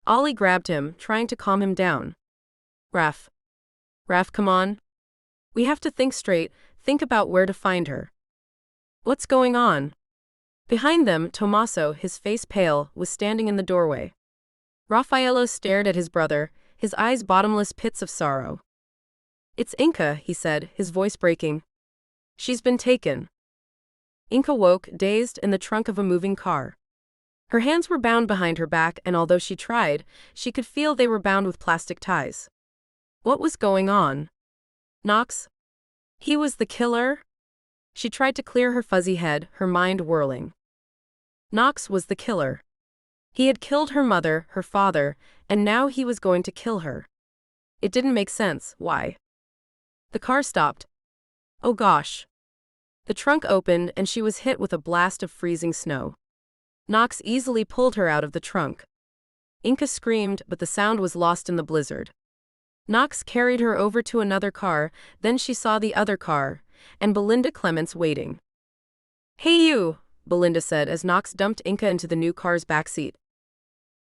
Ollie grabbed him, trying to calm him down. Raf, come on. We have to think straight, think about where to find her. What's going on? Behind them, Tommaso, his face pale, was standing in the doorway. Raffaello stared at his brother, his eyes bottomless pits of sorrow. It's Inca, he said, his voice breaking. She's been taken. Inca woke, dazed, in the trunk of a moving car. Her hands were bound behind her back, and although she tried, she could feel they were bound with plastic ties. What was going on? Knox? He was the killer? She tried to clear her fuzzy head, her mind whirling. Knox was the killer. He had killed her mother, her father, and now he was going to kill her. It didn't make sense. Why? The car stopped. Oh gosh. The trunk opened and she was hit with a blast of freezing snow. Knox easily pulled her out of the trunk. Inca screamed, but the sound was lost in the blizzard. Knox carried her over to another car, then she saw the other car, and Belinda Clements waiting. Hey you, Belinda said as Knox dumped Inca into the new car's backseat.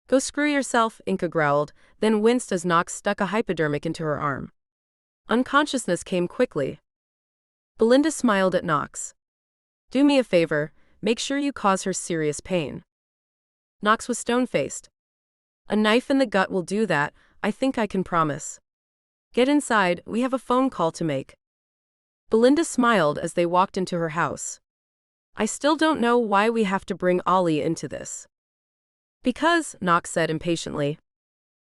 Go screw yourself, Inca growled, then winced as Knox stuck a hypodermic into her arm. Unconsciousness came quickly. Belinda smiled at Knox. Do me a favor, make sure you cause her serious pain. Knox was stone-faced. A knife in the gut will do that, I think I can promise. Get inside, we have a phone call to make. Belinda smiled as they walked into her house. I still don't know why we have to bring Ollie into this. Because, Knox said impatiently.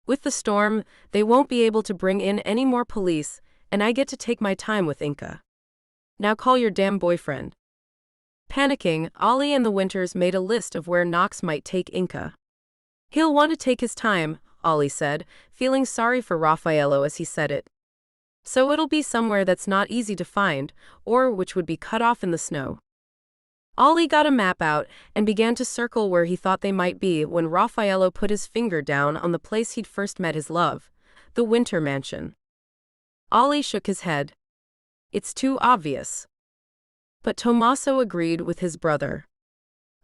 With the storm, they won't be able to bring in any more police, and I get to take my time with Inca. Now call your damn boyfriend. Panicking, Ollie and the Winters made a list of where Knox might take Inca. He'll want to take his time, Ollie said, feeling sorry for Raffaello as he said it. So it'll be somewhere that's not easy to find, or which would be cut off in the snow. Ollie got a map out and began to circle where he thought they might be when Raffaello put his finger down on the place he'd first met his love, the Winter Mansion. Ollie shook his head. It's too obvious. But Tommaso agreed with his brother.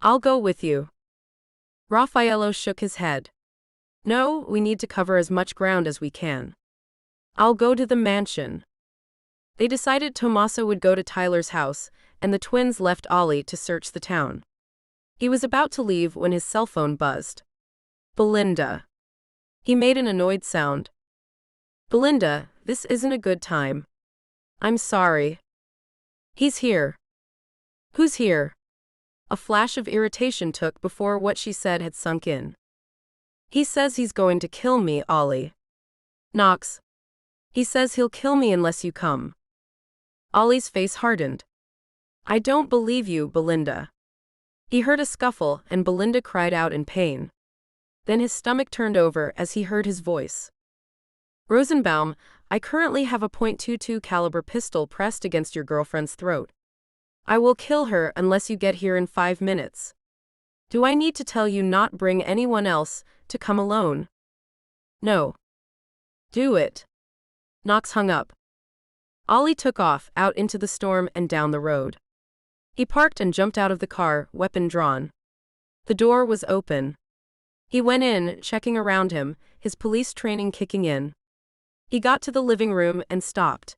I'll go with you. Raffaello shook his head. No, we need to cover as much ground as we can. I'll go to the mansion. They decided Tommaso would go to Tyler's house, and the twins left Ollie to search the town. He was about to leave when his cell phone buzzed. Belinda. He made an annoyed sound. Belinda, this isn't a good time. I'm sorry. He's here. Who's here? A flash of irritation took before what she said had sunk in. He says he's going to kill me, Ollie. Knox. He says he'll kill me unless you come. Ollie's face hardened. I don't believe you, Belinda. He heard a scuffle, and Belinda cried out in pain. Then his stomach turned over as he heard his voice. Rosenbaum, I currently have a .22 caliber pistol pressed against your girlfriend's throat. I will kill her unless you get here in 5 minutes. Do I need to tell you not bring anyone else, to come alone? No. Do it. Knox hung up. Ollie took off, out into the storm and down the road. He parked and jumped out of the car, weapon drawn. The door was open. He went in, checking around him, his police training kicking in. He got to the living room and stopped.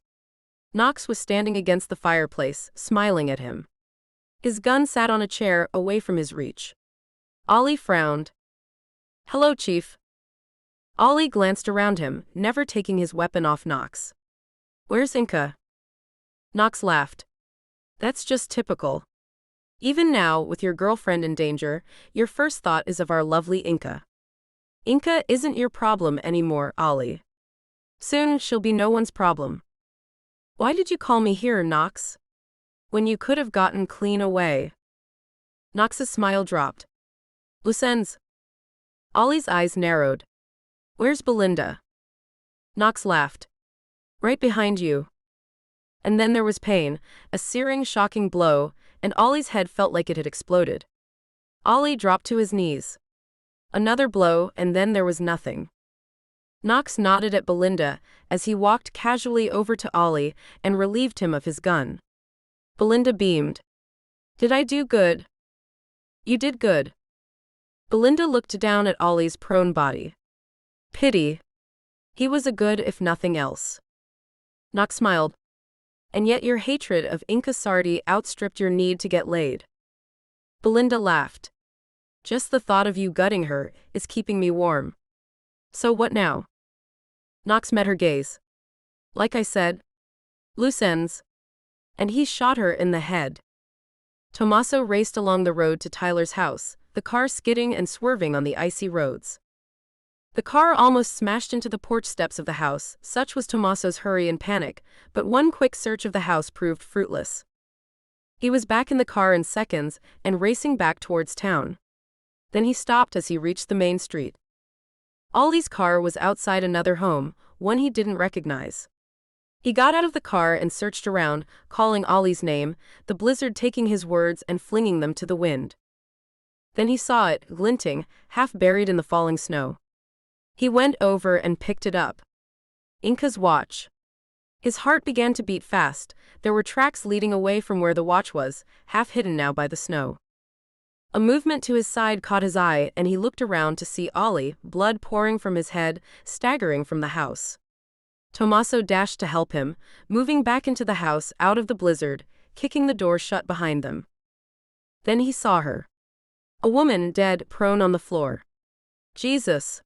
Knox was standing against the fireplace, smiling at him. His gun sat on a chair away from his reach. Ollie frowned. Hello, Chief. Ollie glanced around him, never taking his weapon off Knox. Where's Inca? Knox laughed. That's just typical. Even now, with your girlfriend in danger, your first thought is of our lovely Inca. Inca isn't your problem anymore, Ollie. Soon she'll be no one's problem. Why did you call me here, Knox? When you could have gotten clean away. Knox's smile dropped. Loose ends. Ollie's eyes narrowed. Where's Belinda? Knox laughed. Right behind you. And then there was pain, a searing, shocking blow, and Ollie's head felt like it had exploded. Ollie dropped to his knees. Another blow, and then there was nothing. Knox nodded at Belinda as he walked casually over to Ollie and relieved him of his gun. Belinda beamed. Did I do good? You did good. Belinda looked down at Ollie's prone body. Pity. He was a good if nothing else. Knox smiled. And yet your hatred of Inca Sardi outstripped your need to get laid. Belinda laughed. Just the thought of you gutting her is keeping me warm. So what now? Knox met her gaze. Like I said. Loose ends. And he shot her in the head. Tommaso raced along the road to Tyler's house, the car skidding and swerving on the icy roads. The car almost smashed into the porch steps of the house, such was Tommaso's hurry and panic, but one quick search of the house proved fruitless. He was back in the car in seconds and racing back towards town. Then he stopped as he reached the main street. Ollie's car was outside another home, one he didn't recognize. He got out of the car and searched around, calling Ollie's name, the blizzard taking his words and flinging them to the wind. Then he saw it, glinting, half buried in the falling snow. He went over and picked it up. Inca's watch. His heart began to beat fast. There were tracks leading away from where the watch was, half hidden now by the snow. A movement to his side caught his eye, and he looked around to see Ollie, blood pouring from his head, staggering from the house. Tommaso dashed to help him, moving back into the house out of the blizzard, kicking the door shut behind them. Then he saw her. A woman dead, prone on the floor. Jesus!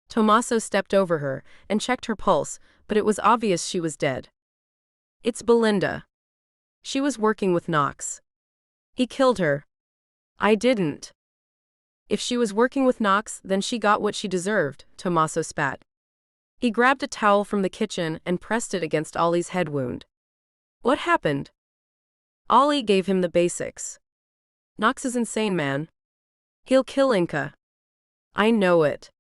Tommaso stepped over her and checked her pulse, but it was obvious she was dead. It's Belinda. She was working with Knox. He killed her. I didn't. If she was working with Knox, then she got what she deserved, Tommaso spat. He grabbed a towel from the kitchen and pressed it against Ollie's head wound. What happened? Ollie gave him the basics. Knox is insane, man. He'll kill Inca. I know it.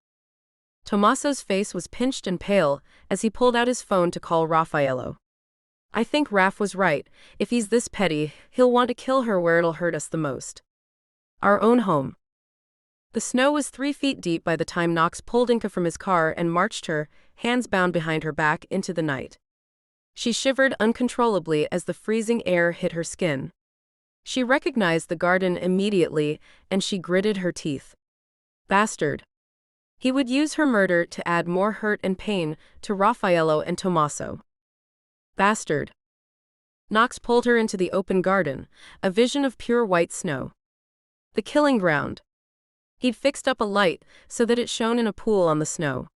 Tommaso's face was pinched and pale as he pulled out his phone to call Raffaello. I think Raff was right. If he's this petty, he'll want to kill her where it'll hurt us the most. Our own home. The snow was 3 feet deep by the time Knox pulled Inca from his car and marched her, hands bound behind her back, into the night. She shivered uncontrollably as the freezing air hit her skin. She recognized the garden immediately, and she gritted her teeth. Bastard. He would use her murder to add more hurt and pain to Raffaello and Tommaso. Bastard. Knox pulled her into the open garden, a vision of pure white snow. The killing ground. He'd fixed up a light so that it shone in a pool on the snow.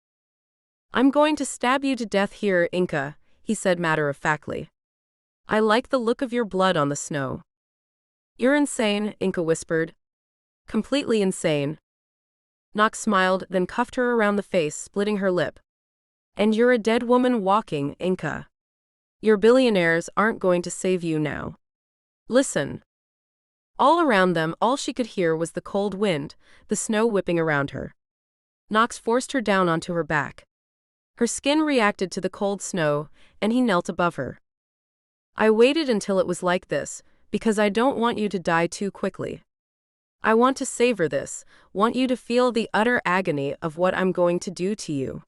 I'm going to stab you to death here, Inca, he said matter-of-factly. I like the look of your blood on the snow. You're insane, Inca whispered. Completely insane. Nox smiled, then cuffed her around the face, splitting her lip. And you're a dead woman walking, Inca. Your billionaires aren't going to save you now. Listen. All around them, all she could hear was the cold wind, the snow whipping around her. Nox forced her down onto her back. Her skin reacted to the cold snow, and he knelt above her. I waited until it was like this, because I don't want you to die too quickly. I want to savor this, want you to feel the utter agony of what I'm going to do to you.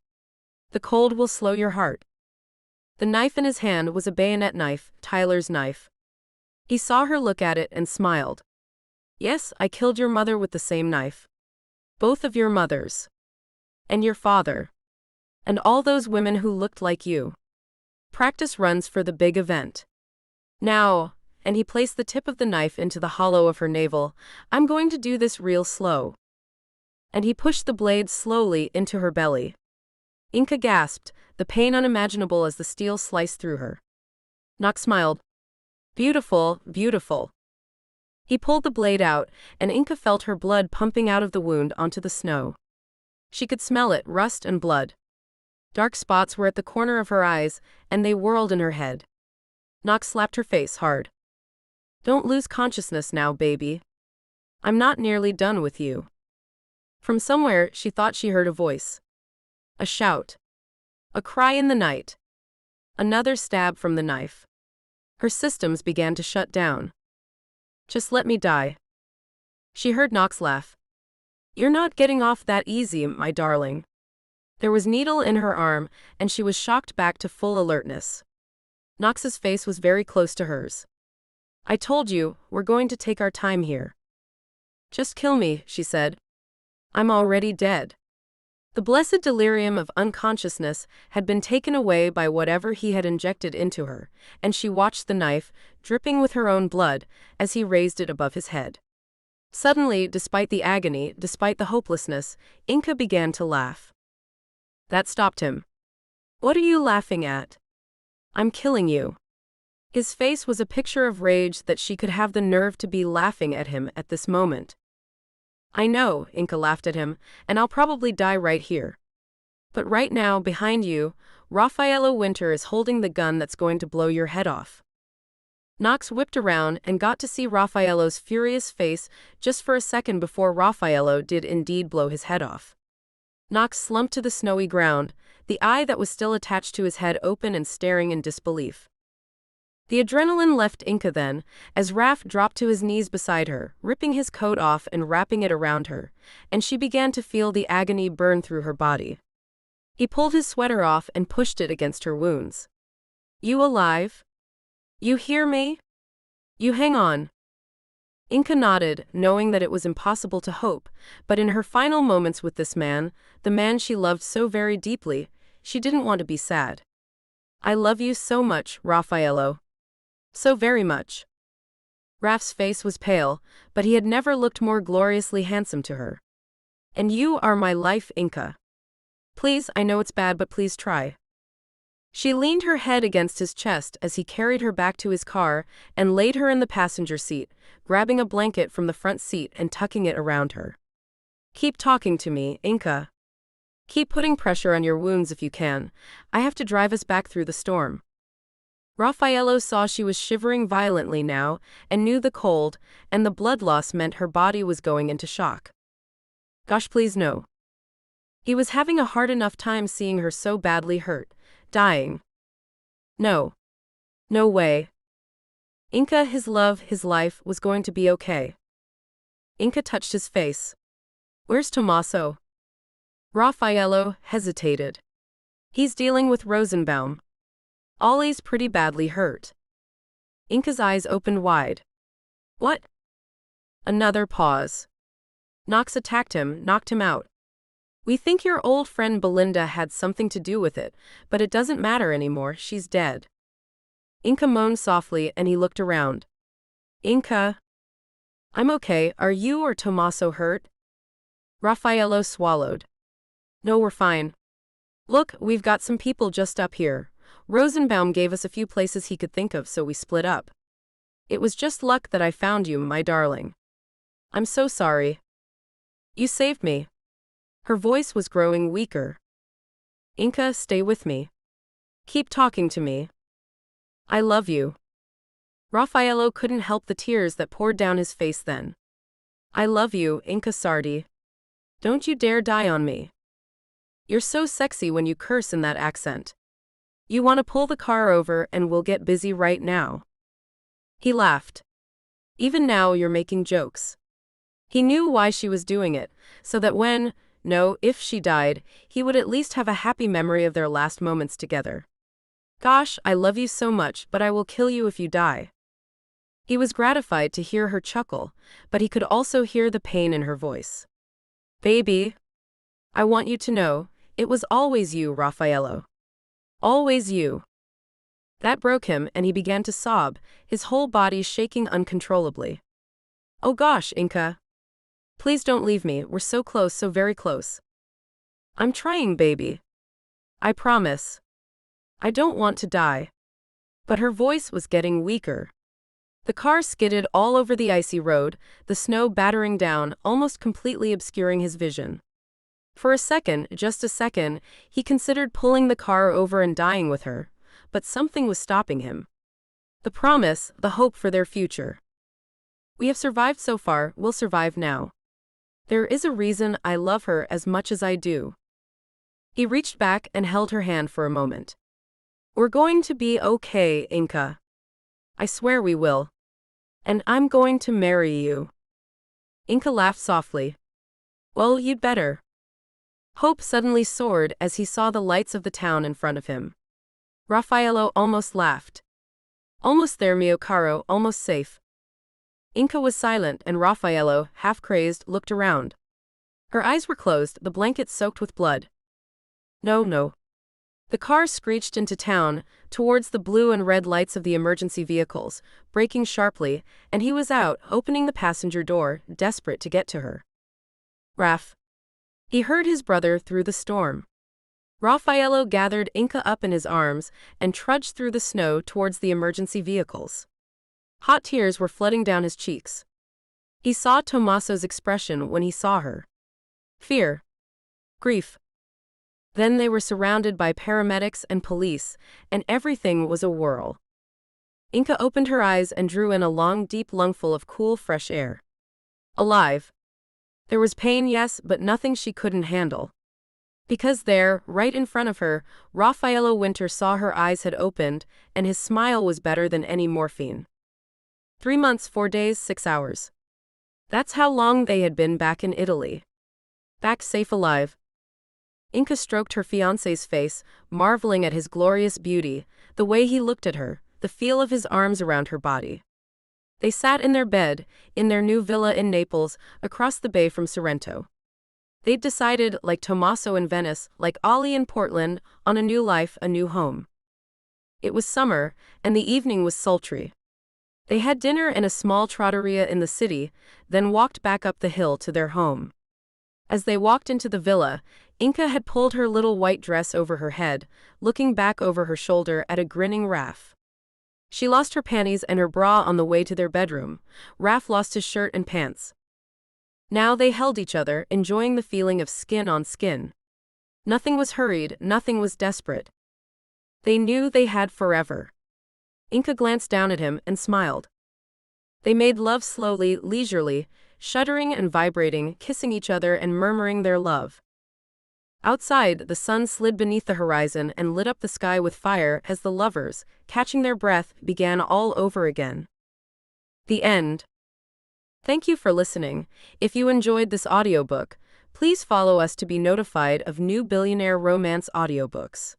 The cold will slow your heart. The knife in his hand was a bayonet knife, Tyler's knife. He saw her look at it and smiled. Yes, I killed your mother with the same knife. Both of your mothers. And your father. And all those women who looked like you. Practice runs for the big event. Now, and he placed the tip of the knife into the hollow of her navel, I'm going to do this real slow. And he pushed the blade slowly into her belly. Inca gasped, the pain unimaginable as the steel sliced through her. Nox smiled. Beautiful, beautiful. He pulled the blade out, and Inca felt her blood pumping out of the wound onto the snow. She could smell it, rust and blood. Dark spots were at the corner of her eyes, and they whirled in her head. Nox slapped her face hard. Don't lose consciousness now, baby. I'm not nearly done with you. From somewhere, she thought she heard a voice. A shout. A cry in the night. Another stab from the knife. Her systems began to shut down. Just let me die. She heard Nox laugh. You're not getting off that easy, my darling. There was needle in her arm, and she was shocked back to full alertness. Nox's face was very close to hers. I told you, we're going to take our time here. Just kill me, she said. I'm already dead. The blessed delirium of unconsciousness had been taken away by whatever he had injected into her, and she watched the knife, dripping with her own blood, as he raised it above his head. Suddenly, despite the agony, despite the hopelessness, Inca began to laugh. That stopped him. What are you laughing at? I'm killing you. His face was a picture of rage that she could have the nerve to be laughing at him at this moment. I know, Inca laughed at him, and I'll probably die right here. But right now, behind you, Raffaello Winter is holding the gun that's going to blow your head off. Nox whipped around and got to see Raffaello's furious face just for a second before Raffaello did indeed blow his head off. Nox slumped to the snowy ground, the eye that was still attached to his head open and staring in disbelief. The adrenaline left Inca then, as Raff dropped to his knees beside her, ripping his coat off and wrapping it around her, and she began to feel the agony burn through her body. He pulled his sweater off and pushed it against her wounds. You alive? You hear me? You hang on. Inca nodded, knowing that it was impossible to hope, but in her final moments with this man, the man she loved so very deeply, she didn't want to be sad. I love you so much, Raffaello. So very much. Raff's face was pale, but he had never looked more gloriously handsome to her. And you are my life, Inca. Please, I know it's bad, but please try. She leaned her head against his chest as he carried her back to his car and laid her in the passenger seat, grabbing a blanket from the front seat and tucking it around her. Keep talking to me, Inca. Keep putting pressure on your wounds if you can. I have to drive us back through the storm. Raffaello saw she was shivering violently now and knew the cold, and the blood loss meant her body was going into shock. Gosh, please no. He was having a hard enough time seeing her so badly hurt, dying. No. No way. Inca, his love, his life, was going to be okay. Inca touched his face. Where's Tommaso? Raffaello hesitated. He's dealing with Rosenbaum. Ollie's pretty badly hurt. Inca's eyes opened wide. What? Another pause. Nox attacked him, knocked him out. We think your old friend Belinda had something to do with it, but it doesn't matter anymore, she's dead. Inca moaned softly and he looked around. Inca? I'm okay, are you or Tommaso hurt? Raffaello swallowed. No, we're fine. Look, we've got some people just up here. Rosenbaum gave us a few places he could think of, so we split up. It was just luck that I found you, my darling. I'm so sorry. You saved me. Her voice was growing weaker. Inka, stay with me. Keep talking to me. I love you. Raffaello couldn't help the tears that poured down his face then. I love you, Inka Sardi. Don't you dare die on me. You're so sexy when you curse in that accent. You want to pull the car over and we'll get busy right now. He laughed. Even now you're making jokes. He knew why she was doing it, so that if she died, he would at least have a happy memory of their last moments together. Gosh, I love you so much, but I will kill you if you die. He was gratified to hear her chuckle, but he could also hear the pain in her voice. Baby, I want you to know, it was always you, Raffaello. Always you. That broke him and he began to sob, his whole body shaking uncontrollably. Oh gosh, Inka. Please don't leave me, we're so close, so very close. I'm trying, baby. I promise. I don't want to die. But her voice was getting weaker. The car skidded all over the icy road, the snow battering down, almost completely obscuring his vision. For a second, just a second, he considered pulling the car over and dying with her, but something was stopping him. The promise, the hope for their future. We have survived so far, we'll survive now. There is a reason I love her as much as I do. He reached back and held her hand for a moment. We're going to be okay, Inka. I swear we will. And I'm going to marry you. Inka laughed softly. Well, you'd better. Hope suddenly soared as he saw the lights of the town in front of him. Raffaello almost laughed. Almost there, mio caro, almost safe. Inka was silent and Raffaello, half-crazed, looked around. Her eyes were closed, the blanket soaked with blood. No. The car screeched into town, towards the blue and red lights of the emergency vehicles, braking sharply, and he was out, opening the passenger door, desperate to get to her. Raff. He heard his brother through the storm. Raffaello gathered Inka up in his arms and trudged through the snow towards the emergency vehicles. Hot tears were flooding down his cheeks. He saw Tommaso's expression when he saw her. Fear. Grief. Then they were surrounded by paramedics and police, and everything was a whirl. Inka opened her eyes and drew in a long, deep lungful of cool, fresh air. Alive. There was pain, yes, but nothing she couldn't handle. Because there, right in front of her, Raffaello Winter saw her eyes had opened, and his smile was better than any morphine. 3 months, 4 days, 6 hours. That's how long they had been back in Italy. Back safe alive. Inka stroked her fiancé's face, marveling at his glorious beauty, the way he looked at her, the feel of his arms around her body. They sat in their bed, in their new villa in Naples, across the bay from Sorrento. They'd decided, like Tommaso in Venice, like Ollie in Portland, on a new life, a new home. It was summer, and the evening was sultry. They had dinner in a small trattoria in the city, then walked back up the hill to their home. As they walked into the villa, Inka had pulled her little white dress over her head, looking back over her shoulder at a grinning Raff. She lost her panties and her bra on the way to their bedroom. Raff lost his shirt and pants. Now they held each other, enjoying the feeling of skin on skin. Nothing was hurried, nothing was desperate. They knew they had forever. Inka glanced down at him and smiled. They made love slowly, leisurely, shuddering and vibrating, kissing each other and murmuring their love. Outside, the sun slid beneath the horizon and lit up the sky with fire as the lovers, catching their breath, began all over again. The end. Thank you for listening. If you enjoyed this audiobook, please follow us to be notified of new billionaire romance audiobooks.